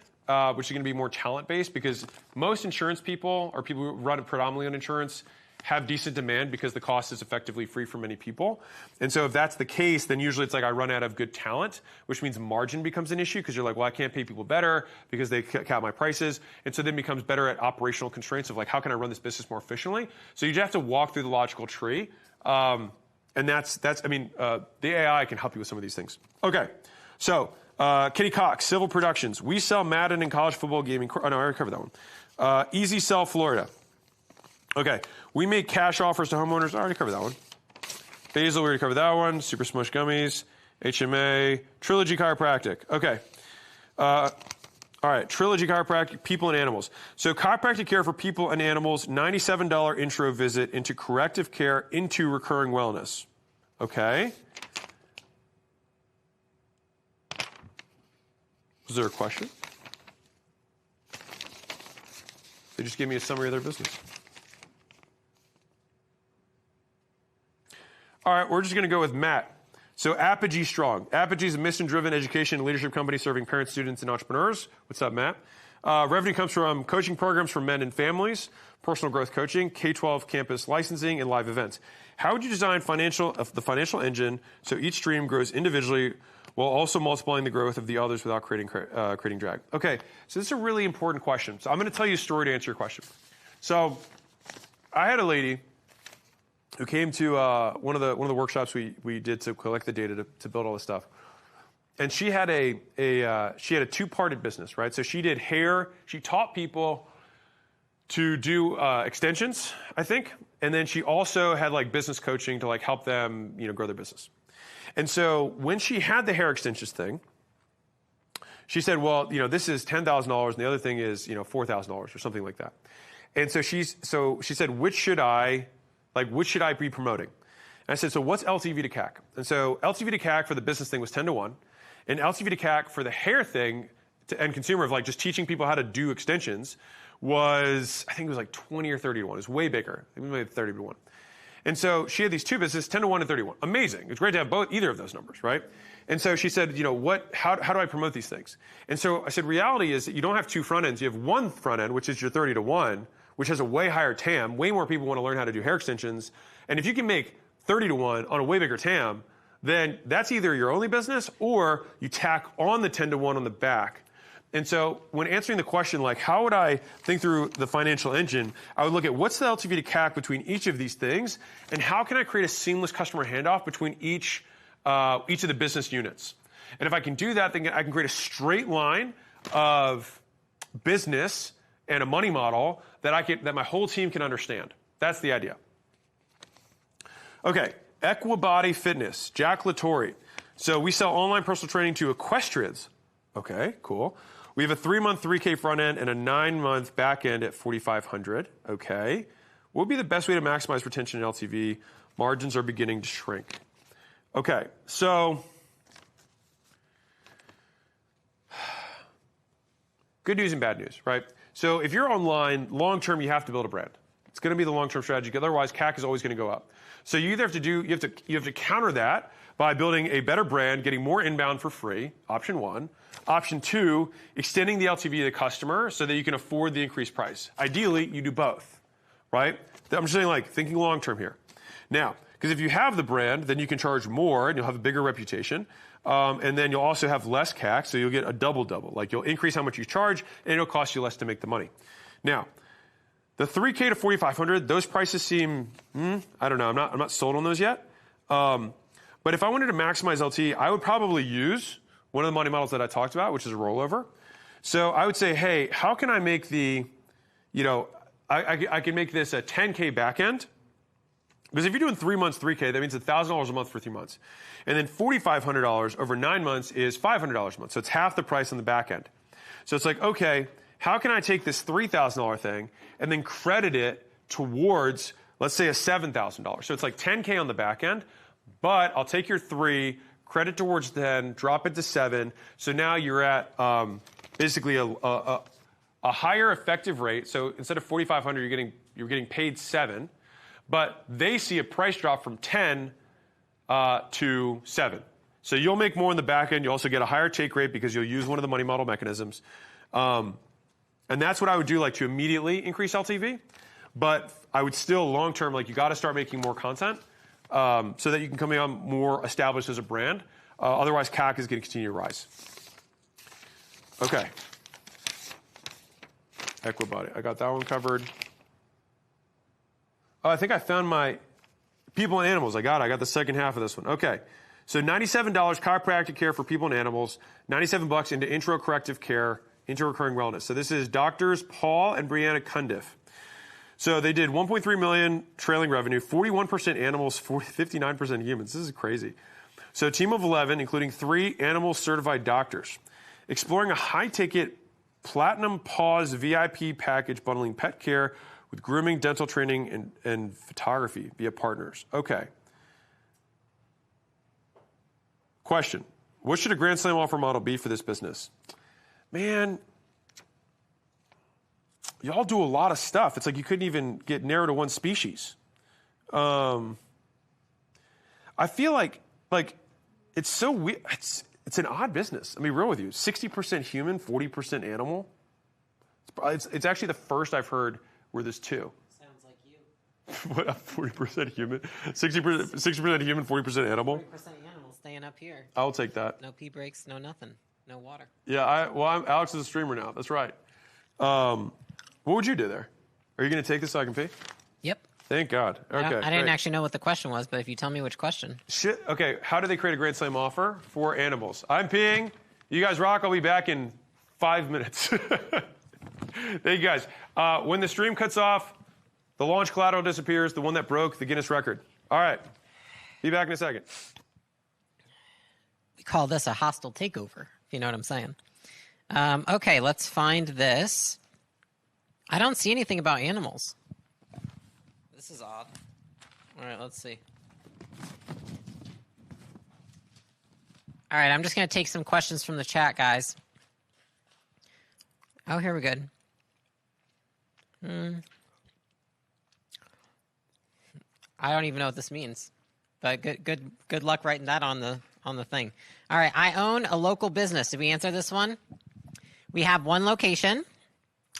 which is going to be more talent-based because most insurance people or people who run predominantly on insurance have decent demand because the cost is effectively free for many people. And so if that's the case, then usually it's like I run out of good talent, which means margin becomes an issue because you're like, well, I can't pay people better because they cap my prices. And so then it becomes better at operational constraints of like, how can I run this business more efficiently? So you just have to walk through the logical tree. And that's I mean, the AI can help you with some of these things. Okay. So Kitty Cox, Civil Productions. We sell Madden and college football gaming. Oh, no, I already covered that one. Easy Sell, Florida. Okay. We make cash offers to homeowners. I already covered that one. Basil, we already covered that one. Super Smush Gummies. HMA. Trilogy Chiropractic. Okay. All right. Trilogy Chiropractic, people and animals. So chiropractic care for people and animals, $97 intro visit into corrective care into recurring wellness. Okay. Was there a question? They just gave me a summary of their business. All right, we're just going to go with Matt. So Apogee Strong. Apogee is a mission-driven education and leadership company serving parents, students, and entrepreneurs. What's up, Matt? Revenue comes from coaching programs for men and families, personal growth coaching, K-12 campus licensing, and live events. How would you design the financial engine so each stream grows individually while also multiplying the growth of the others without creating drag? Okay, so this is a really important question. So I'm going to tell you a story to answer your question. So I had a lady who came to one of the workshops we did to collect the data to build all this stuff, and she had a two-parted business, right? So she did hair. She taught people to do extensions, I think, and then she also had like business coaching to like help them, grow their business. And so when she had the hair extensions thing, she said, well, this is $10,000 and the other thing is, $4,000 or something like that. And so she said, which should I be promoting? And I said, so what's LTV to CAC? And so LTV to CAC for the business thing was 10 to 1. And LTV to CAC for the hair thing to end consumer of like just teaching people how to do extensions was, I think it was like 20 or 30 to 1. It was way bigger. I think maybe 30 to 1. And so she had these two businesses, 10 to 1 and 30 to 1. Amazing. It's great to have either of those numbers, right? And so she said, how do I promote these things? And so I said, reality is that you don't have two front ends. You have one front end, which is your 30 to 1, which has a way higher TAM. Way more people want to learn how to do hair extensions. And if you can make 30 to 1 on a way bigger TAM, then that's either your only business or you tack on the 10 to 1 on the back. And so when answering the question, like, how would I think through the financial engine, I would look at what's the LTV to CAC between each of these things, and how can I create a seamless customer handoff between each of the business units. And if I can do that, then I can create a straight line of business and a money model that my whole team can understand. That's the idea. Okay, Equibody Fitness, Jack Latore. So we sell online personal training to equestrians. Okay, cool. We have a 3-month 3K front end and a 9-month back end at $4,500. Okay. What would be the best way to maximize retention in LTV? Margins are beginning to shrink. Okay, so good news and bad news, right? So if you're online, long-term, you have to build a brand. It's going to be the long-term strategy. Otherwise, CAC is always going to go up. So you either have to counter that by building a better brand, getting more inbound for free, option 1. Option 2, extending the LTV of the customer so that you can afford the increased price. Ideally, you do both, right? I'm just saying, like, thinking long-term here. Now, because if you have the brand, then you can charge more and you'll have a bigger reputation. And then you'll also have less CAC, so you'll get a double-double. Like, you'll increase how much you charge and it'll cost you less to make the money. Now, the 3K to 4,500, those prices seem, I don't know, I'm not sold on those yet. But if I wanted to maximize LT, I would probably use one of the money models that I talked about, which is a rollover. So I would say, hey, how can I make I can make this a 10K back end? Because if you're doing 3 months, 3K, that means $1,000 a month for 3 months. And then $4,500 over 9 months is $500 a month. So it's half the price on the back end. So it's like, okay, how can I take this $3,000 thing and then credit it towards, let's say, a $7,000? So it's like 10K on the back end, but I'll take your 3, credit towards 10, drop it to 7. So now you're at basically a higher effective rate. So instead of 4,500, you're getting paid 7, but they see a price drop from 10 to 7. So you'll make more in the back end. You also get a higher take rate because you'll use one of the money model mechanisms. And that's what I would do, like, to immediately increase LTV. But I would still long term, like, you got to start making more content. So that you can come on more established as a brand. Otherwise, CAC is going to continue to rise. Okay. Equibody. I got that one covered. Oh, I think I found my people and animals. I got the second half of this one. Okay. So $97 chiropractic care for people and animals. $97 into intro corrective care, into recurring wellness. So this is doctors Paul and Brianna Cundiff. So they did 1.3 million trailing revenue, 41% animals, 59% humans. This is crazy. So a team of 11, including 3 animal certified doctors, exploring a high-ticket platinum pause VIP package bundling pet care with grooming, dental training, and photography via partners. Okay. Question. What should a Grand Slam offer model be for this business? Man, y'all do a lot of stuff. It's like you couldn't even get narrowed to one species. I feel like it's so weird. It's an odd business. I mean, real with you, 60% human, 40% animal. It's actually the first I've heard where there's two. Sounds like you. What? 40% human, 60% human, 40% animal. 40% animal staying up here. I'll take that. No pee breaks, no nothing, no water. Yeah. Alex is a streamer now. That's right. What would you do there? Are you going to take this so I can pee? Yep. Thank God. Okay. I didn't actually know what the question was, but if you tell me which question. Shit. Okay. How do they create a Grand Slam offer for animals? I'm peeing. You guys rock. I'll be back in 5 minutes. Thank you guys. When the stream cuts off, the launch collateral disappears, the one that broke the Guinness record. All right. Be back in a second. We call this a hostile takeover, if you know what I'm saying. Okay, let's find this. I don't see anything about animals. This is odd. All right, let's see. All right, I'm just going to take some questions from the chat, guys. Oh, here we go. I don't even know what this means, but good luck writing that on the thing. All right, I own a local business. Did we answer this one? We have one location.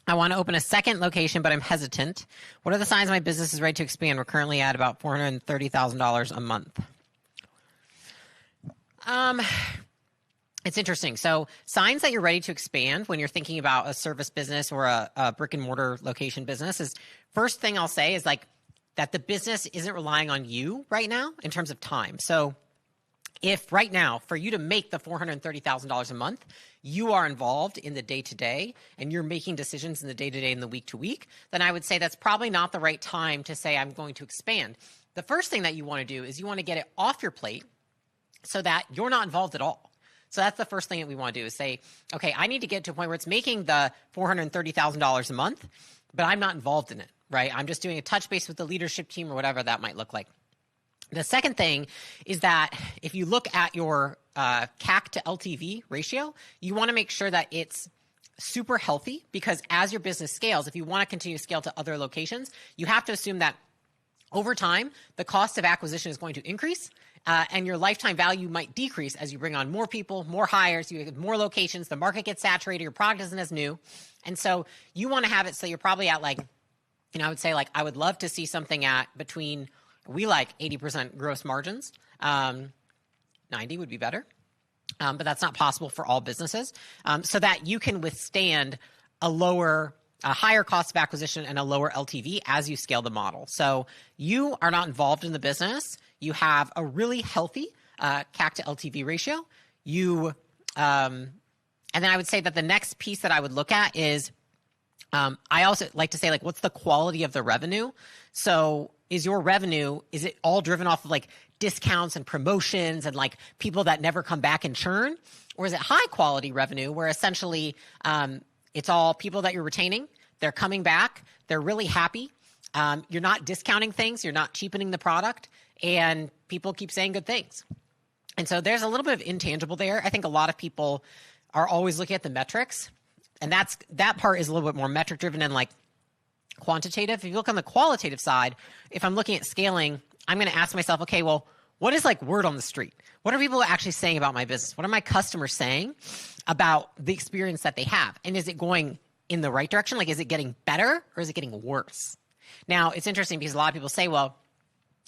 I want to open a second location, but I'm hesitant. What are the signs my business is ready to expand? We're currently at about $430,000 a month. It's interesting. So signs that you're ready to expand when you're thinking about a service business or a brick and mortar location business is, first thing I'll say is like that the business isn't relying on you right now in terms of time. So if right now, for you to make the $430,000 a month, you are involved in the day-to-day and you're making decisions in the day-to-day and the week-to-week, then I would say that's probably not the right time to say I'm going to expand. The first thing that you want to do is you want to get it off your plate so that you're not involved at all. So that's the first thing that we want to do is say, okay, I need to get to a point where it's making the $430,000 a month, but I'm not involved in it, right? I'm just doing a touch base with the leadership team or whatever that might look like. The second thing is that if you look at your CAC to LTV ratio, you want to make sure that it's super healthy, because as your business scales, if you want to continue to scale to other locations, you have to assume that over time, the cost of acquisition is going to increase, and your lifetime value might decrease as you bring on more people, more hires, you have more locations, the market gets saturated, your product isn't as new. And so you want to have it so you're probably at like, I would say like, I would love to see something at between, we like 80% gross margins. 90 would be better, but that's not possible for all businesses. So that you can withstand a higher cost of acquisition and a lower LTV as you scale the model. So you are not involved in the business. You have a really healthy CAC to LTV ratio. And then I would say that the next piece that I would look at is, I also like to say, like, what's the quality of the revenue? So is your revenue, is it all driven off of like discounts and promotions and like people that never come back and churn? Or is it high quality revenue where essentially it's all people that you're retaining, they're coming back, they're really happy, you're not discounting things, you're not cheapening the product, and people keep saying good things. And so there's a little bit of intangible there. I think a lot of people are always looking at the metrics, and that part is a little bit more metric driven and like quantitative. If you look on the qualitative side, if I'm looking at scaling, I'm going to ask myself, okay, well, what is like word on the street? What are people actually saying about my business? What are my customers saying about the experience that they have? And is it going in the right direction? Like, is it getting better or is it getting worse? Now, it's interesting because a lot of people say, well,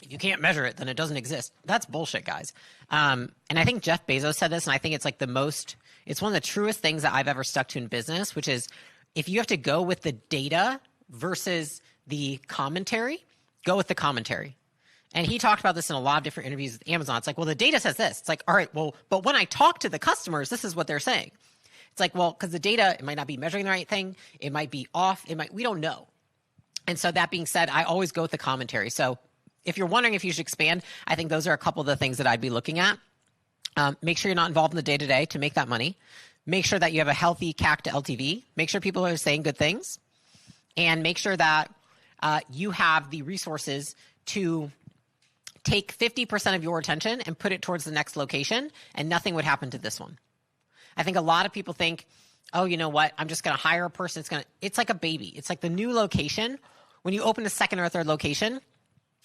if you can't measure it, then it doesn't exist. That's bullshit, guys. And I think Jeff Bezos said this, and I think it's like it's one of the truest things that I've ever stuck to in business, which is if you have to go with the data versus the commentary, go with the commentary. And he talked about this in a lot of different interviews with Amazon. It's like, well, the data says this. It's like, all right, well, but when I talk to the customers, this is what they're saying. It's like, well, because the data, it might not be measuring the right thing. It might be off. We don't know. And so that being said, I always go with the commentary. So if you're wondering if you should expand, I think those are a couple of the things that I'd be looking at. Make sure you're not involved in the day-to-day to make that money. Make sure that you have a healthy CAC to LTV. Make sure people are saying good things. And make sure that you have the resources to take 50% of your attention and put it towards the next location, and nothing would happen to this one. I think a lot of people think, oh, you know what? I'm just going to hire a person. It's like a baby. It's like the new location. When you open a second or third location,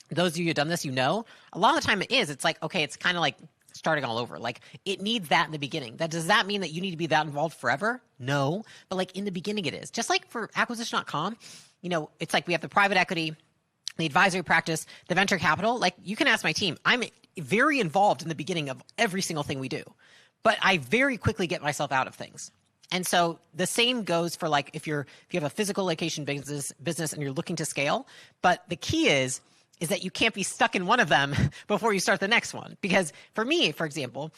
those of you who've done this, a lot of the time it's like, okay, it's kind of like starting all over. Like it needs that in the beginning. Does that mean that you need to be that involved forever? No. But like in the beginning it is. Just like for acquisition.com, it's like we have the private equity, the advisory practice, the venture capital. Like you can ask my team. I'm very involved in the beginning of every single thing we do, but I very quickly get myself out of things. And so the same goes for like if you have a physical location business and you're looking to scale, but the key is that you can't be stuck in one of them before you start the next one. Because for me, for example,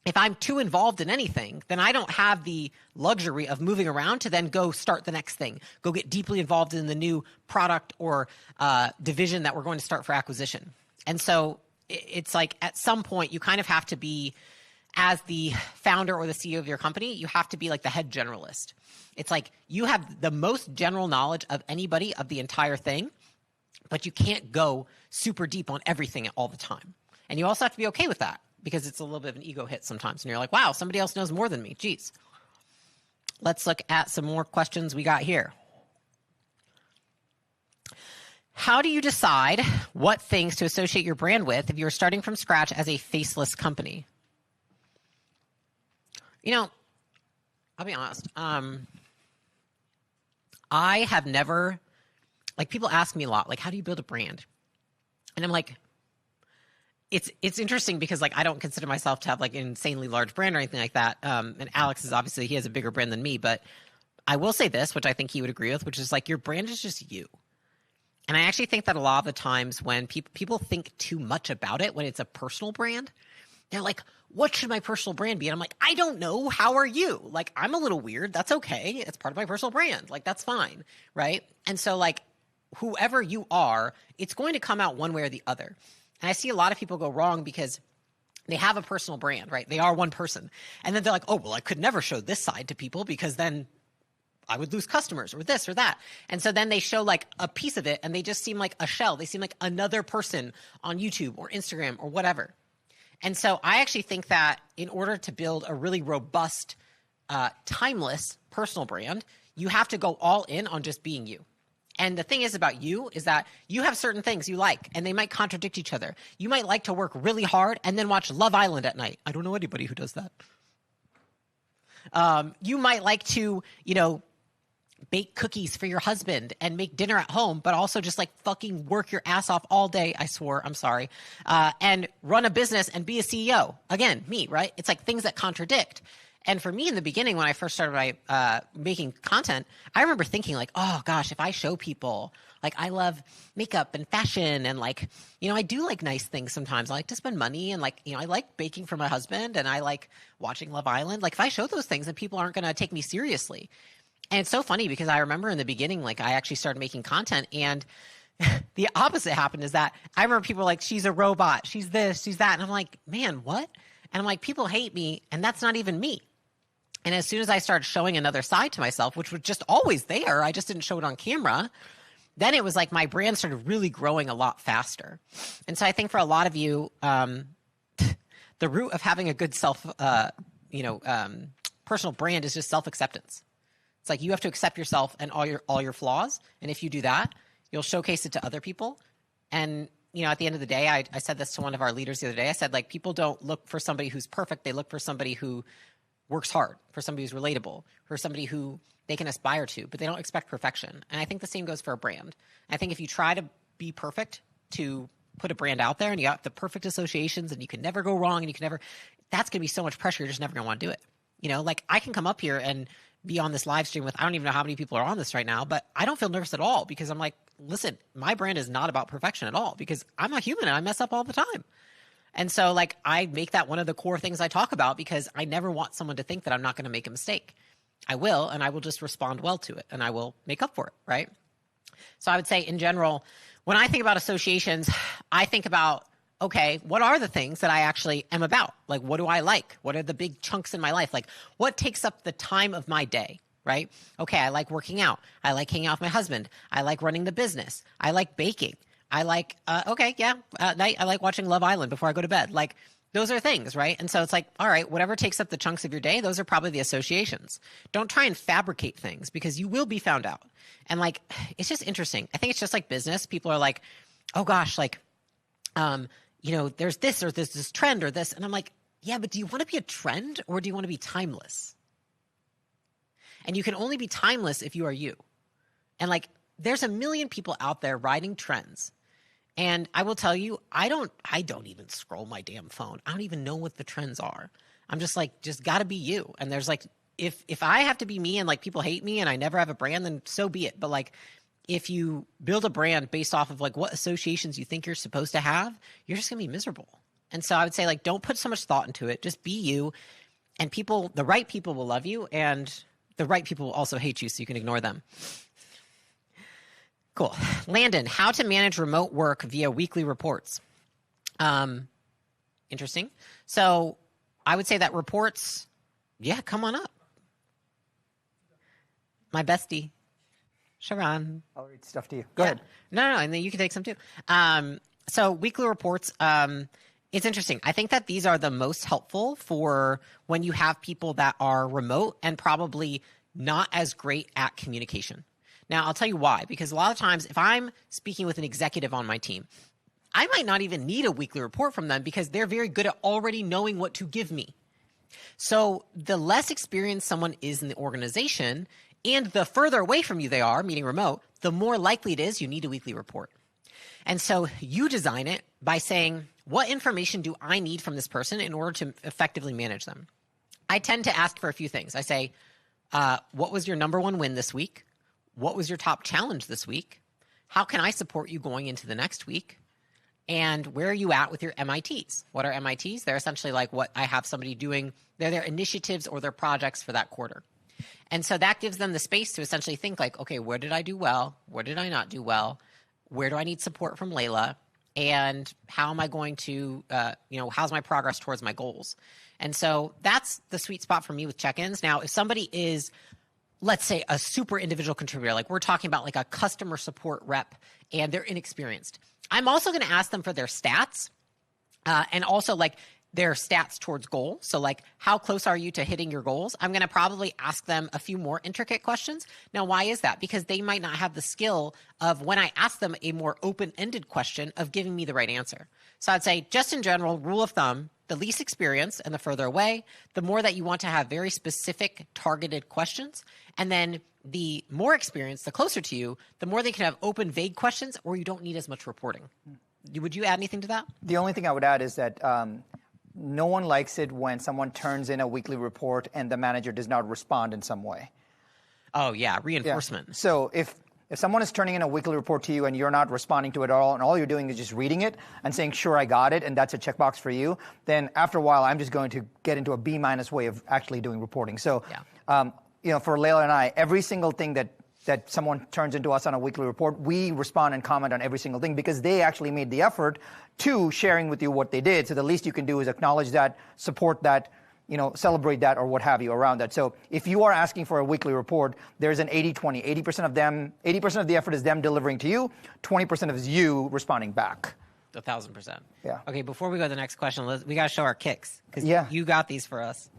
if I'm too involved in anything, then I don't have the luxury of moving around to then go start the next thing, go get deeply involved in the new product or division that we're going to start for acquisition. And so it's like at some point you kind of have to be, as the founder or the CEO of your company, you have to be like the head generalist. It's like you have the most general knowledge of anybody of the entire thing, but you can't go super deep on everything all the time. And you also have to be okay with that because it's a little bit of an ego hit sometimes. And you're like, wow, somebody else knows more than me. Geez. Let's look at some more questions we got here. How do you decide what things to associate your brand with if you're starting from scratch as a faceless company? I'll be honest. I have never, like people ask me a lot, like, how do you build a brand? And I'm like, it's interesting because like I don't consider myself to have like an insanely large brand or anything like that. And Alex is obviously, he has a bigger brand than me, but I will say this, which I think he would agree with, which is like your brand is just you. And I actually think that a lot of the times when people think too much about it, when it's a personal brand, they're like, what should my personal brand be? And I'm like, I don't know. How are you? Like, I'm a little weird. That's okay. It's part of my personal brand. Like, that's fine. Right. And so like, whoever you are, it's going to come out one way or the other. And I see a lot of people go wrong because they have a personal brand, right? They are one person. And then they're like, oh, well, I could never show this side to people because then I would lose customers or this or that. And so then they show like a piece of it and they just seem like a shell. They seem like another person on YouTube or Instagram or whatever. And so I actually think that in order to build a really robust, timeless personal brand, you have to go all in on just being you. And the thing is about you is that you have certain things you like, and they might contradict each other. You might like to work really hard and then watch Love Island at night. I don't know anybody who does that. You might like to, bake cookies for your husband and make dinner at home, but also just like fucking work your ass off all day. I swore, I'm sorry. And run a business and be a CEO. Again, me, right? It's like things that contradict. And for me in the beginning, when I first started making content, I remember thinking like, oh gosh, if I show people, like I love makeup and fashion and like, I do like nice things sometimes. I like to spend money and like, I like baking for my husband and I like watching Love Island. Like if I show those things, then people aren't going to take me seriously. And it's so funny because I remember in the beginning, like I actually started making content and the opposite happened is that I remember people were like, she's a robot, she's this, she's that. And I'm like, man, what? And I'm like, people hate me and that's not even me. And as soon as I started showing another side to myself, which was just always there, I just didn't show it on camera, then it was like my brand started really growing a lot faster. And so I think for a lot of you, the root of having a good personal brand is just self-acceptance. It's like you have to accept yourself and all your flaws. And if you do that, you'll showcase it to other people. And, at the end of the day, I said this to one of our leaders the other day. I said, like, people don't look for somebody who's perfect. They look for somebody who works hard, for somebody who's relatable, for somebody who they can aspire to, but they don't expect perfection. And I think the same goes for a brand. I think if you try to be perfect to put a brand out there and you got the perfect associations and you can never go wrong and that's going to be so much pressure. You're just never going to want to do it. Like I can come up here and be on this live stream with, I don't even know how many people are on this right now, but I don't feel nervous at all because I'm like, listen, my brand is not about perfection at all because I'm a human and I mess up all the time. And so like, I make that one of the core things I talk about because I never want someone to think that I'm not going to make a mistake. I will, and I will just respond well to it and I will make up for it. Right. So I would say in general, when I think about associations, I think about, okay, what are the things that I actually am about? Like, what do I like? What are the big chunks in my life? Like, what takes up the time of my day, right? Okay, I like working out. I like hanging out with my husband. I like running the business. I like baking. I like, at night, I like watching Love Island before I go to bed. Like, those are things, right? And so it's like, all right, whatever takes up the chunks of your day, those are probably the associations. Don't try and fabricate things because you will be found out. And like, it's just interesting. I think it's just like business. People are like, oh gosh, like, there's this or there's this trend or this. And I'm like, yeah, but do you want to be a trend or do you want to be timeless? And you can only be timeless if you are you. And like, there's a million people out there riding trends. And I will tell you, I don't even scroll my damn phone. I don't even know what the trends are. I'm just like, just gotta be you. And there's like, if I have to be me and like people hate me and I never have a brand, then so be it. But like, if you build a brand based off of like what associations you think you're supposed to have, you're just gonna be miserable. And so I would say like, don't put so much thought into it. Just be you, and the right people will love you, and the right people will also hate you, so you can ignore them. Cool. Landon, how to manage remote work via weekly reports. Interesting. So I would say that reports, yeah, come on up. My bestie, Sharon. I'll read stuff to you. Go ahead. No, and then you can take some too. So weekly reports, it's interesting. I think that these are the most helpful for when you have people that are remote and probably not as great at communication. Now, I'll tell you why. Because a lot of times, if I'm speaking with an executive on my team, I might not even need a weekly report from them because they're very good at already knowing what to give me. So the less experienced someone is in the organization and the further away from you they are, meaning remote, the more likely it is you need a weekly report. And so you design it by saying, what information do I need from this person in order to effectively manage them? I tend to ask for a few things. I say, what was your number one win this week? What was your top challenge this week? How can I support you going into the next week? And where are you at with your MITs? What are MITs? They're essentially like what I have somebody doing. They're their initiatives or their projects for that quarter. And so that gives them the space to essentially think like, okay, where did I do well? Where did I not do well? Where do I need support from Layla? And how am I going to, how's my progress towards my goals? And so that's the sweet spot for me with check-ins. Now, if somebody is, let's say, a super individual contributor, like we're talking about like a customer support rep and they're inexperienced, I'm also going to ask them for their stats and also like their stats towards goal. So like, how close are you to hitting your goals? I'm going to probably ask them a few more intricate questions. Now, why is that? Because they might not have the skill of, when I ask them a more open-ended question, of giving me the right answer. So I'd say, just in general, rule of thumb, the least experience and the further away, the more that you want to have very specific targeted questions. And then the more experience, the closer to you, the more they can have open, vague questions, or you don't need as much reporting. Would you add anything to that? The only thing I would add is that no one likes it when someone turns in a weekly report and the manager does not respond in some way. Oh, yeah, reinforcement. Yeah. So if someone is turning in a weekly report to you and you're not responding to it at all, and all you're doing is just reading it and saying, sure, I got it, and that's a checkbox for you, then after a while, I'm just going to get into a B- way of actually doing reporting. So, for Layla and I, every single thing that someone turns into us on a weekly report, we respond and comment on every single thing because they actually made the effort to sharing with you what they did. So the least you can do is acknowledge that, support that, celebrate that, or what have you around that. So if you are asking for a weekly report, there's an 80-20. 80% of the effort is them delivering to you, 20% is you responding back. 1,000%. Yeah. Okay, before we go to the next question, we got to show our kicks because you got these for us.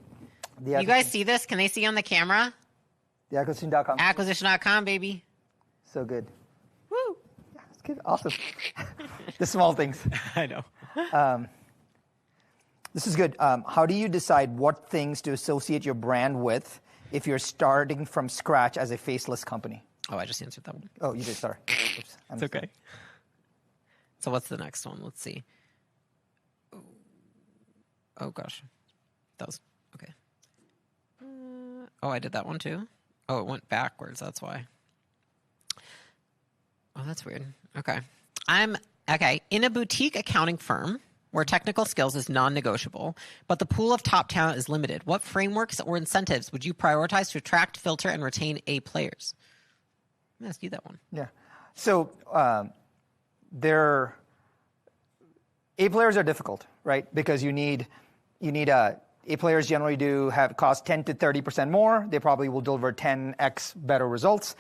You guys see this? Can they see on the camera? Theacquisition.com. Acquisition.com, baby. So good. Woo! Yeah, it's good. Awesome. The small things. I know. This is good. How do you decide what things to associate your brand with if you're starting from scratch as a faceless company? Oh, I just answered that one. Oh, you did. Sorry. Oops. It's okay. So what's the next one? Let's see. Oh, gosh. That was... Okay. I did that one too? Oh, it went backwards. That's why. Oh, that's weird. Okay. In a boutique accounting firm where technical skills is non-negotiable, but the pool of top talent is limited, what frameworks or incentives would you prioritize to attract, filter, and retain A players? I'm going to ask you that one. Yeah. So A players are difficult, right? Because you need A players generally cost 10 to 30% more. They probably will deliver 10x better results.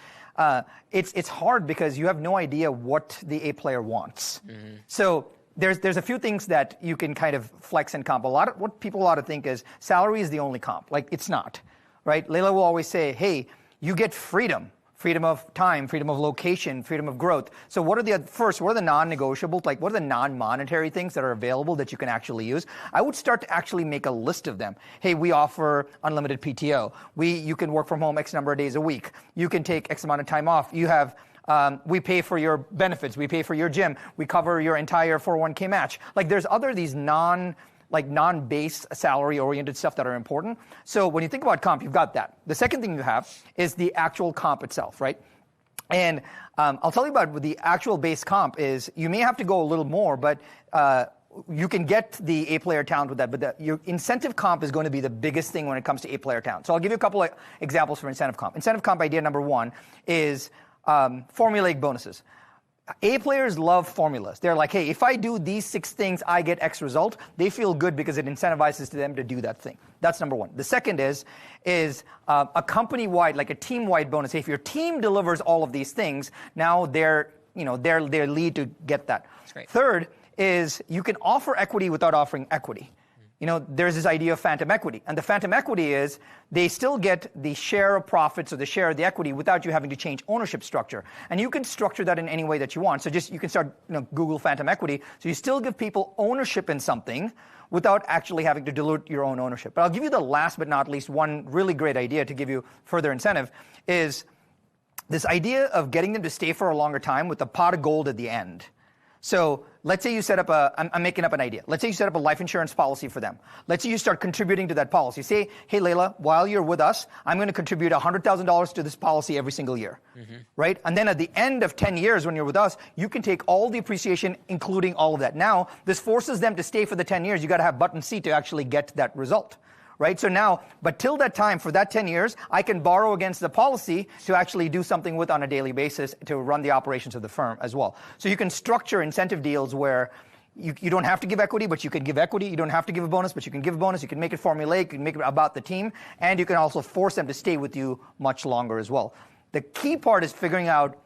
It's hard because you have no idea what the A player wants. Mm-hmm. So there's a few things that you can kind of flex and comp. What people ought to think is salary is the only comp. Like, it's not, right? Layla will always say, hey, you get freedom freedom of time, freedom of location, freedom of growth. So what are the non-negotiables? Like, what are the non-monetary things that are available that you can actually use? I would start to actually make a list of them. Hey, we offer unlimited PTO. You can work from home X number of days a week. You can take X amount of time off. You have we pay for your benefits. We pay for your gym. We cover your entire 401k match. Like, there's these non-base salary-oriented stuff that are important. So when you think about comp, you've got that. The second thing you have is the actual comp itself, right? And I'll tell you about the actual base comp is you may have to go a little more, but you can get the A-player talent with that. But your incentive comp is going to be the biggest thing when it comes to A-player talent. So I'll give you a couple of examples for incentive comp. Incentive comp idea number one is formulaic bonuses. A players love formulas. They're like, hey, if I do these 6 things, I get X result. They feel good because it incentivizes them to do that thing. That's number one. The second is a company-wide, like a team-wide bonus. Hey, if your team delivers all of these things, now they're lead to get that. That's great. Third is you can offer equity without offering equity. There's this idea of phantom equity. And the phantom equity is they still get the share of profits or the share of the equity without you having to change ownership structure. And you can structure that in any way that you want. So you can start, Google phantom equity. So you still give people ownership in something without actually having to dilute your own ownership. But I'll give you the last but not least one really great idea to give you further incentive is this idea of getting them to stay for a longer time with a pot of gold at the end. So let's say you set up I'm making up an idea. Let's say you set up a life insurance policy for them. Let's say you start contributing to that policy. Say, hey, Layla, while you're with us, I'm going to contribute $100,000 to this policy every single year, right? And then at the end of 10 years when you're with us, you can take all the appreciation, including all of that. Now, this forces them to stay for the 10 years. You got to have button C to actually get that result. Right? So now, but till that time, for that 10 years, I can borrow against the policy to actually do something with on a daily basis to run the operations of the firm as well. So you can structure incentive deals where you don't have to give equity, but you can give equity. You don't have to give a bonus, but you can give a bonus. You can make it formulaic. You can make it about the team. And you can also force them to stay with you much longer as well. The key part is figuring out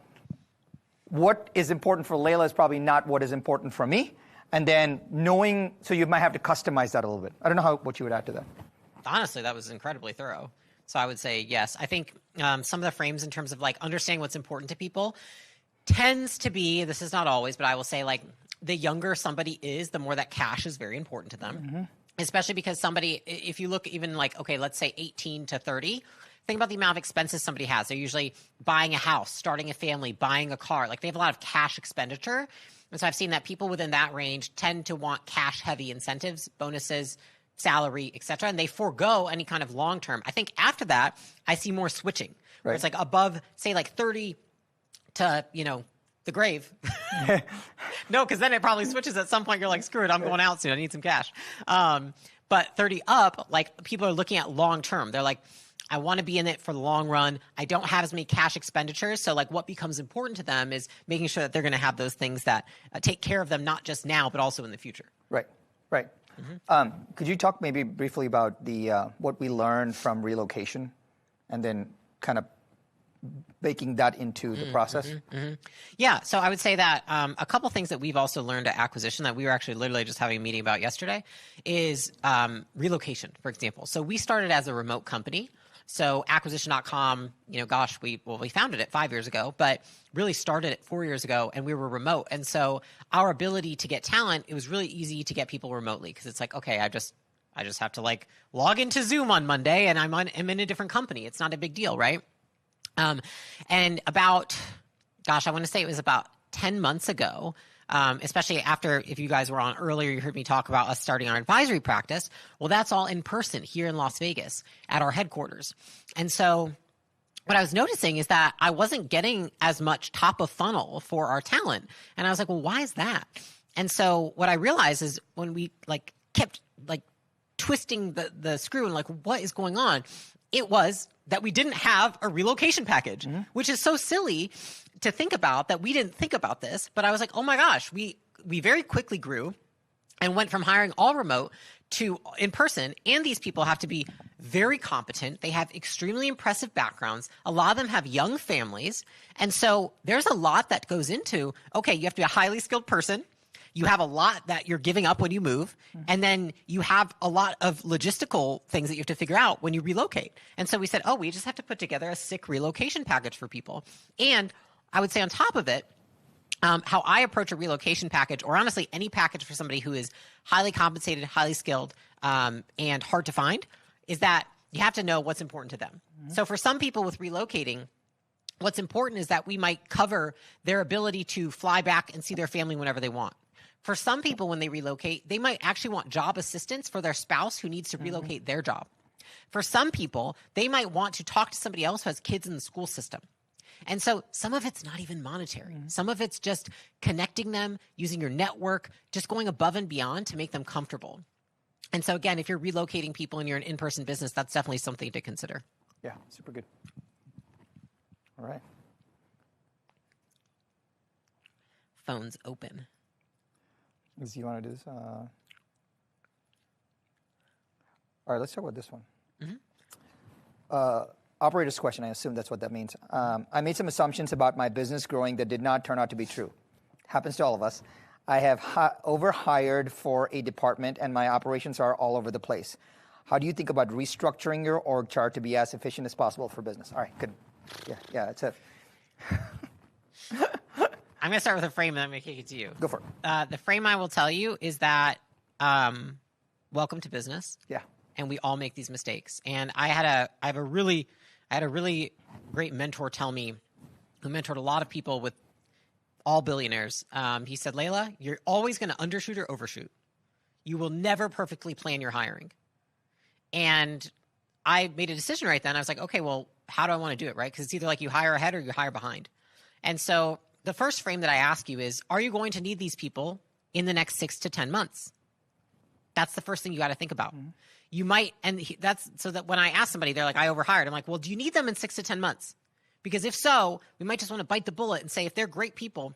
what is important for Layla is probably not what is important for me. And then knowing, so you might have to customize that a little bit. I don't know what you would add to that. Honestly, that was incredibly thorough. So I would say yes. I think some of the frames in terms of like understanding what's important to people tends to be, this is not always, but I will say like the younger somebody is, the more that cash is very important to them. Especially because somebody, if you look even like, okay, let's say 18 to 30, think about the amount of expenses somebody has. They're usually buying a house, starting a family, buying a car. Like they have a lot of cash expenditure. And so I've seen that people within that range tend to want cash-heavy incentives, bonuses, salary, et cetera, and they forego any kind of long-term. I think after that, I see more switching. Where it's like above, say like 30 to, the grave. No, because then it probably switches at some point. You're like, screw it, I'm going out soon. I need some cash. But 30 up, like people are looking at long-term. They're like, I want to be in it for the long run. I don't have as many cash expenditures. So like what becomes important to them is making sure that they're going to have those things that take care of them, not just now, but also in the future. Right. Could you talk maybe briefly about the what we learned from relocation and then kind of baking that into the process? Yeah, so I would say that a couple things that we've also learned at acquisition that we were actually literally just having a meeting about yesterday is relocation, for example. So we started as a remote company. So acquisition.com, we founded it 5 years ago, but really started it 4 years ago, and we were remote. And so our ability to get talent, it was really easy to get people remotely because it's like, okay, I just have to like log into Zoom on Monday and I'm in a different company. It's not a big deal, right? And about, I want to say it was about 10 months ago, especially after, if you guys were on earlier, you heard me talk about us starting our advisory practice. Well, that's all in person here in Las Vegas at our headquarters. And so what I was noticing is that I wasn't getting as much top of funnel for our talent. And I was like, well, why is that? And so what I realized is when we kept twisting the screw and what is going on, it was that we didn't have a relocation package, which is so silly to think about that we didn't think about this. But I was like, oh my gosh, we very quickly grew and went from hiring all remote to in person. And these people have to be very competent. They have extremely impressive backgrounds. A lot of them have young families. And so there's a lot that goes into, okay, you have to be a highly skilled person. you have a lot that you're giving up when you move, and then you have a lot of logistical things that you have to figure out when you relocate. And so we said, we just have to put together a sick relocation package for people. And I would say on top of it, how I approach a relocation package, or honestly any package for somebody who is highly compensated, highly skilled, and hard to find, is that you have to know what's important to them. So for some people with relocating, what's important is that we might cover their ability to fly back and see their family whenever they want. For some people, when they relocate, they might actually want job assistance for their spouse who needs to relocate their job. For some people, they might want to talk to somebody else who has kids in the school system. And so some of it's not even monetary. Some of it's just connecting them, using your network, just going above and beyond to make them comfortable. And so again, if you're relocating people and you're an in-person business, that's definitely something to consider. Yeah, super good. All right. Phone's open. Do you want to do this? All right, let's talk about this one. Operator's question, I assume that's what that means. I made some assumptions about my business growing that did not turn out to be true. Happens to all of us. I have overhired for a department, and my operations are all over the place. How do you think about restructuring your org chart to be as efficient as possible for business? All right, good. Yeah, that's it. I'm going to start with a frame, and then I'm going to kick it to you. Go for it. The frame I will tell you is that welcome to business. Yeah. And we all make these mistakes. And I had a really great mentor tell me, who mentored a lot of people with all billionaires. He said, Layla, you're always going to undershoot or overshoot. You will never perfectly plan your hiring. And I made a decision right then. I was like, okay, well, how do I want to do it, right? Because it's either like you hire ahead or you hire behind. And so the first frame that I ask you is, are you going to need these people in the next 6 to 10 months? That's the first thing you got to think about. You might, and that's so that when I ask somebody, they're like, I overhired. I'm like, well, do you need them in 6 to 10 months? Because if so, we might just want to bite the bullet and say, if they're great people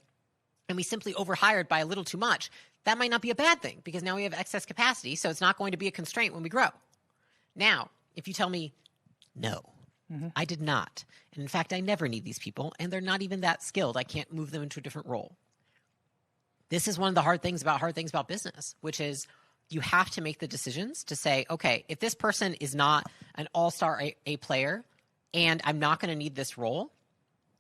and we simply overhired by a little too much, that might not be a bad thing because now we have excess capacity. So it's not going to be a constraint when we grow. Now, if you tell me, no, I did not. And in fact, I never need these people and they're not even that skilled. I can't move them into a different role. This is one of the hard things about business, which is you have to make the decisions to say, okay, if this person is not an all-star A player and I'm not going to need this role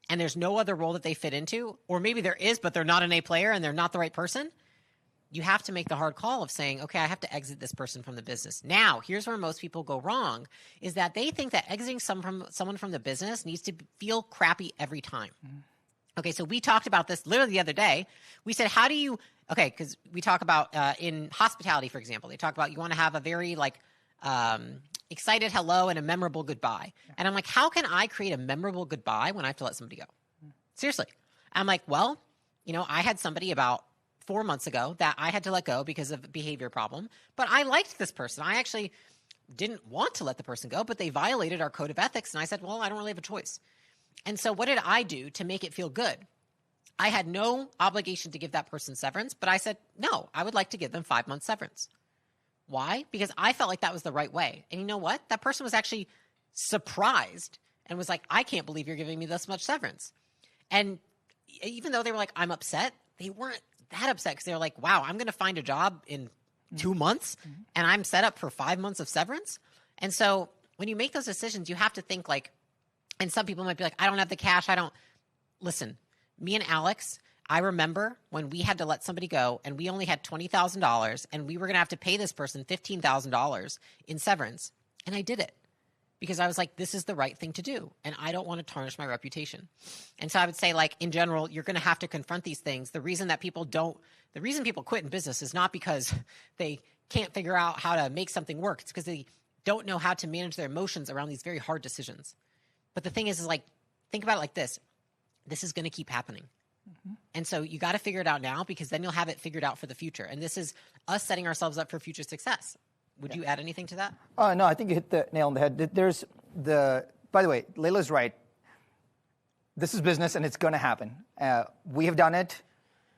and there's no other role that they fit into, or maybe there is, but they're not an A player and they're not the right person, you have to make the hard call of saying, okay, I have to exit this person from the business. Now, here's where most people go wrong, is that they think that exiting someone from the business needs to feel crappy every time. Okay, so we talked about this literally the other day. We said, how do you, okay, because we talk about in hospitality, for example, they talk about you want to have a very excited hello and a memorable goodbye. And I'm like, how can I create a memorable goodbye when I have to let somebody go? Seriously. I'm like, well, I had somebody about 4 months ago that I had to let go because of a behavior problem, but I liked this person. I actually didn't want to let the person go, but they violated our code of ethics. And I said, well, I don't really have a choice. And so what did I do to make it feel good? I had no obligation to give that person severance, but I said, no, I would like to give them 5 months severance. Why? Because I felt like that was the right way. And you know what? That person was actually surprised and was like, I can't believe you're giving me this much severance. And even though they were like, I'm upset, they weren't that upset because they were like, wow, I'm going to find a job in 2 months and I'm set up for 5 months of severance. And so when you make those decisions, you have to think like, and some people might be like, I don't have the cash. Listen, me and Alex, I remember when we had to let somebody go and we only had $20,000 and we were going to have to pay this person $15,000 in severance. And I did it because I was like, this is the right thing to do. And I don't want to tarnish my reputation. And so I would say like, in general, you're going to have to confront these things. The reason people quit in business is not because they can't figure out how to make something work. It's because they don't know how to manage their emotions around these very hard decisions. But the thing is like, think about it like this. This is going to keep happening. And so you got to figure it out now because then you'll have it figured out for the future. And this is us setting ourselves up for future success. Would you add anything to that? No, I think you hit the nail on the head. By the way, Layla's right. This is business and it's going to happen. We have done it.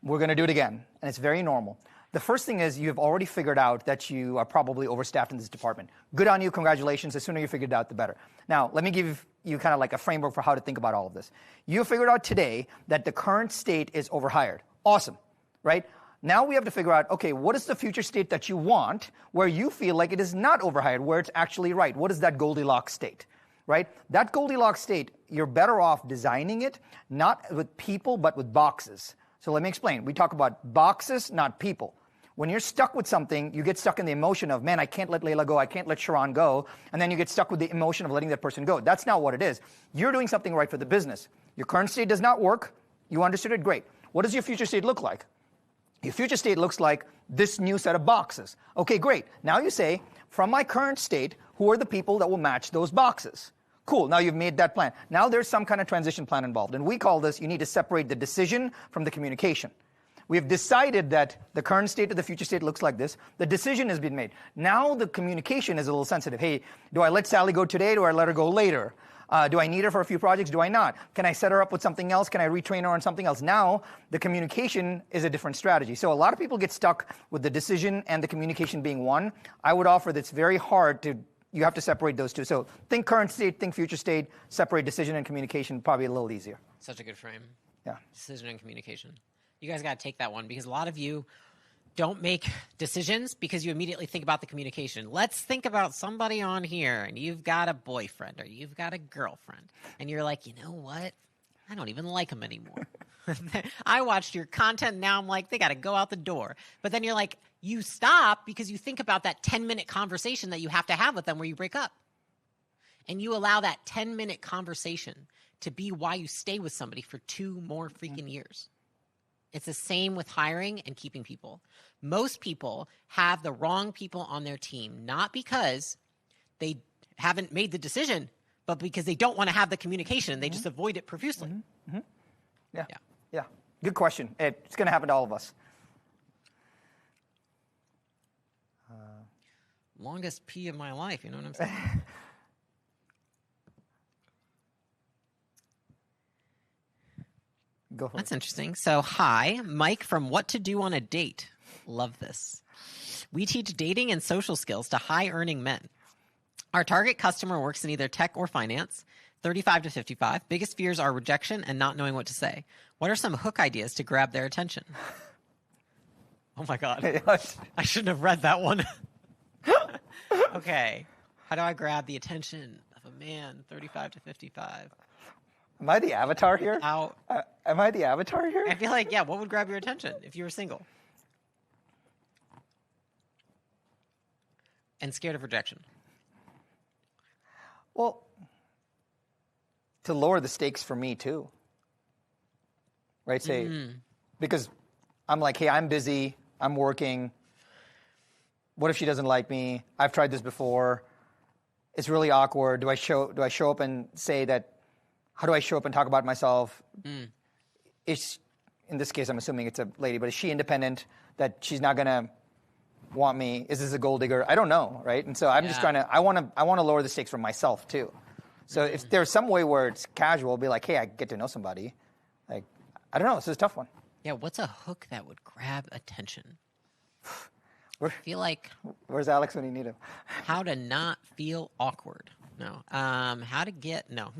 We're going to do it again. And it's very normal. The first thing is you've already figured out that you are probably overstaffed in this department. Good on you. Congratulations. The sooner you figure it out, the better. Now, let me give you kind of like a framework for how to think about all of this. You figured out today that the current state is overhired. Awesome, right? Now we have to figure out, okay, what is the future state that you want where you feel like it is not overhired, where it's actually right? What is that Goldilocks state, right? That Goldilocks state, you're better off designing it, not with people, but with boxes. So let me explain. We talk about boxes, not people. When you're stuck with something, you get stuck in the emotion of, man, I can't let Layla go, I can't let Sharon go, and then you get stuck with the emotion of letting that person go. That's not what it is. You're doing something right for the business. Your current state does not work. You understood it, great. What does your future state look like? Your future state looks like this new set of boxes. Okay, great. Now you say, from my current state, who are the people that will match those boxes? Cool, now you've made that plan. Now there's some kind of transition plan involved. And we call this, you need to separate the decision from the communication. We have decided that the current state of the future state looks like this. The decision has been made. Now the communication is a little sensitive. Hey, do I let Sally go today? Do I let her go later? Do I need her for a few projects? Do I not? Can I set her up with something else? Can I retrain her on something else? Now, the communication is a different strategy. So a lot of people get stuck with the decision and the communication being one. I would offer that it's very hard to, you have to separate those two. So think current state, think future state, separate decision and communication, probably a little easier. Such a good frame. Yeah. Decision and communication. You guys got to take that one because a lot of you don't make decisions because you immediately think about the communication. Let's think about somebody on here and you've got a boyfriend or you've got a girlfriend and you're like, you know what? I don't even like them anymore. I watched your content and now I'm like, they got to go out the door. But then you're like, you stop because you think about that 10-minute conversation that you have to have with them where you break up. And you allow that 10-minute conversation to be why you stay with somebody for 2 more freaking years. It's the same with hiring and keeping people. Most people have the wrong people on their team, not because they haven't made the decision, but because they don't want to have the communication. They just avoid it profusely. Yeah. Good question. It's going to happen to all of us. Longest pee of my life, you know what I'm saying? Go for That's it. interesting. So, hi, Mike from What to Do on a Date. Love this. We teach dating and social skills to high-earning men. Our target customer works in either tech or finance, 35 to 55. Biggest fears are rejection and not knowing what to say. What are some hook ideas to grab their attention? Oh, my God. I shouldn't have read that one. Okay. How do I grab the attention of a man, 35 to 55? Am I the avatar here? How? Am I the avatar here? I feel like, yeah, what would grab your attention if you were single? And scared of rejection. Well, to lower the stakes for me too. Right? Say, because I'm like, hey, I'm busy, I'm working. What if she doesn't like me? I've tried this before. It's really awkward. Do I show up and say that? How do I show up and talk about myself? Is, in this case, I'm assuming it's a lady, but is she independent, that she's not going to want me? Is this a gold digger? I don't know, right? And so I'm just trying to, I want to lower the stakes for myself too. So if there's some way where it's casual, be like, hey, I get to know somebody. Like, I don't know, this is a tough one. Yeah, what's a hook that would grab attention? I feel like... Where's Alex when you need him? How to not feel awkward. No. How to get... No.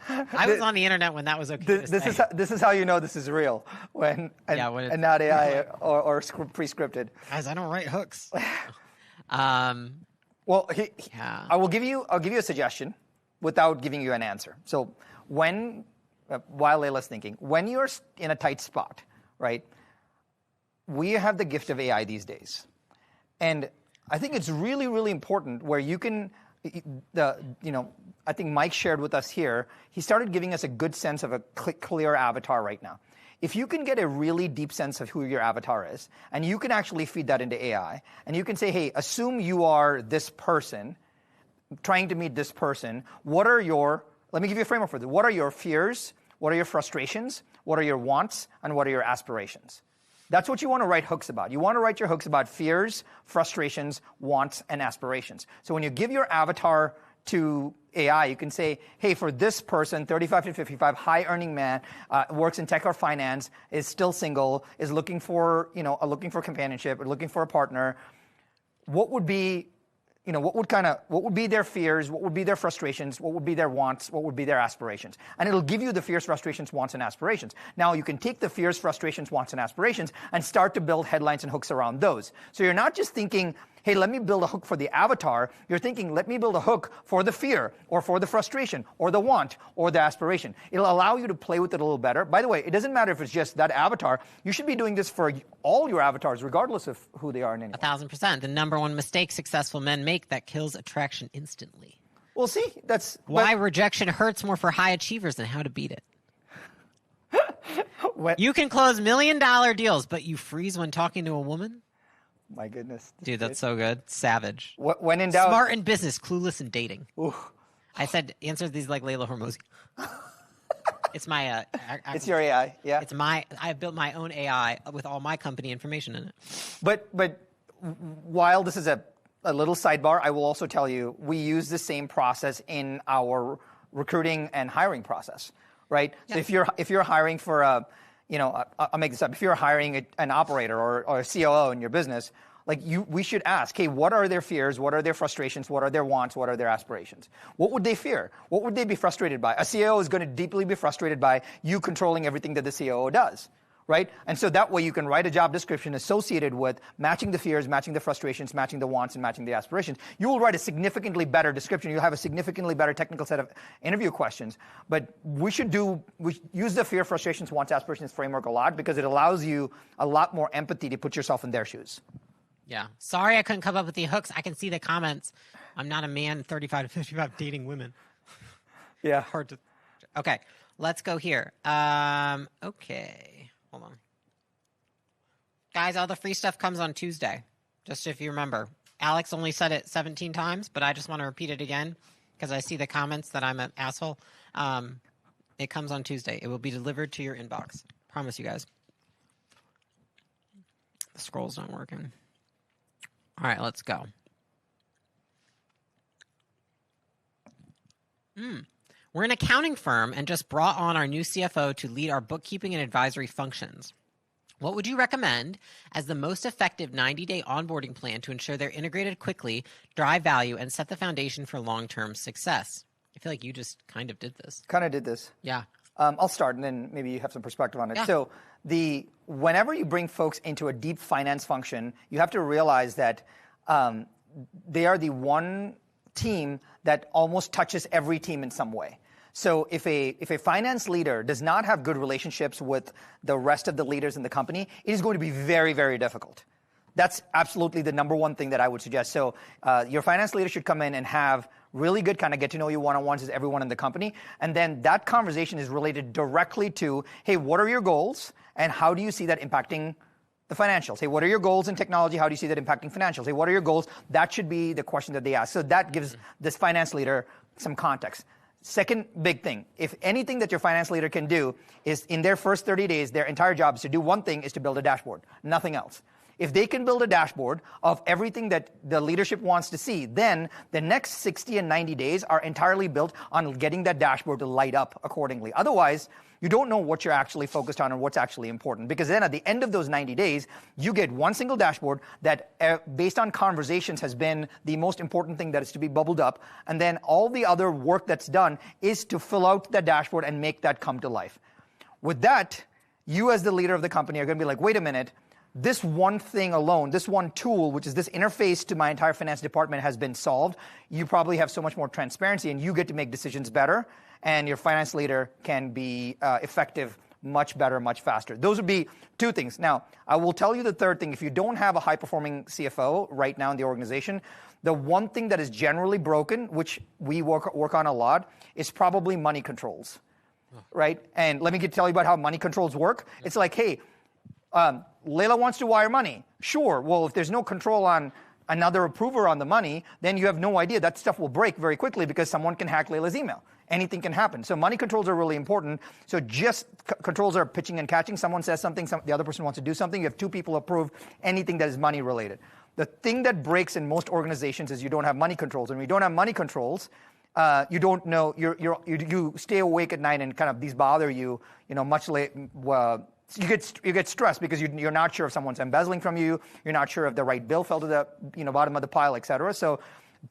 I was on the internet when that was okay to say. This is how you know this is real, when and not AI or pre-scripted. Guys, I don't write hooks. Well, I'll give you a suggestion without giving you an answer. So while Layla's thinking, when you're in a tight spot, right, we have the gift of AI these days. And I think it's really, really important where you can, I think Mike shared with us here, he started giving us a good sense of a clear avatar right now. If you can get a really deep sense of who your avatar is, and you can actually feed that into AI, and you can say, hey, assume you are this person, trying to meet this person, let me give you a framework for this. What are your fears? What are your frustrations? What are your wants? And what are your aspirations? That's what you want to write hooks about. You want to write your hooks about fears, frustrations, wants, and aspirations. So when you give your avatar to AI, you can say, hey, for this person, 35 to 55, high-earning man, works in tech or finance, is still single, is looking for companionship, or looking for a partner, what would be what would be their fears, what would be their frustrations, what would be their wants, what would be their aspirations. And it'll give you the fears, frustrations, wants, and aspirations. Now you can take the fears, frustrations, wants, and aspirations and start to build headlines and hooks around those. So you're not just thinking, hey, let me build a hook for the avatar. You're thinking, let me build a hook for the fear, or for the frustration, or the want, or the aspiration. It'll allow you to play with it a little better. By the way, it doesn't matter if it's just that avatar. You should be doing this for all your avatars, regardless of who they are in any way. 1,000%. The number one mistake successful men make that kills attraction instantly. Well, see, that's why rejection hurts more for high achievers than how to beat it. You can close $1 million deals, but you freeze when talking to a woman? My goodness. Dude, that's so good. Savage. When in doubt. Smart in business, clueless in dating. Ooh. I said, answer these like Layla Hormozi. It's my... it's your AI, yeah. It's my... I've built my own AI with all my company information in it. But while this is a little sidebar, I will also tell you, we use the same process in our recruiting and hiring process, right? Yeah. So if you're hiring for a... I'll make this up. If you're hiring an operator or a COO in your business, we should ask, hey, what are their fears? What are their frustrations? What are their wants? What are their aspirations? What would they fear? What would they be frustrated by? A COO is going to deeply be frustrated by you controlling everything that the COO does, right? And so that way you can write a job description associated with matching the fears, matching the frustrations, matching the wants, and matching the aspirations. You will write a significantly better description. You'll have a significantly better technical set of interview questions. But we use the fear, frustrations, wants, aspirations framework a lot because it allows you a lot more empathy to put yourself in their shoes. Yeah. Sorry I couldn't come up with the hooks. I can see the comments. I'm not a man 35 to 55 dating women. Yeah. Hard to... Okay. Let's go here. Okay. Hold on. Guys, all the free stuff comes on Tuesday. Just if you remember. Alex only said it 17 times, but I just want to repeat it again because I see the comments that I'm an asshole. It comes on Tuesday. It will be delivered to your inbox. Promise you guys. The scroll's not working. All right, let's go. We're an accounting firm and just brought on our new CFO to lead our bookkeeping and advisory functions. What would you recommend as the most effective 90-day onboarding plan to ensure they're integrated quickly, drive value, and set the foundation for long-term success? I feel like you just kind of did this. Kind of did this. Yeah. I'll start, and then maybe you have some perspective on it. Yeah. So whenever you bring folks into a deep finance function, you have to realize that they are the one team that almost touches every team in some way. So if a finance leader does not have good relationships with the rest of the leaders in the company, it is going to be very, very difficult. That's absolutely the number one thing that I would suggest. So your finance leader should come in and have really good kind of get-to-know-you one-on-ones with everyone in the company. And then that conversation is related directly to, hey, what are your goals? And how do you see that impacting the financials? Hey, what are your goals in technology? How do you see that impacting financials? Hey, what are your goals? That should be the question that they ask. So that gives this finance leader some context. Second big thing, if anything that your finance leader can do is in their first 30 days, their entire job is to do one thing, is to build a dashboard, nothing else. If they can build a dashboard of everything that the leadership wants to see, then the next 60 and 90 days are entirely built on getting that dashboard to light up accordingly. Otherwise, you don't know what you're actually focused on and what's actually important. Because then at the end of those 90 days, you get one single dashboard that, based on conversations, has been the most important thing that is to be bubbled up. And then all the other work that's done is to fill out that dashboard and make that come to life. With that, you as the leader of the company are going to be like, wait a minute, this one thing alone, this one tool, which is this interface to my entire finance department, has been solved. You probably have so much more transparency, and you get to make decisions better, and your finance leader can be effective much better, much faster. Those would be two things. Now, I will tell you the third thing. If you don't have a high-performing CFO right now in the organization, the one thing that is generally broken, which we work on a lot, is probably money controls, right? And let me tell you about how money controls work. It's like, hey, Layla wants to wire money. Sure. Well, if there's no control on another approver on the money, then you have no idea. That stuff will break very quickly because someone can hack Layla's email. Anything can happen. So money controls are really important. So just controls are pitching and catching. Someone says something, the other person wants to do something. You have two people approve anything that is money related. The thing that breaks in most organizations is you don't have money controls. And when you don't have money controls, you don't know, you stay awake at night and kind of these bother you, much late. You get stressed because you're not sure if someone's embezzling from you. You're not sure if the right bill fell to the bottom of the pile, et cetera. So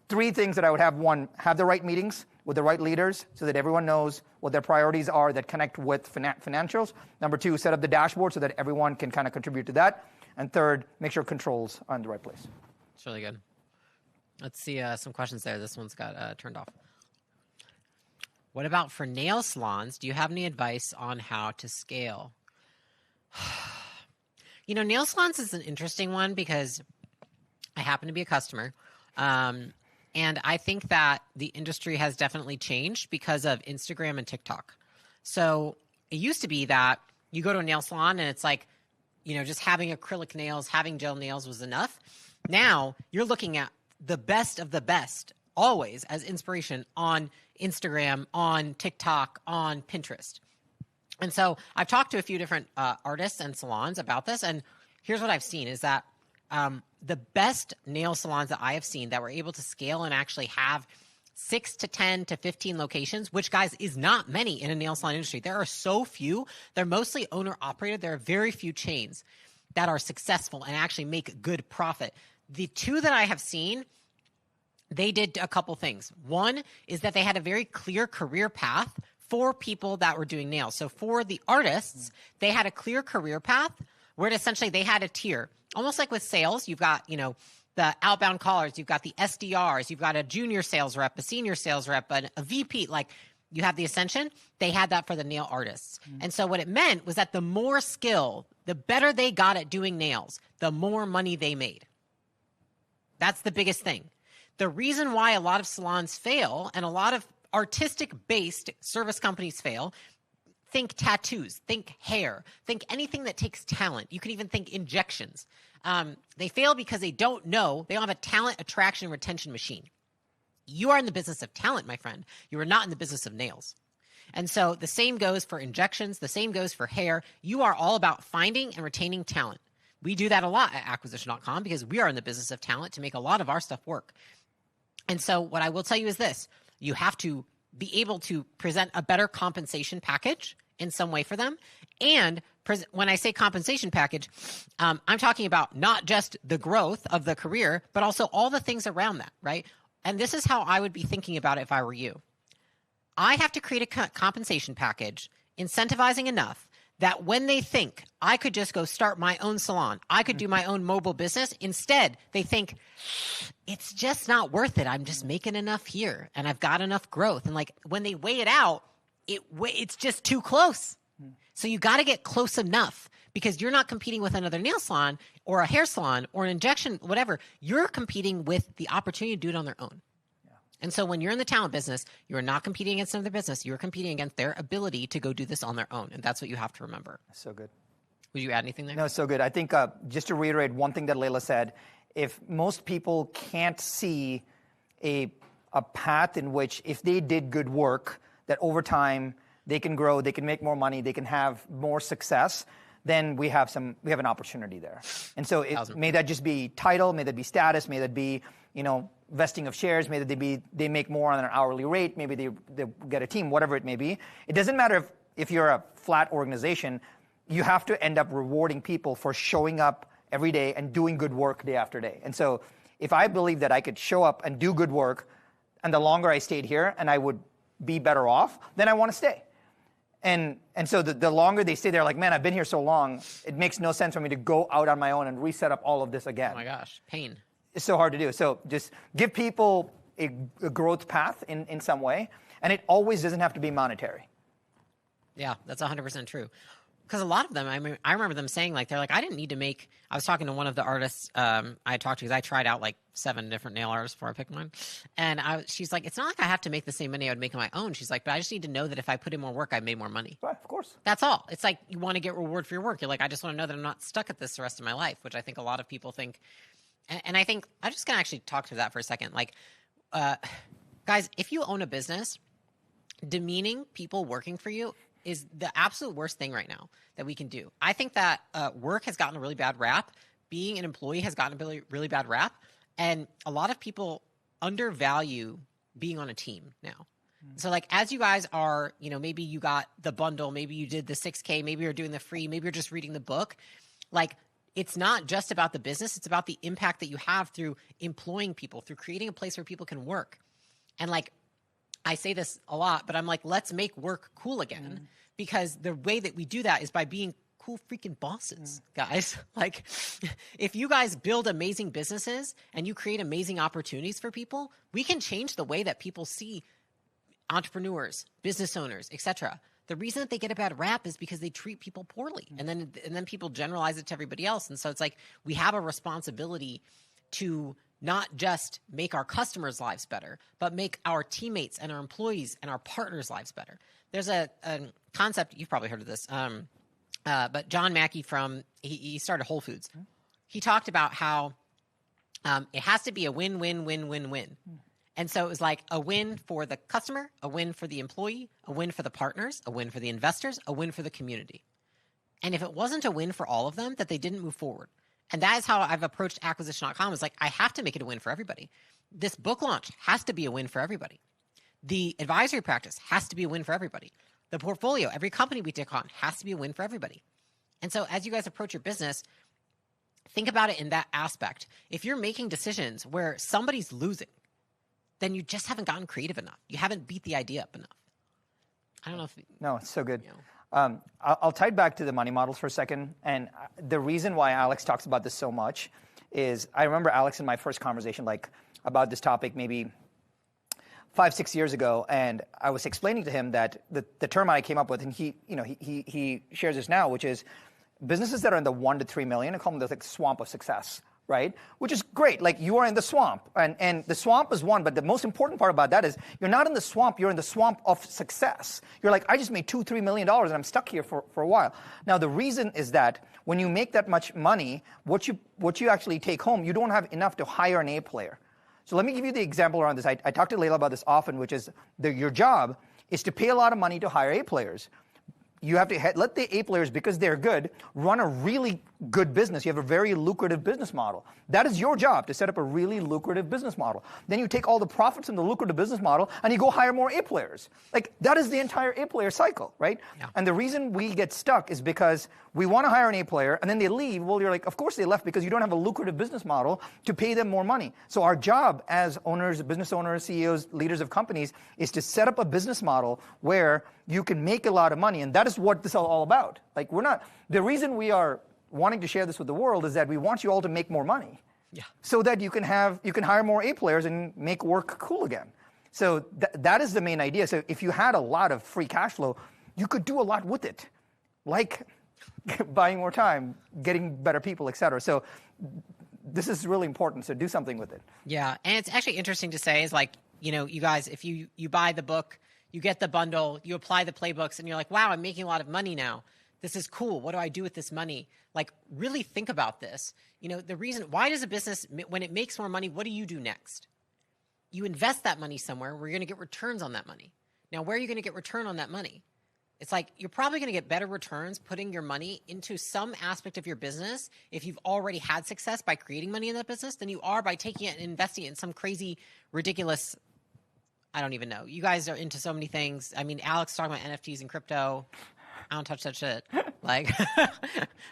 3 things that I would have. 1, have the right meetings with the right leaders so that everyone knows what their priorities are that connect with financials. Number 2, set up the dashboard so that everyone can kind of contribute to that. And 3rd, make sure controls are in the right place. It's really good. Let's see some questions there. This one's got turned off. What about for nail salons? Do you have any advice on how to scale? Nail salons is an interesting one because I happen to be a customer. And I think that the industry has definitely changed because of Instagram and TikTok. So it used to be that you go to a nail salon and it's like, just having acrylic nails, having gel nails was enough. Now you're looking at the best of the best always as inspiration on Instagram, on TikTok, on Pinterest. And so I've talked to a few different artists and salons about this. And here's what I've seen is that the best nail salons that I have seen that were able to scale and actually have 6 to 10 to 15 locations, which, guys, is not many in a nail salon industry. There are so few. They're mostly owner-operated. There are very few chains that are successful and actually make good profit. The 2 that I have seen, they did a couple things. One is that they had a very clear career path for people that were doing nails. So for the artists, they had a clear career path where essentially they had a tier. Almost like with sales, you've got, the outbound callers, you've got the SDRs, you've got a junior sales rep, a senior sales rep, a VP, like you have the ascension. They had that for the nail artists. And so what it meant was that the more skill, the better they got at doing nails, the more money they made. That's the biggest thing. The reason why a lot of salons fail and a lot of artistic-based service companies fail, think tattoos, think hair, think anything that takes talent. You can even think injections. They fail because they don't have a talent attraction retention machine. You are in the business of talent, my friend. You are not in the business of nails. And so the same goes for injections. The same goes for hair. You are all about finding and retaining talent. We do that a lot at acquisition.com because we are in the business of talent to make a lot of our stuff work. And so what I will tell you is this. You have to be able to present a better compensation package in some way for them. And when I say compensation package, I'm talking about not just the growth of the career, but also all the things around that, right? And this is how I would be thinking about it if I were you. I have to create a compensation package, incentivizing enough that when they think I could just go start my own salon, I could do my own mobile business, instead they think it's just not worth it. I'm just making enough here and I've got enough growth. And like when they weigh it out, it's just too close. So you got to get close enough because you're not competing with another nail salon or a hair salon or an injection, whatever. You're competing with the opportunity to do it on their own. And so when you're in the talent business, you're not competing against another business. You're competing against their ability to go do this on their own. And that's what you have to remember. So good. Would you add anything there? No, so good. I think just to reiterate one thing that Layla said, if most people can't see a path in which if they did good work, that over time they can grow, they can make more money, they can have more success, then we have an opportunity there. And so may that just be title, may that be status, may that be, vesting of shares, may that they make more on an hourly rate, maybe they get a team, whatever it may be. It doesn't matter if you're a flat organization, you have to end up rewarding people for showing up every day and doing good work day after day. And so if I believe that I could show up and do good work, and the longer I stayed here and I would be better off, then I want to stay. And so the longer they stay there, like, man, I've been here so long, it makes no sense for me to go out on my own and reset up all of this again. Oh my gosh, pain. It's so hard to do. So just give people a growth path in some way, and it always doesn't have to be monetary. Yeah, that's 100% true. Because a lot of them, I remember them saying, I didn't need to make, I was talking to one of the artists I talked to, because I tried out 7 different nail artists before I picked one. And she's like, it's not like I have to make the same money I would make on my own. She's like, but I just need to know that if I put in more work, I made more money. Right, of course. That's all. It's like you want to get reward for your work. You're like, I just want to know that I'm not stuck at this the rest of my life, which I think a lot of people think. And I think I'm just going to actually talk to that for a second. Guys, if you own a business, demeaning people working for you is the absolute worst thing right now that we can do. I think that work has gotten a really bad rap. Being an employee has gotten a really, really bad rap. And a lot of people undervalue being on a team now. So as you guys are, maybe you got the bundle, maybe you did the 6K, maybe you're doing the free, maybe you're just reading the book. it's not just about the business. It's about the impact that you have through employing people, through creating a place where people can work. And like, I say this a lot, but I'm like, let's make work cool again, because the way that we do that is by being cool freaking bosses, guys. Like, if you guys build amazing businesses and you create amazing opportunities for people, we can change the way that people see entrepreneurs, business owners, etc. The reason that they get a bad rap is because they treat people poorly, and then people generalize it to everybody else. And so it's like, we have a responsibility to not just make our customers' lives better, but make our teammates and our employees and our partners' lives better. There's a concept, you've probably heard of this, but John Mackey he started Whole Foods. He talked about how it has to be a win-win-win-win-win. And so it was like a win for the customer, a win for the employee, a win for the partners, a win for the investors, a win for the community. And if it wasn't a win for all of them, that they didn't move forward. And that is how I've approached acquisition.com. It's like, I have to make it a win for everybody. This book launch has to be a win for everybody. The advisory practice has to be a win for everybody. The portfolio, every company we take on, has to be a win for everybody. And so as you guys approach your business, think about it in that aspect. If you're making decisions where somebody's losing, then you just haven't gotten creative enough. You haven't beat the idea up enough. I don't know if... No, it's so good. You know. I'll tie it back to the money models for a second. And the reason why Alex talks about this so much is, I remember Alex in my first conversation, like, about this topic maybe 5-6 years ago, and I was explaining to him that the term I came up with, and he shares this now, which is businesses that are in the 1 to 3 million, I call them the like swamp of success, right? Which is great. Like, you are in the swamp, and the swamp is one, but the most important part about that is you're not in the swamp, you're in the swamp of success. You're like, I just made $2-3 million and I'm stuck here for a while. Now, the reason is that when you make that much money, what you actually take home, you don't have enough to hire an A player. So let me give you the example around this. I talk to Layla about this often, which is your job is to pay a lot of money to hire A players. You have to let the A players, because they're good, run a really good business. You have a very lucrative business model. That is your job, to set up a really lucrative business model. Then you take all the profits from the lucrative business model and you go hire more A players. Like, that is the entire A player cycle, right? Yeah. And the reason we get stuck is because we want to hire an A player and then they leave. Well, you're like, of course they left, because you don't have a lucrative business model to pay them more money. So our job as owners, business owners, CEOs, leaders of companies is to set up a business model where you can make a lot of money. And that is what this is all about. Like, the reason we are wanting to share this with the world is that we want you all to make more money. Yeah. So that you can hire more A players and make work cool again. So that is the main idea. So if you had a lot of free cash flow, you could do a lot with it, like buying more time, getting better people, et cetera. So this is really important. So do something with it. Yeah. And it's actually interesting to say is, like, you guys, if you buy the book, you get the bundle, you apply the playbooks, and you're like, wow, I'm making a lot of money now. This is cool. What do I do with this money? Like, really think about this. The reason, why does a business, when it makes more money, what do you do next? You invest that money somewhere where you're going to get returns on that money. Now, where are you going to get return on that money? It's like, you're probably going to get better returns putting your money into some aspect of your business if you've already had success by creating money in that business than you are by taking it and investing it in some crazy, ridiculous, I don't even know. You guys are into so many things. I mean, Alex talking about NFTs and crypto. I don't touch that shit. Like,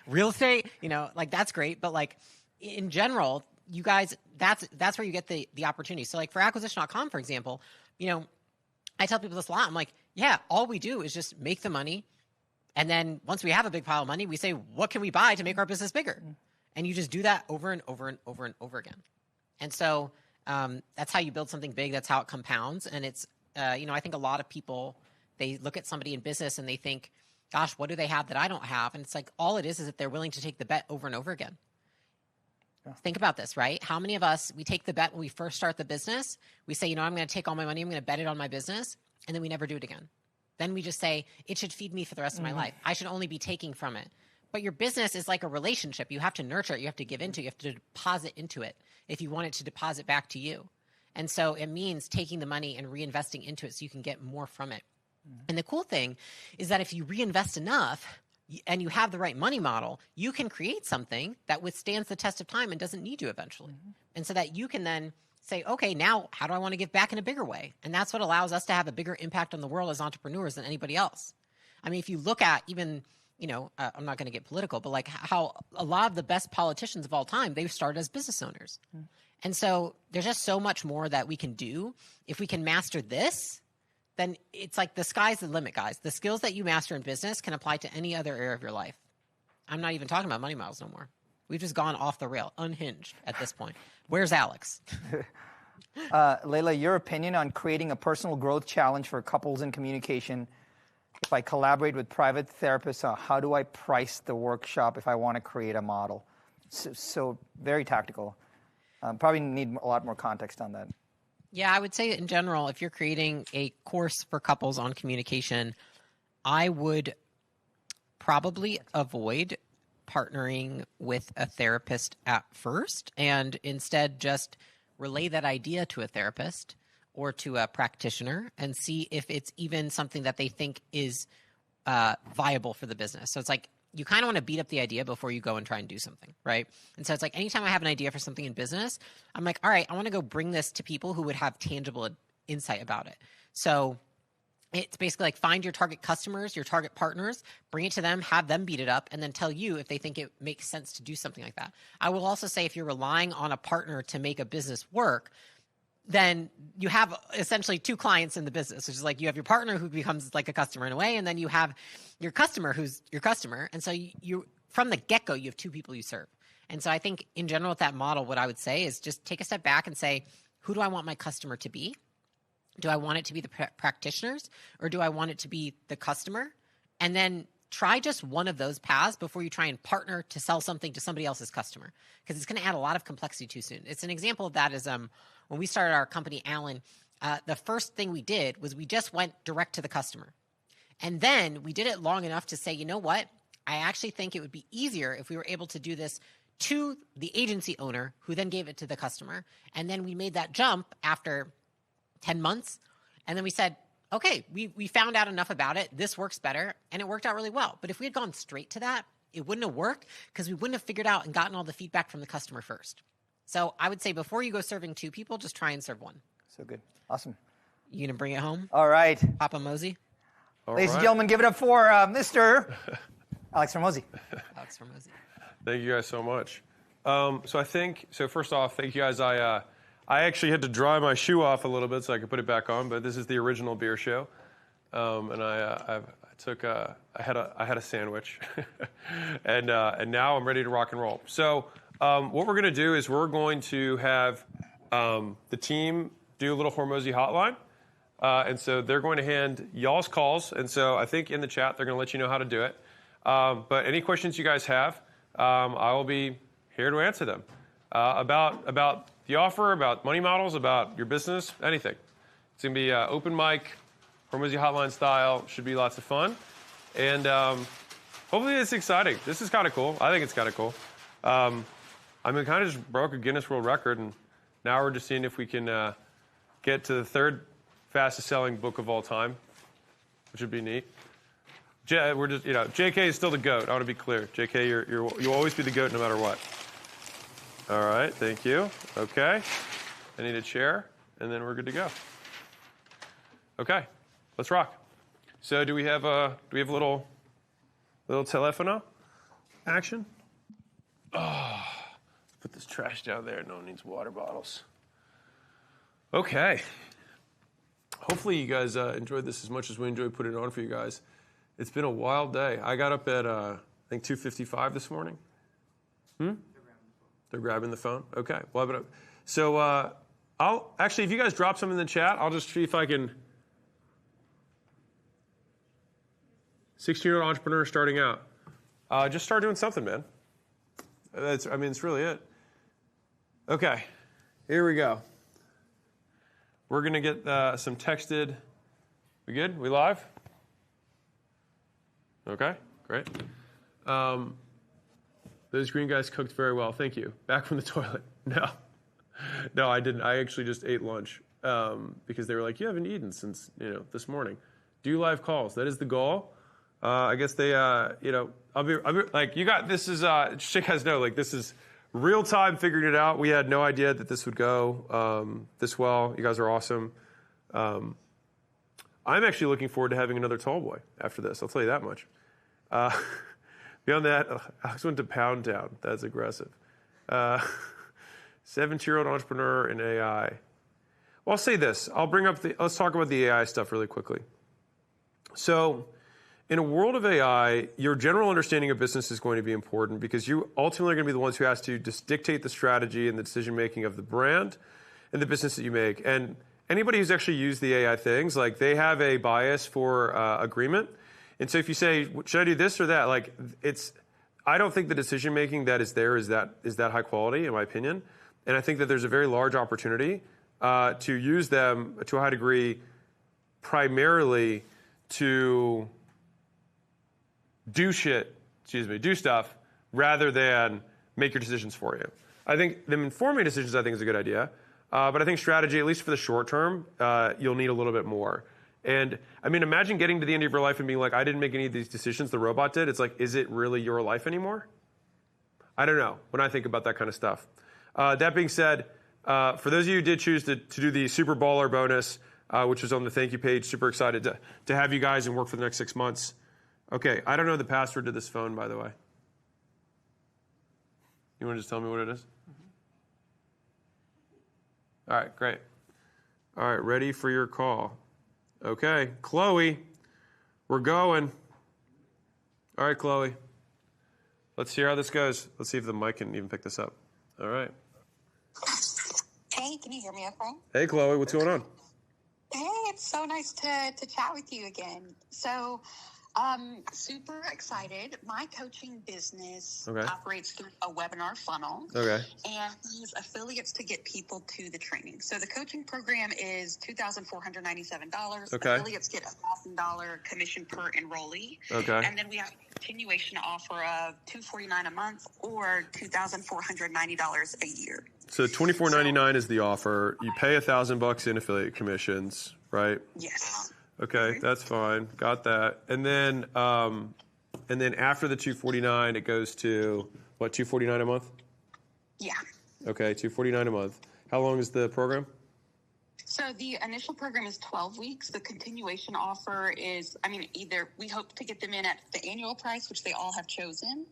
real estate, like, that's great. But, like, in general, you guys, that's where you get the opportunity. So, like, for acquisition.com, for example, I tell people this a lot. I'm like, yeah, all we do is just make the money. And then once we have a big pile of money, we say, what can we buy to make our business bigger? And you just do that over and over and over and over again. And so that's how you build something big. That's how it compounds. And it's, I think a lot of people, they look at somebody in business and they think, gosh, what do they have that I don't have? And it's like, all it is that they're willing to take the bet over and over again. Yeah. Think about this, right? How many of us, we take the bet when we first start the business, we say, I'm going to take all my money, I'm going to bet it on my business, and then we never do it again. Then we just say, it should feed me for the rest of my life. I should only be taking from it. But your business is like a relationship. You have to nurture it. You have to give into it. You have to deposit into it if you want it to deposit back to you. And so it means taking the money and reinvesting into it so you can get more from it. And the cool thing is that if you reinvest enough and you have the right money model, you can create something that withstands the test of time and doesn't need you eventually. And so that you can then say, okay, now how do I want to give back in a bigger way? And that's what allows us to have a bigger impact on the world as entrepreneurs than anybody else. I mean, if you look at even I'm not going to get political, but like how a lot of the best politicians of all time, they've started as business owners. And so there's just so much more that we can do. If we can master this, then it's like the sky's the limit, guys. The skills that you master in business can apply to any other area of your life. I'm not even talking about money models no more. We've just gone off the rail, unhinged at this point. Where's Alex? Layla, your opinion on creating a personal growth challenge for couples in communication. If I collaborate with private therapists, how do I price the workshop if I want to create a model? So very tactical. Probably need a lot more context on that. Yeah, I would say in general, if you're creating a course for couples on communication, I would probably avoid partnering with a therapist at first and instead just relay that idea to a therapist or to a practitioner and see if it's even something that they think is viable for the business. So it's like you kind of want to beat up the idea before you go and try and do something, right? And so it's like anytime I have an idea for something in business, I'm like, all right, I want to go bring this to people who would have tangible insight about it. So it's basically like find your target customers, your target partners, bring it to them, have them beat it up, and then tell you if they think it makes sense to do something like that. I will also say if you're relying on a partner to make a business work, then you have essentially two clients in the business, which is like you have your partner who becomes like a customer in a way, and then you have your customer who's your customer. And so you from the get-go, you have two people you serve. And so I think in general with that model, what I would say is just take a step back and say, who do I want my customer to be? Do I want it to be the practitioners or do I want it to be the customer? And then try just one of those paths before you try and partner to sell something to somebody else's customer, because it's going to add a lot of complexity too soon. It's an example of that is when we started our company, Alan, the first thing we did was we just went direct to the customer. And then we did it long enough to say, you know what? I actually think it would be easier if we were able to do this to the agency owner who then gave it to the customer. And then we made that jump after 10 months. And then we said, okay, we found out enough about it. This works better. And it worked out really well. But if we had gone straight to that, it wouldn't have worked because we wouldn't have figured out and gotten all the feedback from the customer first. So I would say before you go serving two people, just try and serve one. So good. Awesome. You going to bring it home? All right. Papa Hormozi? Ladies and gentlemen, give it up for Mr. Alex Hormozi. Alex Hormozi. Thank you guys so much. So first off, thank you guys. I actually had to dry my shoe off a little bit so I could put it back on, but this is the original beer show. And I had a sandwich, and now I'm ready to rock and roll. So what we're going to do is we're going to have the team do a little Hormozi hotline, and so they're going to hand y'all's calls. And so I think in the chat they're going to let you know how to do it. But any questions you guys have, I will be here to answer them about the offer, about money models, about your business, anything. It's going to be open mic, Hormozi hotline style. Should be lots of fun. And hopefully it's exciting. This is kind of cool. I think it's kind of cool. I mean, kind of just broke a Guinness World Record, and now we're just seeing if we can get to the third fastest selling book of all time, which would be neat. We're just, JK is still the GOAT. I want to be clear. JK, you'll always be the GOAT no matter what. All right, thank you. Okay, I need a chair, and then we're good to go. Okay, let's rock. So, do we have a little telefono action? Oh, put this trash down there. No one needs water bottles. Okay. Hopefully, you guys enjoyed this as much as we enjoyed putting it on for you guys. It's been a wild day. I got up at I think 2:55 this morning. They're grabbing the phone. Okay. Well, so I'll actually, if you guys drop something in the chat, I'll just see if I can. 16-year-old entrepreneur starting out. Just start doing something, man. It's really it. Okay. Here we go. We're gonna get some texted. We good? We live? Okay. Great. Those green guys cooked very well. Thank you. Back from the toilet. No, I didn't. I actually just ate lunch because they were like, you haven't eaten since this morning. Do live calls. That is the goal. I guess they, I'll be like, you got this is. Just so you guys know, like this is real time figuring it out. We had no idea that this would go this well. You guys are awesome. I'm actually looking forward to having another tall boy after this. I'll tell you that much. Beyond that, Alex went to Pound Town. That's aggressive. 17-year-old entrepreneur in AI. Well, I'll say this. Let's talk about the AI stuff really quickly. So in a world of AI, your general understanding of business is going to be important because you ultimately are going to be the ones who has to just dictate the strategy and the decision-making of the brand and the business that you make. And anybody who's actually used the AI things, like they have a bias for agreement. And so if you say, should I do this or that? Like I don't think the decision-making that is there is that high quality, in my opinion. And I think that there's a very large opportunity to use them to a high degree primarily to do stuff rather than make your decisions for you. I think them informing decisions, I think, is a good idea. But I think strategy, at least for the short term, you'll need a little bit more. And I mean, imagine getting to the end of your life and being like, I didn't make any of these decisions, the robot did. It's like, is it really your life anymore? I don't know when I think about that kind of stuff. That being said, for those of you who did choose to do the Super Baller bonus, which was on the thank you page, super excited to have you guys and work for the next 6 months. Okay, I don't know the password to this phone, by the way. You want to just tell me what it is? All right, great. All right, ready for your call. Okay, Chloe, we're going. All right, Chloe. Let's hear how this goes. Let's see if the mic can even pick this up. All right. Hey, can you hear me okay? Hey, Chloe, what's going on? Hey, it's so nice to chat with you again. So, super excited. My coaching business operates through a webinar funnel. Okay. And we use affiliates to get people to the training. So the coaching program is $2,497. Okay. Affiliates get $1,000 commission per enrollee. Okay. And then we have a continuation offer of $249 a month or $2,490 a year. So $24.99 is the offer. You pay $1,000 in affiliate commissions, right? Yes. Okay, that's fine. Got that. And then after the $249, it goes to what? $249 a month? Yeah. Okay, $249 a month. How long is the program? So the initial program is 12 weeks. The continuation offer is, either we hope to get them in at the annual price, which they all have chosen,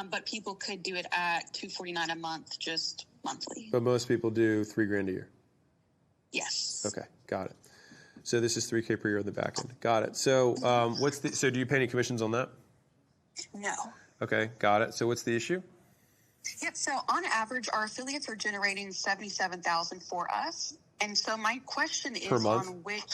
but people could do it at $249 a month, just monthly. But most people do $3,000 a year. Yes. Okay, got it. So this is $3,000 per year on the back end. Got it. So so do you pay any commissions on that? No. Okay, got it. So what's the issue? Yep. So on average, our affiliates are generating $77,000 for us. And so my question is per month? on which,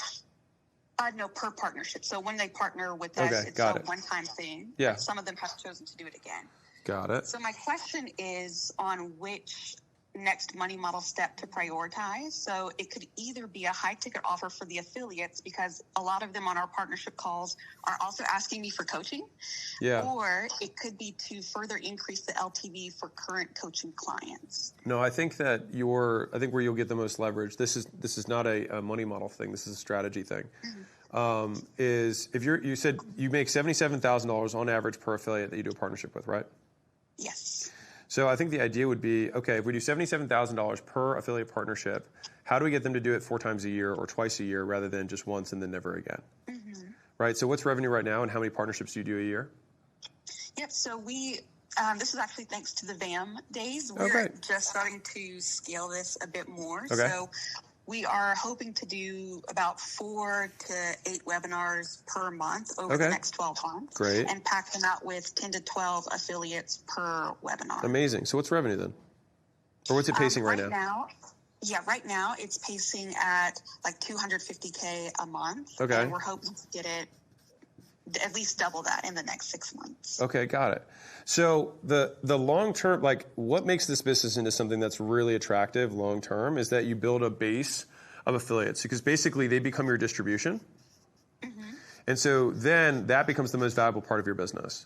no, per partnership. So when they partner with us, it's a one-time thing. Yeah. Some of them have chosen to do it again. Got it. So my question is on which next money model step to prioritize. So it could either be a high ticket offer for the affiliates because a lot of them on our partnership calls are also asking me for coaching. Yeah. Or it could be to further increase the LTV for current coaching clients. No, I think that where you'll get the most leverage, this is not a money model thing, this is a strategy thing. Mm-hmm. Is if you said you make $77,000 on average per affiliate that you do a partnership with, right? Yes. So I think the idea would be, okay, if we do $77,000 per affiliate partnership, how do we get them to do it 4 times a year or twice a year rather than just once and then never again? Mm-hmm. Right? So what's revenue right now and how many partnerships do you do a year? Yep. So we, this is actually thanks to the VAM days. We're just starting to scale this a bit more. Okay. So we are hoping to do about 4 to 8 webinars per month over the next 12 months. Great. And pack them out with 10 to 12 affiliates per webinar. Amazing. So what's revenue then? Or what's it pacing right now? Right now it's pacing at like $250K a month. Okay. And we're hoping to get it at least double that in the next 6 months. Okay, got it. So the long term, like what makes this business into something that's really attractive long term is that you build a base of affiliates because basically they become your distribution. Mm-hmm. And so then that becomes the most valuable part of your business.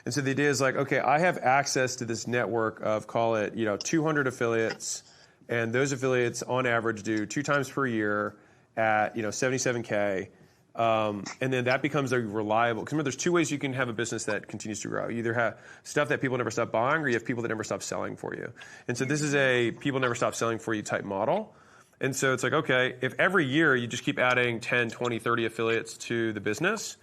And so the idea is like, okay, I have access to this network of call it, 200 affiliates, and those affiliates on average do 2 times per year at, $77K. And then that becomes a reliable, because remember, there's 2 ways you can have a business that continues to grow. You either have stuff that people never stop buying or you have people that never stop selling for you. And so this is a people never stop selling for you type model. And so it's like, okay, if every year you just keep adding 10, 20, 30 affiliates to the business,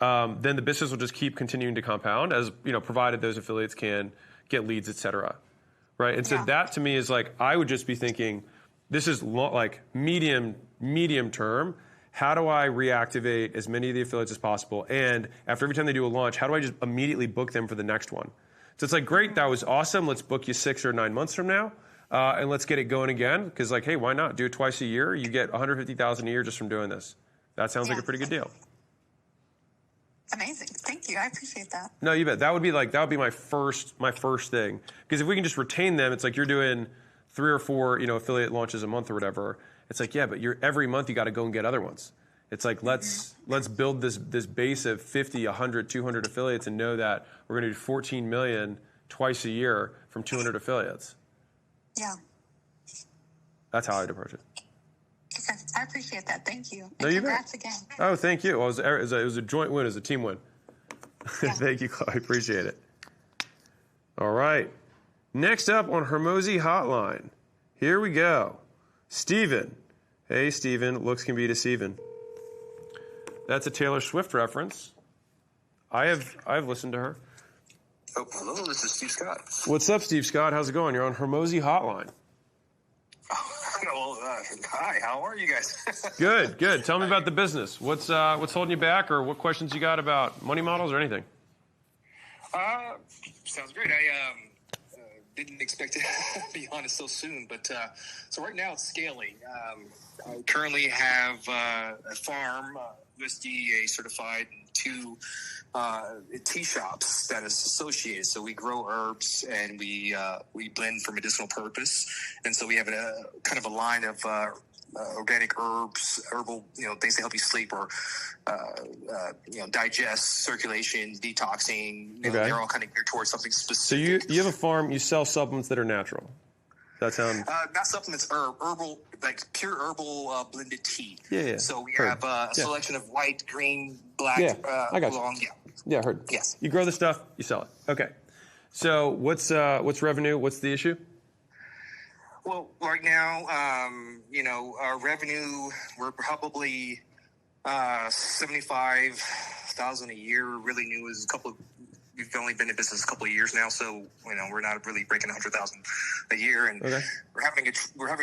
then the business will just keep continuing to compound as, provided those affiliates can get leads, et cetera. Right? And so that to me is like, I would just be thinking, this is like medium term. How do I reactivate as many of the affiliates as possible? And after every time they do a launch, how do I just immediately book them for the next one? So it's like, great, that was awesome. Let's book you 6 or 9 months from now. And let's get it going again. Because like, hey, why not? Do it twice a year. You get $150,000 a year just from doing this. That sounds like a pretty good deal. Amazing. Thank you. I appreciate that. No, you bet. That would be my first thing. Because if we can just retain them, it's like you're doing 3 or 4, affiliate launches a month or whatever. It's like, yeah, but every month you got to go and get other ones. It's like, let's build this base of 50, 100, 200 affiliates and know that we're going to do 14 million twice a year from 200 affiliates. Yeah. That's how I'd approach it. Okay. I appreciate that. Thank you. No, and you congrats bet. again. Oh, thank you. Well, it was a joint win. It was a team win. Yeah. Thank you, Chloe. I appreciate it. All right. Next up on Hormozi Hotline, here we go. Steven. Hey, Steven. Looks can be deceiving. That's a Taylor Swift reference. I have listened to her. Oh, hello. This is Steve Scott. What's up, Steve Scott? How's it going? You're on Hormozi Hotline. Well, hi. How are you guys? Good, good. Tell me about the business. What's holding you back, or what questions you got about money models or anything? Sounds great. I didn't expect to be on it so soon, but so right now it's scaling. I currently have a farm, USDA certified, and 2 tea shops that is associated. So we grow herbs and we blend for medicinal purpose, and so we have a kind of a line of organic herbs, herbal, things that help you sleep or digest, circulation, detoxing. They're all kind of geared towards something specific. So you have a farm. You sell supplements that are natural. That sounds not supplements, herbal, like pure herbal blended tea. Yeah. So we have a selection of white, green, black, I got you. long. Yeah, heard. Yes. You grow the stuff, you sell it. Okay. So what's revenue? What's the issue? Well, right now, our revenue, we're probably 75,000 a year. Really new is we've only been in business a couple of years now, so we're not really breaking 100,000 a year, and we're having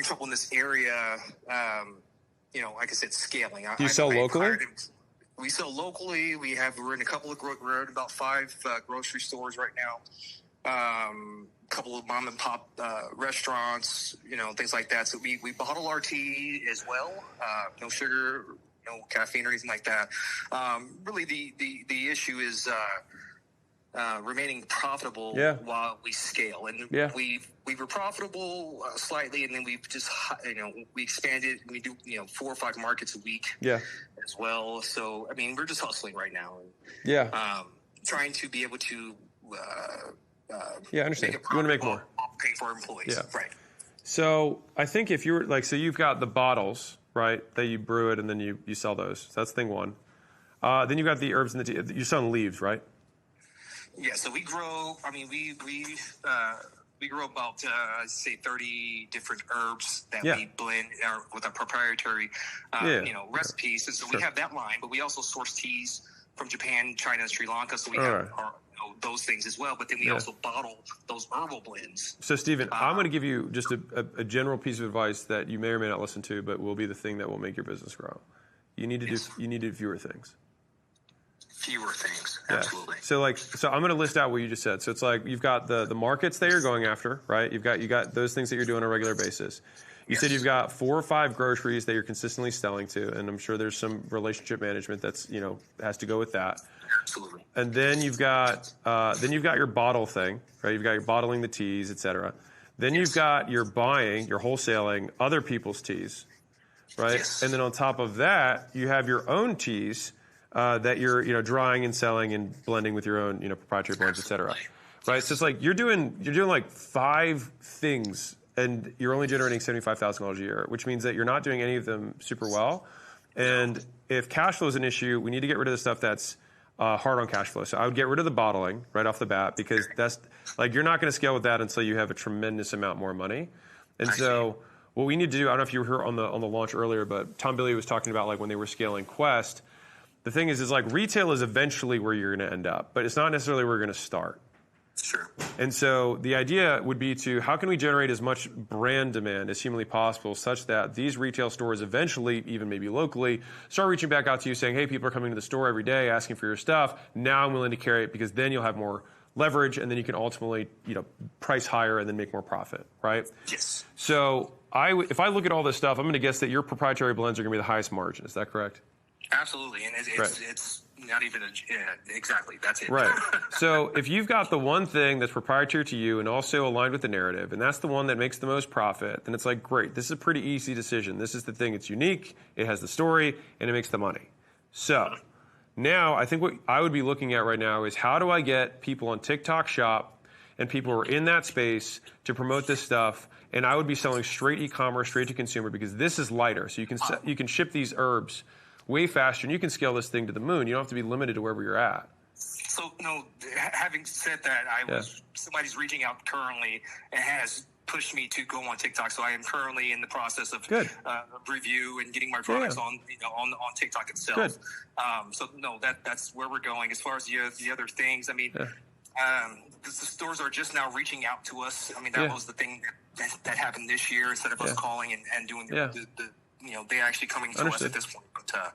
trouble in this area. Like I said, scaling. Do you sell locally? We sell locally. We're in a couple of we're in about 5 grocery stores right now. Couple of mom and pop restaurants, things like that. So we bottle our tea as well. No sugar, no caffeine or anything like that. Really, the issue is remaining profitable while we scale. And we were profitable slightly, and then we've just we expanded. We do 4 or 5 markets a week as well. So we're just hustling right now. Trying to be able to. I understand. You want to make more. Pay for our employees. Yeah. Right. So I think if you were so you've got the bottles, right, that you brew it and then you sell those. So that's thing one. Then you've got the herbs and the tea. You're selling leaves, right? Yeah. So we grow. We grow about say 30 different herbs that we blend with our proprietary recipes. And so we have that line, but we also source teas from Japan, China, and Sri Lanka. So we have our those things as well, but then we also bottle those herbal blends. So, Stephen, I'm going to give you just a general piece of advice that you may or may not listen to, but will be the thing that will make your business grow. You need to do fewer things. Fewer things, absolutely. So I'm going to list out what you just said. So it's like you've got the markets that you're going after, right? You got those things that you're doing on a regular basis. You said you've got 4 or 5 groceries that you're consistently selling to, and I'm sure there's some relationship management that's has to go with that. Absolutely. And then you've got your bottle thing, right? You've got your bottling the teas, et cetera. Then you've got your wholesaling other people's teas, right? Yes. And then on top of that, you have your own teas that you're drying and selling and blending with your own proprietary blends, et cetera. Right? So it's like you're doing like 5 things, and you're only generating $75,000 a year, which means that you're not doing any of them super well. And if cash flow is an issue, we need to get rid of the stuff that's hard on cash flow. So I would get rid of the bottling right off the bat, because that's like you're not going to scale with that until you have a tremendous amount more money. And so what we need to do, I don't know if you were here on the launch earlier, but Tom Billy was talking about like when they were scaling Quest, the thing is like retail is eventually where you're going to end up, but it's not necessarily where you're going to start. Sure. And so the idea would be to how can we generate as much brand demand as humanly possible such that these retail stores eventually, even maybe locally, start reaching back out to you saying, hey, people are coming to the store every day asking for your stuff. Now I'm willing to carry it because then you'll have more leverage and then you can ultimately, price higher and then make more profit, right? Yes. So if I look at all this stuff, I'm going to guess that your proprietary blends are going to be the highest margin. Is that correct? Absolutely. And it's not even exactly. That's it. Right. So if you've got the one thing that's proprietary to you and also aligned with the narrative, and that's the one that makes the most profit, then it's like, great, this is a pretty easy decision. This is the thing. It's unique. It has the story, and it makes the money. So now I think what I would be looking at right now is how do I get people on TikTok Shop and people who are in that space to promote this stuff, and I would be selling straight e-commerce, straight to consumer, because this is lighter. So you can ship these herbs way faster, and you can scale this thing to the moon. You don't have to be limited to wherever you're at. So, no, having said that, somebody's reaching out currently and has pushed me to go on TikTok. So I am currently in the process of review and getting my products on TikTok itself. Good. So no, that's where we're going. As far as the other things, I mean, the stores are just now reaching out to us. I mean, that was the thing that happened this year. Instead of us calling and doing the they actually coming to us at this point. But,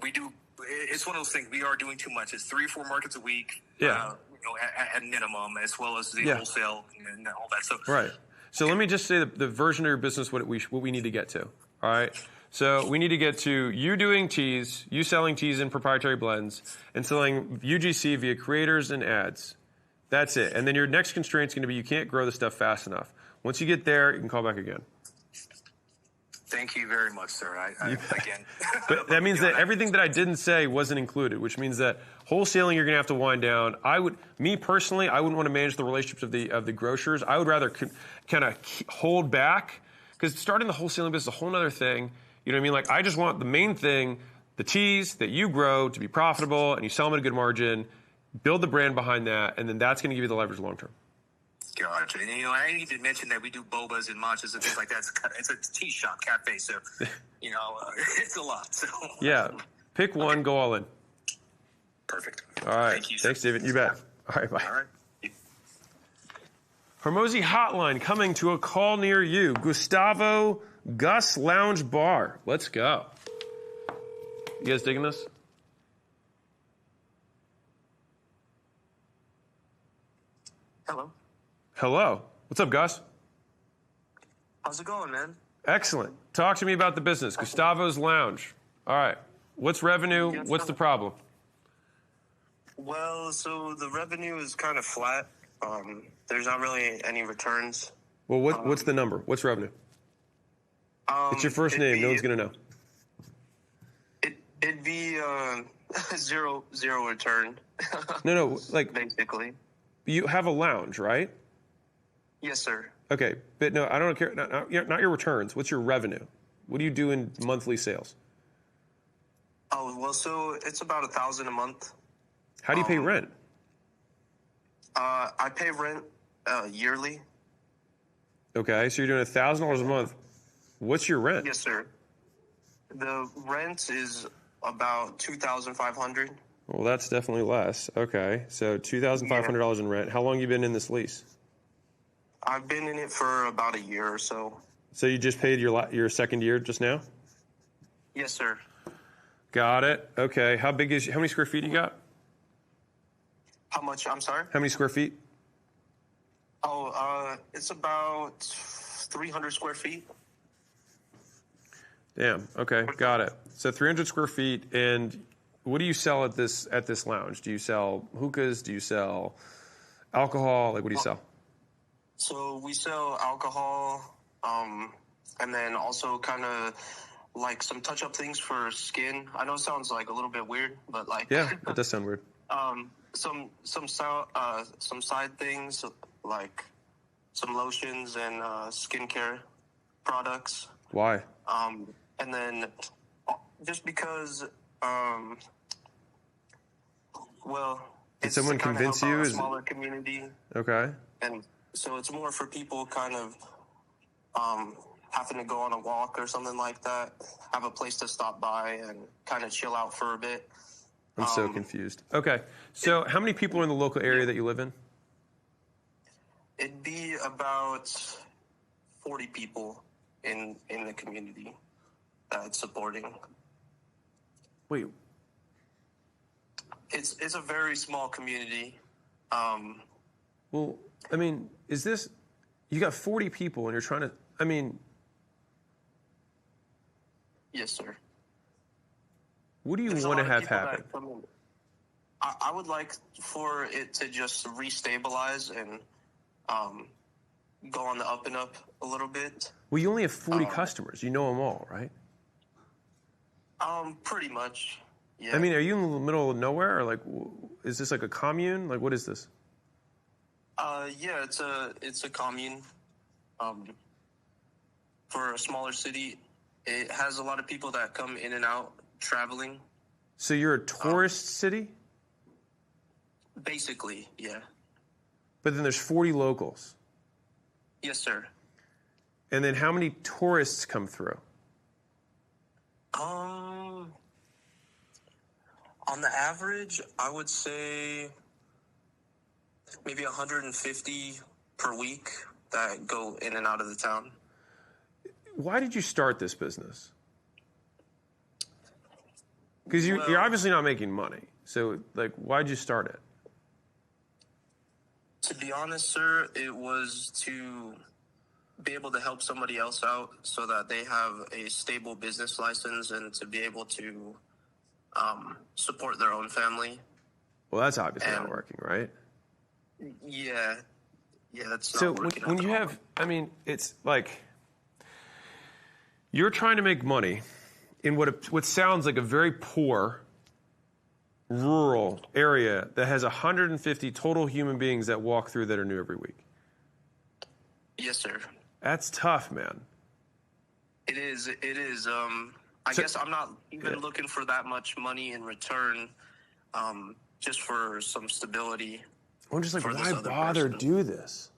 we do. It's one of those things. We are doing too much. It's 3 or 4 markets a week. At minimum, as well as the wholesale and all that. So right. So let me just say the version of your business what we need to get to. All right. So we need to get to you doing teas, you selling teas in proprietary blends, and selling UGC via creators and ads. That's it. And then your next constraint is going to be you can't grow the stuff fast enough. Once you get there, you can call back again. Thank you very much, sir. Again. But that means that everything that I didn't say wasn't included, which means that wholesaling you're going to have to wind down. Me personally, I wouldn't want to manage the relationships of the grocers. I would rather kind of hold back because starting the wholesaling business is a whole other thing. You know what I mean? Like I just want the main thing, the teas that you grow to be profitable and you sell them at a good margin, build the brand behind that, and then that's going to give you the leverage long term. Gotcha. And, I need to mention that we do bobas and matchas and things like that. It's a tea shop, cafe, so, it's a lot. So. Yeah. Pick one, go all in. Perfect. All right. Thank you, thanks, David. You bet. All right, bye. All right. Hormozi Hotline coming to a call near you. Gustavo Gus Lounge Bar. Let's go. You guys digging this? Hello. Hello. What's up, Gus? How's it going, man? Excellent. Talk to me about the business. Gustavo's Lounge. All right. What's revenue? What's the problem? Well, so the revenue is kind of flat. There's not really any returns. Well, what's the number? What's revenue? It's your first name. No one's going to know. It'd be zero return. No, basically. You have a lounge, right? Yes, sir. Okay, but no, I don't care. Not your returns. What's your revenue? What do you do in monthly sales? Oh, well, so it's about $1,000 a month. How do you pay rent? I pay rent yearly. Okay, so you're doing $1,000 a month. What's your rent? Yes, sir. The rent is about $2,500. Well, that's definitely less. Okay, so $2,500 in rent. How long have you been in this lease? I've been in it for about a year or so. So you just paid your second year just now? Yes, sir. Got it. Okay. How many square feet you got? How much? I'm sorry? How many square feet? Oh, it's about 300 square feet. Damn. Okay. Got it. So 300 square feet. And what do you sell at this lounge? Do you sell hookahs? Do you sell alcohol? What do you sell? So we sell alcohol, and then also kind of like some touch-up things for skin. I know it sounds like a little bit weird, but yeah, it does sound weird. Some side things like some lotions and skincare products. Why? And then just because, did someone convince you? A smaller community. Okay. And so it's more for people kind of having to go on a walk or something like that, have a place to stop by and kind of chill out for a bit. I'm so confused. Okay, so how many people are in the local area that you live in? It'd be about 40 people in the community that it's supporting. Wait. It's a very small community. Well, I mean, is this, you got 40 people and you're trying to, I mean. Yes, sir. What do you want to have happen? I would like for it to just restabilize and go on the up and up a little bit. Well, you only have 40 customers. You know them all, right? Pretty much. Yeah. I mean, are you in the middle of nowhere, or like, is this like a commune? Like, what is this? Yeah, it's a commune. For a smaller city, it has a lot of people that come in and out traveling. So you're a tourist city? Basically, yeah. But then there's 40 locals. Yes, sir. And then how many tourists come through? On the average, I would say maybe 150 per week that go in and out of the town. Why did you start this business? Because you're obviously not making money. So, like, why'd you start it? To be honest, sir, it was to be able to help somebody else out so that they have a stable business license and to be able to support their own family. Well, that's obviously not working, right? Yeah, that's not so working. when you have, I mean, it's like you're trying to make money in what sounds like a very poor rural area that has 150 total human beings that walk through that are new every week. Yes, sir. That's tough, man. It is. I guess I'm not even looking for that much money in return, just for some stability. I'm just like, why bother do this?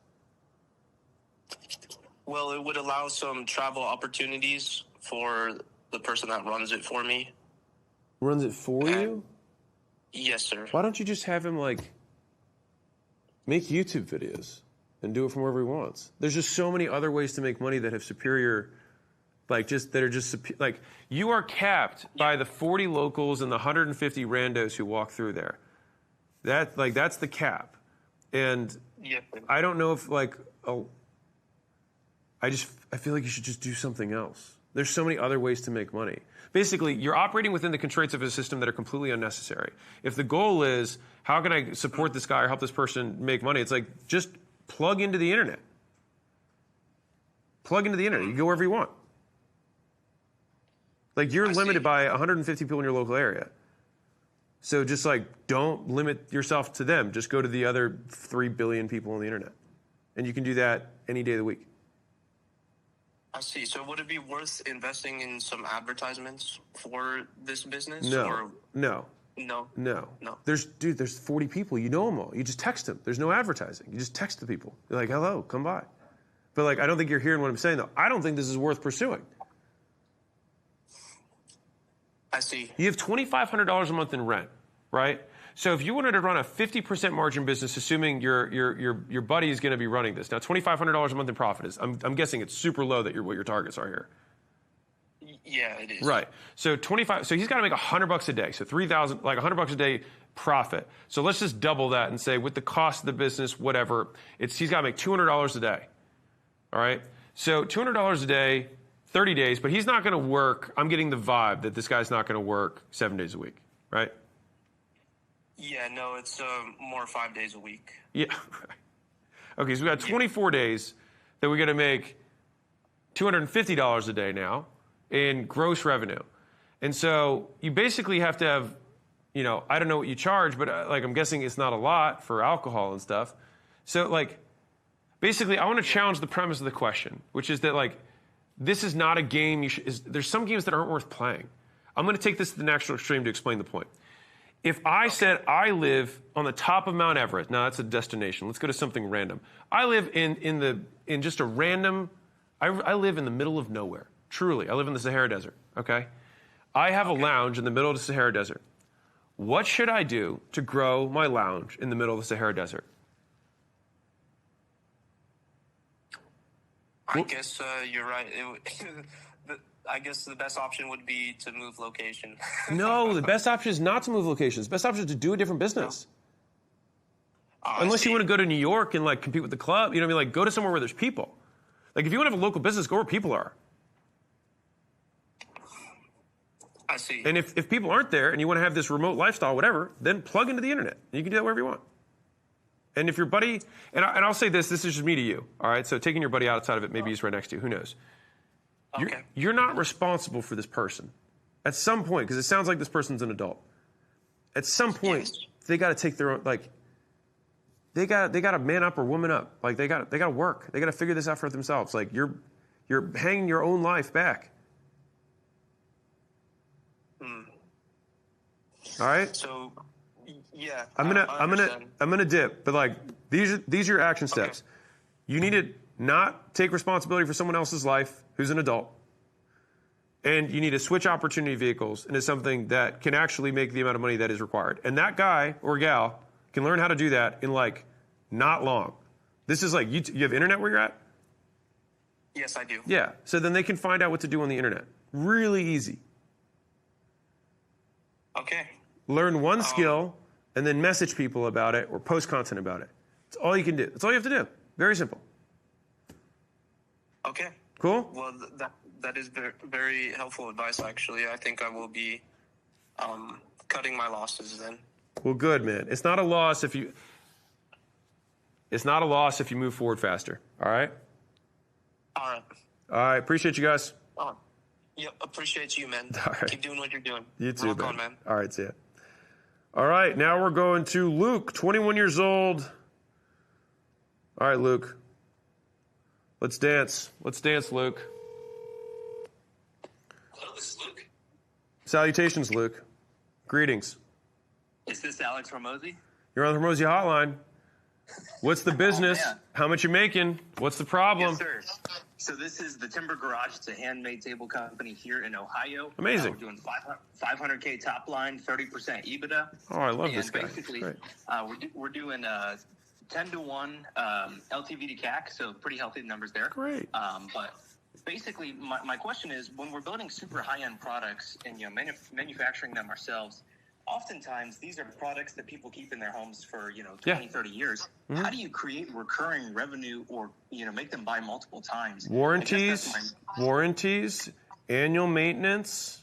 Well, it would allow some travel opportunities for the person that runs it for me. Runs it for you? Yes, sir. Why don't you just have him, like, make YouTube videos and do it from wherever he wants? There's just so many other ways to make money that have superior, like, like, you are capped by the 40 locals and the 150 randos who walk through there. That's the cap. And I don't know if, like, I feel like you should just do something else. There's so many other ways to make money. Basically, you're operating within the constraints of a system that are completely unnecessary. If the goal is, how can I support this guy or help this person make money? It's like, just plug into the internet. Plug into the internet. You can go wherever you want. Like, you're limited by 150 people in your local area. So just, like, don't limit yourself to them. Just go to the other 3 billion people on the internet. And you can do that any day of the week. I see. So would it be worth investing in some advertisements for this business? No. There's 40 people. You know them all. You just text them. There's no advertising. You just text the people. You're like, hello, come by. But, like, I don't think you're hearing what I'm saying, though. I don't think this is worth pursuing. I see. You have $2,500 a month in rent, right? So if you wanted to run a 50% margin business, assuming your buddy is going to be running this, now $2,500 a month in profit is, I'm guessing it's super low that what your targets are here. Yeah, it is. Right. So so he's got to make $100 a day. So 3,000, like $100 a day profit. So let's just double that and say with the cost of the business, whatever, he's got to make $200 a day. All right. So $200 a day, 30 days, but he's not going to work. I'm getting the vibe that this guy's not going to work 7 days a week, right? Yeah, no, it's more 5 days a week. Yeah. Okay, so we got 24 days that we're going to make $250 a day now in gross revenue. And so you basically have to have, I don't know what you charge, but like I'm guessing it's not a lot for alcohol and stuff. So like, basically I want to challenge the premise of the question, which is that like, this is not a game there's some games that aren't worth playing. I'm going to take this to the natural extreme to explain the point. If I said I live on the top of Mount Everest, now that's a destination. Let's go to something random. I live in just a random I live in the middle of nowhere. Truly, I live in the Sahara Desert, okay? I have a lounge in the middle of the Sahara Desert. What should I do to grow my lounge in the middle of the Sahara Desert? I guess you're right. I guess the best option would be to move location. No, the best option is not to move locations. The best option is to do a different business. Unless you want to go to New York and like compete with the club, you know what I mean? Like go to somewhere where there's people. Like if you want to have a local business, go where people are. I see. And if people aren't there and you want to have this remote lifestyle, whatever, then plug into the internet. You can do that wherever you want. And if your buddy, and I'll say this is just me to you, all right? So taking your buddy outside of it, maybe he's right next to you, who knows? Okay. You're not responsible for this person. At some point, because it sounds like this person's an adult. At some point, they got to take their own, like, they got to man up or woman up. Like they got to work. They got to figure this out for themselves. Like you're hanging your own life back. All right. So, yeah. I'm gonna dip, but like these are your action steps. Okay. You need to not take responsibility for someone else's life who's an adult, and you need to switch opportunity vehicles into something that can actually make the amount of money that is required. And that guy or gal can learn how to do that in like not long. This is like you have internet where you're at. Yes, I do. Yeah. So then they can find out what to do on the internet. Really easy. Okay. Learn one skill and then message people about it or post content about it. That's all you can do. That's all you have to do. Very simple. Okay. Cool? Well, that is very, very helpful advice, actually. I think I will be cutting my losses then. Well, good, man. It's not a loss if you move forward faster. All right? All right. All right. Appreciate you guys. Yep. Appreciate you, man. All right. Keep doing what you're doing. You too, Rock on, man. All right, see ya. All right, now we're going to Luke, 21 years old. All right, Luke. Let's dance. Let's dance, Luke. Hello, this is Luke. Salutations, Luke. Greetings. Is this Alex Hormozi? You're on the Hormozi hotline. What's the business? man. How much you making? What's the problem? Yes, sir. So this is the Timber Garage. It's a handmade table company here in Ohio. Amazing. We're doing 500K top line, 30% EBITDA. Oh, I love and this guy. Basically, Great. we're doing 10 to 1 LTV to CAC, so pretty healthy numbers there. Great. But basically, my question is, when we're building super high-end products and manufacturing them ourselves, oftentimes these are products that people keep in their homes for 20, 30 years. Mm-hmm. How do you create recurring revenue or make them buy multiple times? Warranties, annual maintenance,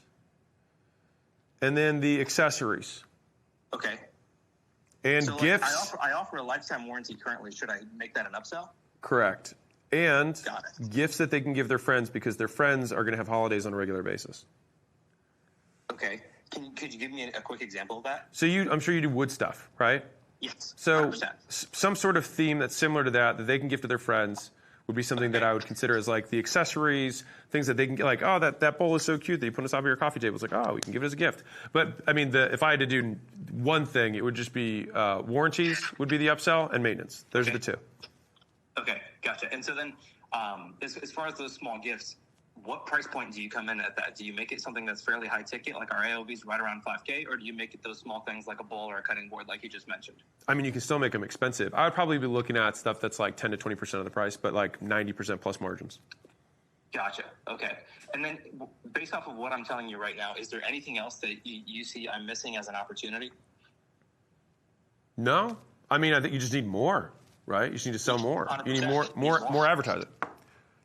and then the accessories. Okay. And so gifts. I offer a lifetime warranty currently. Should I make that an upsell? Correct. And gifts that they can give their friends because their friends are going to have holidays on a regular basis. Okay. Could you give me a quick example of that? So I'm sure you do wood stuff, right? Yes. So 100%. Some sort of theme that's similar to that they can give to their friends would be something that I would consider as like the accessories, things that they can get, like, oh, that bowl is so cute that you put on top of your coffee table. It's like, oh, we can give it as a gift. But I mean, if I had to do one thing, it would just be warranties would be the upsell and maintenance. Those are the two. Okay, gotcha. And so then, as far as those small gifts, what price point do you come in at that? Do you make it something that's fairly high ticket, like our AOV's right around 5K, or do you make it those small things like a bowl or a cutting board, like you just mentioned? I mean, you can still make them expensive. I would probably be looking at stuff that's like 10 to 20% of the price, but like 90% plus margins. Gotcha. Okay. And then, based off of what I'm telling you right now, is there anything else that you see I'm missing as an opportunity? No. I mean, I think you just need more, right? You just need to sell more. 100%. You need more advertising.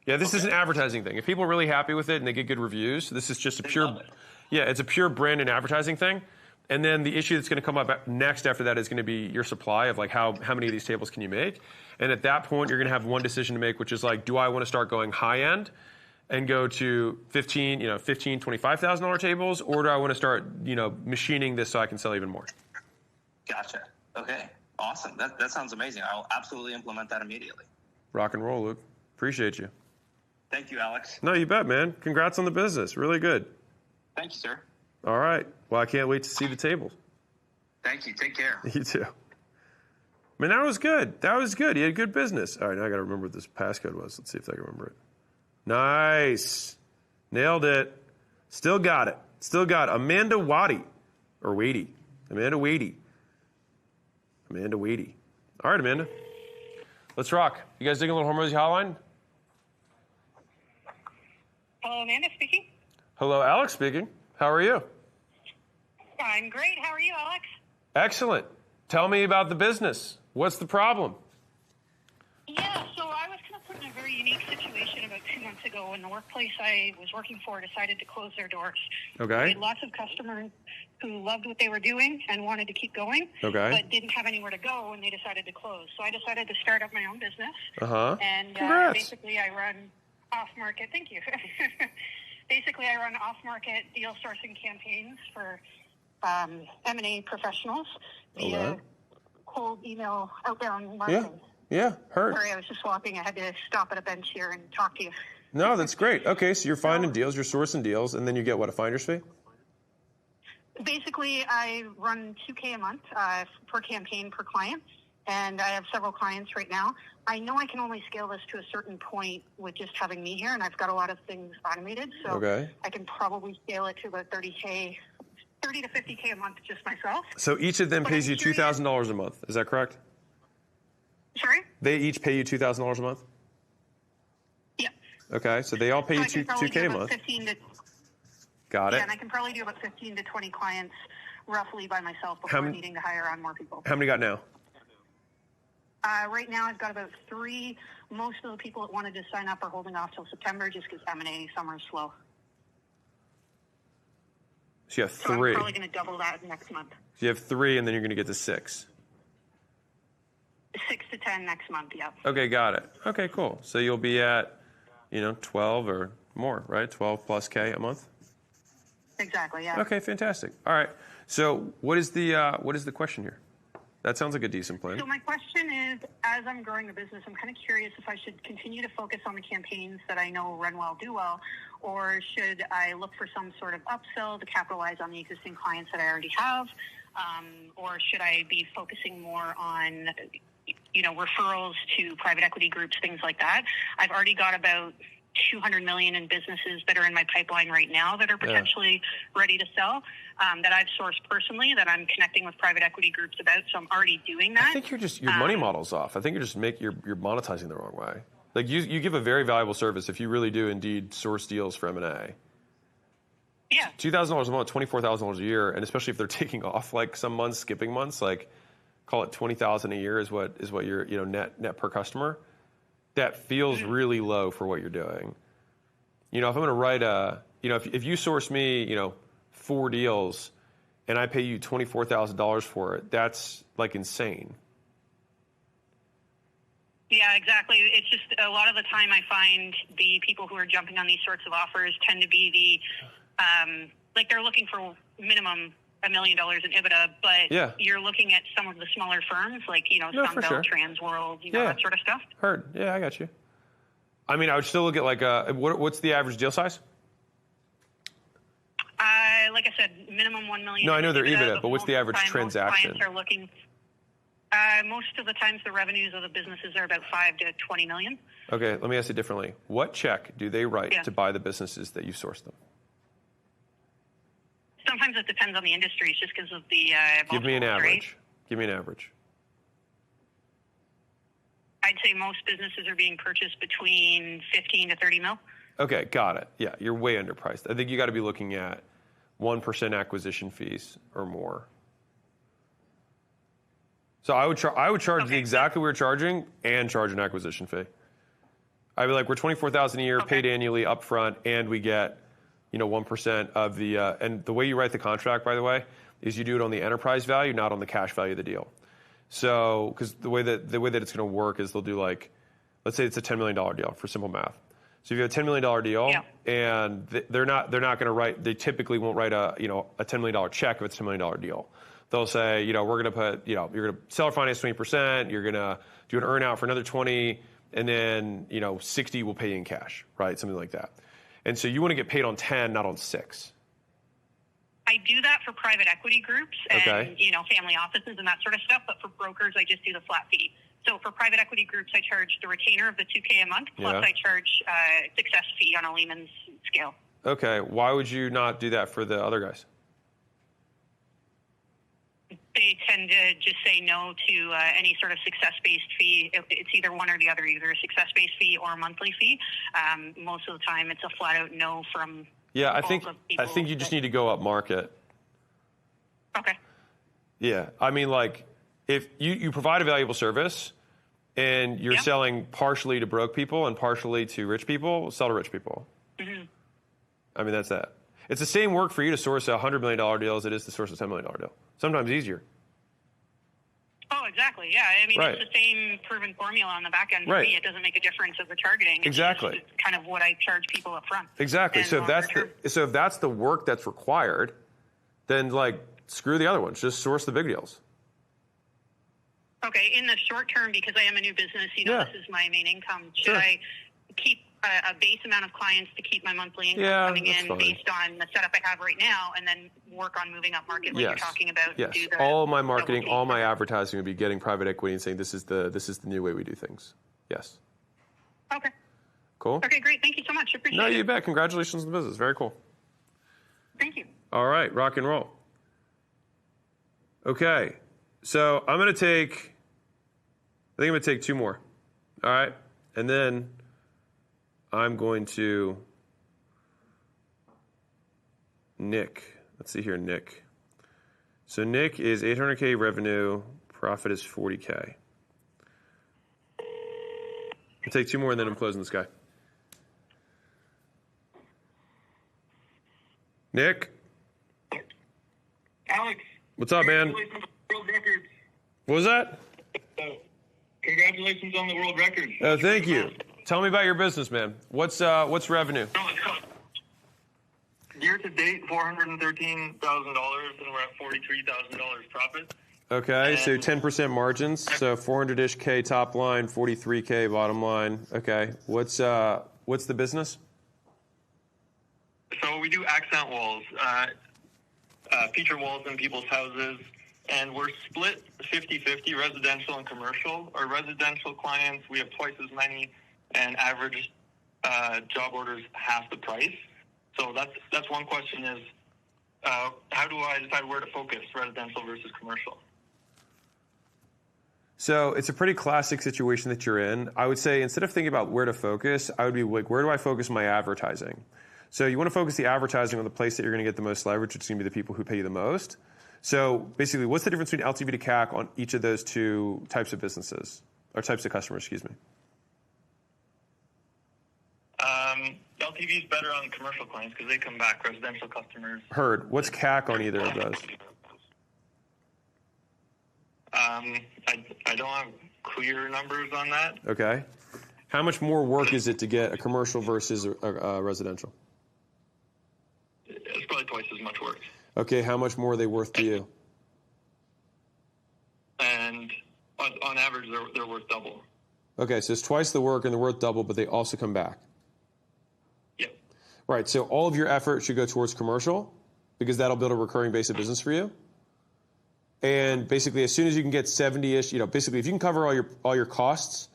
Yeah, this is an advertising thing. If people are really happy with it and they get good reviews, this is just it's a pure brand and advertising thing. And then the issue that's going to come up next after that is going to be your supply of like how many of these tables can you make? And at that point, you're going to have one decision to make, which is like, do I want to start going high end and go to $25,000 tables, or do I want to start, machining this so I can sell even more? Gotcha. Okay. Awesome. That sounds amazing. I'll absolutely implement that immediately. Rock and roll, Luke. Appreciate you. Thank you, Alex. No, you bet, man. Congrats on the business. Really good. Thank you, sir. All right. Well, I can't wait to see the tables. Thank you. Take care. You too. Man, that was good. You had good business. All right, now I got to remember what this passcode was. Let's see if I can remember it. Nice. Nailed it. Still got it. Still got it. Amanda Waddy. Or Wadey. Amanda Wadey. Amanda Wadey. All right, Amanda. Let's rock. You guys digging a little Hormozi hotline? Hello, Amanda speaking. Hello, Alex speaking. How are you? I'm great. How are you, Alex? Excellent. Tell me about the business. What's the problem? Yeah, so I was kind of put in a very unique situation about 2 months ago when the workplace I was working for decided to close their doors. Okay. We had lots of customers who loved what they were doing and wanted to keep going, okay, but didn't have anywhere to go when they decided to close. So I decided to start up my own business. And basically I run off-market. Thank you. Basically, I run off-market deal sourcing campaigns for M&A professionals via cold email outbound marketing. Yeah, heard. Sorry, I was just walking. I had to stop at a bench here and talk to you. No, that's great. Okay, so you're finding deals, you're sourcing deals, and then you get what, a finder's fee? Basically, I run $2,000 a month per campaign per client, and I have several clients right now. I know I can only scale this to a certain point with just having me here, and I've got a lot of things automated, so I can probably scale it to about $30 to $50K a month just myself. So each of them pays you $2,000 a month. Is that correct? Sorry? They each pay you $2,000 a month? Yeah. Okay, so they all pay you $2K a month. Got it. Yeah, and I can probably do about 15 to 20 clients roughly by myself before needing to hire on more people. How many got now? Right now, I've got about 3. Most of the people that wanted to sign up are holding off till September just because M&A summer is slow. So you have 3. So I'm probably going to double that next month. So you have 3, and then you're going to get to 6. 6 to 10 next month, yeah. Okay, got it. Okay, cool. So you'll be at, 12 or more, right? 12 plus K a month? Exactly, yeah. Okay, fantastic. All right. So what is the question here? That sounds like a decent plan. So my question is, as I'm growing the business, I'm kind of curious if I should continue to focus on the campaigns that I know run well, do well, or should I look for some sort of upsell to capitalize on the existing clients that I already have, or should I be focusing more on, referrals to private equity groups, things like that? I've already got about $200 million in businesses that are in my pipeline right now that are potentially ready to sell, that I've sourced personally, that I'm connecting with private equity groups about. So I'm already doing that. I think your money model's off. I think you're monetizing the wrong way. Like you give a very valuable service if you really do indeed source deals for M&A. Yeah. $2,000 a month, $24,000 a year, and especially if they're taking off like some months, skipping months, like call it $20,000 a year is what your net per customer. That feels really low for what you're doing. If I'm going to write if you source me, 4 deals and I pay you $24,000 for it, that's like insane. Yeah, exactly. It's just a lot of the time I find the people who are jumping on these sorts of offers tend to be they're looking for minimum $1 million in EBITDA, but you're looking at some of the smaller firms like, Sunbelt, Transworld, that sort of stuff. Heard. Yeah, I got you. I mean, I would still look at like, what's the average deal size? Like I said, minimum $1 million. No, I know they're EBITDA, but what's the average transaction? Most clients are looking. Most of the times, the revenues of the businesses are about $5 to $20 million. Okay, let me ask it differently. What check do they write to buy the businesses that you source them? Sometimes it depends on the industry, just because of the. Give me an average. Give me an average. I'd say most businesses are being purchased between 15 to 30 mil. Okay, got it. Yeah, you're way underpriced. I think you got to be looking at 1% acquisition fees or more. So I would charge exactly what we're charging and charge an acquisition fee. I'd be like, we're $24,000 a year, paid annually upfront, and we get 1% of the and the way you write the contract, by the way, is you do it on the enterprise value, not on the cash value of the deal. So, because the way that it's going to work is they'll do like, let's say it's a $10 million deal for simple math. So if you have a $10 million deal, and they're not going to write, they typically won't write a $10 million check if it's a $10 million deal. They'll say, we're going to put, you're going to seller finance 20%, you're going to do an earn out for another 20, and then 60 will pay you in cash, right? Something like that. And so you want to get paid on 10, not on 6. I do that for private equity groups and family offices and that sort of stuff, but for brokers, I just do the flat fee. So for private equity groups, I charge the retainer of the $2K a month, plus I charge success fee on a Lehman's scale. Okay. Why would you not do that for the other guys? They tend to just say no to any sort of success-based fee. It's either one or the other, either a success-based fee or a monthly fee. Most of the time, it's a flat-out no from. Yeah, I think you just need to go up market. Okay. Yeah, I mean, like, if you provide a valuable service and you're selling partially to broke people and partially to rich people, sell to rich people. Mm-hmm. I mean, that's that. It's the same work for you to source a $100 million deal as it is to source a $10 million deal. Sometimes easier. Oh, exactly. Yeah. I mean, it's the same proven formula on the back end. For me, it doesn't make a difference of the targeting. Exactly. It's kind of what I charge people up front. Exactly. So if that's the work that's required, then like screw the other ones. Just source the big deals. Okay. In the short term, because I am a new business, this is my main income. Should I keep a base amount of clients to keep my monthly income coming in based on the setup I have right now, and then work on moving up market like you're talking about? Yes. All my marketing, all my advertising would be getting private equity and saying this is the new way we do things. Yes. Okay. Cool. Okay, great. Thank you so much. Appreciate it. No, you bet. Congratulations on the business. Very cool. Thank you. All right, rock and roll. Okay, so I think I'm going to take two more. All right, and then I'm going to Nick. Let's see here, Nick. So Nick is 800K revenue, profit is 40K. I'll take two more and then I'm closing this guy. Nick? Alex. What's up, man? Congratulations on the world records. What was that? Congratulations on the world record. Oh, thank you. Tell me about your business, man. What's revenue? Year to date, $413,000, and we're at $43,000 profit. Okay, so 10% margins, so 400-ish K top line, 43K bottom line. Okay, what's the business? So we do accent walls, feature walls in people's houses, and we're split 50-50, residential and commercial. Our residential clients, we have twice as many, and average job orders half the price. So that's one question is, how do I decide where to focus, residential versus commercial? So it's a pretty classic situation that you're in. I would say instead of thinking about where to focus, I would be like, where do I focus my advertising? So you want to focus the advertising on the place that you're going to get the most leverage, which is going to be the people who pay you the most. So basically, what's the difference between LTV to CAC on each of those two types of businesses, or types of customers, excuse me? LTV is better on commercial clients because they come back, residential customers. Heard. What's CAC on either of those? I don't have clear numbers on that. Okay. How much more work is it to get a commercial versus a residential? It's probably twice as much work. Okay, how much more are they worth to you? And on average, they're worth double. Okay, so it's twice the work and they're worth double, but they also come back. Yep. Right, so all of your effort should go towards commercial because that'll build a recurring base of business for you. And basically, as soon as you can get 70-ish, basically if you can cover all your costs,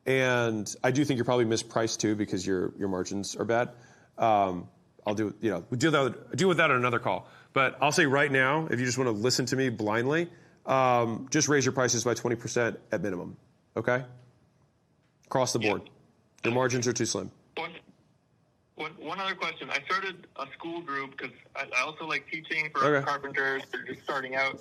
and I do think you're probably mispriced too because your margins are bad. I'll do we'll deal with that on another call. But I'll say right now, if you just want to listen to me blindly, just raise your prices by 20% at minimum. Okay? Across the board. Your margins are too slim. One other question. I started a school group because I also like teaching for carpenters that are just starting out,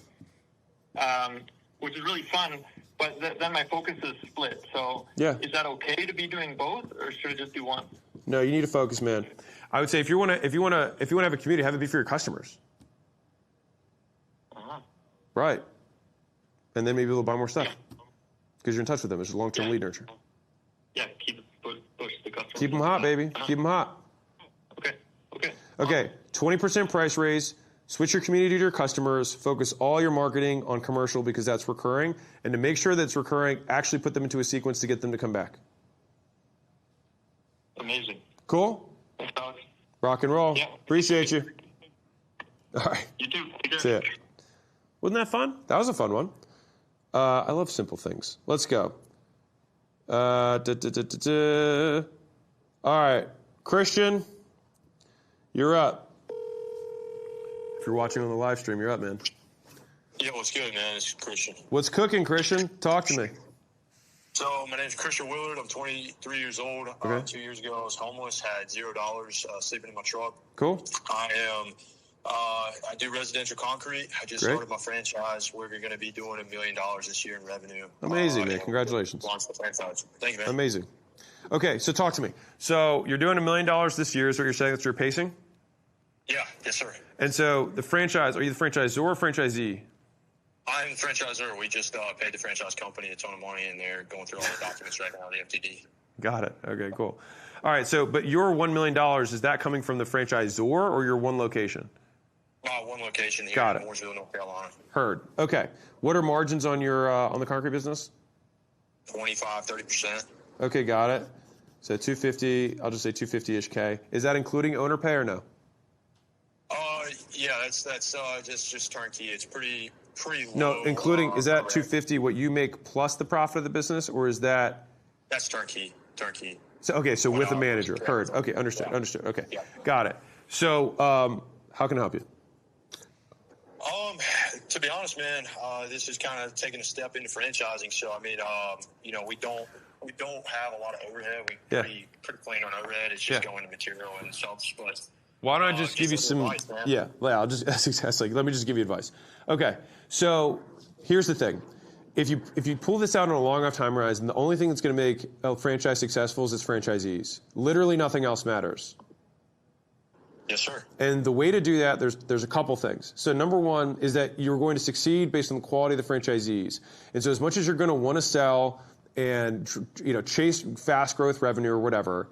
which is really fun. But then my focus is split. So is that okay to be doing both, or should I just do one? No, you need to focus, man. I would say if you want to have a community, have it be for your customers. Uh-huh. Right. And then maybe they'll buy more stuff because you're in touch with them. It's a long-term lead nurture. Yeah, push the customers. Keep them hot, baby. Keep them hot. Okay. 20% price raise. Switch your community to your customers. Focus all your marketing on commercial because that's recurring. And to make sure that it's recurring, actually put them into a sequence to get them to come back. Amazing. Cool? Thanks, Alex. Rock and roll. Yeah. Appreciate you. All right. You too. See ya. Wasn't that fun? That was a fun one. I love simple things. Let's go. All right, Christian, you're up. If you're watching on the live stream, you're up, man. Yeah, what's good, man? It's Christian. What's cooking, Christian? Talk to me. So my name's Christian Willard. I'm 23 years old. Okay. 2 years ago, I was homeless, had $0 sleeping in my truck. Cool. I do residential concrete. I just started my franchise. We're going to be doing $1 million this year in revenue. Amazing, man. Congratulations. Launch the franchise. Thank you, man. Amazing. Okay, so talk to me. So you're doing $1 million this year is what you're saying. That's your pacing? Yeah. Yes, sir. And so the franchise, are you the franchisor or franchisee? I'm the franchisor. We just paid the franchise company a ton of money, and they're going through all the documents right now, the FTD. Got it. Okay, cool. All right, so but your $1 million, is that coming from the franchisor or your one location? One location here Got in it. Mooresville, North Carolina. Heard. Okay. What are margins on your on the concrete business? 25-30%. Okay, got it. So 250, I'll just say 250-ish K. Is that including owner pay or no? Yeah, that's just turnkey. It's pretty low. No, including, is that 250 what you make plus the profit of the business, or is that? That's turnkey. So, okay, so with a manager. Heard. Okay, understood. Okay, got it. So how can I help you? To be honest, man, this is kind of taking a step into franchising. So, I mean, we don't have a lot of overhead. We're pretty plain on overhead. It's just going to material and subs. But why don't I just give you some advice, man. I'll just that's like, let me just give you advice. Okay, so here's the thing. If you pull this out on a long enough time horizon, the only thing that's going to make a franchise successful is its franchisees. Literally nothing else matters. Yes, sir. And the way to do that, there's a couple things. So number one is that you're going to succeed based on the quality of the franchisees. And so as much as you're going to want to sell and chase fast growth revenue or whatever,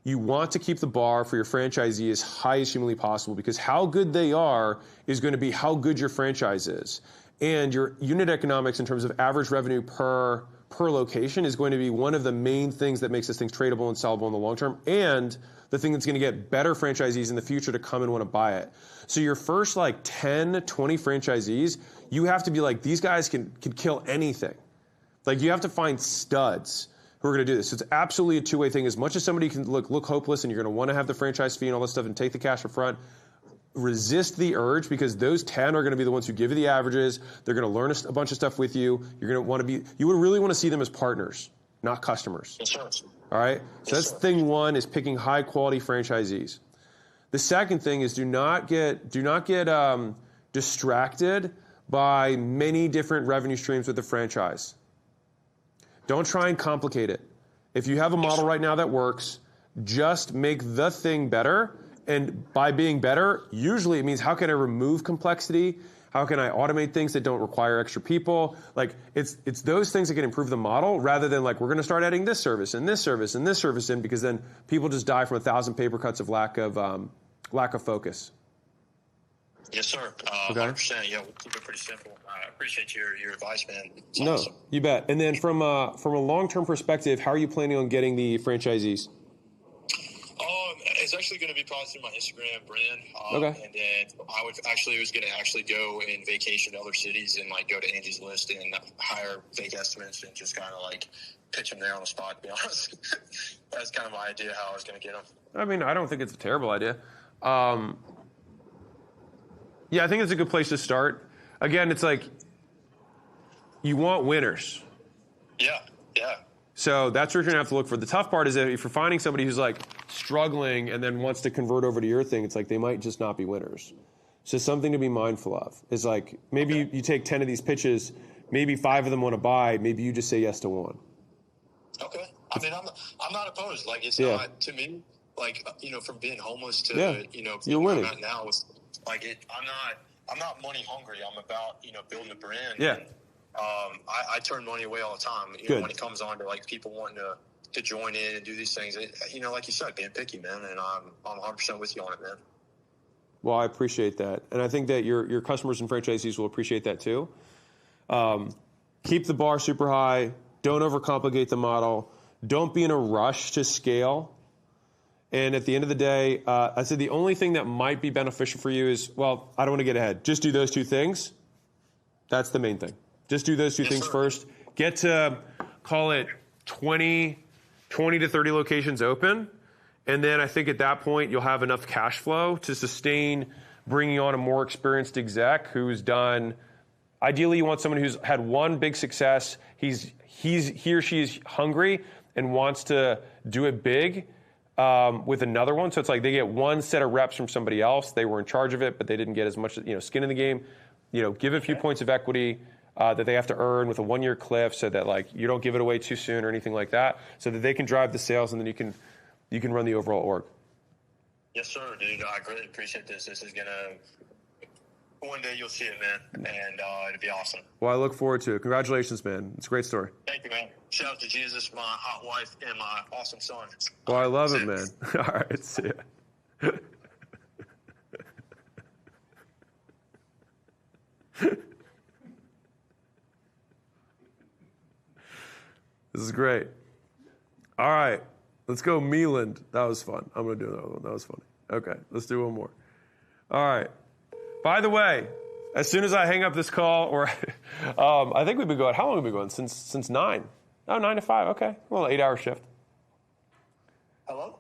you want to keep the bar for your franchisee as high as humanly possible, because how good they are is going to be how good your franchise is. And your unit economics in terms of average revenue per location is going to be one of the main things that makes this thing tradable and sellable in the long term, and the thing that's going to get better franchisees in the future to come and want to buy it. So your first 10, 20 franchisees, you have to be like, these guys can kill anything. Like, you have to find studs who are going to do this. So it's absolutely a two-way thing. As much as somebody can look hopeless and you're going to want to have the franchise fee and all this stuff and take the cash up front, resist the urge, because those 10 are going to be the ones who give you the averages. They're going to learn a bunch of stuff with you. You're going to want to be, you would really want to see them as partners, not customers. Yes, sir. All right? So that's thing one, is picking high quality franchisees. The second thing is do not get distracted by many different revenue streams with the franchise. Don't try and complicate it. If you have a model right now that works, just make the thing better. And by being better, usually it means, how can I remove complexity? How can I automate things that don't require extra people? Like, it's those things that can improve the model, rather than we're going to start adding this service and this service and this service in, because then people just die from 1,000 paper cuts of lack of focus. Yes, sir. 100%. Yeah, we'll keep it pretty simple. I appreciate your advice, man. It's awesome. You bet. And then from a long-term perspective, how are you planning on getting the franchisees? It's actually going to be probably through my Instagram brand. Okay. And then I was going to go and vacation to other cities and go to Angie's List and hire fake estimates and just kind of pitch them there on the spot, to be honest. That's kind of my idea how I was going to get them. I mean, I don't think it's a terrible idea. I think it's a good place to start. Again, it's you want winners. Yeah. So that's what you're going to have to look for. The tough part is that if you're finding somebody who's struggling and then wants to convert over to your thing, it's they might just not be winners. So something to be mindful of is maybe you take 10 of these pitches, maybe 5 of them want to buy, maybe you just say yes to one. Okay. I mean, I'm not opposed. It's not, to me, from being homeless to, you're winning. I'm at now, I'm not money hungry. I'm about, building a brand. Yeah. And, I turn money away all the time. When it comes on to people wanting to join in and do these things, like you said, being picky, man. And I'm 100% with you on it, man. Well, I appreciate that, and I think that your customers and franchisees will appreciate that too. Keep the bar super high. Don't overcomplicate the model. Don't be in a rush to scale. And at the end of the day, I said the only thing that might be beneficial for you is, I don't want to get ahead. Just do those two things. That's the main thing. Just do those two things first. Get to, call it 20 to 30 locations open. And then I think at that point, you'll have enough cash flow to sustain bringing on a more experienced exec who's done. Ideally, you want someone who's had one big success. He or she is hungry and wants to do it big with another one. So it's like they get one set of reps from somebody else. They were in charge of it, but they didn't get as much skin in the game. Give a few points of equity that they have to earn with a 1-year cliff, so that like you don't give it away too soon or anything like that, so that they can drive the sales, and then you can run the overall org. Yes, sir, dude. I greatly appreciate this. This is gonna one day you'll see it, man, and it'll be awesome. Well, I look forward to it. Congratulations, man. It's a great story. Thank you, man. Shout out to Jesus, my hot wife, and my awesome son. Well, I love it, man. All right, see ya. This is great. All right, let's go Meland. That was fun. I'm going to do another one. That was funny. Okay, let's do one more. All right. By the way, as soon as I hang up this call, I think we've been going, how long have we been going? Since 9. Oh, 9 to 5. Okay, well, 8-hour shift. Hello?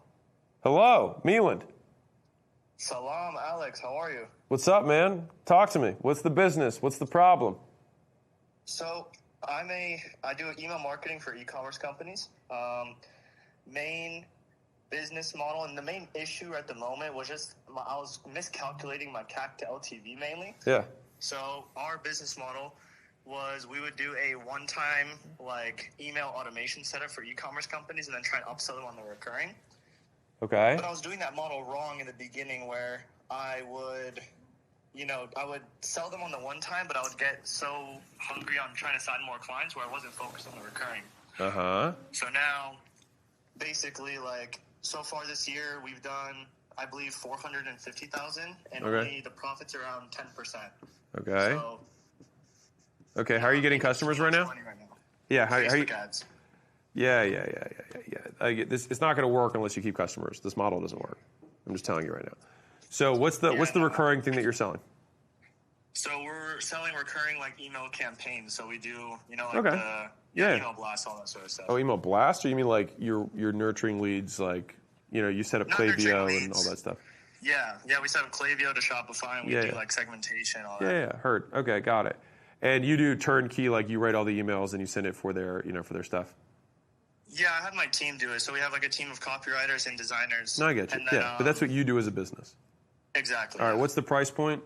Hello, Meland. Salam, Alex. How are you? What's up, man? Talk to me. What's the business? What's the problem? So I do email marketing for e-commerce companies. Main business model, and the main issue at the moment was just I was miscalculating my CAC to LTV mainly. Yeah. So our business model was we would do a one-time email automation setup for e-commerce companies and then try and upsell them on the recurring. Okay. But I was doing that model wrong in the beginning, where I would sell them on the one time, but I would get so hungry on trying to sign more clients where I wasn't focused on the recurring. Uh-huh. So now, basically, so far this year, we've done, I believe, $450,000, and only the profit's around 10%. Okay. So, okay, how are you getting customers right now? Yeah, how are you? Ads. Yeah. I get this. It's not going to work unless you keep customers. This model doesn't work. I'm just telling you right now. So what's the recurring thing that you're selling? So we're selling recurring email campaigns. So we do Okay. email blast, all that sort of stuff. Oh, email blast, or you mean you're nurturing leads, you set up Klaviyo and all that stuff? Yeah, we set up Klaviyo to Shopify, and we do segmentation, all that. Yeah, heard. Okay, got it. And you do turnkey, you write all the emails and you send it for their their stuff. Yeah, I have my team do it. So we have a team of copywriters and designers. No, I get you. Then, but that's what you do as a business. Exactly. All right, what's the price point?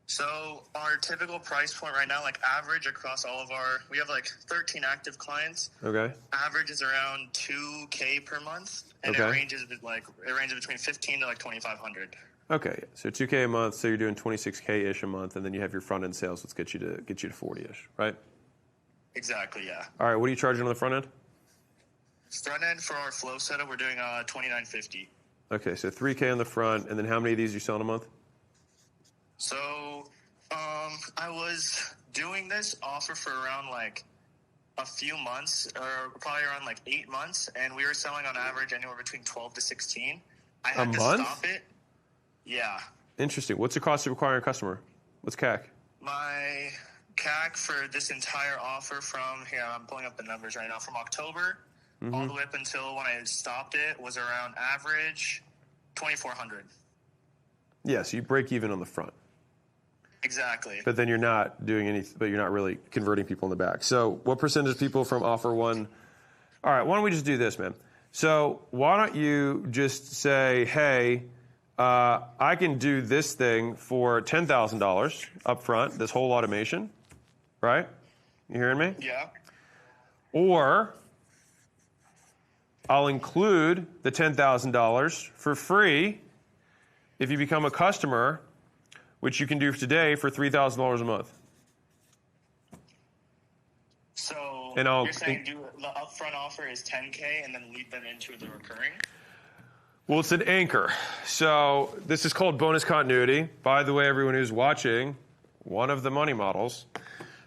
So our typical price point right now, average across all of we have 13 active clients. Okay. Average is around $2,000 per month, and it ranges between $1,500 to $2,500. Okay, so $2,000 a month. So you're doing $26,000 ish a month, and then you have your front end sales, which get you to 40 ish, right? Exactly. Yeah. All right, what are you charging on the front end? Front end for our flow setup, we're doing $2,950. Okay, so $3,000 on the front, and then how many of these are you selling a month? So, I was doing this offer for around a few months, or probably around 8 months, and we were selling on average anywhere between 12 to 16. I had to stop it. Yeah. Interesting. What's the cost of acquiring a customer? What's CAC? My CAC for this entire offer I'm pulling up the numbers right now, from October all the way up until when I stopped it was around average $2,400. Yeah, so you break even on the front. Exactly. But then you're not doing anything, but you're not really converting people in the back. So what percentage of people from offer one? All right, why don't we just do this, man? So why don't you just say, hey, I can do this thing for $10,000 up front, this whole automation, right? You hearing me? Yeah. Or I'll include the $10,000 for free if you become a customer, which you can do today for $3,000 a month. So you're saying the upfront offer is $10,000 and then lead them into the recurring? Well, it's an anchor. So this is called bonus continuity. By the way, everyone who's watching, one of the money models.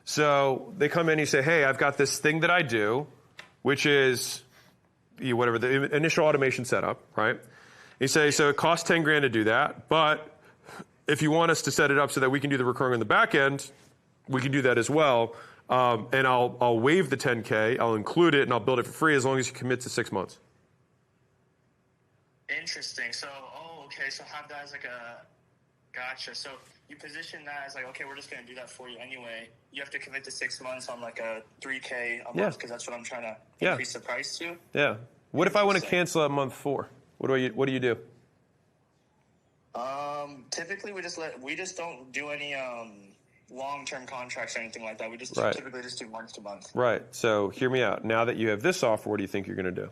So they come in and you say, hey, I've got this thing that I do, which is whatever, the initial automation setup, right? You say, so it costs $10,000 to do that, but if you want us to set it up so that we can do the recurring on the back end, we can do that as well. And I'll waive the 10K, I'll include it, and I'll build it for free as long as you commit to 6 months. Interesting. So, okay. So have that as like a, gotcha. So you position that as like, okay, we're just going to do that for you anyway. You have to commit to 6 months on like a $3K a month because that's what I'm trying to increase the price to. Yeah. What if I want to cancel at month 4? What do you do? Typically we just don't do any long-term contracts or anything like that. We just typically just do month to month. Right. So hear me out. Now that you have this offer, what do you think you're going to do?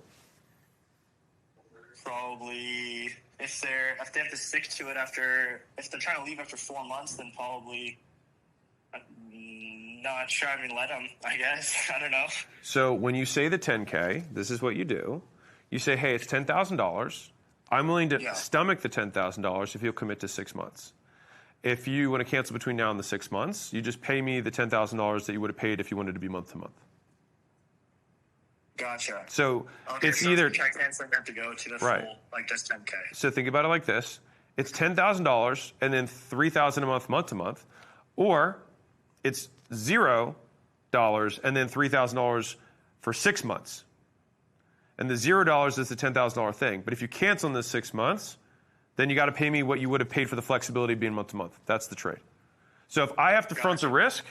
Probably if they have to stick to it if they're trying to leave after 4 months, then probably not sure. I mean, let them, I guess. I don't know. So when you say the 10K, this is what you do. You say, hey, it's $10,000. I'm willing to stomach the $10,000 if you'll commit to 6 months. If you want to cancel between now and the 6 months, you just pay me the $10,000 that you would have paid if you wanted to be month to month. Gotcha. So it's either check canceling have to go to the full, like just 10K. So think about it like this: it's $10,000 and then $3,000 a month to month, or it's $0 and then $3,000 for 6 months. And the $0 is the $10,000 thing. But if you cancel in the 6 months, then you got to pay me what you would have paid for the flexibility of being month to month. That's the trade. So if I have to front the risk,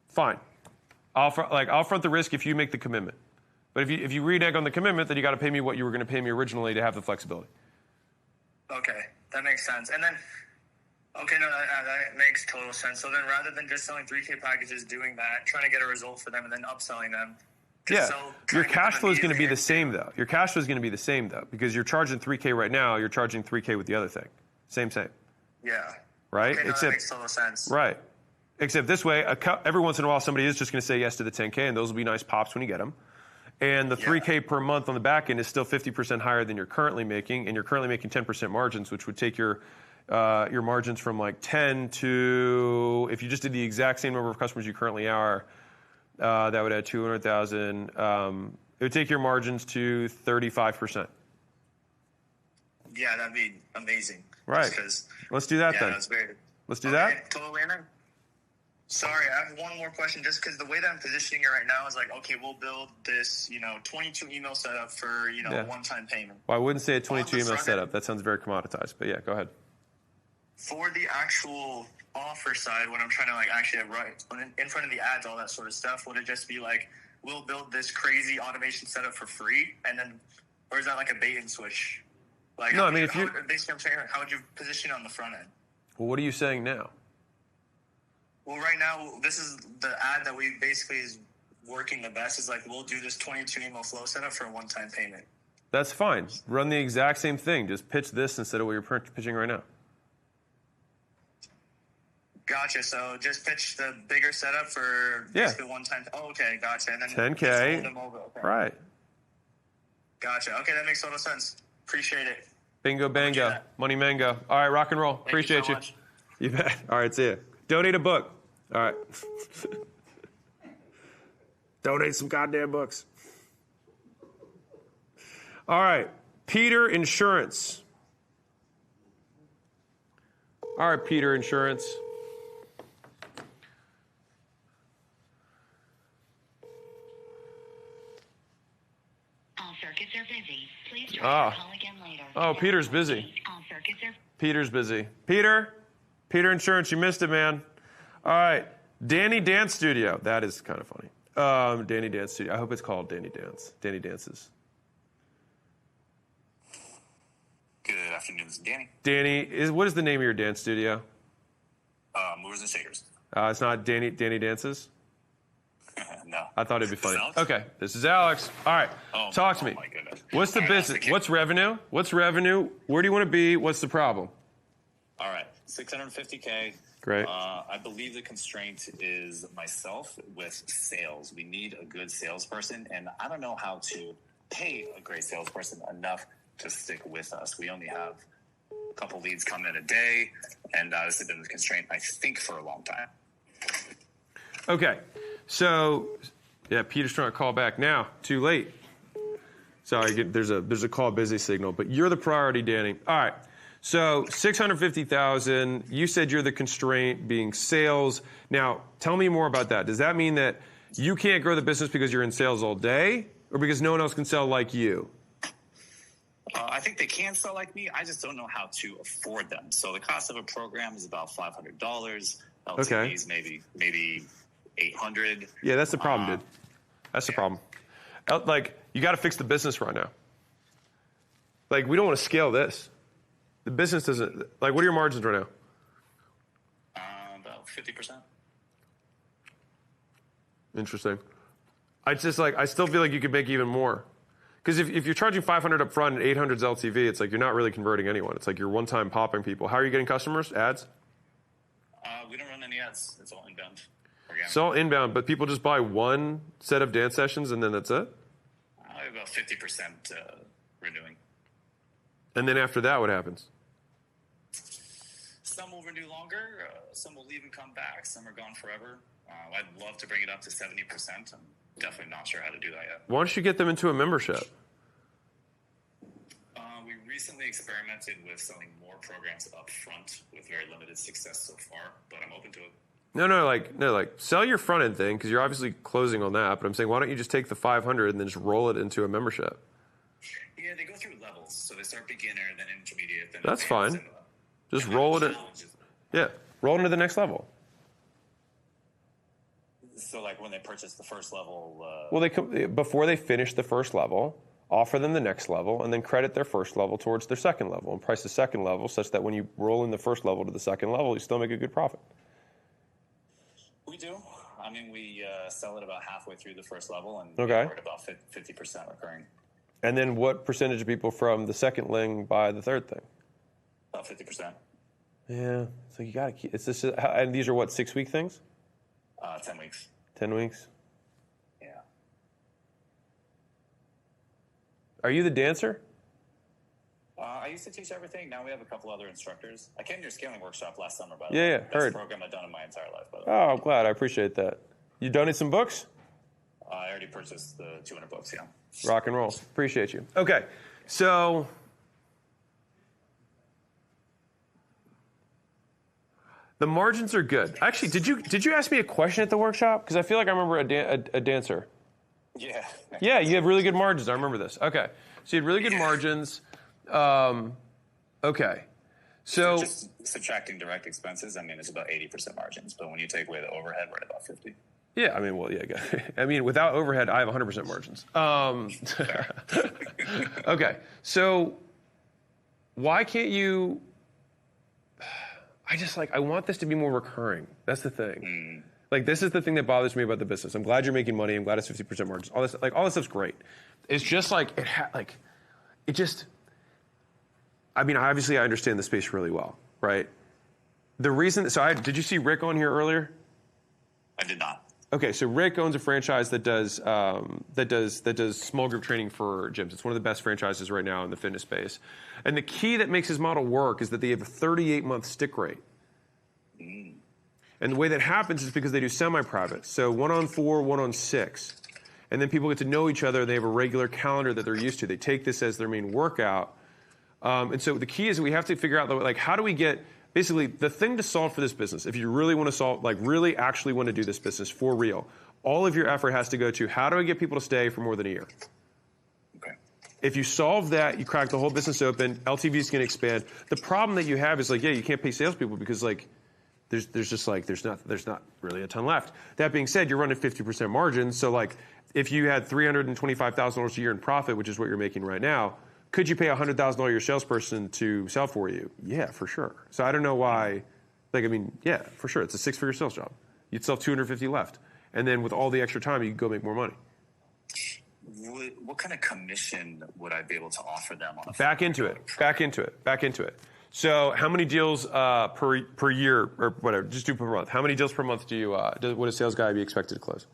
fine. I'll front the risk if you make the commitment. But if you renege on the commitment, then you got to pay me what you were going to pay me originally to have the flexibility. Okay, that makes sense. And then, okay, no, that makes total sense. So then rather than just selling 3K packages, doing that, trying to get a result for them and then upselling them. Your cash flow is going to be the same, though. Your cash flow is going to be the same, though, because you're charging 3K right now. You're charging 3K with the other thing. Same. Yeah. Right? Okay, no, that makes total sense. Right. Except this way, every once in a while, somebody is just going to say yes to the 10K, and those will be nice pops when you get them. And the 3K per month on the back end is still 50% higher than you're currently making, and you're currently making 10% margins, which would take your margins from like 10 to, if you just did the exact same number of customers you currently are, that would add 200,000. It would take your margins to 35%. Yeah, that'd be amazing. Right. Let's do that then. That's great. Let's do that. Totally. And then, sorry, I have one more question. Just because the way that I'm positioning it right now is like, okay, we'll build this, 22 email setup for, a one-time payment. Well, I wouldn't say a 22 email setup. That sounds very commoditized. But yeah, go ahead. For the actual offer side, when I'm trying to actually write in front of the ads, all that sort of stuff, would it just be like, we'll build this crazy automation setup for free, and then, or is that like a bait and switch? No, I mean, basically, I'm saying, how would you position it on the front end? Well, what are you saying now? Well, right now, this is the ad that we basically is working the best. Is like, we'll do this 22 email flow setup for a one-time payment. That's fine. Run the exact same thing. Just pitch this instead of what you're pitching right now. Gotcha. So just pitch the bigger setup for basically one time. Oh, okay. Gotcha. And then 10K. Them over. Okay. Right. Gotcha. Okay, that makes total sense. Appreciate it. Bingo, bango. Money mango. All right, rock and roll. Appreciate you. You bet. All right, see ya. Donate a book. All right. Donate some goddamn books. All right. Peter Insurance. All right, Peter Insurance. All circuits are busy. Please try to call again later. Oh, Peter's busy. All circuits are... Peter's busy. Peter Insurance, you missed it, man. All right. Danny Dance Studio. That is kind of funny. Danny Dance Studio. I hope it's called Danny Dance. Danny Dances. Good afternoon, this is Danny. Danny, what is the name of your dance studio? Movers and Shakers. It's not Danny Dances? No. I thought it'd be funny. Alex? Okay, this is Alex. All right, talk to me. My goodness. What's the business? What's revenue? Where do you want to be? What's the problem? All right, $650K. Great. I believe the constraint is myself with sales. We need a good salesperson, and I don't know how to pay a great salesperson enough to stick with us. We only have a couple leads come in a day, and this has been the constraint, I think, for a long time. Okay, so yeah, Peter's trying to call back now. Too late. Sorry, there's a call busy signal, but you're the priority, Danny. All right. So 650,000, you said you're the constraint being sales. Now, tell me more about that. Does that mean that you can't grow the business because you're in sales all day, or because no one else can sell like you? I think they can sell like me. I just don't know how to afford them. So the cost of a program is about $500. LTVs maybe $800. Yeah, that's the problem, dude. That's the problem. Like, you got to fix the business right now. Like, we don't want to scale this. The business doesn't. Like, what are your margins right now? About 50%. Interesting. I still feel like you could make even more. Because if you're charging 500 up front and 800's LTV, it's like you're not really converting anyone. It's like you're one-time popping people. How are you getting customers? Ads? We don't run any ads. It's all inbound. It's all inbound, but people just buy one set of dance sessions and then that's it? About 50% renewing. And then after that, what happens? Some will renew longer. Some will leave and come back. Some are gone forever. I'd love to bring it up to 70%. I'm definitely not sure how to do that yet. Why don't you get them into a membership? We recently experimented with selling more programs up front with very limited success so far, but I'm open to it. No, sell your front end thing because you're obviously closing on that. But I'm saying, why don't you just take the 500 and then just roll it into a membership? Yeah, they go through levels. So they start beginner, then intermediate, then that's advanced, fine. Just roll it in. Yeah, roll into the next level. So like when they purchase the first level. Before they finish the first level, offer them the next level, and then credit their first level towards their second level, and price the second level such that when you roll in the first level to the second level, you still make a good profit. We do. I mean, we sell it about halfway through the first level, and we're at about 50% recurring. And then what percentage of people from the second ling buy the third thing? About 50%. Yeah, so you got to keep. It's this, and these are what, 6-week things? 10 weeks. 10 weeks. Yeah. Are you the dancer? I used to teach everything. Now we have a couple other instructors. I came to your scaling workshop last summer, by the way. Yeah, Best heard. Program I've done in my entire life, by the way. Oh, I'm glad. I appreciate that. You donate some books? I already purchased the 200 books, yeah. Rock and roll. Appreciate you. Okay, so the margins are good. Actually, did you ask me a question at the workshop? Because I feel like I remember a dancer. Yeah. Yeah, you have really good margins. I remember this. Okay, so you had really good margins. Okay, so just subtracting direct expenses, I mean, it's about 80% margins. But when you take away the overhead, we're at about 50. Yeah, I mean, well, yeah. I mean, without overhead, I have 100% margins. Okay, so why can't you? I want this to be more recurring. That's the thing. Like, this is the thing that bothers me about the business. I'm glad you're making money. I'm glad it's 50% margins. All this stuff's great. It's just I mean, obviously, I understand the space really well, right? The reason, did you see Rick on here earlier? I did not. Okay, so Rick owns a franchise that does small group training for gyms. It's one of the best franchises right now in the fitness space. And the key that makes his model work is that they have a 38-month stick rate. And the way that happens is because they do semi-private, so 1-on-4, 1-on-6. And then people get to know each other. They have a regular calendar that they're used to. They take this as their main workout. And so the key is we have to figure out, like, how do we get, basically, the thing to solve for this business, if you really want to solve, like, really actually want to do this business for real, all of your effort has to go to, how do I get people to stay for more than a year? Okay. If you solve that, you crack the whole business open, LTV is going to expand. The problem that you have is, like, yeah, you can't pay salespeople because, like, there's not really a ton left. That being said, you're running 50% margins, so, like, if you had $325,000 a year in profit, which is what you're making right now, could you pay a $100,000 a year salesperson to sell for you? Yeah, for sure. So I don't know why. Like, I mean, yeah, for sure. It's a 6-figure sales job. You'd still have 250 left. And then with all the extra time, you could go make more money. What kind of commission would I be able to offer them on a Back into it. So how many deals per year, or whatever, just do per month. How many deals per month would a sales guy be expected to close?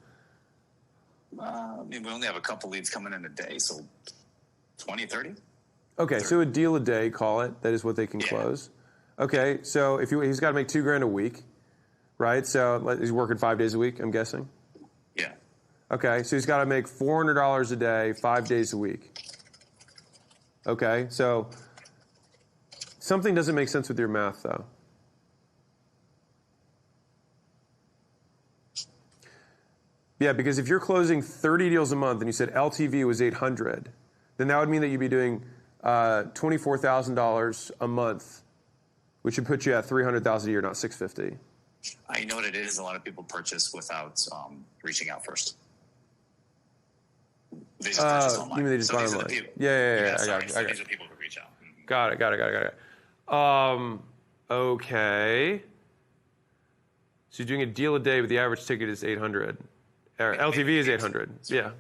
I mean, we only have a couple leads coming in a day, so 20, 30. Okay, 30. So a deal a day, call it. That is what they can close. Okay, so if he's got to make $2,000 a week, right? So he's working 5 days a week, I'm guessing? Yeah. Okay, so he's got to make $400 a day, 5 days a week. Okay, so Something doesn't make sense with your math, though. Yeah, because if you're closing 30 deals a month and you said LTV was 800, then that would mean that you'd be doing $24,000 a month, which would put you at $300,000 a year, not $650. You know what it is? A lot of people purchase without reaching out first. They just purchase online. You mean they just buy online? Yeah. I got it. These are people who reach out. Mm-hmm. Got it. Okay. So you're doing a deal a day, but the average ticket is 800. Or LTV is 800. Yeah.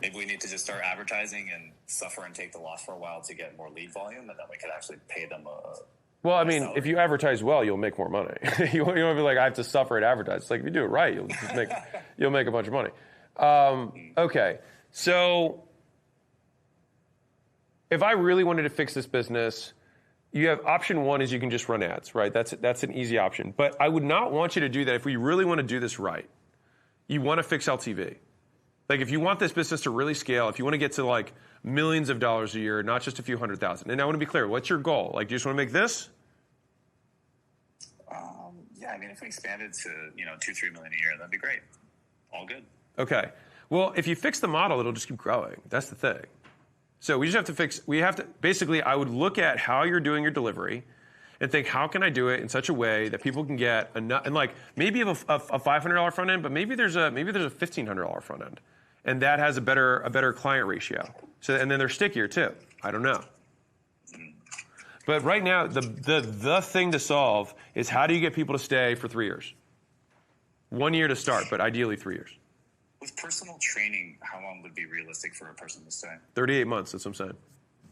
Maybe we need to just start advertising and suffer and take the loss for a while to get more lead volume, and then we could actually pay them Well, I mean, if you advertise well, you'll make more money. You won't be like, I have to suffer and advertise. It's like, if you do it right, you'll make a bunch of money. Okay. So if I really wanted to fix this business, you have option one is you can just run ads, right? That's an easy option. But I would not want you to do that if we really want to do this right. You want to fix LTV. Like if you want this business to really scale, if you want to get to like millions of dollars a year, not just a few $100,000. And I want to be clear, what's your goal? Like, do you just want to make this? Yeah, I mean, if we expanded to, $2-3 million a year, that'd be great. All good. Okay. Well, if you fix the model, it'll just keep growing. That's the thing. So we have to, basically, I would look at how you're doing your delivery and think, how can I do it in such a way that people can get enough, and like maybe you have a $500 front end, but maybe there's a $1,500 front end, and that has a better client ratio. So, and then they're stickier too. I don't know. But right now, the thing to solve is how do you get people to stay for 3 years? 1 year to start, but ideally 3 years. With personal training, how long would be realistic for a person to stay? 38 months, that's what I'm saying.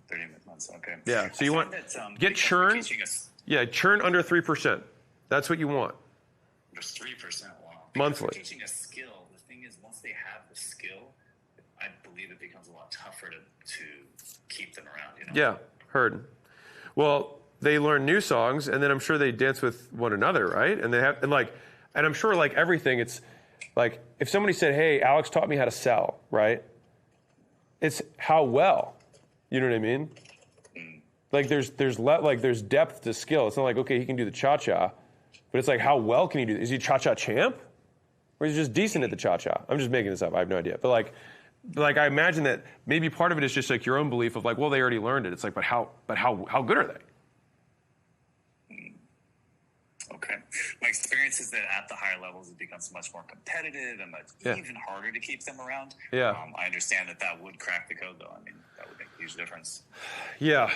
38 months, okay. Yeah, so you want, get churn, churn under 3%. That's what you want. Just 3%, wow. Monthly. If teaching a skill, the thing is, once they have the skill, I believe it becomes a lot tougher to keep them around, Yeah, heard. Well, they learn new songs, and then I'm sure they dance with one another, right? And they have, and I'm sure like everything, it's like if somebody said, "Hey, Alex taught me how to sell," right? It's how well, you know what I mean? Like there's depth to skill. It's not like, okay, he can do the cha-cha, but it's like how well can he do? Is he cha-cha champ, or is he just decent at the cha-cha? I'm just making this up. I have no idea, but like I imagine that maybe part of it is just like your own belief of like, well, they already learned it. It's like, but how good are they? Okay. My experience is that at the higher levels, it becomes much more competitive and even harder to keep them around. Yeah. I understand that would crack the code, though. I mean, that would make a huge difference. Yeah.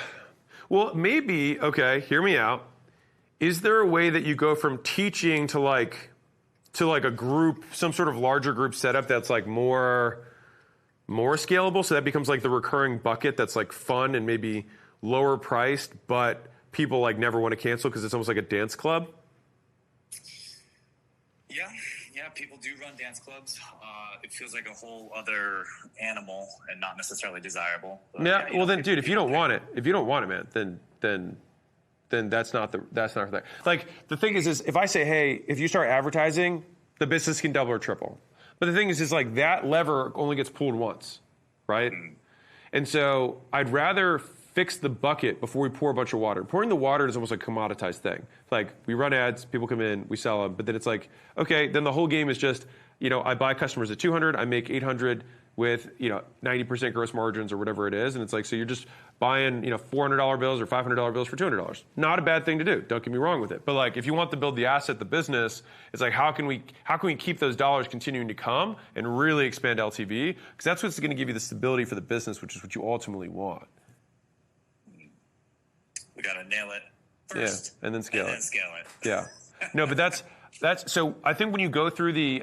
Well, maybe, okay, hear me out. Is there a way that you go from teaching to like a group, some sort of larger group setup that's like more scalable, so that becomes like the recurring bucket that's like fun and maybe lower priced, but people like never want to cancel because it's almost like a dance club? Yeah, people do run dance clubs. It feels like a whole other animal and not necessarily desirable. But well then, dude, if you don't want it, man, then that's not the thing. Like the thing is if I say, hey, if you start advertising, the business can double or triple. But the thing is like that lever only gets pulled once, right? Mm-hmm. And so I'd rather fix the bucket before we pour a bunch of water. Pouring the water is almost like a commoditized thing. It's like we run ads, people come in, we sell them, but then it's like, okay, then the whole game is just, I buy customers at 200, I make 800 with, 90% gross margins or whatever it is. And it's like, so you're just buying, $400 bills or $500 bills for $200. Not a bad thing to do. Don't get me wrong with it. But like, if you want to build the asset, the business, it's like, how can we keep those dollars continuing to come and really expand LTV? Because that's what's going to give you the stability for the business, which is what you ultimately want. We got to nail it first. Yeah, and then scale it. Yeah. No, but that's so I think when you go through the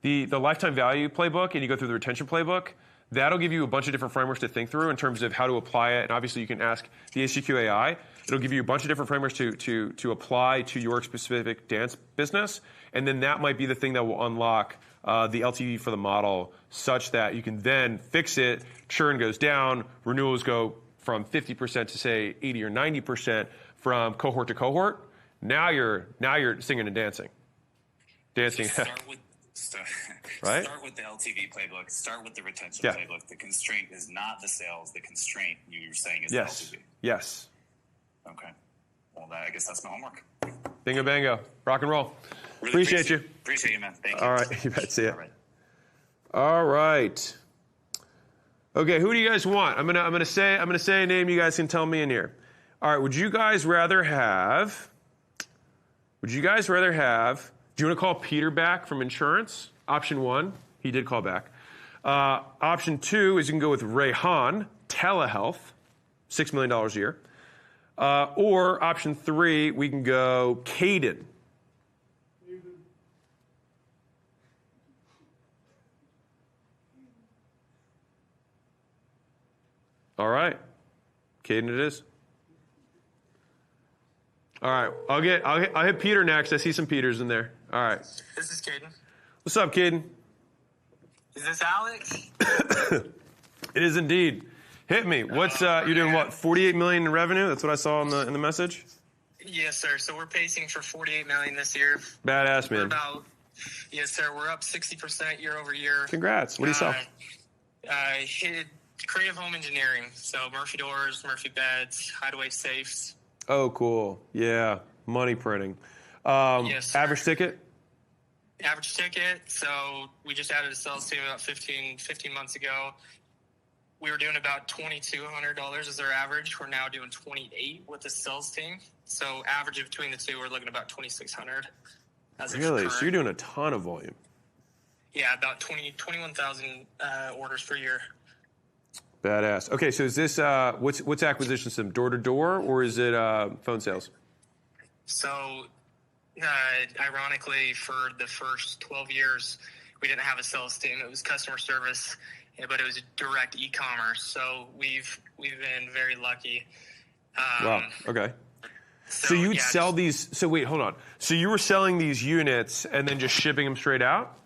lifetime value playbook and you go through the retention playbook, that'll give you a bunch of different frameworks to think through in terms of how to apply it. And obviously you can ask the HCQ AI. It'll give you a bunch of different frameworks to apply to your specific dance business. And then that might be the thing that will unlock the LTV for the model such that you can then fix it, churn goes down, renewals go from 50% to say 80 or 90% from cohort to cohort. Now you're singing and dancing. Start right? Start with the LTV playbook. Start with the retention playbook. The constraint is not the sales. The constraint you're saying is the LTV. Yes. Okay. Well, I guess that's my homework. Bingo, bango. Rock and roll. Really appreciate you. Appreciate you, man. Thank you. All right. You bet. See ya. All right. Okay. Who do you guys want? I'm gonna say a name. You guys can tell me in here. All right. Would you guys rather have? Do you want to call Peter back from insurance? Option 1. He did call back. Option 2 is you can go with Rayhan, telehealth, $6 million a year. Or option 3, we can go Caden. All right. Caden it is. All right. I'll hit Peter next. I see some Peters in there. All right. This is Caden. What's up, Caden? Is this Alex? It is indeed. Hit me. What's you're doing what? 48 million in revenue? That's what I saw in the message. Yes, sir. So we're pacing for 48 million this year. Badass, man. Yes, sir. We're up 60% year over year. Congrats. What do you sell? I hit creative home engineering. So Murphy doors, Murphy beds, hideaway safes. Oh, cool. Yeah. Money printing. Yes, sir. Average ticket? Average ticket. So we just added a sales team about 15 months ago. We were doing about $2,200 as our average. We're now doing 28 with the sales team. So average between the two, we're looking at about 2,600. Really? So you're doing a ton of volume. Yeah, about 21,000 orders per year. Badass. Okay, so is this what's acquisition system? Door to door, or is it phone sales? So, ironically, for the first 12 years, we didn't have a sales team. It was customer service, but it was direct e-commerce. So we've been very lucky. Wow. Okay. So you'd sell these. So wait, hold on. So you were selling these units and then just shipping them straight out?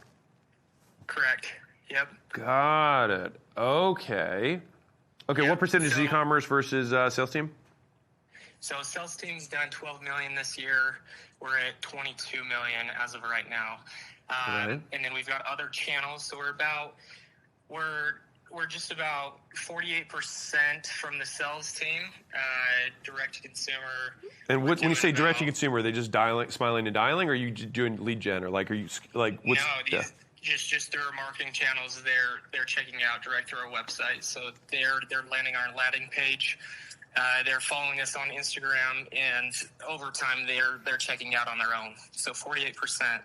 Correct. Yep. Got it. Okay. Okay. What percentage is e-commerce versus sales team? So sales team's done 12 million this year. We're at 22 million as of right now. And then we've got other channels. So we're just about 48% from the sales team, direct to consumer. And when you say direct to consumer, are they just smiling and dialing, or are you doing lead gen, or like are you like what's? No, just through our marketing channels. They're checking out direct through our website. So they're landing our landing page. They're following us on Instagram, and over time they're checking out on their own. So 48%.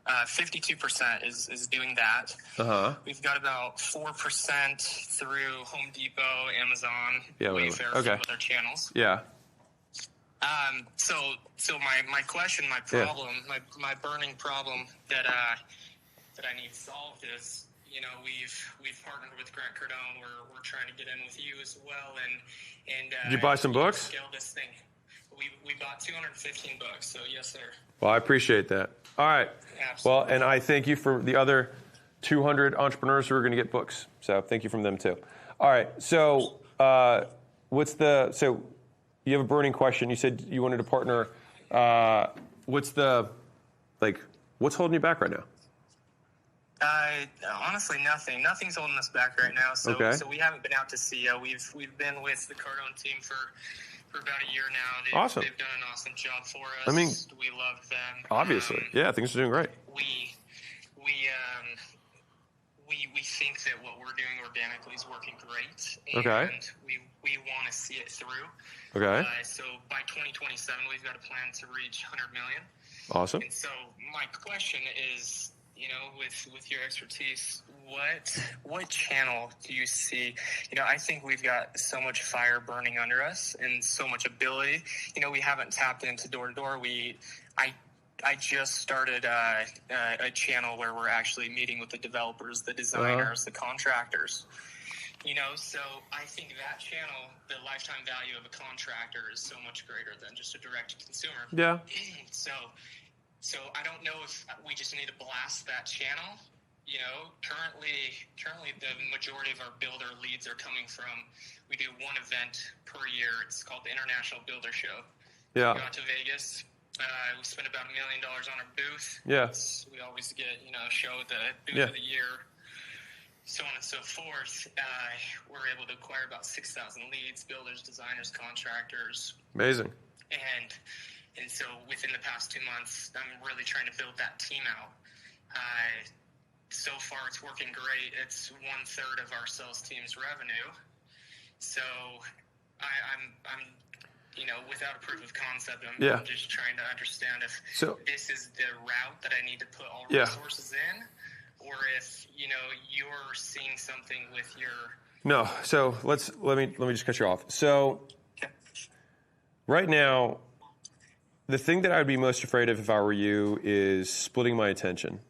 52% is doing that. We've got about 4% through Home Depot, Amazon, Wayfair, a few other channels. Yeah. So my question, my problem, my burning problem that I need solved is, we've partnered with Grant Cardone. We're trying to get in with you as well, and did you buy some books? Scale this thing. We bought 215 books. So yes, sir. Well, I appreciate that. All right. Absolutely. Well, and I thank you for the other 200 entrepreneurs who are going to get books. So thank you from them too. All right. So so you have a burning question. You said you wanted to partner. What's holding you back right now? Honestly, nothing. Nothing's holding us back right now. So we haven't been out to CEO. We've been with the Cardone team for about a year now. Awesome. They've done an awesome job for us. I mean, we love them. Obviously. Yeah, things are doing great. We think that what we're doing organically is working great. Okay. And we want to see it through. Okay. So by 2027, we've got a plan to reach 100 million. Awesome. And so my question is, with your expertise, what channel do you see? I think we've got so much fire burning under us and so much ability. We haven't tapped into door to door. I just started a channel where we're actually meeting with the developers, the designers, the contractors. So I think that channel, the lifetime value of a contractor is so much greater than just a direct to consumer. Yeah. So I don't know if we just need to blast that channel. Currently the majority of our builder leads are coming from, we do one event per year. It's called the International Builder Show. Yeah. We got to Vegas. We spent about $1 million on our booth. Yeah. We always get, show the booth of the year. so on and so forth. We're able to acquire about 6,000 leads, builders, designers, contractors. Amazing. And so within the past 2 months, I'm really trying to build that team out. So far, it's working great. It's 1/3 of our sales team's revenue. So I'm without a proof of concept, I'm just trying to understand if this is the route that I need to put all resources in, or if you're seeing something with your. No. So let me just cut you off. So right now, the thing that I would be most afraid of if I were you is splitting my attention.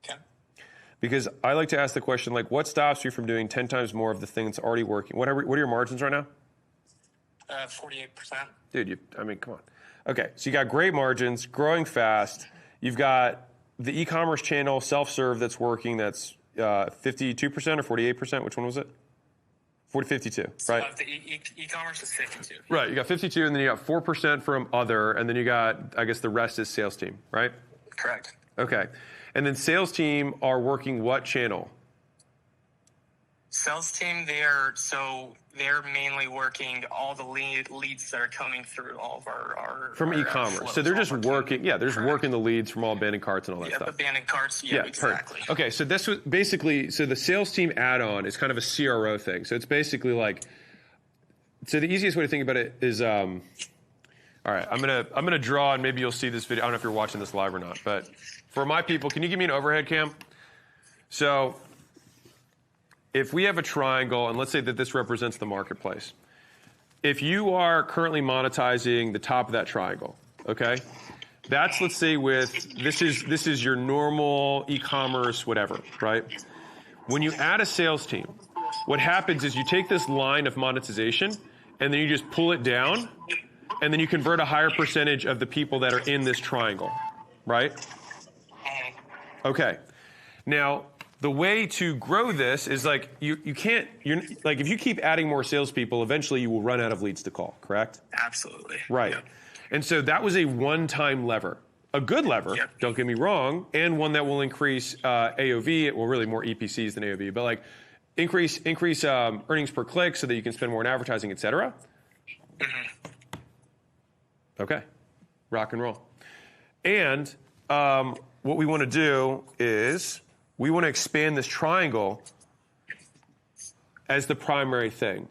Okay. Because I like to ask the question, like, what stops you from doing 10 times more of the thing that's already working? What are your margins right now? 48%. Dude, come on. Okay, so you got great margins, growing fast. You've got the e-commerce channel, self-serve, that's working. That's 52% or 48%? Which one was it? 52, right? The e-commerce is 52. Right, you got 52, and then you got 4% from other, and then you got, I guess the rest is sales team, right? Correct. Okay, and then sales team are working what channel? Sales team, they're mainly working all the leads that are coming through all of our from e-commerce. So they're just working. Yeah, they're just working the leads from all abandoned carts and all that stuff. Abandoned carts. Yeah, exactly. Okay, so this was basically the sales team add-on is kind of a CRO thing. So it's basically like. So the easiest way to think about it is, all right, I'm gonna draw, and maybe you'll see this video. I don't know if you're watching this live or not, but for my people, can you give me an overhead cam? So. If we have a triangle, and let's say that this represents the marketplace, if you are currently monetizing the top of that triangle, okay, that's, let's say, this is your normal e-commerce whatever, right? When you add a sales team, what happens is you take this line of monetization and then you just pull it down, and then you convert a higher percentage of the people that are in this triangle, right? Okay. Now, the way to grow this is like you're like if you keep adding more salespeople, eventually you will run out of leads to call, correct? Absolutely. Right. Yep. And so that was a one-time lever. A good lever, don't get me wrong, and one that will increase AOV, well, really more EPCs than AOV, but like increase earnings per click so that you can spend more on advertising, et cetera. Mm-hmm. Okay. Rock and roll. And what we want to do is we want to expand this triangle as the primary thing.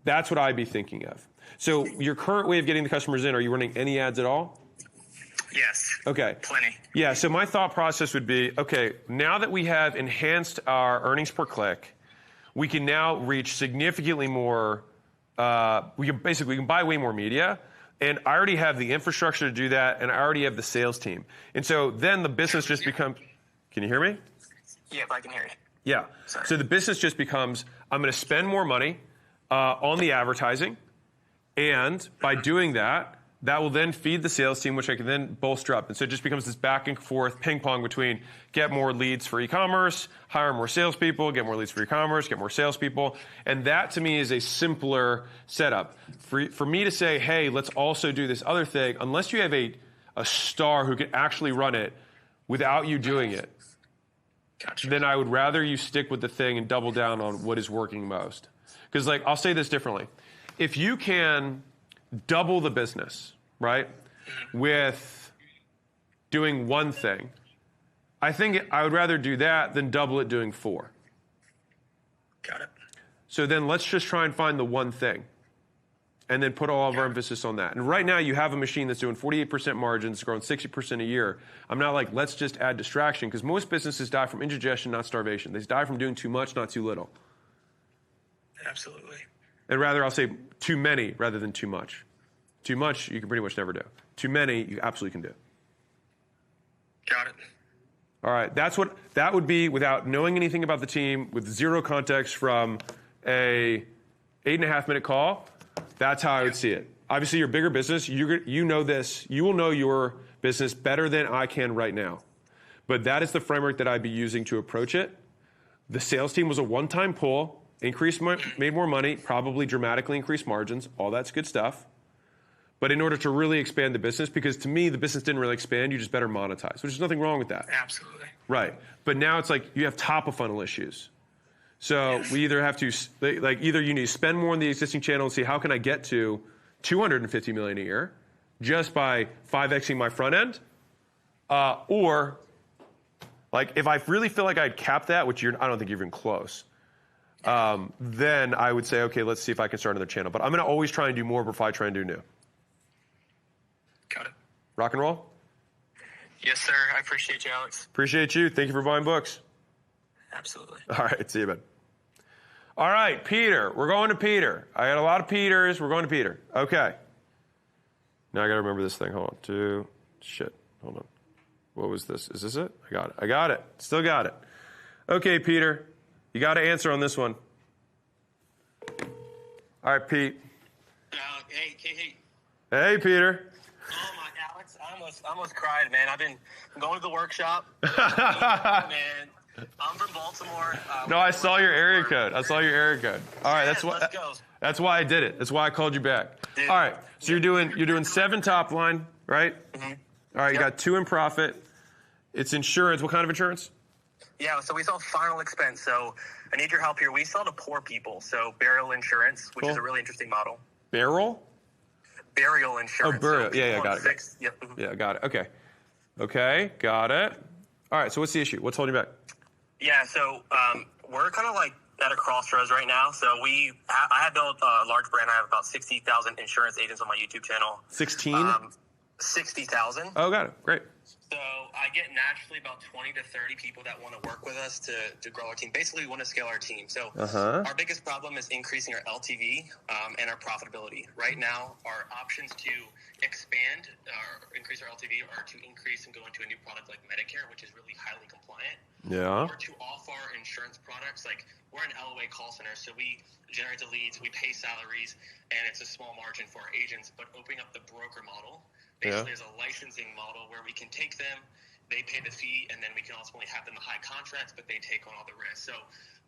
That's what I'd be thinking of. So your current way of getting the customers in, are you running any ads at all? Yes. Okay. Plenty. Yeah, so my thought process would be, okay, now that we have enhanced our earnings per click, we can now reach significantly more, we can buy way more media, and I already have the infrastructure to do that, and I already have the sales team. And so then the business just becomes, can you hear me? Yep, I can hear you. Yeah. Sorry. So the business just becomes, I'm going to spend more money on the advertising, and by doing that, that will then feed the sales team, which I can then bolster up. And so it just becomes this back and forth ping pong between get more leads for e-commerce, hire more salespeople, get more leads for e-commerce, get more salespeople. And that to me is a simpler setup. For me to say, hey, let's also do this other thing, unless you have a star who can actually run it without you doing it, Gotcha. then I would rather you stick with the thing and double down on what is working most. Because, like, I'll say this differently. If you can double the business, right, with doing one thing, I think I would rather do that than double it doing 4. Got it. So then let's just try and find the one thing and then put all of our emphasis on that. And right now you have a machine that's doing 48% margins, growing 60% a year. I'm not like, let's just add distraction, because most businesses die from indigestion, not starvation. They die from doing too much, not too little. Absolutely. And rather, I'll say too many rather than too much. Too much, you can pretty much never do. Too many, you absolutely can do. Got it. All right, that would be without knowing anything about the team, with zero context from a 8.5-minute call. That's how I would see it. Obviously, you're a bigger business. You know this. You will know your business better than I can right now. But that is the framework that I'd be using to approach it. The sales team was a one-time pull, made more money, probably dramatically increased margins. All that's good stuff. But in order to really expand the business, because to me, the business didn't really expand, you just better monetize, which is nothing wrong with that. Absolutely. Right. But now it's like you have top-of-funnel issues. So we either have to, either you need to spend more on the existing channel and see how can I get to $250 million a year just by 5xing my front end, or like if I really feel like I'd cap that, which I don't think you're even close, then I would say, okay, let's see if I can start another channel. But I'm going to always try and do more before I try and do new. Got it. Rock and roll? Yes, sir. I appreciate you, Alex. Appreciate you. Thank you for buying books. Absolutely. All right. See you, man. All right, Peter. We're going to Peter. I got a lot of Peters. We're going to Peter. Okay. Now I got to remember this thing. Hold on. Hold on. What was this? Is this it? I got it. Still got it. Okay, Peter. You got to answer on this one. All right, Pete. Hey. Hey, Peter. Oh my, Alex, I almost cried, man. I've been going to the workshop. Man, I'm from Baltimore. No, I saw your area code. All right, let's go. That's why I did it. That's why I called you back. Dude. All right, so you're doing 7 top line, right? Mm-hmm. All right, you got 2 in profit. It's insurance. What kind of insurance? Yeah, so we sell final expense. So I need your help here. We sell to poor people. So burial insurance, which is a really interesting model. Burial Insurance. Oh, burial. So Yeah, got it. Yep. Yeah, got it. Okay, got it. All right, so what's the issue? What's holding you back? Yeah, so we're kind of like at a crossroads right now. So I have built a large brand. I have about 60,000 insurance agents on my YouTube channel. 16? 60,000. Oh, got it. Great. So I get naturally about 20 to 30 people that want to work with us to grow our team. Basically, we want to scale our team. So our biggest problem is increasing our LTV and our profitability. Right now, our options to expand or increase our LTV are to increase and go into a new product like Medicare, which is really highly compliant. Yeah. Or to offer insurance products. Like, we're an LOA call center, so we generate the leads, we pay salaries, and it's a small margin for our agents. But opening up the broker model basically is a licensing model where we can take them, they pay the fee, and then we can ultimately have them high contracts, but they take on all the risk. So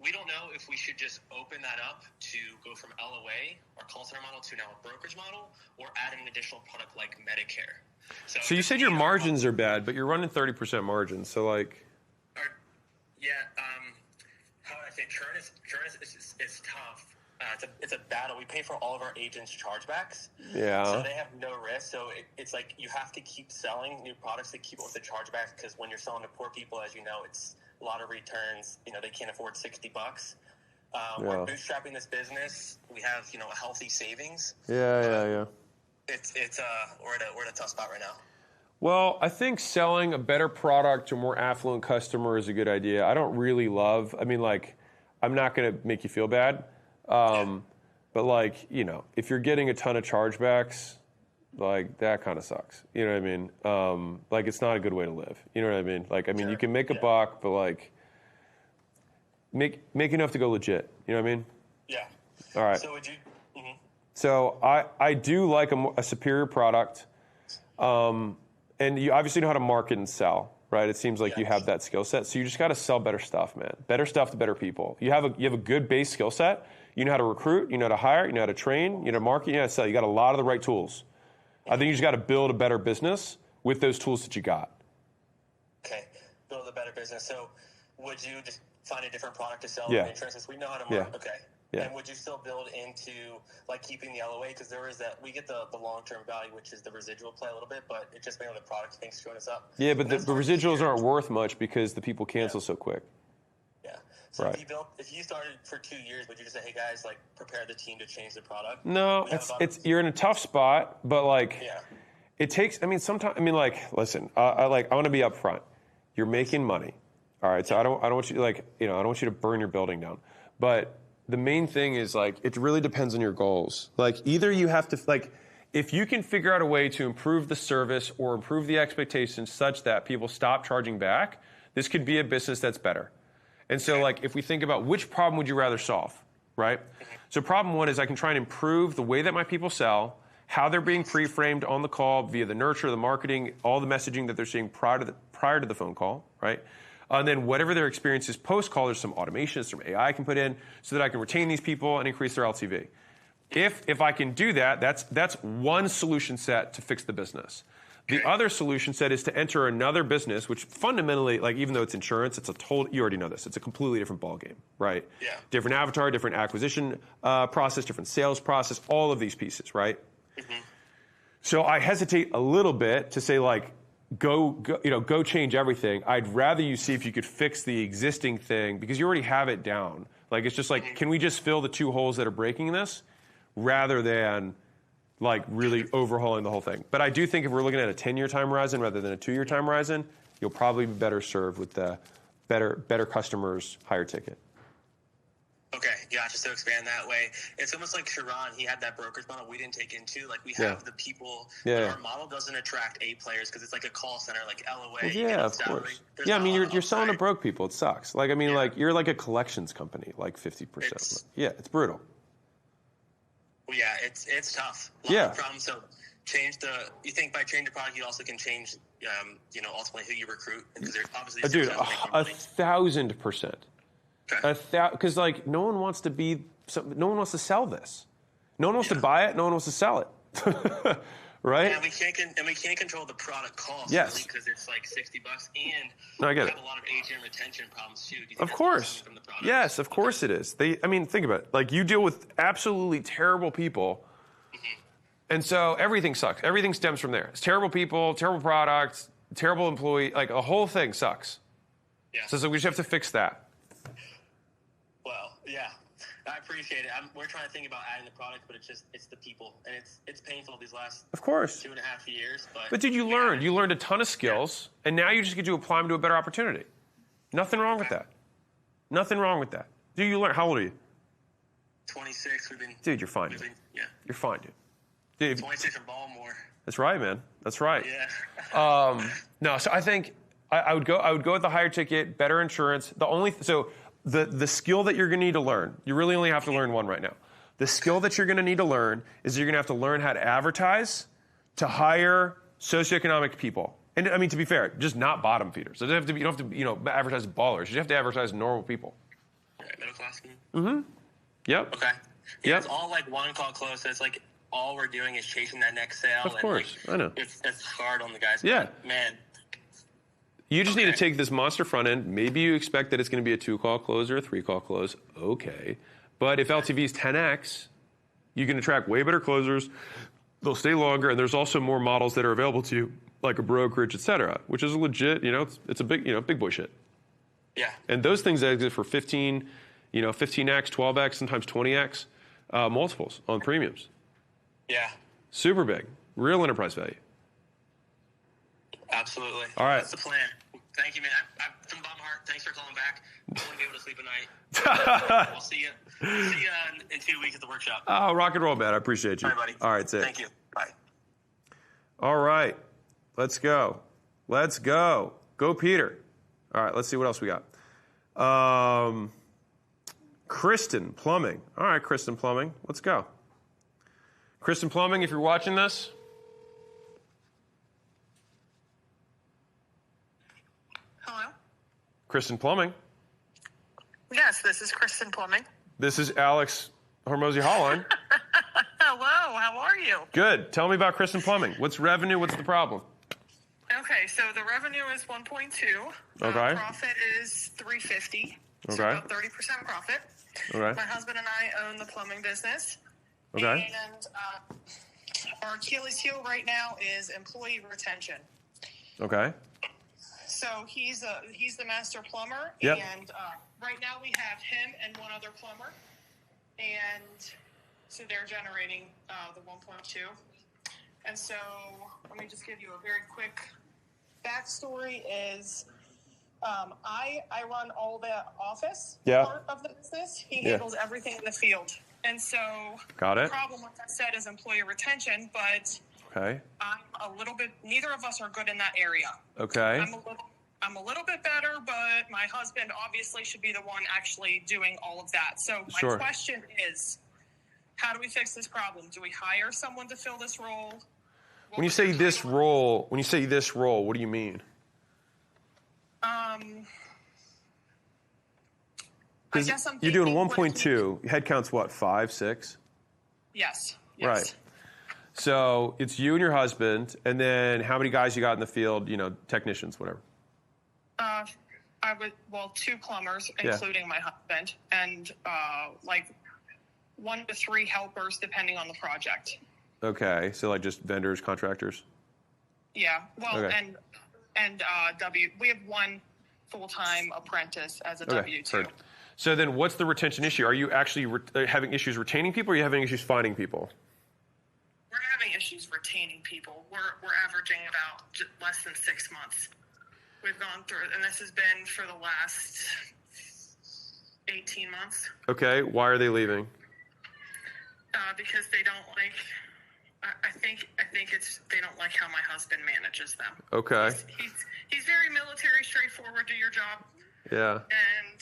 we don't know if we should just open that up to go from LOA, our call center model, to now a brokerage model, or add an additional product like Medicare. So you said your margins are bad, but you're running 30% margins. So like, how would I say, churn is tough. It's a battle. We pay for all of our agents' chargebacks. Yeah. So they have no risk. So it's like you have to keep selling new products to keep up with the chargebacks, because when you're selling to poor people, as you know, it's a lot of returns. They can't afford $60. We're bootstrapping this business. We have a healthy savings. Yeah. It's we're at a tough spot right now. Well, I think selling a better product to a more affluent customer is a good idea. I don't really I'm not going to make you feel bad. But if you're getting a ton of chargebacks, that kind of sucks. You know what I mean? It's not a good way to live. You know what I mean? You can make a buck, but make enough to go legit. You know what I mean? Yeah. All right. So would you? Mm-hmm. So I do like a superior product, and you obviously know how to market and sell, right? It seems like you have that skill set. So you just got to sell better stuff, man. Better stuff to better people. You have a good base skill set. You know how to recruit. You know how to hire. You know how to train. You know how to market. You know how to sell. You got a lot of the right tools. I think you just got to build a better business with those tools that you got. Okay, build a better business. So would you just find a different product to sell Yeah. in insurance? Since we know how to market. Yeah. Okay. Yeah. And would you still build into keeping the LOA? Because there is that, we get the long-term value, which is the residual play a little bit, but it just made the product things screwing us up. Yeah, but the residuals aren't worth much because the people cancel so quick. Yeah. So Right. if you started for 2 years, would you just say, hey guys, prepare the team to change the product? No, you're in a tough spot, but it takes. Sometimes. Listen. I want to be upfront. You're making money, all right. So I don't want you I don't want you to burn your building down. But the main thing is it really depends on your goals. Either you have to if you can figure out a way to improve the service or improve the expectations such that people stop charging back, this could be a business that's better. And so, if we think about which problem would you rather solve, right? So problem one is I can try and improve the way that my people sell, how they're being pre-framed on the call via the nurture, the marketing, all the messaging that they're seeing prior to the phone call, right? And then whatever their experience is post-call, there's some automation, some AI I can put in so that I can retain these people and increase their LTV. If I can do that, that's one solution set to fix the business. The other solution set is to enter another business, which fundamentally, like even though it's insurance, it's you already know this, it's a completely different ballgame, right? Yeah. Different avatar, different acquisition process, different sales process, all of these pieces, right? Mm-hmm. So I hesitate a little bit to say like, go change everything. I'd rather you see if you could fix the existing thing because you already have it down. Like it's just like, can we just fill the 2 holes that are breaking this, rather than like really overhauling the whole thing. But I do think if we're looking at a 10-year time horizon rather than a 2-year time horizon, you'll probably be better served with the better customers, higher ticket. Okay, gotcha. So expand that way. It's almost like Sharon, he had that brokerage model we didn't take into. Like we have the people, but our model doesn't attract A players because it's like a call center, like LOA. Well, yeah, of course. Yeah, I mean, you're selling to broke people. It sucks. Like, I mean, like you're like a collections company, like 50%. Yeah, it's brutal. Well, yeah, it's tough. A lot of problems. So you think by changing the product, you also can change, ultimately who you recruit? Because there's obviously... Dude, 1,000%. Because like no one wants to sell this. No one wants to buy it. No one wants to sell it. Right? And we can't control the product cost. Yes. Really, because it's like $60, and no, I get we it. have a lot of agent retention problems too. Of course. Yes, of course it is. I mean, think about it. Like you deal with absolutely terrible people, and so everything sucks. Everything stems from there. It's terrible people, terrible products, terrible employee. Like the whole thing sucks. Yeah. So we just have to fix that. Well, yeah. I appreciate it. We're trying to think about adding the product, but it's the people, and it's painful these last 2.5 years. But dude, you learned a ton of skills, and now you just get to apply them to a better opportunity. Nothing wrong with that. Nothing wrong with that. Dude, you learn. How old are you? 26. Dude, you're fine. You're fine, dude. 26 in Baltimore. That's right, man. That's right. Yeah. No, so I think I would go with the higher ticket, better insurance. The skill that you're going to need to learn, you really only have to learn one right now. The skill that you're going to need to learn is you're going to have to learn how to advertise to hire socioeconomic people. And I mean, to be fair, just not bottom feeders. So you don't have to advertise ballers. You have to advertise normal people. Right, middle class. Mm-hmm. Yep. Okay. Yeah, it's all like one call close. So it's like all we're doing is chasing that next sale. Of course, I know. It's hard on the guys. Yeah. But, man. You just need to take this monster front end. Maybe you expect that it's going to be a 2-call close or a 3-call close. Okay. But if LTV is 10x, you can attract way better closers. They'll stay longer. And there's also more models that are available to you, like a brokerage, et cetera, which is legit, it's a big, big boy shit. Yeah. And those things exist for 15, 15x, 12x, sometimes 20x multiples on premiums. Yeah. Super big. Real enterprise value. Absolutely. All right. That's the plan. Thank you, man. From the bottom of my heart, thanks for calling back. I want to be able to sleep at night. I'll see you. In 2 weeks at the workshop. Oh, rock and roll, man. I appreciate you. All right, buddy. All right, Thank you. Bye. All right. Let's go. Go, Peter. All right, let's see what else we got. Kristen Plumbing. All right, Kristen Plumbing. Let's go. Kristen Plumbing, if you're watching this. Hello? Kristen Plumbing. Yes, this is Kristen Plumbing. This is Alex Hormozi Holline. Hello, how are you? Good. Tell me about Kristen Plumbing. What's revenue? What's the problem? Okay, so the revenue is 1.2. Okay. Profit is 350. Okay. So about 30% profit. Okay. My husband and I own the plumbing business. Okay. And our Achilles heel right now is employee retention. Okay. So he's the master plumber, Yep. and right now we have him and one other plumber, and so they're generating the 1.2. And so let me just give you a very quick backstory. Is I run all the office part of the business. He handles everything in the field, and so the problem, like I said, is employee retention, but. Okay. I'm a little bit. Neither of us are good in that area. Okay. I'm a little bit better, but my husband obviously should be the one actually doing all of that. So my question is, how do we fix this problem? Do we hire someone to fill this role? When you say this role, what do you mean? I guess you're doing 1.2. Headcount's what, 5, 6? Yes. Right. So it's you and your husband, and then how many guys you got in the field? Technicians, whatever. Two plumbers, including my husband, and like 1 to 3 helpers, depending on the project. Okay, so like just vendors, contractors. Yeah, well, Okay. and we have 1 full-time apprentice as a W-2. Heard. So then, what's the retention issue? Are you actually having issues retaining people, or are you having issues finding people? We're having issues retaining people. We're averaging about less than 6 months. We've gone through, and this has been for the last 18 months. Okay, why are they leaving? Because they don't like. I think it's they don't like how my husband manages them. Okay. He's very military, straightforward. Do your job. Yeah. And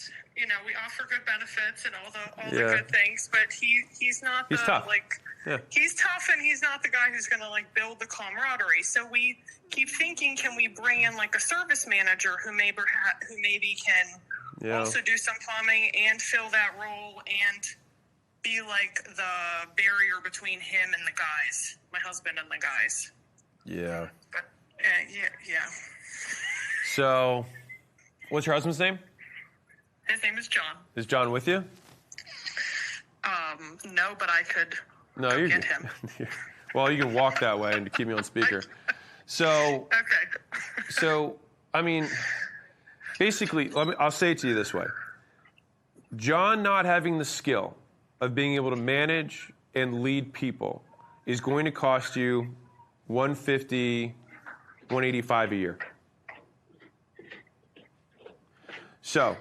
we offer good benefits and all the good things, but he's not the tough. He's tough, and he's not the guy who's going to build the camaraderie. So we keep thinking, can we bring in a service manager who maybe can also do some plumbing and fill that role and be like the barrier between him and the guys, my husband and the guys. Yeah. But yeah. So, what's your husband's name? His name is John. Is John with you? No, but I could go get him. Well, you can walk that way and keep me on speaker. So, okay. So, I mean, basically, I'll say it to you this way. John not having the skill of being able to manage and lead people is going to cost you $150, $185 a year. So,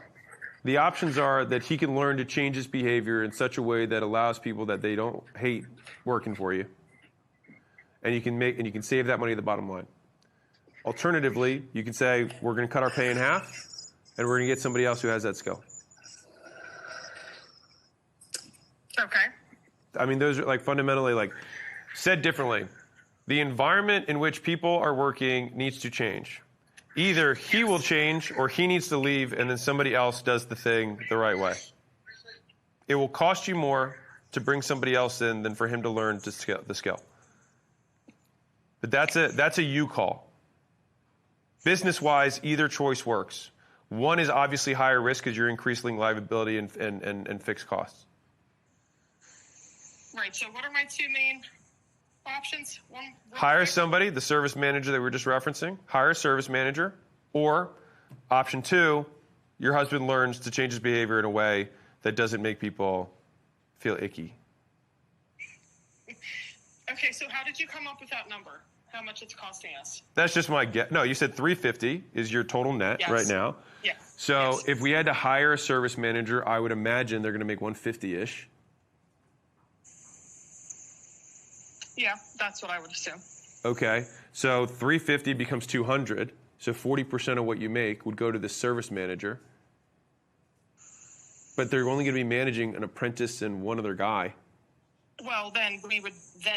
the options are that he can learn to change his behavior in such a way that allows people that they don't hate working for you. And you can save that money at the bottom line. Alternatively, you can say, we're going to cut our pay in half, and we're going to get somebody else who has that skill. Okay. I mean, those are fundamentally said differently. The environment in which people are working needs to change. Either he will change or he needs to leave, and then somebody else does the thing the right way. It will cost you more to bring somebody else in than for him to learn the skill. But that's a you call. Business-wise, either choice works. One is obviously higher risk because you're increasing liability and fixed costs. Right, so what are my 2 main options? Hire somebody, the service manager that we were just referencing. Hire a service manager. Or option 2, your husband learns to change his behavior in a way that doesn't make people feel icky. Okay, so how did you come up with that number? How much it's costing us? That's just my guess. No, you said $350 is your total net right now. Yes. So if we had to hire a service manager, I would imagine they're going to make $150-ish. Yeah, that's what I would assume. Okay, so $350 becomes $200. So 40% of what you make would go to the service manager. But they're only going to be managing an apprentice and one other guy. Well, then we would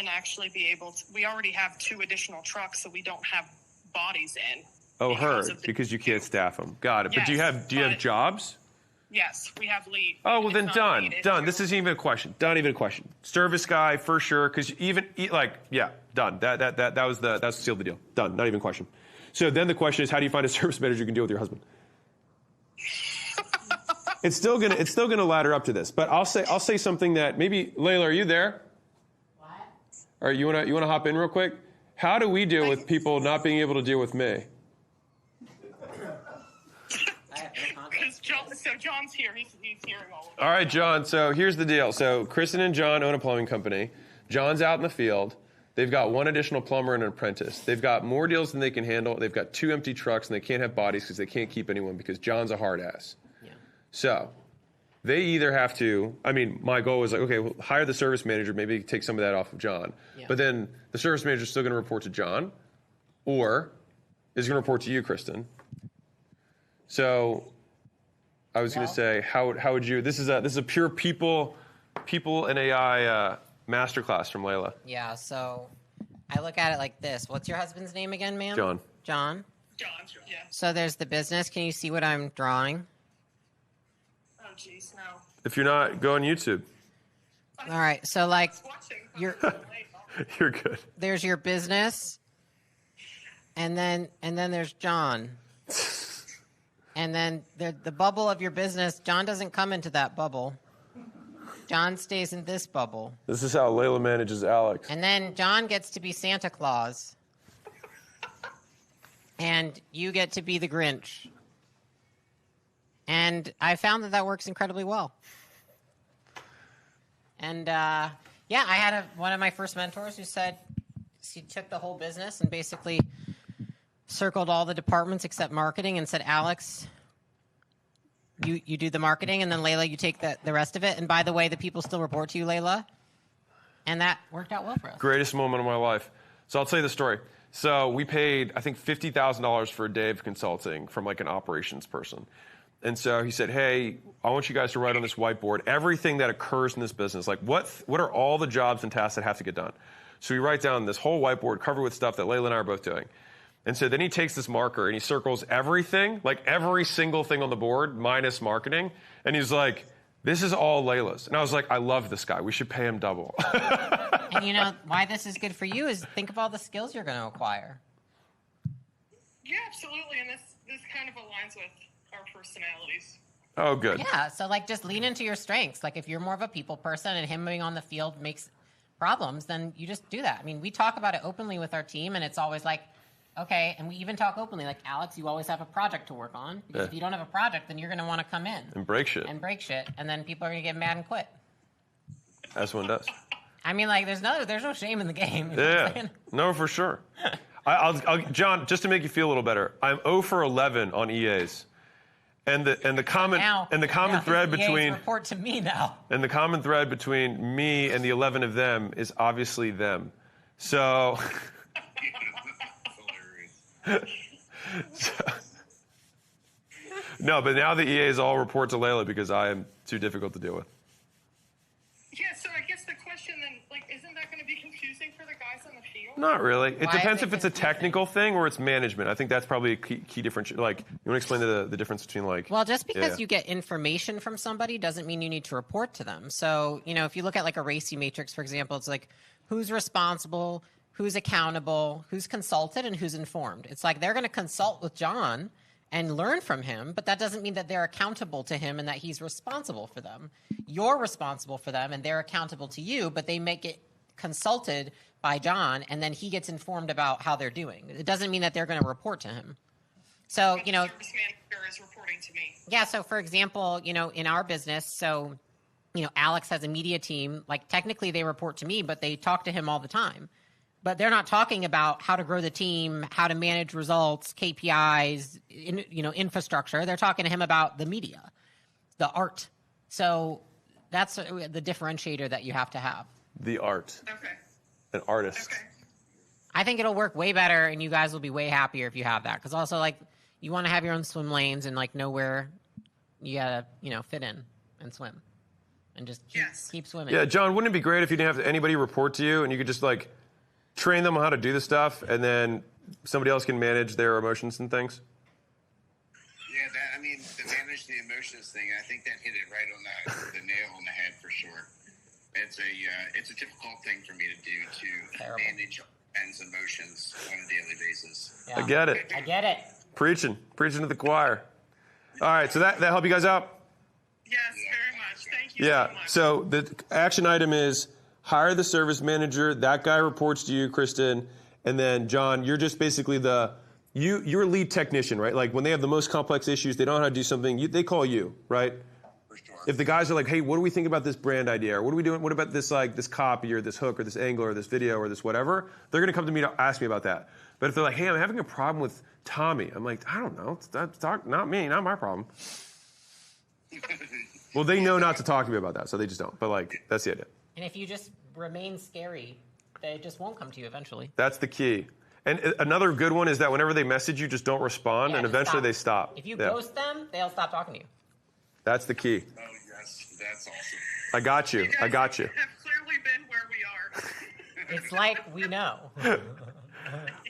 actually be able to. We already have 2 additional trucks, so we don't have bodies in. Oh, because you can't staff them. Got it. Yes, but do you have jobs? Yes, we have lead. Oh, well then done. This isn't even a question. Not even a question. Service guy for sure, because done. That sealed the deal. Done. Not even a question. So then the question is, how do you find a service manager you can deal with your husband? It's still gonna ladder up to this, but I'll say something that maybe Layla, are you there? What? All right, you wanna hop in real quick? How do we deal with people not being able to deal with me? So John's here. He's hearing all of it. All right, John. So here's the deal. So Kristen and John own a plumbing company. John's out in the field. They've got 1 additional plumber and an apprentice. They've got more deals than they can handle. They've got 2 empty trucks, and they can't have bodies because they can't keep anyone because John's a hard ass. Yeah. So they either have to, my goal was okay, hire the service manager, maybe take some of that off of John. Yeah. But then the service manager is still going to report to John, or is going to report to you, Kristen. So I was going to say, how would you? This is a pure people and AI masterclass from Layla. Yeah. So I look at it like this. What's your husband's name again, ma'am? John. John. Yeah. So there's the business. Can you see what I'm drawing? Oh, jeez, no. If you're not, go on YouTube. All right. So you're. You're good. There's your business, and then there's John. And then the bubble of your business, John doesn't come into that bubble. John stays in this bubble. This is how Layla manages Alex. And then John gets to be Santa Claus. And you get to be the Grinch. And I found that works incredibly well. And, I had one of my first mentors who said she took the whole business and basically circled all the departments except marketing and said, Alex, you do the marketing, and then Layla, you take the rest of it. And by the way, the people still report to you, Layla. And that worked out well for us. Greatest moment of my life. So I'll tell you the story. So we paid, I think, $50,000 for a day of consulting from like an operations person. And so he said, hey, I want you guys to write on this whiteboard everything that occurs in this business. Like what are all the jobs and tasks that have to get done? So we write down this whole whiteboard covered with stuff that Layla and I are both doing. And so then he takes this marker and he circles everything, like every single thing on the board, minus marketing. And he's like, this is all Layla's. And I was like, I love this guy. We should pay him double. And you know why this is good for you is think of all the skills you're going to acquire. Yeah, absolutely. And this kind of aligns with our personalities. Oh, good. Yeah, so like just lean into your strengths. Like if you're more of a people person and him being on the field makes problems, then you just do that. I mean, we talk about it openly with our team, and it's always like, okay, and we even talk openly, like, Alex, you always have a project to work on. Because if you don't have a project, then you're going to want to come in. And break shit. And then people are going to get mad and quit. As one does. I mean, like, there's no shame in the game. You know Yeah, what I'm saying? no, for sure. I'll, John, just to make you feel a little better, I'm 0 for 11 on EAs. And the common thread between report to me now. And the common thread between me and the 11 of them is obviously them. So, no, but now the EAs all report to Layla because I am too difficult to deal with. Yeah, so I guess the question then, like, isn't that going to be confusing for the guys on the field? Not really. It depends if it's a technical thing or it's management. I think that's probably a key difference. Like, you want to explain the difference between, like... Well, just because you get information from somebody doesn't mean you need to report to them. So, you know, if you look at, like, a RACI matrix, for example, it's like, who's responsible, who's accountable, who's consulted, and who's informed. It's like they're going to consult with John and learn from him, but that doesn't mean that they're accountable to him and that he's responsible for them. You're responsible for them, and they're accountable to you, but they make it consulted by John, and then he gets informed about how they're doing. It doesn't mean that they're going to report to him. So, you know... The service manager is reporting to me. Yeah, so for example, you know, in our business, so, you know, Alex has a media team. Like, technically they report to me, but they talk to him all the time. But they're not talking about how to grow the team, how to manage results, KPIs, infrastructure. They're talking to him about the media, the art. So that's the differentiator that you have to have. The art. Okay. An artist. Okay. I think it'll work way better, and you guys will be way happier if you have that. Because also, like, you want to have your own swim lanes and, like, know where you got to, fit in and swim. And just keep swimming. Yeah, John, wouldn't it be great if you didn't have anybody report to you and you could just, like, train them on how to do the stuff, and then somebody else can manage their emotions and things? Yeah, the manage the emotions thing, I think that hit it right on the nail on the head for sure. It's a difficult thing for me to do, to manage men's emotions on a daily basis. Yeah. I get it. I get it. Preaching to the choir. All right, so that help you guys out? Yes, very much. Thank you Yeah, so much. so the action item is hire the service manager. That guy reports to you, Kristen. And then, John, you're just basically you're a lead technician, right? Like, when they have the most complex issues, they don't know how to do something, they call you, right? For sure. If the guys are like, hey, what do we think about this brand idea? Or what are we doing? What about this, like, this copy or this hook or this angle or this video or this whatever? They're going to come to me to ask me about that. But if they're like, hey, I'm having a problem with Tommy, I'm like, I don't know. Not me, not my problem. Well, they know not to talk to me about that, so they just don't. But, like, that's the idea. And if you just remain scary, they just won't come to you eventually. That's the key. And another good one is that whenever they message you, just don't respond, and eventually they stop. If you ghost them, they'll stop talking to you. That's the key. Oh, yes, that's awesome. I got you. I got you. Have clearly been where we are. It's like we know.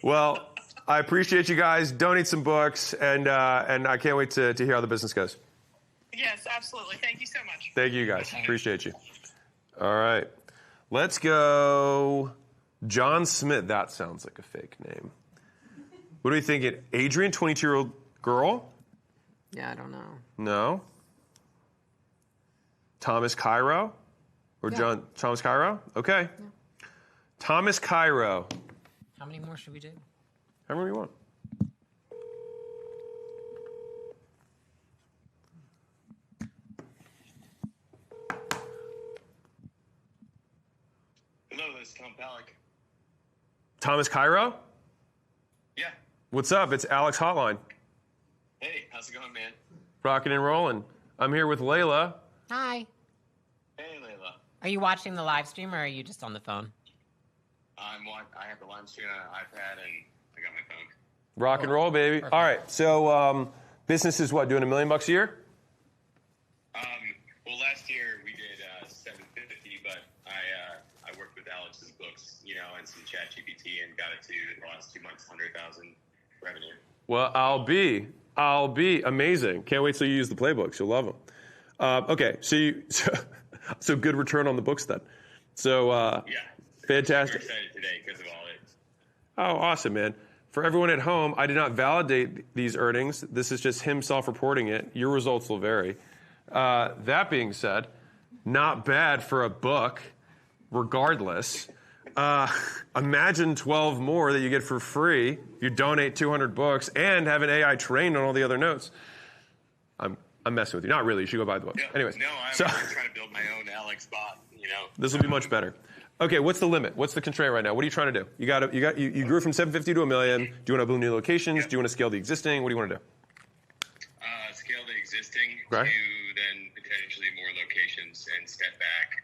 Well, I appreciate you guys. Donate some books, and I can't wait to hear how the business goes. Yes, absolutely. Thank you so much. Thank you guys. Appreciate you. All right. Let's go John Smith, that sounds like a fake name. What do we think? Adrian, 22-year-old girl? Yeah, I don't know. No. Thomas Cairo? Or John Thomas Cairo? Okay. Yeah. Thomas Cairo. How many more should we do? How many you want? Hello, this is Tom Palak. Thomas Cairo? Yeah. What's up? It's Alex Hotline. Hey, how's it going, man? Rocking and rolling. I'm here with Layla. Hi. Hey, Layla. Are you watching the live stream or are you just on the phone? I have the live stream on an iPad and I got my phone. Rock and roll, baby. Perfect. All right. So, business is what? Doing $1 million a year? Well, last year we did $750, but I worked with Alex's books, and some ChatGPT and got it to the last 2 months, 100,000 revenue. Well, I'll be amazing. Can't wait till you use the playbooks. You'll love them. Okay. So good return on the books then. So, yeah. Fantastic. I'm excited today because of all it. Oh, awesome, man. For everyone at home, I did not validate these earnings. This is just him self-reporting it. Your results will vary. That being said, not bad for a book, regardless. Imagine 12 more that you get for free if you donate 200 books and have an AI trained on all the other notes. I'm messing with you. Not really. You should go buy the book. No, Anyways. No, I'm trying to build my own Alex bot, This will be much better. Okay, what's the limit? What's the constraint right now? What are you trying to do? You grew from 750 to $1 million. Do you want to open new locations? Do you want to scale the existing? What do you want to do? Scale the existing right. to then potentially more locations and step back.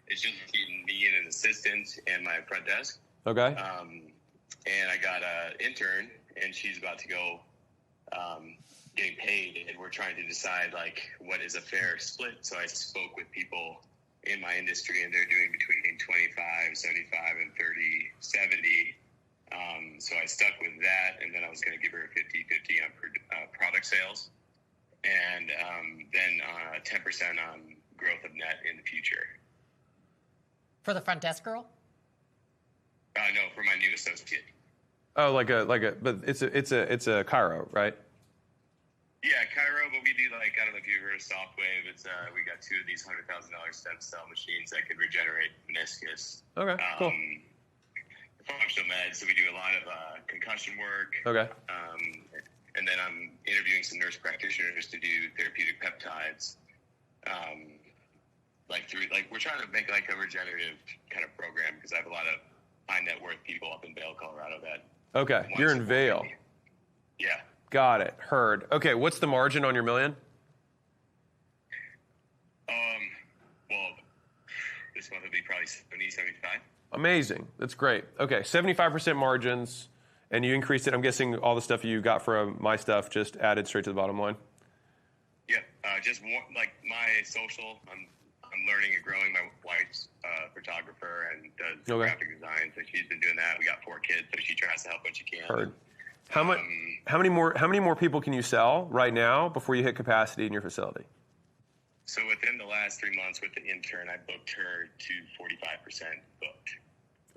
It's just me and an assistant and my front desk. Okay. And I got an intern, and she's about to go getting paid, and we're trying to decide what is a fair split. So I spoke with people in my industry, and they're doing between 25, 75, and 30, 70. So I stuck with that, and then I was going to give her a 50-50 on product sales, and then 10% on growth of net in the future. For the front desk girl? No, for my new associate. Oh, but it's a Cairo, right? Yeah, Cairo, but we do I don't know if you've heard of Softwave. It's we got 2 of these $100,000 stem cell machines that could regenerate meniscus. Okay, cool. Functional meds, so we do a lot of concussion work. Okay. And then I'm interviewing some nurse practitioners to do therapeutic peptides. We're trying to make a regenerative kind of program because I have a lot of high net worth people up in Vail, Colorado that. Okay, you're in Vail. Yeah. Got it. Heard. Okay, what's the margin on your $1 million? Well, this month would be probably 70, 75. Amazing. That's great. Okay, 75% margins, and you increased it. I'm guessing all the stuff you got from my stuff just added straight to the bottom line. Yeah, just more, my social. I'm learning and growing. My wife's a photographer and does graphic design, so she's been doing that. We got 4 kids, so she tries to help when she can. Heard. How many more people can you sell right now before you hit capacity in your facility? So within the last 3 months with the intern, I booked her to 45% booked.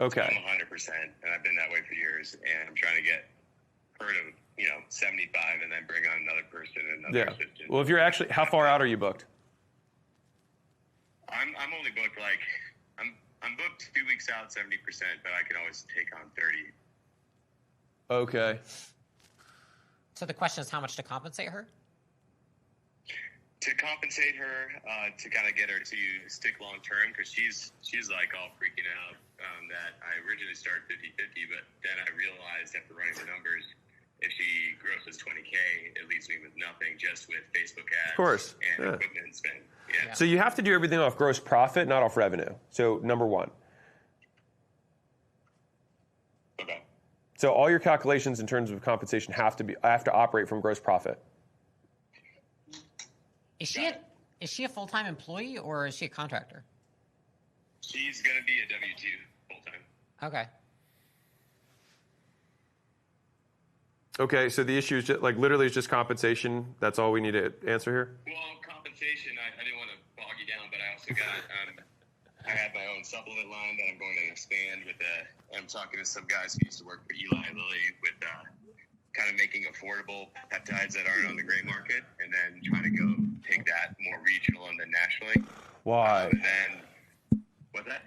Okay. So I'm 100%, and I've been that way for years. And I'm trying to get her to 75, and then bring on another person and another assistant. Well, if you're actually, how far out are you booked? I'm only booked I'm booked 2 weeks out 70%, but I can always take on 30. Okay. So the question is how much to compensate her? To compensate her, to kind of get her to stick long term, because she's all freaking out that I originally started 50-50, but then I realized after running the numbers, if she grosses 20K, it leaves me with nothing, just with Facebook ads of course. And equipment spend. Yeah. So you have to do everything off gross profit, not off revenue. So number one. Okay. So all your calculations in terms of compensation have to operate from gross profit. Is she a full-time employee or is she a contractor? She's going to be a W-2 full-time. Okay. Okay, so the issue is just, literally is just compensation. That's all we need to answer here? Well, compensation, I didn't want to bog you down, but I also got, I have my own supplement line that I'm going to expand with. I'm talking to some guys who used to work for Eli Lilly with kind of making affordable peptides that aren't on the gray market, and then trying to go take that more regional and then nationally. Why? What's that?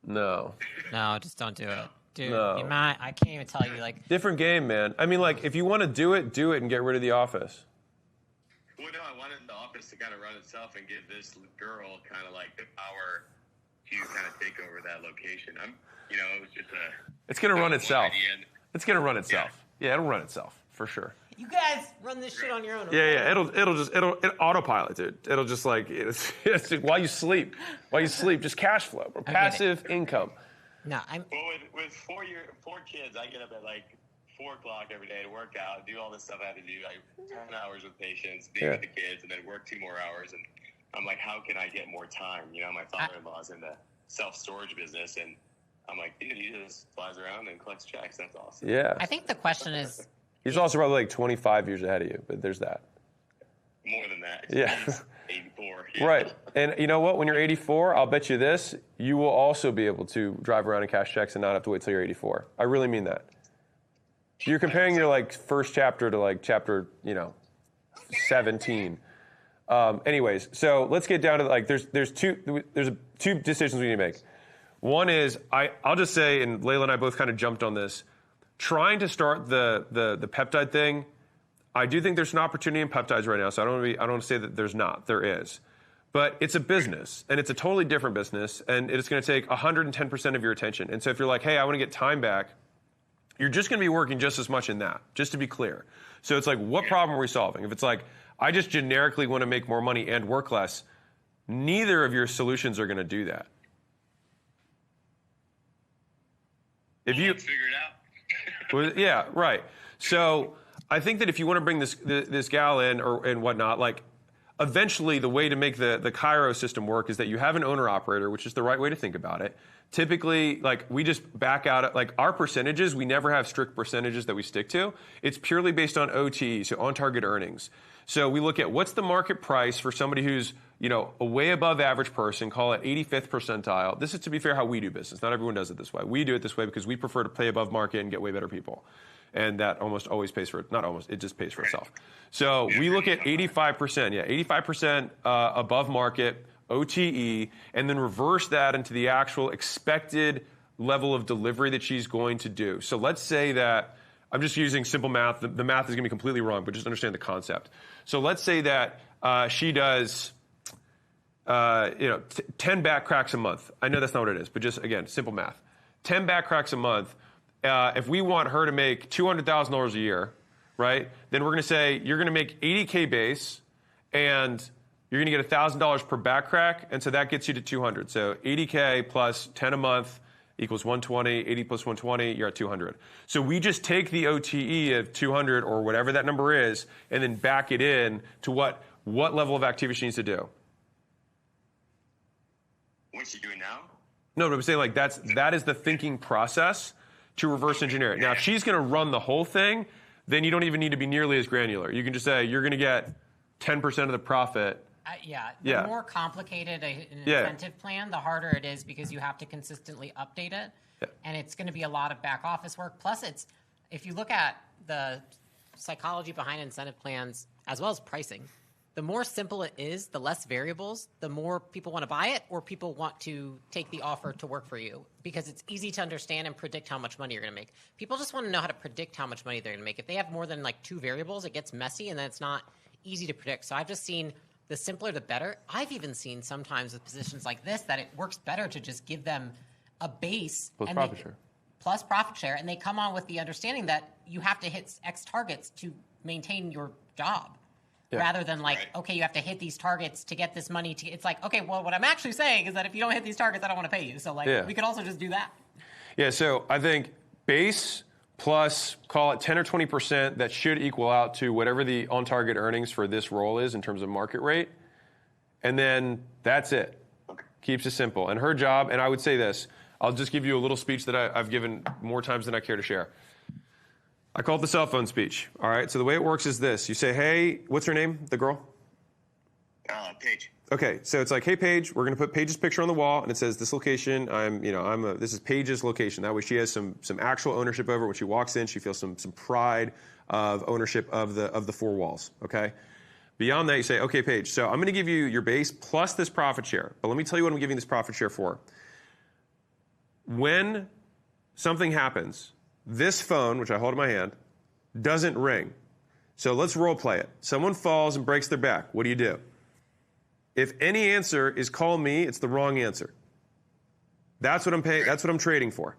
No, just don't do it. Dude, No. I can't even tell you, like... Different game, man. I mean, like, if you want to do it and get rid of the office. Well, no, I wanted the office to kind of run itself and give this girl kind of like the power to kind of take over that location. It was just It's going to run itself. idea. It's going to run itself. Yeah, it'll run itself, for sure. You guys run this shit on your own. Yeah, it'll autopilot, dude. It'll just like, it's while you sleep, just cash flow, or passive income. No, Well, with four kids, I get up at like 4 o'clock every day to work out, do all this stuff I have to do, like 10 hours with patients, be with the kids, and then work 2 more hours. And I'm like, how can I get more time? My father-in-law's in the self-storage business, and I'm like, dude, he just flies around and collects checks. That's awesome. Yeah. I think the question is... He's also probably like 25 years ahead of you, but there's that. More than that. Yeah. He's 84. Yeah. Right. And you know what? When you're 84, I'll bet you this, you will also be able to drive around and cash checks and not have to wait till you're 84. I really mean that. You're comparing your like first chapter to like chapter, 17. Anyways, so let's get down to like there's two decisions we need to make. One is I'll just say, and Layla and I both kind of jumped on this, trying to start the peptide thing. I do think there's an opportunity in peptides right now, so I don't want to say that there's not. There is. But it's a business, and it's a totally different business, and it's going to take 110% of your attention. And so if you're like, hey, I want to get time back, you're just going to be working just as much in that, just to be clear. So it's like, what problem are we solving? If it's like, I just generically want to make more money and work less, neither of your solutions are going to do that. If you figure it out. Yeah, right. So I think that if you want to bring this gal in and whatnot, like eventually the way to make the Cairo system work is that you have an owner operator, which is the right way to think about it. Typically, like we just back out like our percentages. We never have strict percentages that we stick to. It's purely based on OTE, so on target earnings. So we look at what's the market price for somebody who's a way above average person, call it 85th percentile. This is, to be fair, how we do business. Not everyone does it this way. We do it this way because we prefer to pay above market and get way better people. And that almost always pays for it. Not almost, it just pays for itself. So we look at 85%, 85% above market, OTE, and then reverse that into the actual expected level of delivery that she's going to do. So let's say that, I'm just using simple math. The math is going to be completely wrong, but just understand the concept. So let's say that she does 10 back cracks a month. I know that's not what it is, but just, again, simple math. 10 back cracks a month. If we want her to make $200,000 a year, right, then we're going to say you're going to make $80K base, and you're going to get $1,000 per back crack, and so that gets you to $200. So $80K plus 10 a month equals $120. 80 plus 120, you're at $200. So we just take the OTE of $200 or whatever that number is, and then back it in to what level of activity she needs to do. What's she doing now? No, but I'm saying like that is the thinking process to reverse engineer it. Now, if she's going to run the whole thing, then you don't even need to be nearly as granular. You can just say you're going to get 10% of the profit. The more complicated an incentive plan, the harder it is because you have to consistently update it. Yeah. And it's going to be a lot of back office work. Plus, if you look at the psychology behind incentive plans as well as pricing, the more simple it is, the less variables, the more people want to buy it or people want to take the offer to work for you because it's easy to understand and predict how much money you're going to make. People just want to know how to predict how much money they're going to make. If they have more than like 2 variables, it gets messy and then it's not easy to predict. So I've just seen the simpler the better. I've even seen sometimes with positions like this that it works better to just give them a base plus profit share. Plus profit share, and they come on with the understanding that you have to hit X targets to maintain your job. Yeah. Rather than like, okay, you have to hit these targets to get this money. It's like, okay, well, what I'm actually saying is that if you don't hit these targets, I don't want to pay you. So like, we could also just do that. Yeah, so I think base plus, call it 10 or 20%, that should equal out to whatever the on-target earnings for this role is in terms of market rate. And then that's it. Keeps it simple. And her job, and I would say this, I'll just give you a little speech that I've given more times than I care to share. I call it the cell phone speech, all right? So the way it works is this. You say, hey, what's her name, the girl? Paige. Okay, so it's like, hey, Paige, we're going to put Paige's picture on the wall, and it says this location. This is Paige's location. That way, she has some actual ownership over it. When she walks in, she feels some pride of ownership of the four walls. Okay. Beyond that, you say, okay, Paige. So I'm going to give you your base plus this profit share. But let me tell you what I'm giving this profit share for. When something happens, this phone, which I hold in my hand, doesn't ring. So let's role play it. Someone falls and breaks their back. What do you do? If any answer is call me, it's the wrong answer. That's what I'm paying. That's what I'm trading for.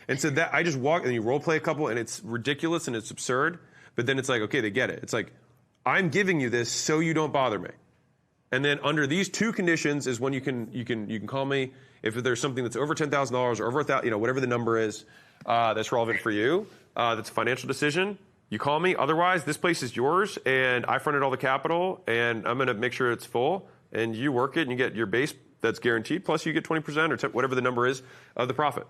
And so that I just walk and you role play a couple, and it's ridiculous and it's absurd. But then it's like, okay, they get it. It's like, I'm giving you this so you don't bother me. And then under these two conditions is when you can call me if there's something that's over $10,000 or over $1,000, whatever the number is that's relevant for you. That's a financial decision. You call me. Otherwise, this place is yours, and I fronted all the capital, and I'm going to make sure it's full, and you work it, and you get your base that's guaranteed, plus you get 20% or whatever the number is of the profit.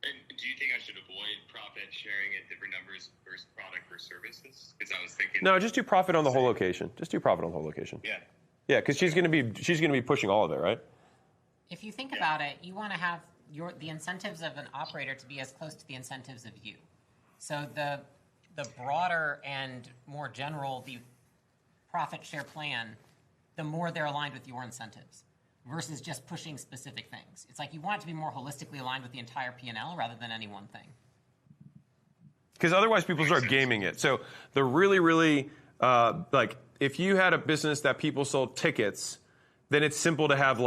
And do you think I should avoid profit sharing at different numbers versus product versus services? Because I was thinking. No, just do profit on the whole location. Just do profit on the whole location. Yeah. Yeah, because she's going to be pushing all of it, right? If you think about it, you want to have the incentives of an operator to be as close to the incentives of you. So the broader and more general the profit share plan, the more they're aligned with your incentives versus just pushing specific things. It's like you want it to be more holistically aligned with the entire P&L rather than any one thing. Because otherwise people start gaming it. So the really, if you had a business that people sold tickets, then it's simple to have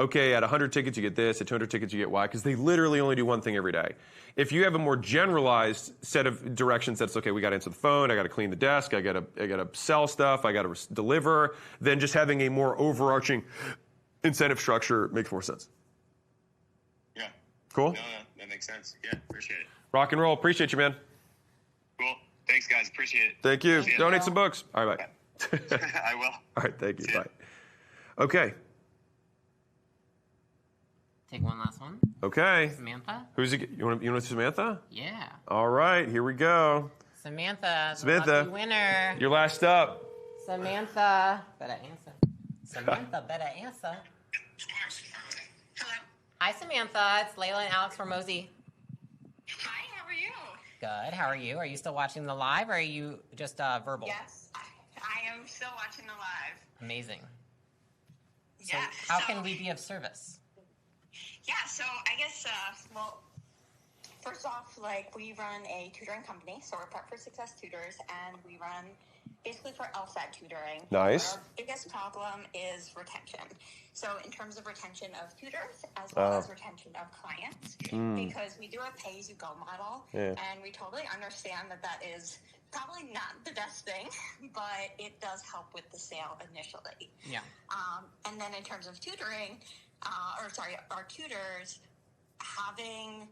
okay, at 100 tickets you get this, at 200 tickets you get Y, because they literally only do one thing every day. If you have a more generalized set of directions that's, okay, we got to answer the phone, I got to clean the desk, I got to sell stuff, I got to deliver, then just having a more overarching incentive structure makes more sense. Yeah. Cool? No, that makes sense. Yeah, appreciate it. Rock and roll. Appreciate you, man. Cool. Thanks, guys. Appreciate it. Thank you. Donate some books. All right, bye. I will. All right, thank you. Bye. Okay. Take one last one. Okay. Samantha? Who's it? You want to Samantha? Yeah. All right, here we go. Samantha. Samantha. Lucky winner. You're last up. Samantha. Better answer. Samantha, better answer. Hello. Hi, Samantha. It's Layla and Alex Hormozi. Hi, how are you? Good. How are you? Are you still watching the live, or are you just verbal? Yes, I am still watching the live. Amazing. Yeah. So how can we be of service? Yeah, so I guess, first off, we run a tutoring company, so we're Prep for Success Tutors, and we run basically for LSAT tutoring. Nice. Our biggest problem is retention. So in terms of retention of tutors, as well as retention of clients, because we do a pay-as-you-go model, and we totally understand that is probably not the best thing, but it does help with the sale initially. Yeah. And then in terms of tutoring, our tutors having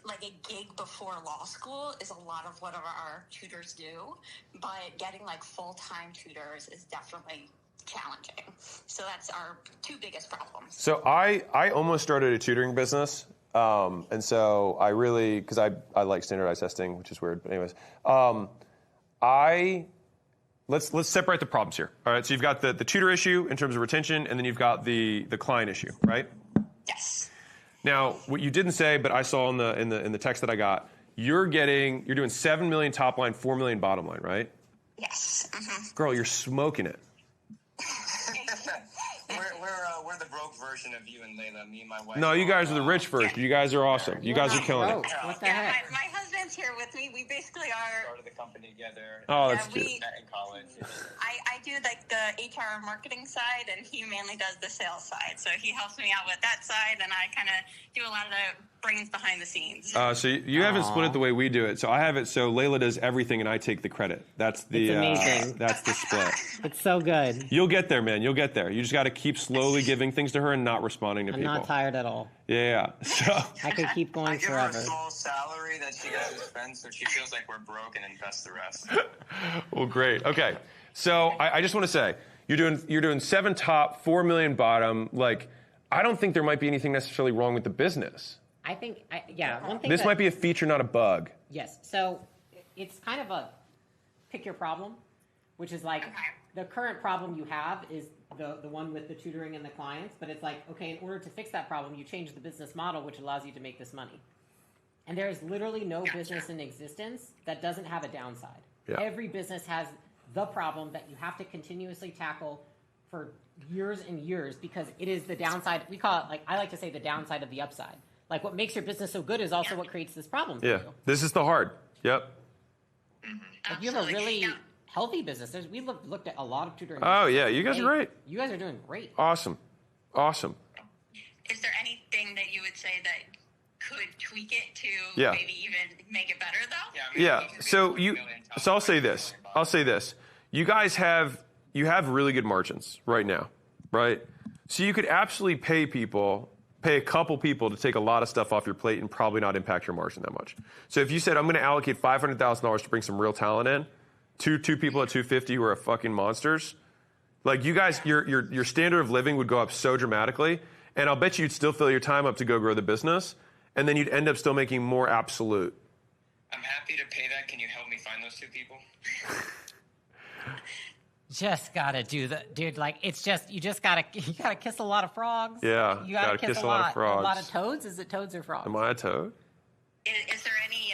a gig before law school is a lot of what our tutors do, but getting full-time tutors is definitely challenging. So that's our two biggest problems. So I almost started a tutoring business. And so I really, because I like standardized testing, which is weird, but anyways, let's separate the problems here. All right, so you've got the tutor issue in terms of retention, and then you've got the client issue, right? Yes. Now, what you didn't say, but I saw in the text that I got, you're doing 7 million top line, 4 million bottom line, right? Yes. Mm-hmm. Girl, you're smoking it. We're the broke version of you and Layla. Me and my wife. No, you guys are the rich version. You guys are awesome. You guys are killing it. What the heck? My husband's here with me. We basically are. Started the company together. Oh, that's we cute. met in college. I do the HR marketing side, and he mainly does the sales side. So he helps me out with that side, and I kind of do a lot of the brains behind the scenes. So you haven't split it the way we do it. So I have it so Layla does everything and I take the credit. That's the amazing. That's the split. It's so good. You'll get there, man. You'll get there. You just got to keep slowly giving things to her and not responding to I'm people. not tired at all. Yeah. So I could keep going I give forever. her a small salary that she guys spend, so she feels like we're broke and invest the rest. Well, great. Okay. So I just want to say you're doing 7 top, 4 million bottom. I don't think there might be anything necessarily wrong with the business. I think, one thing This might be a feature, not a bug. Yes. So it's kind of a pick your problem, which is like the current problem you have is the one with the tutoring and the clients, but it's like, okay, in order to fix that problem, you change the business model, which allows you to make this money. And there is literally no business in existence that doesn't have a downside. Yeah. Every business has the problem that you have to continuously tackle for years and years because it is the downside. We call it, like, I like to say the downside of the upside. Like, what makes your business so good is also what creates this problem for you. This is the hard. Yep. Like, you have a really healthy business. We looked at a lot of tutoring. Oh, yeah. You guys are great. You guys are doing great. Awesome. Is there anything that you would say that could tweak it to maybe even make it better, though? Yeah. So I'll say this. You guys have really good margins right now, right? So you could absolutely pay a couple people to take a lot of stuff off your plate and probably not impact your margin that much. So if you said, I'm going to allocate $500,000 to bring some real talent in, two people at $250 who are fucking monsters, like you guys, your standard of living would go up so dramatically, and I'll bet you'd still fill your time up to go grow the business, and then you'd end up still making more absolute. I'm happy to pay that. Can you help me find those two people? Just gotta do dude. Like, it's just you gotta kiss a lot of frogs. Yeah, you gotta kiss a lot of frogs. A lot of toads. Is it toads or frogs? Am I a toad? Is there any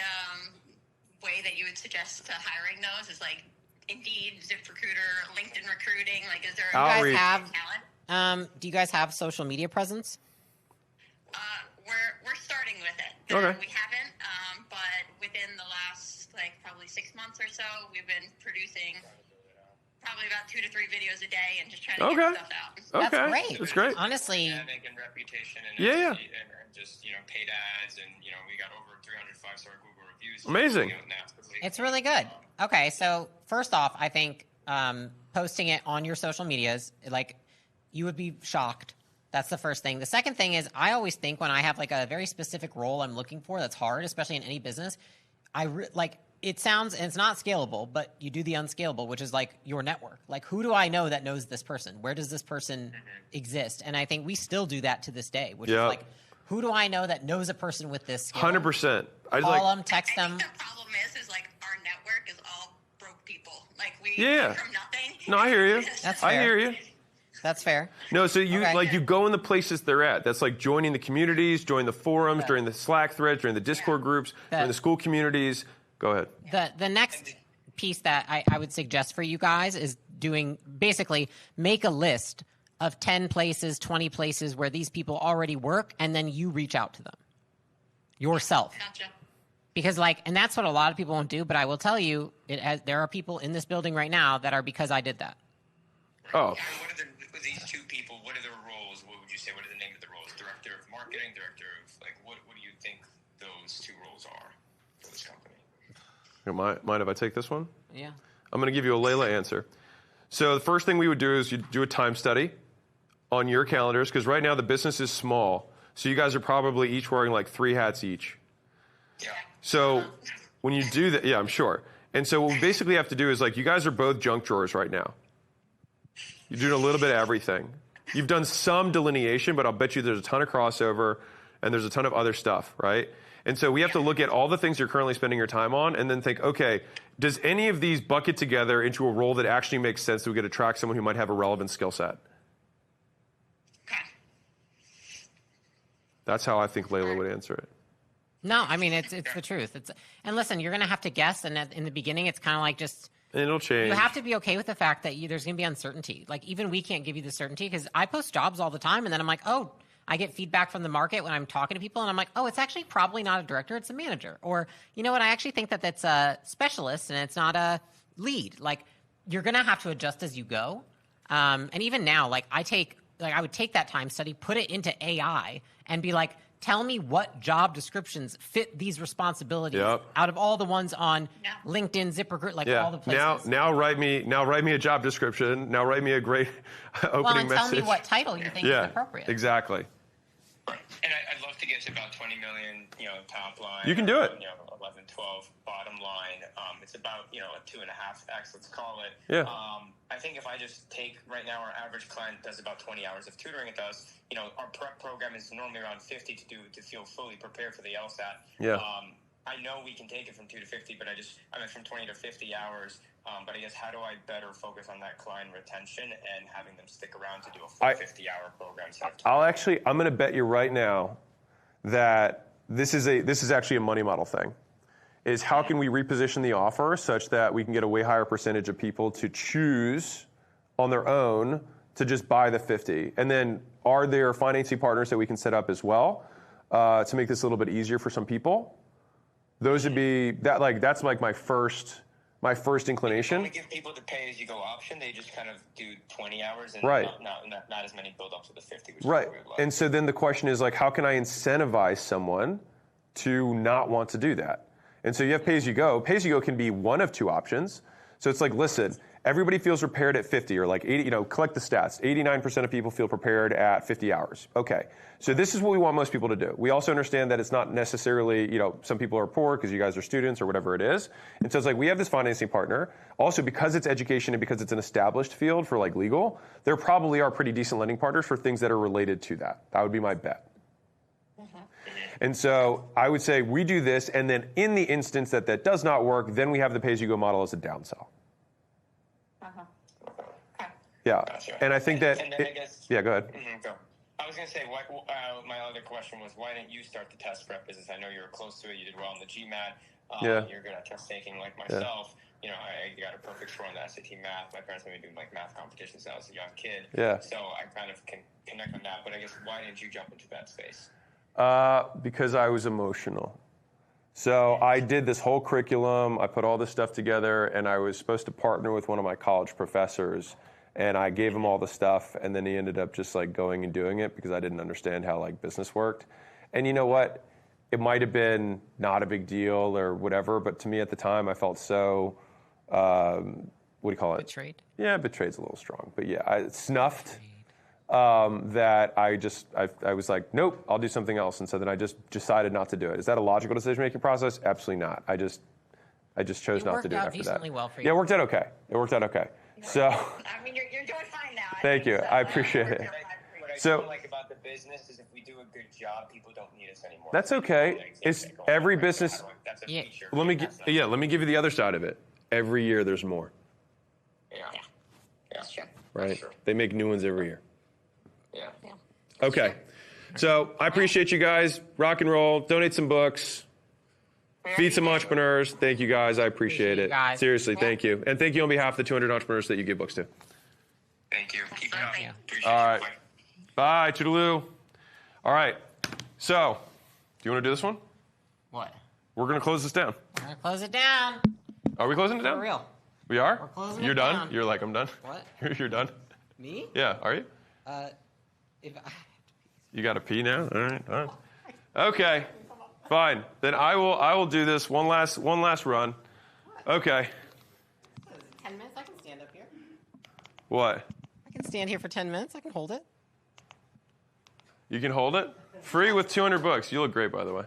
way that you would suggest to hiring those? Is like Indeed, ZipRecruiter, LinkedIn recruiting? Like, is there? You guys have? Do you guys have social media presence? We're starting with it. Okay. We haven't, but within the last probably 6 months or so, we've been producing probably about 2 to 3 videos a day and just trying to get stuff out. That's great. That's great. Honestly. Making reputation and and just paid ads, and we got over 300 5-star Google reviews. Amazing. It's really good. Okay, so first off, I think posting it on your social medias, like, you would be shocked. That's the first thing. The second thing is, I always think when I have like a very specific role I'm looking for that's hard, especially in any business, it sounds, and it's not scalable, but you do the unscalable, which is like your network. Like, who do I know that knows this person? Where does this person exist? And I think we still do that to this day, which is like, who do I know that knows a person with this skill? 100%. Call them, text them. I think the problem is like our network is all broke people. Like, we Yeah. come from nothing. No, I hear you. That's fair. I hear you. That's fair. No, so you you go in the places they're at. That's like joining the communities, join the forums, during the Slack threads, during the Discord groups, during the school communities. Go ahead. The next piece that I would suggest for you guys is basically make a list of 10 places, 20 places where these people already work, and then you reach out to them yourself. Gotcha. Because and that's what a lot of people won't do, but I will tell you, there are people in this building right now that are because I did that. Oh. With these two people, what are their roles? What would you say? What are the name of the roles? Director of marketing, director of what do you think those two roles are for this company? Mind if I take this one? Yeah. I'm going to give you a Layla answer. So the first thing we would do is you do a time study on your calendars, because right now the business is small. So you guys are probably each wearing like 3 hats each. Yeah. So when you do that, I'm sure. And so what we basically have to do is you guys are both junk drawers right now. You're doing a little bit of everything. You've done some delineation, but I'll bet you there's a ton of crossover and there's a ton of other stuff, right? And so we have to look at all the things you're currently spending your time on and then think, okay, does any of these bucket together into a role that actually makes sense so we could attract someone who might have a relevant skill set? That's how I think Layla would answer it. No, I mean, it's the truth. And listen, you're going to have to guess, and in the beginning, it's kind of like just... And it'll change. You have to be okay with the fact that there's going to be uncertainty. Like, even we can't give you the certainty, because I post jobs all the time, and then I'm like, oh, I get feedback from the market when I'm talking to people, and I'm like, oh, it's actually probably not a director, it's a manager. Or, you know what, I actually think that that's a specialist, and it's not a lead. Like, you're going to have to adjust as you go. And even now, I would take that time study, put it into AI, and be like, tell me what job descriptions fit these responsibilities out of all the ones on LinkedIn, ZipRecruiter, all the places. Now write me a job description. Now write me a great opening message. Tell me what title you think is appropriate. Exactly. And I'd love to get to about 20 million, top line. You can do it. 11, 12 bottom line. It's about, a 2.5x, let's call it. Yeah. I think if I just take right now, our average client does about 20 hours of tutoring with us. Our prep program is normally around 50 to feel fully prepared for the LSAT. Yeah. I know we can take it from 2 to 50, but from 20 to 50 hours. But I guess how do I better focus on that client retention and having them stick around to do a full 50-hour program? I'm going to bet you right now that this is actually a money model thing. Is how can we reposition the offer such that we can get a way higher percentage of people to choose on their own to just buy the 50? And then are there financing partners that we can set up as well to make this a little bit easier for some people? Those would be that's like my first inclination. When we give people the pay-as-you-go option, they just kind of do 20 hours and right. not as many build up to the 50. Which right. Is what we would and so then the question is how can I incentivize someone to not want to do that? And so you have pay-as-you-go. Pay-as-you-go can be one of two options. So it's listen, everybody feels prepared at 50 or 80, collect the stats. 89% of people feel prepared at 50 hours. Okay. So this is what we want most people to do. We also understand that it's not necessarily, some people are poor because you guys are students or whatever it is. And so it's we have this financing partner. Also, because it's education and because it's an established field for legal, there probably are pretty decent lending partners for things that are related to that. That would be my bet. And so I would say we do this, and then in the instance that does not work, then we have the pay-as-you-go model as a downsell. Yeah, Gotcha. And I think that. And then I guess, yeah, go ahead. Go. I was going to say, my other question was, why didn't you start the test prep business? I know you were close to it. You did well in the GMAT. Yeah. You're good at test taking like myself. Yeah. I got a perfect score on the SAT math. My parents made me do math competitions when I was a young kid. Yeah. So I kind of can connect on that. But I guess why didn't you jump into that space? Because I was emotional. So I did this whole curriculum. I put all this stuff together, and I was supposed to partner with one of my college professors. And I gave him all the stuff, and then he ended up just going and doing it because I didn't understand how business worked. And you know what? It might have been not a big deal or whatever, but to me at the time, I felt so, what do you call it? Betrayed? Yeah, betrayed's a little strong, but yeah, I snuffed that I was nope, I'll do something else. And so then I just decided not to do it. Is that a logical decision-making process? Absolutely not. I just chose not to do it after that. It worked out decently well for you. Yeah, it worked out okay. So, I mean, you're doing fine now. Thank you. I appreciate it. What I So, feel like about the business is if we do a good job, people don't need us anymore. that's okay. It's every business. That's a feature. Let me give you the other side of it. Every year there's more. Yeah. That's true. Right? They make new ones every year. Yeah. Okay. So I appreciate you guys. Rock and roll. Donate some books. Feed some entrepreneurs. Thank you guys. I appreciate it. Guys. Seriously, thank you. And thank you on behalf of the 200 entrepreneurs that you give books to. Thank you. Keep it up. Appreciate All right. it. Bye. Toodaloo. All right. So, do you want to do this one? What? We're going to close this down. We're going to close it down. Are we closing it down? For real. We are? We're closing You're it done? down. You're like, I'm done? What? You're done? Me? Yeah. Are you? If I... You got to pee now? All right. Okay. Fine. Then I will do this one last run. Okay. 10 minutes? I can stand up here. What? I can stand here for 10 minutes. I can hold it. You can hold it? Free with 200 books. You look great, by the way.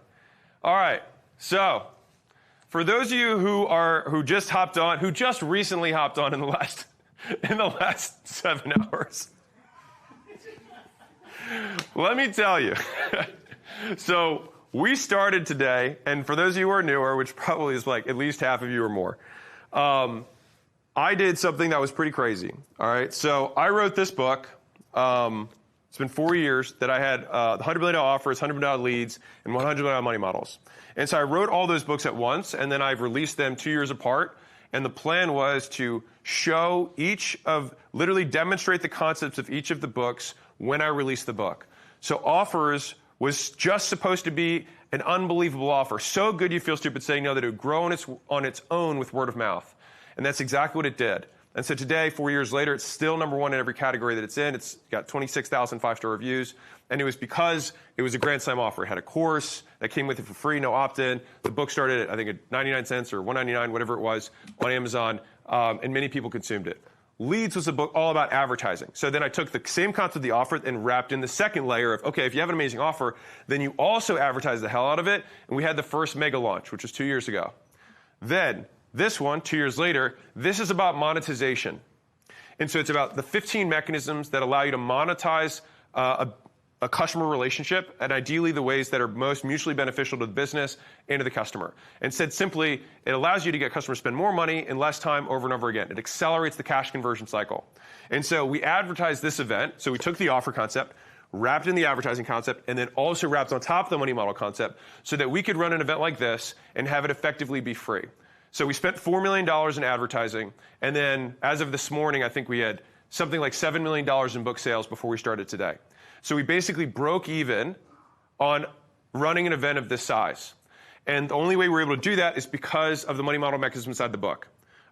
All right. So, for those of you who just recently hopped on in the last 7 hours, let me tell you. So, we started today, and for those of you who are newer, which probably is at least half of you or more, I did something that was pretty crazy. All right. So, I wrote this book. It's been 4 years that I had $100 million offers, $100 million leads, and $100 million money models. And so I wrote all those books at once, and then I've released them 2 years apart. And the plan was to literally demonstrate the concepts of each of the books when I released the book. So Offers was just supposed to be an unbelievable offer. So good you feel stupid saying no that it would grow on its own with word of mouth. And that's exactly what it did. And so today, 4 years later, it's still number one in every category that it's in. It's got 26,000 five-star reviews. And it was because it was a Grand Slam offer. It had a course that came with it for free, no opt-in. The book started at, I think, at 99 cents or $1.99, whatever it was, on Amazon. And many people consumed it. Leads was a book all about advertising. So then I took the same concept of the offer and wrapped in the second layer of, okay, if you have an amazing offer, then you also advertise the hell out of it. And we had the first mega launch, which was 2 years ago. Then this one, 2 years later, this is about monetization. And so it's about the 15 mechanisms that allow you to monetize a a customer relationship, and ideally the ways that are most mutually beneficial to the business and to the customer. And said simply, it allows you to get customers to spend more money in less time over and over again. It accelerates the cash conversion cycle. And so we advertised this event. So we took the offer concept, wrapped in the advertising concept, and then also wrapped on top of the money model concept so that we could run an event like this and have it effectively be free. So we spent $4 million in advertising, and then as of this morning, I think we had something like $7 million in book sales before we started today. So we basically broke even on running an event of this size. And the only way we're able to do that is because of the money model mechanism inside the book.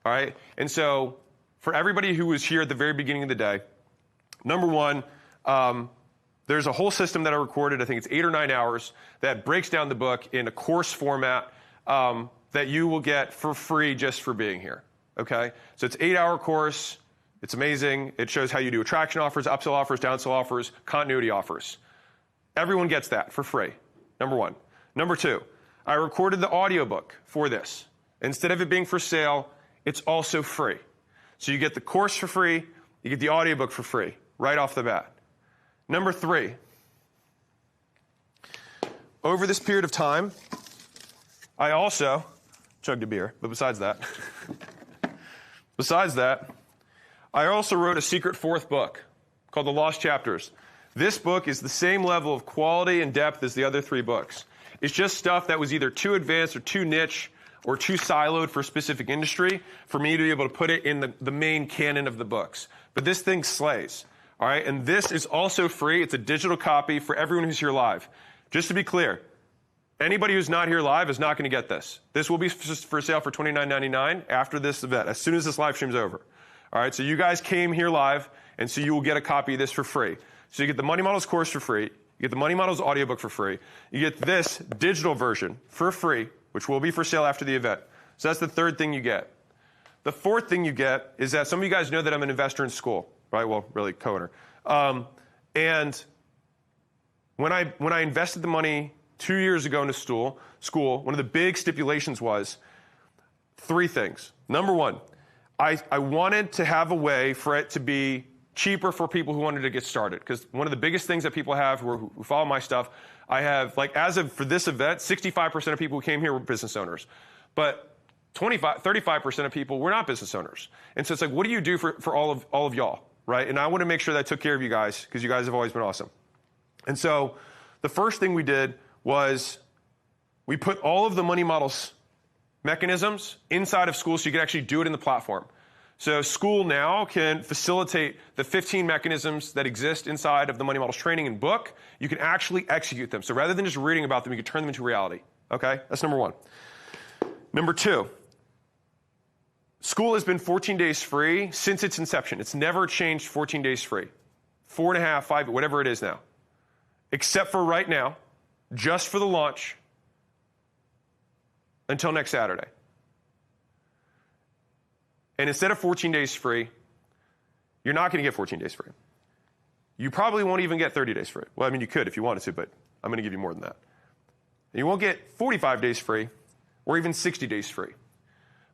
All right? And so for everybody who was here at the very beginning of the day, number one, there's a whole system that I recorded, I think it's 8 or 9 hours, that breaks down the book in a course format that you will get for free just for being here. Okay? So it's an 8-hour course. It's amazing. It shows how you do attraction offers, upsell offers, downsell offers, continuity offers. Everyone gets that for free, number one. Number two, I recorded the audiobook for this. Instead of it being for sale, it's also free. So you get the course for free, you get the audiobook for free, right off the bat. Number three, over this period of time, I also chugged a beer, but besides that, I also wrote a secret fourth book called The Lost Chapters. This book is the same level of quality and depth as the other 3 books. It's just stuff that was either too advanced or too niche or too siloed for a specific industry for me to be able to put it in the main canon of the books. But this thing slays. All right, and this is also free. It's a digital copy for everyone who's here live. Just to be clear, anybody who's not here live is not going to get this. This will be for sale for $29.99 after this event, as soon as this live stream's over. All right, so you guys came here live, and so you will get a copy of this for free. So you get the Money Models course for free, you get the Money Models audiobook for free, you get this digital version for free, which will be for sale after the event. So that's the third thing you get. The fourth thing you get is that some of you guys know that I'm an investor in school, right? Well, really, co-owner. And when I invested the money 2 years ago into school, one of the big stipulations was 3 things. Number one, I wanted to have a way for it to be cheaper for people who wanted to get started. Because one of the biggest things that people have who follow my stuff, I have, like, as of for this event, 65% of people who came here were business owners. But 35% of people were not business owners. And so it's like, what do you do for all of y'all, right? And I want to make sure that I took care of you guys, because you guys have always been awesome. And so the first thing we did was we put all of the money models mechanisms inside of school so you can actually do it in the platform. So school now can facilitate the 15 mechanisms that exist inside of the Money Models training and book. You can actually execute them. So rather than just reading about them, you can turn them into reality. Okay? That's number one. Number two, school has been 14 days free since its inception. It's never changed 14 days free. 4.5, 5, whatever it is now. Except for right now, just for the launch, until next Saturday. And instead of 14 days free, you're not going to get 14 days free. You probably won't even get 30 days free. Well, I mean, you could if you wanted to, but I'm going to give you more than that. And you won't get 45 days free or even 60 days free.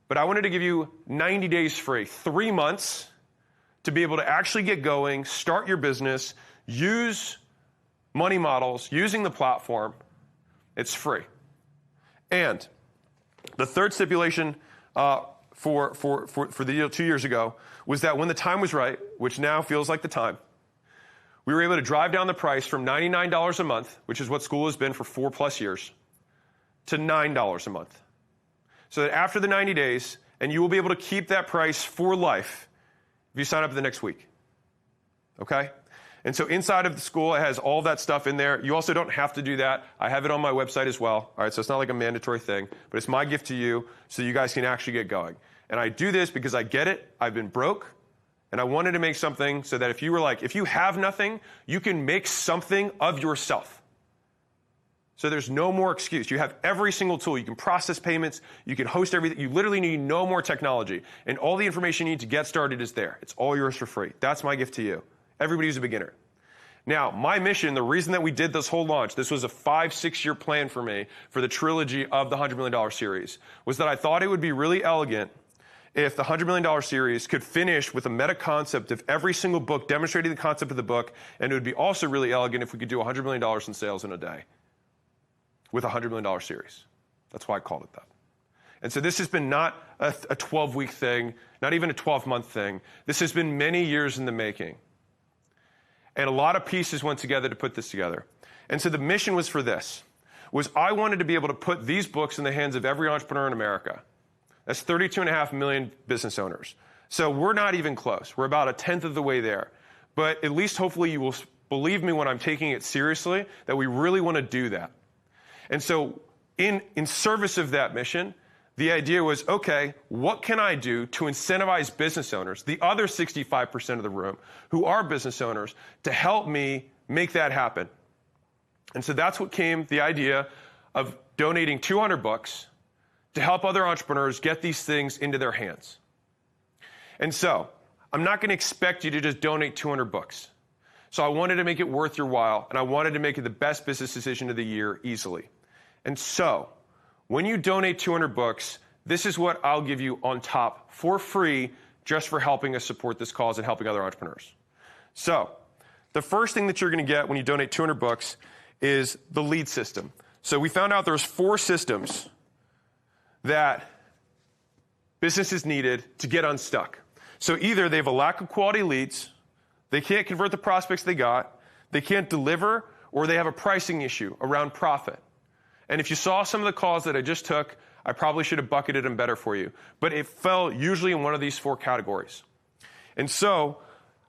But I wanted to give you 90 days free, 3 months to be able to actually get going, start your business, use money models, using the platform. It's free. And the third stipulation for the deal 2 years ago was that when the time was right, which now feels like the time, we were able to drive down the price from $99 a month, which is what school has been for 4+ years, to $9 a month. So that after the 90 days, and you will be able to keep that price for life if you sign up the next week. Okay? And so inside of the school, it has all that stuff in there. You also don't have to do that. I have it on my website as well. All right, so it's not like a mandatory thing, but it's my gift to you so you guys can actually get going. And I do this because I get it. I've been broke, and I wanted to make something so that if you have nothing, you can make something of yourself. So there's no more excuse. You have every single tool. You can process payments. You can host everything. You literally need no more technology. And all the information you need to get started is there. It's all yours for free. That's my gift to you. Everybody who's a beginner. Now, my mission, the reason that we did this whole launch, this was a 5-6 year plan for me for the trilogy of the $100 million series, was that I thought it would be really elegant if the $100 million series could finish with a meta concept of every single book demonstrating the concept of the book, and it would be also really elegant if we could do $100 million in sales in a day with a $100 million series. That's why I called it that. And so this has been not a 12-week thing, not even a 12-month thing. This has been many years in the making. And a lot of pieces went together to put this together. And so the mission was for this, was I wanted to be able to put these books in the hands of every entrepreneur in America. That's 32.5 million business owners. So we're not even close. We're about a tenth of the way there. But at least hopefully you will believe me when I'm taking it seriously that we really want to do that. And so in service of that mission, the idea was, okay, what can I do to incentivize business owners, the other 65% of the room who are business owners, to help me make that happen? And so that's what came the idea of donating 200 books to help other entrepreneurs get these things into their hands. And so I'm not going to expect you to just donate 200 books. So I wanted to make it worth your while, and I wanted to make it the best business decision of the year easily. And so when you donate 200 books, this is what I'll give you on top for free just for helping us support this cause and helping other entrepreneurs. So the first thing that you're going to get when you donate 200 books is the lead system. So we found out there's 4 systems that businesses needed to get unstuck. So either they have a lack of quality leads, they can't convert the prospects they got, they can't deliver, or they have a pricing issue around profit. And if you saw some of the calls that I just took, I probably should have bucketed them better for you. But it fell usually in one of these 4 categories. And so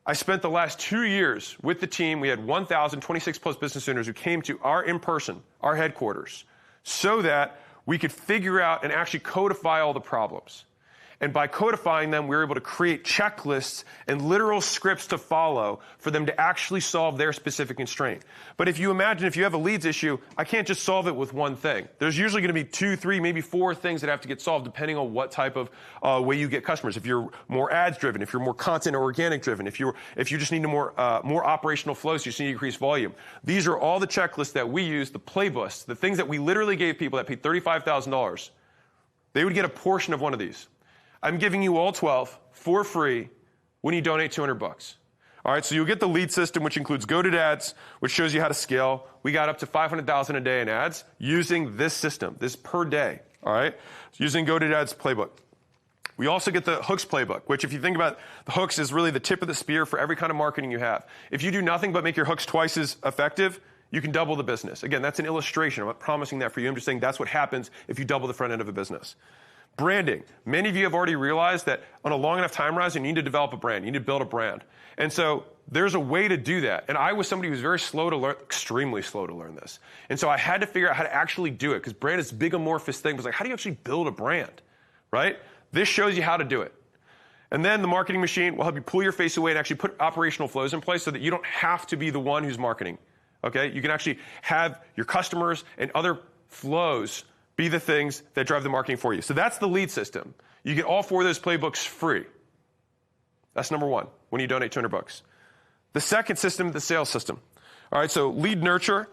I spent the last 2 years with the team. We had 1,026 plus business owners who came to our in-person, our headquarters, so that we could figure out and actually codify all the problems. And by codifying them, we were able to create checklists and literal scripts to follow for them to actually solve their specific constraint. But if you imagine if you have a leads issue, I can't just solve it with one thing. There's usually going to be 2, 3, maybe 4 things that have to get solved depending on what type of way you get customers. If you're more ads driven, if you're more content or organic driven, if you just need more operational flows, you just need to increase volume. These are all the checklists that we use, the playbooks, the things that we literally gave people that paid $35,000. They would get a portion of one of these. I'm giving you all 12 for free when you donate 200 bucks. All right, so you'll get the lead system, which includes GoDaddy Ads, which shows you how to scale. We got up to 500,000 a day in ads using this system, this per day, all right, using GoDaddy Ads playbook. We also get the hooks playbook, which if you think about the hooks is really the tip of the spear for every kind of marketing you have. If you do nothing but make your hooks twice as effective, you can double the business. Again, that's an illustration. I'm not promising that for you. I'm just saying that's what happens if you double the front end of a business. Branding. Many of you have already realized that on a long enough time horizon, you need to develop a brand. You need to build a brand. And so there's a way to do that. And I was somebody who was very slow to learn, extremely slow to learn this. And so I had to figure out how to actually do it because brand is a big amorphous thing. It was like, how do you actually build a brand, right? This shows you how to do it. And then the marketing machine will help you pull your face away and actually put operational flows in place so that you don't have to be the one who's marketing, okay? You can actually have your customers and other flows be the things that drive the marketing for you. So that's the lead system. You get all 4 of those playbooks free. That's number 1 when you donate 200 bucks. The second system, the sales system. All right, so lead nurture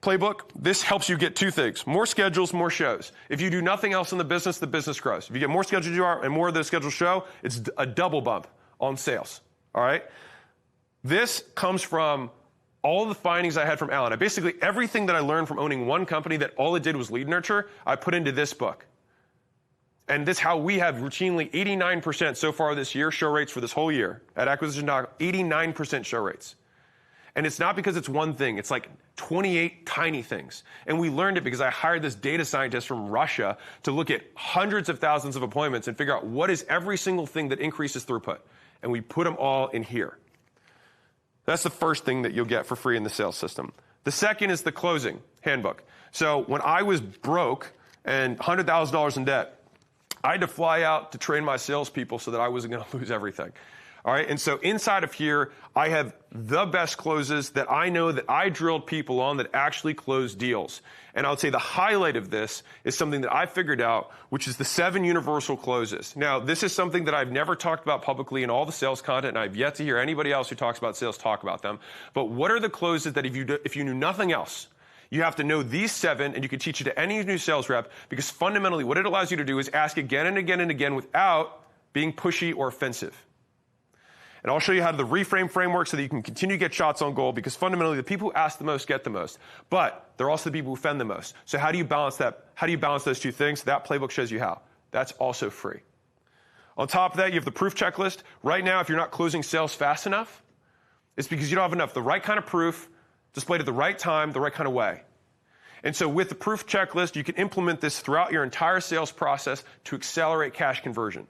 playbook. This helps you get 2 things: more schedules, more shows. If you do nothing else in the business grows. If you get more schedules and more of those schedules show, it's a double bump on sales. All right. This comes from all the findings I had from Alan. Basically, everything that I learned from owning one company that all it did was lead nurture, I put into this book. And this is how we have routinely 89% so far this year show rates for this whole year. At Acquisition Doc, 89% show rates. And it's not because it's one thing. It's like 28 tiny things. And we learned it because I hired this data scientist from Russia to look at hundreds of thousands of appointments and figure out what is every single thing that increases throughput. And we put them all in here. That's the first thing that you'll get for free in the sales system. The second is the closing handbook. So when I was broke and $100,000 in debt, I had to fly out to train my salespeople so that I wasn't going to lose everything. All right, and so inside of here, I have the best closes that I know that I drilled people on that actually close deals. And I would say the highlight of this is something that I figured out, which is the 7 universal closes. Now, this is something that I've never talked about publicly in all the sales content, and I've yet to hear anybody else who talks about sales talk about them. But what are the closes that if you knew nothing else, you have to know these 7, and you can teach it to any new sales rep, because fundamentally what it allows you to do is ask again and again and again without being pushy or offensive. And I'll show you how to the reframe framework so that you can continue to get shots on goal, because fundamentally the people who ask the most get the most, but they're also the people who offend the most. So how do you balance that? How do you balance those two things? That playbook shows you how. That's also free. On top of that, you have the proof checklist. Right now, if you're not closing sales fast enough, it's because you don't have enough, the right kind of proof displayed at the right time, the right kind of way. And so with the proof checklist, you can implement this throughout your entire sales process to accelerate cash conversion.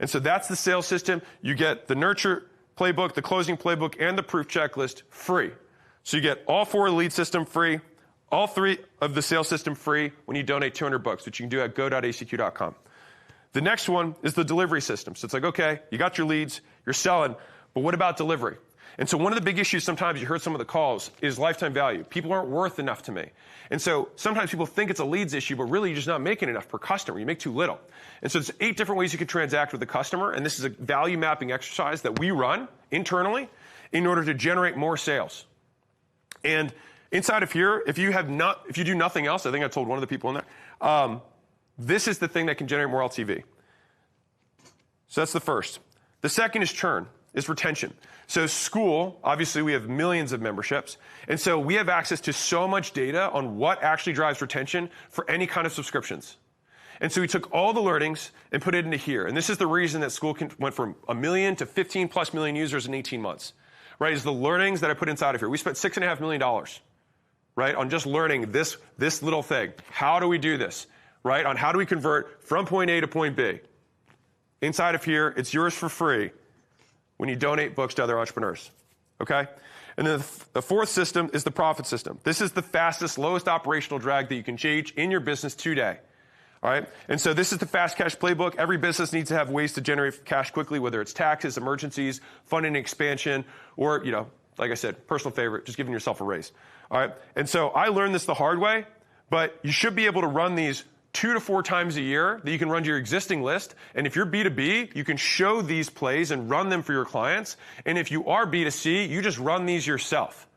And so that's the sales system. You get the nurture playbook, the closing playbook, and the proof checklist free. So you get all 4 lead system free, all 3 of the sales system free when you donate $200, which you can do at go.acq.com. The next one is the delivery system. So it's like, okay, you got your leads, you're selling, but what about delivery? And so one of the big issues sometimes, you heard some of the calls, is lifetime value. People aren't worth enough to me. And so sometimes people think it's a leads issue, but really you're just not making enough per customer. You make too little. And so there's 8 different ways you can transact with the customer, and this is a value mapping exercise that we run internally in order to generate more sales. And inside of here, if you do nothing else, I think I told one of the people in there, this is the thing that can generate more LTV. So that's the first. The second is churn, is retention. So school, obviously we have millions of memberships, and so we have access to so much data on what actually drives retention for any kind of subscriptions. And so we took all the learnings and put it into here. And this is the reason that school went from 1 million to 15+ million users in 18 months, right? Is the learnings that I put inside of here. We spent $6.5 million, right, on just learning this little thing. How do we do this, right? On how do we convert from point A to point B? Inside of here, it's yours for free when you donate books to other entrepreneurs, okay? And then the fourth system is the profit system. This is the fastest, lowest operational drag that you can change in your business today, all right? And so this is the fast cash playbook. Every business needs to have ways to generate cash quickly, whether it's taxes, emergencies, funding expansion, or, like I said, personal favorite, just giving yourself a raise, all right? And so I learned this the hard way, but you should be able to run these 2 to 4 times a year that you can run to your existing list. And if you're B2B, you can show these plays and run them for your clients. And if you are B2C, you just run these yourself.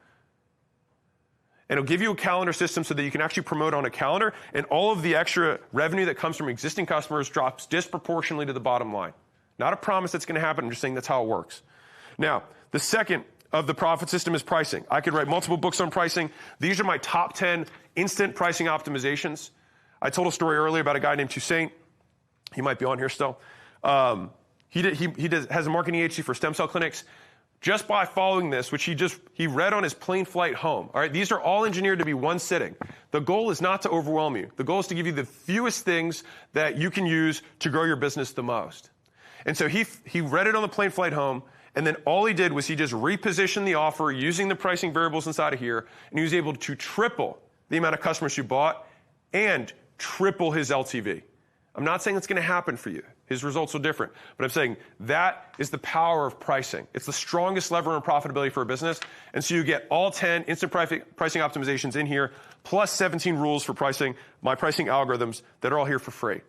And it'll give you a calendar system so that you can actually promote on a calendar, and all of the extra revenue that comes from existing customers drops disproportionately to the bottom line. Not a promise that's going to happen. I'm just saying that's how it works. Now, the second of the profit system is pricing. I could write multiple books on pricing. These are my top 10 instant pricing optimizations. I told a story earlier about a guy named Toussaint. He might be on here still. He has a marketing agency for stem cell clinics. Just by following this, which he read on his plane flight home. All right, these are all engineered to be one sitting. The goal is not to overwhelm you. The goal is to give you the fewest things that you can use to grow your business the most. And so he read it on the plane flight home, and then all he did was he just repositioned the offer using the pricing variables inside of here, and he was able to triple the amount of customers who bought and triple his LTV. I'm not saying it's going to happen for you. His results are different. But I'm saying that is the power of pricing. It's the strongest lever in profitability for a business. And so you get all 10 instant pricing optimizations in here, plus 17 rules for pricing, my pricing algorithms that are all here for free.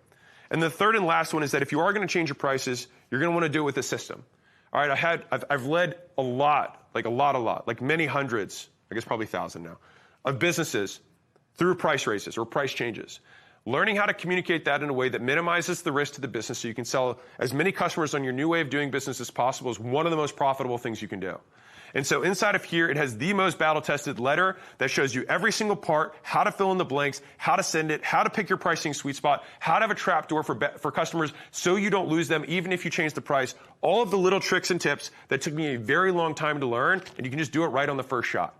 And the third and last one is that if you are going to change your prices, you're going to want to do it with a system. All right, I've led a lot, like many hundreds, I guess probably 1,000 now, of businesses through price raises or price changes. Learning how to communicate that in a way that minimizes the risk to the business so you can sell as many customers on your new way of doing business as possible is one of the most profitable things you can do. And so inside of here, it has the most battle-tested letter that shows you every single part, how to fill in the blanks, how to send it, how to pick your pricing sweet spot, how to have a trapdoor for customers so you don't lose them even if you change the price. All of the little tricks and tips that took me a very long time to learn, and you can just do it right on the first shot.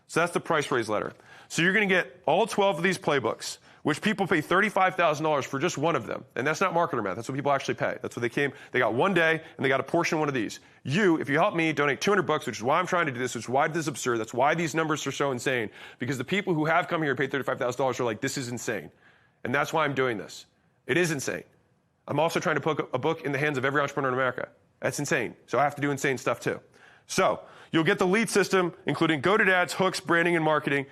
So that's the price raise letter. So you're going to get all 12 of these playbooks, which people pay $35,000 for just one of them. And that's not marketer math. That's what people actually pay. That's what they got one day, and they got a portion of one of these. If you help me donate $200, which is why I'm trying to do this, which is why this is absurd, that's why these numbers are so insane, because the people who have come here and paid $35,000 are like, this is insane. And that's why I'm doing this. It is insane. I'm also trying to put a book in the hands of every entrepreneur in America. That's insane. So I have to do insane stuff too. So you'll get the lead system, including go-to ads, hooks, branding, and marketing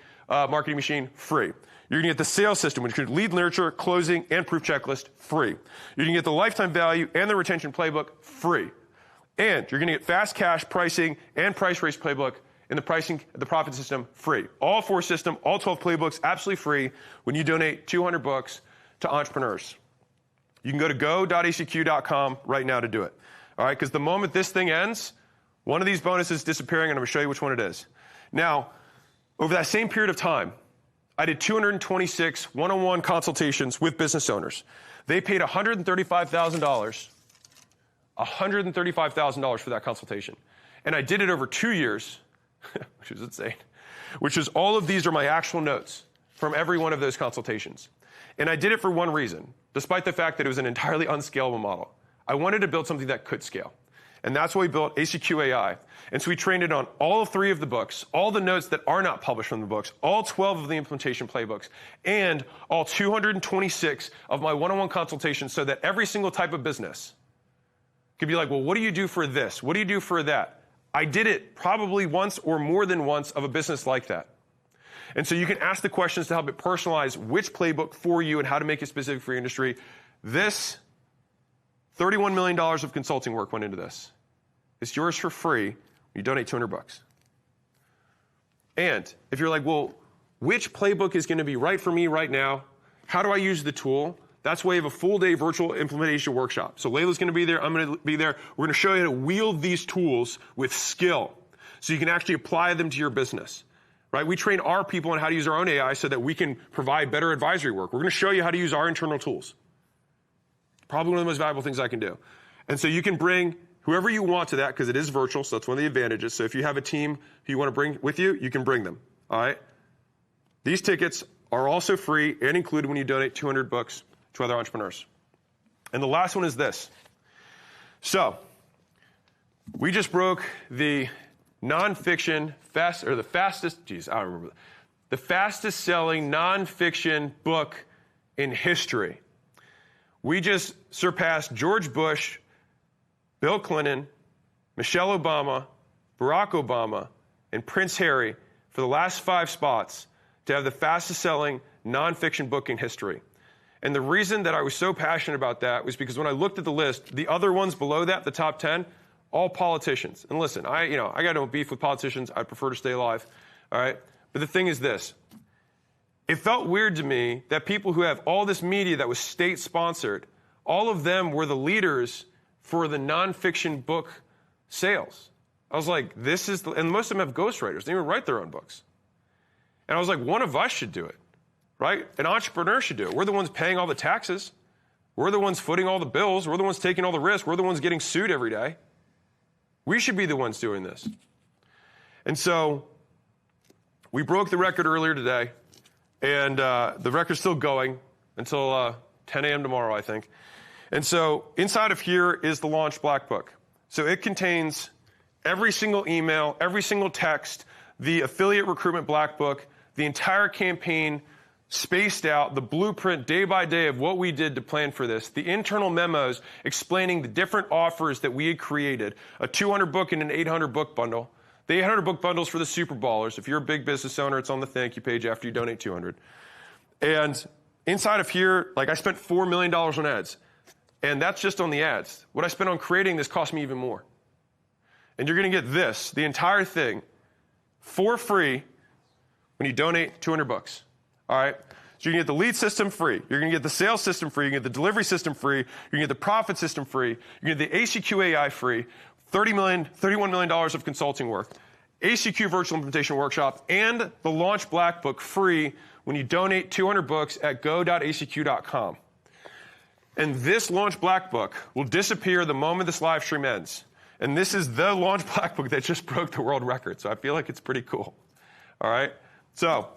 machine, free. You're going to get the sales system, which includes lead nurture, closing, and proof checklist, free. You're going to get the lifetime value and the retention playbook, free. And you're going to get fast cash pricing and price raise playbook in the profit system, free. All 4 systems, all 12 playbooks, absolutely free when you donate $200 to entrepreneurs. You can go to go.acq.com right now to do it. All right, because the moment this thing ends, one of these bonuses is disappearing, and I'm going to show you which one it is. Now, over that same period of time, I did 226 one-on-one consultations with business owners. They paid $135,000. $135,000 for that consultation. And I did it over 2 years, which is insane, which is all of these are my actual notes from every one of those consultations. And I did it for one reason, despite the fact that it was an entirely unscalable model. I wanted to build something that could scale. And that's why we built ACQ AI. And so we trained it on all 3 of the books, all the notes that are not published from the books, all 12 of the implementation playbooks, and all 226 of my one-on-one consultations so that every single type of business could be like, well, what do you do for this? What do you do for that? I did it probably once or more than once of a business like that. And so you can ask the questions to help it personalize which playbook for you and how to make it specific for your industry. This $31 million of consulting work went into this. It's yours for free when you donate $200. And if you're like, well, which playbook is going to be right for me right now? How do I use the tool? That's why we have a full-day virtual implementation workshop. So Layla's going to be there. I'm going to be there. We're going to show you how to wield these tools with skill so you can actually apply them to your business. Right? We train our people on how to use our own AI so that we can provide better advisory work. We're going to show you how to use our internal tools. Probably one of the most valuable things I can do. And so you can bring whoever you want to that because it is virtual, so that's one of the advantages. So if you have a team who you want to bring with you, you can bring them. All right? These tickets are also free and included when you donate $200 to other entrepreneurs. And the last one is this. So we just broke the nonfiction the fastest selling nonfiction book in history. We just surpassed George Bush, Bill Clinton, Michelle Obama, Barack Obama, and Prince Harry for the last 5 spots to have the fastest selling nonfiction book in history. And the reason that I was so passionate about that was because when I looked at the list, the other ones below that, the top 10, all politicians. And listen, I got no beef with politicians. I'd prefer to stay alive. All right? But the thing is this. It felt weird to me that people who have all this media that was state-sponsored, all of them were the leaders for the nonfiction book sales. I was like, and most of them have ghostwriters. They even write their own books. And I was like, one of us should do it, right? An entrepreneur should do it. We're the ones paying all the taxes. We're the ones footing all the bills. We're the ones taking all the risk. We're the ones getting sued every day. We should be the ones doing this. And so we broke the record earlier today, and the record's still going until 10 a.m. tomorrow, I think. And so inside of here is the Launch Black Book. So it contains every single email, every single text, the affiliate recruitment Black Book, the entire campaign spaced out, the blueprint day by day of what we did to plan for this, the internal memos explaining the different offers that we had created, a 200 book and an 800 book bundle. The 800 book bundles for the super ballers. If you're a big business owner, it's on the thank you page after you donate 200. And inside of here, I spent $4 million on ads. And that's just on the ads. What I spent on creating this cost me even more. And you're going to get this, the entire thing, for free when you donate 200 bucks. All right? So you can get the lead system free. You're going to get the sales system free. You can get the delivery system free. You're going to get the profit system free. You're going to get the ACQ AI free. $31 million of consulting work. ACQ Virtual Implementation Workshop, and the Launch Black Book free when you donate 200 books at go.acq.com. And this Launch Black Book will disappear the moment this live stream ends. And this is the Launch Black Book that just broke the world record. So I feel like it's pretty cool. All right? So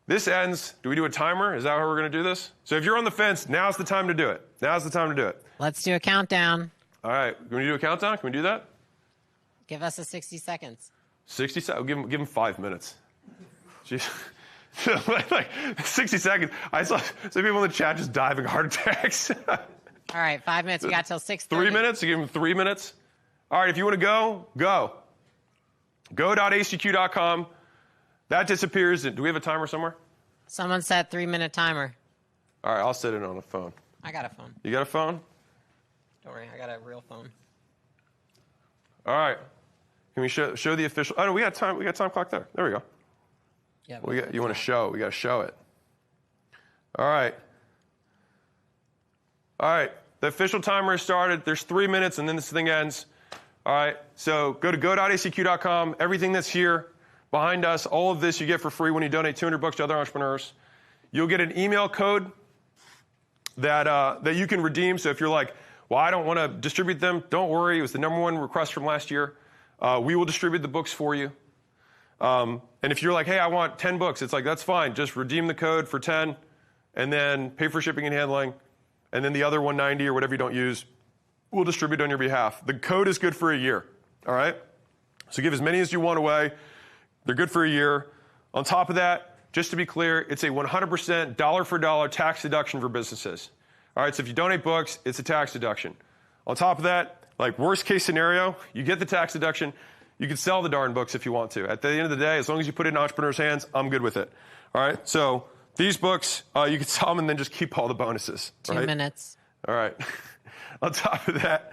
this ends. Do we do a timer? Is that how we're going to do this? So if you're on the fence, now's the time to do it. Now's the time to do it. Let's do a countdown. All right. Can we do a countdown? Can we do that? Give us a 60 seconds. 60 seconds? Give him 5 minutes. Jeez. 60 seconds. I saw some people in the chat just diving heart attacks. All right, 5 minutes. We got till 6:30. 3 minutes? You give him 3 minutes? All right, if you want to go, go. Go.acq.com. That disappears. Do we have a timer somewhere? Someone set 3-minute timer. All right, I'll set it on a phone. I got a phone. You got a phone? Don't worry, I got a real phone. All right. Can we show the official? Oh, no, we got time. We got time clock there. There we go. Yeah. You want to show? We got to show it. All right. All right. The official timer has started. There's 3 minutes, and then this thing ends. All right, so go to go.acq.com. Everything that's here behind us, all of this you get for free when you donate $200 to other entrepreneurs. You'll get an email code that you can redeem. So if you're like, well, I don't want to distribute them, don't worry. It was the #1 request from last year. We will distribute the books for you. And if you're like, hey, I want 10 books, it's like, that's fine. Just redeem the code for 10 and then pay for shipping and handling. And then the other 190 or whatever you don't use, we'll distribute on your behalf. The code is good for a year, all right? So give as many as you want away. They're good for a year. On top of that, just to be clear, it's a 100% dollar for dollar tax deduction for businesses. All right, so if you donate books, it's a tax deduction. On top of that, like worst case scenario, you get the tax deduction. You can sell the darn books if you want to. At the end of the day, as long as you put it in entrepreneurs' hands, I'm good with it. All right, so these books, you can sell them and then just keep all the bonuses. 2 minutes. All right. On top of that,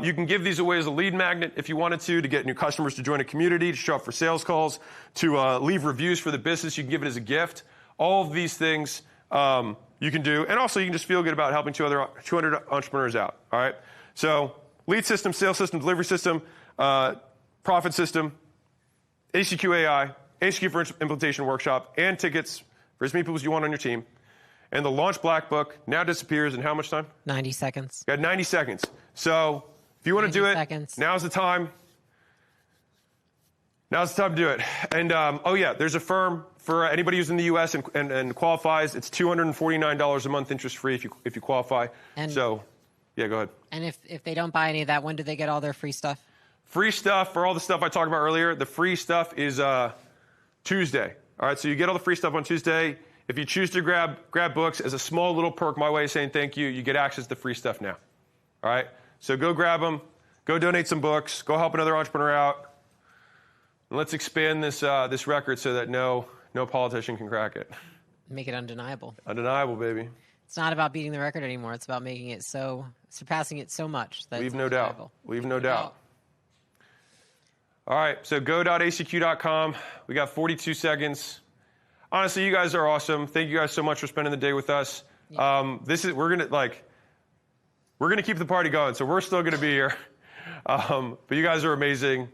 you can give these away as a lead magnet if you wanted to get new customers to join a community, to show up for sales calls, to leave reviews for the business. You can give it as a gift. All of these things you can do. And also, you can just feel good about helping 200 entrepreneurs out. All right? So lead system, sales system, delivery system, profit system, ACQ AI, ACQ for implementation workshop, and tickets for as many people as you want on your team. And the launch black book now disappears in how much time? 90 seconds. You got 90 seconds. So if you want to do it, now's the time. Now's the time to do it. And, oh, yeah, there's a firm for anybody who's in the U.S. and qualifies. It's $249 a month interest-free if you qualify. And so, yeah, go ahead. And if they don't buy any of that, when do they get all their free stuff? Free stuff for all the stuff I talked about earlier. The free stuff is Tuesday. All right, so you get all the free stuff on Tuesday. If you choose to grab books as a small little perk, my way of saying thank you, you get access to free stuff now. All right, so go grab them. Go donate some books. Go help another entrepreneur out. And let's expand this record so that no politician can crack it. Make it undeniable. Undeniable, baby. It's not about beating the record anymore. It's about making it surpassing it so much that Leave no doubt. Leave no doubt. All right, so go.acq.com. We got 42 seconds. Honestly, you guys are awesome. Thank you guys so much for spending the day with us. Yeah. We're gonna keep the party going, so we're still gonna be here. But you guys are amazing,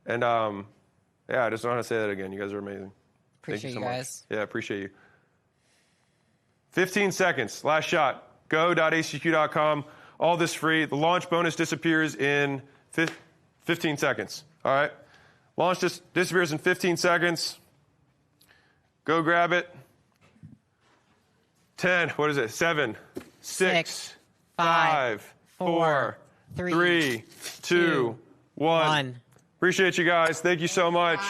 and yeah, I just want to say that again. You guys are amazing. Appreciate Thank you so guys. much. Yeah, appreciate you. 15 seconds. Last shot. Go.acq.com. All this free. The launch bonus disappears in 15 seconds. All right. Launch disappears in 15 seconds. Go grab it. 10. What is it? 7, 6, 5, 4, 3, 2, 1. Appreciate you guys. Thank you so much.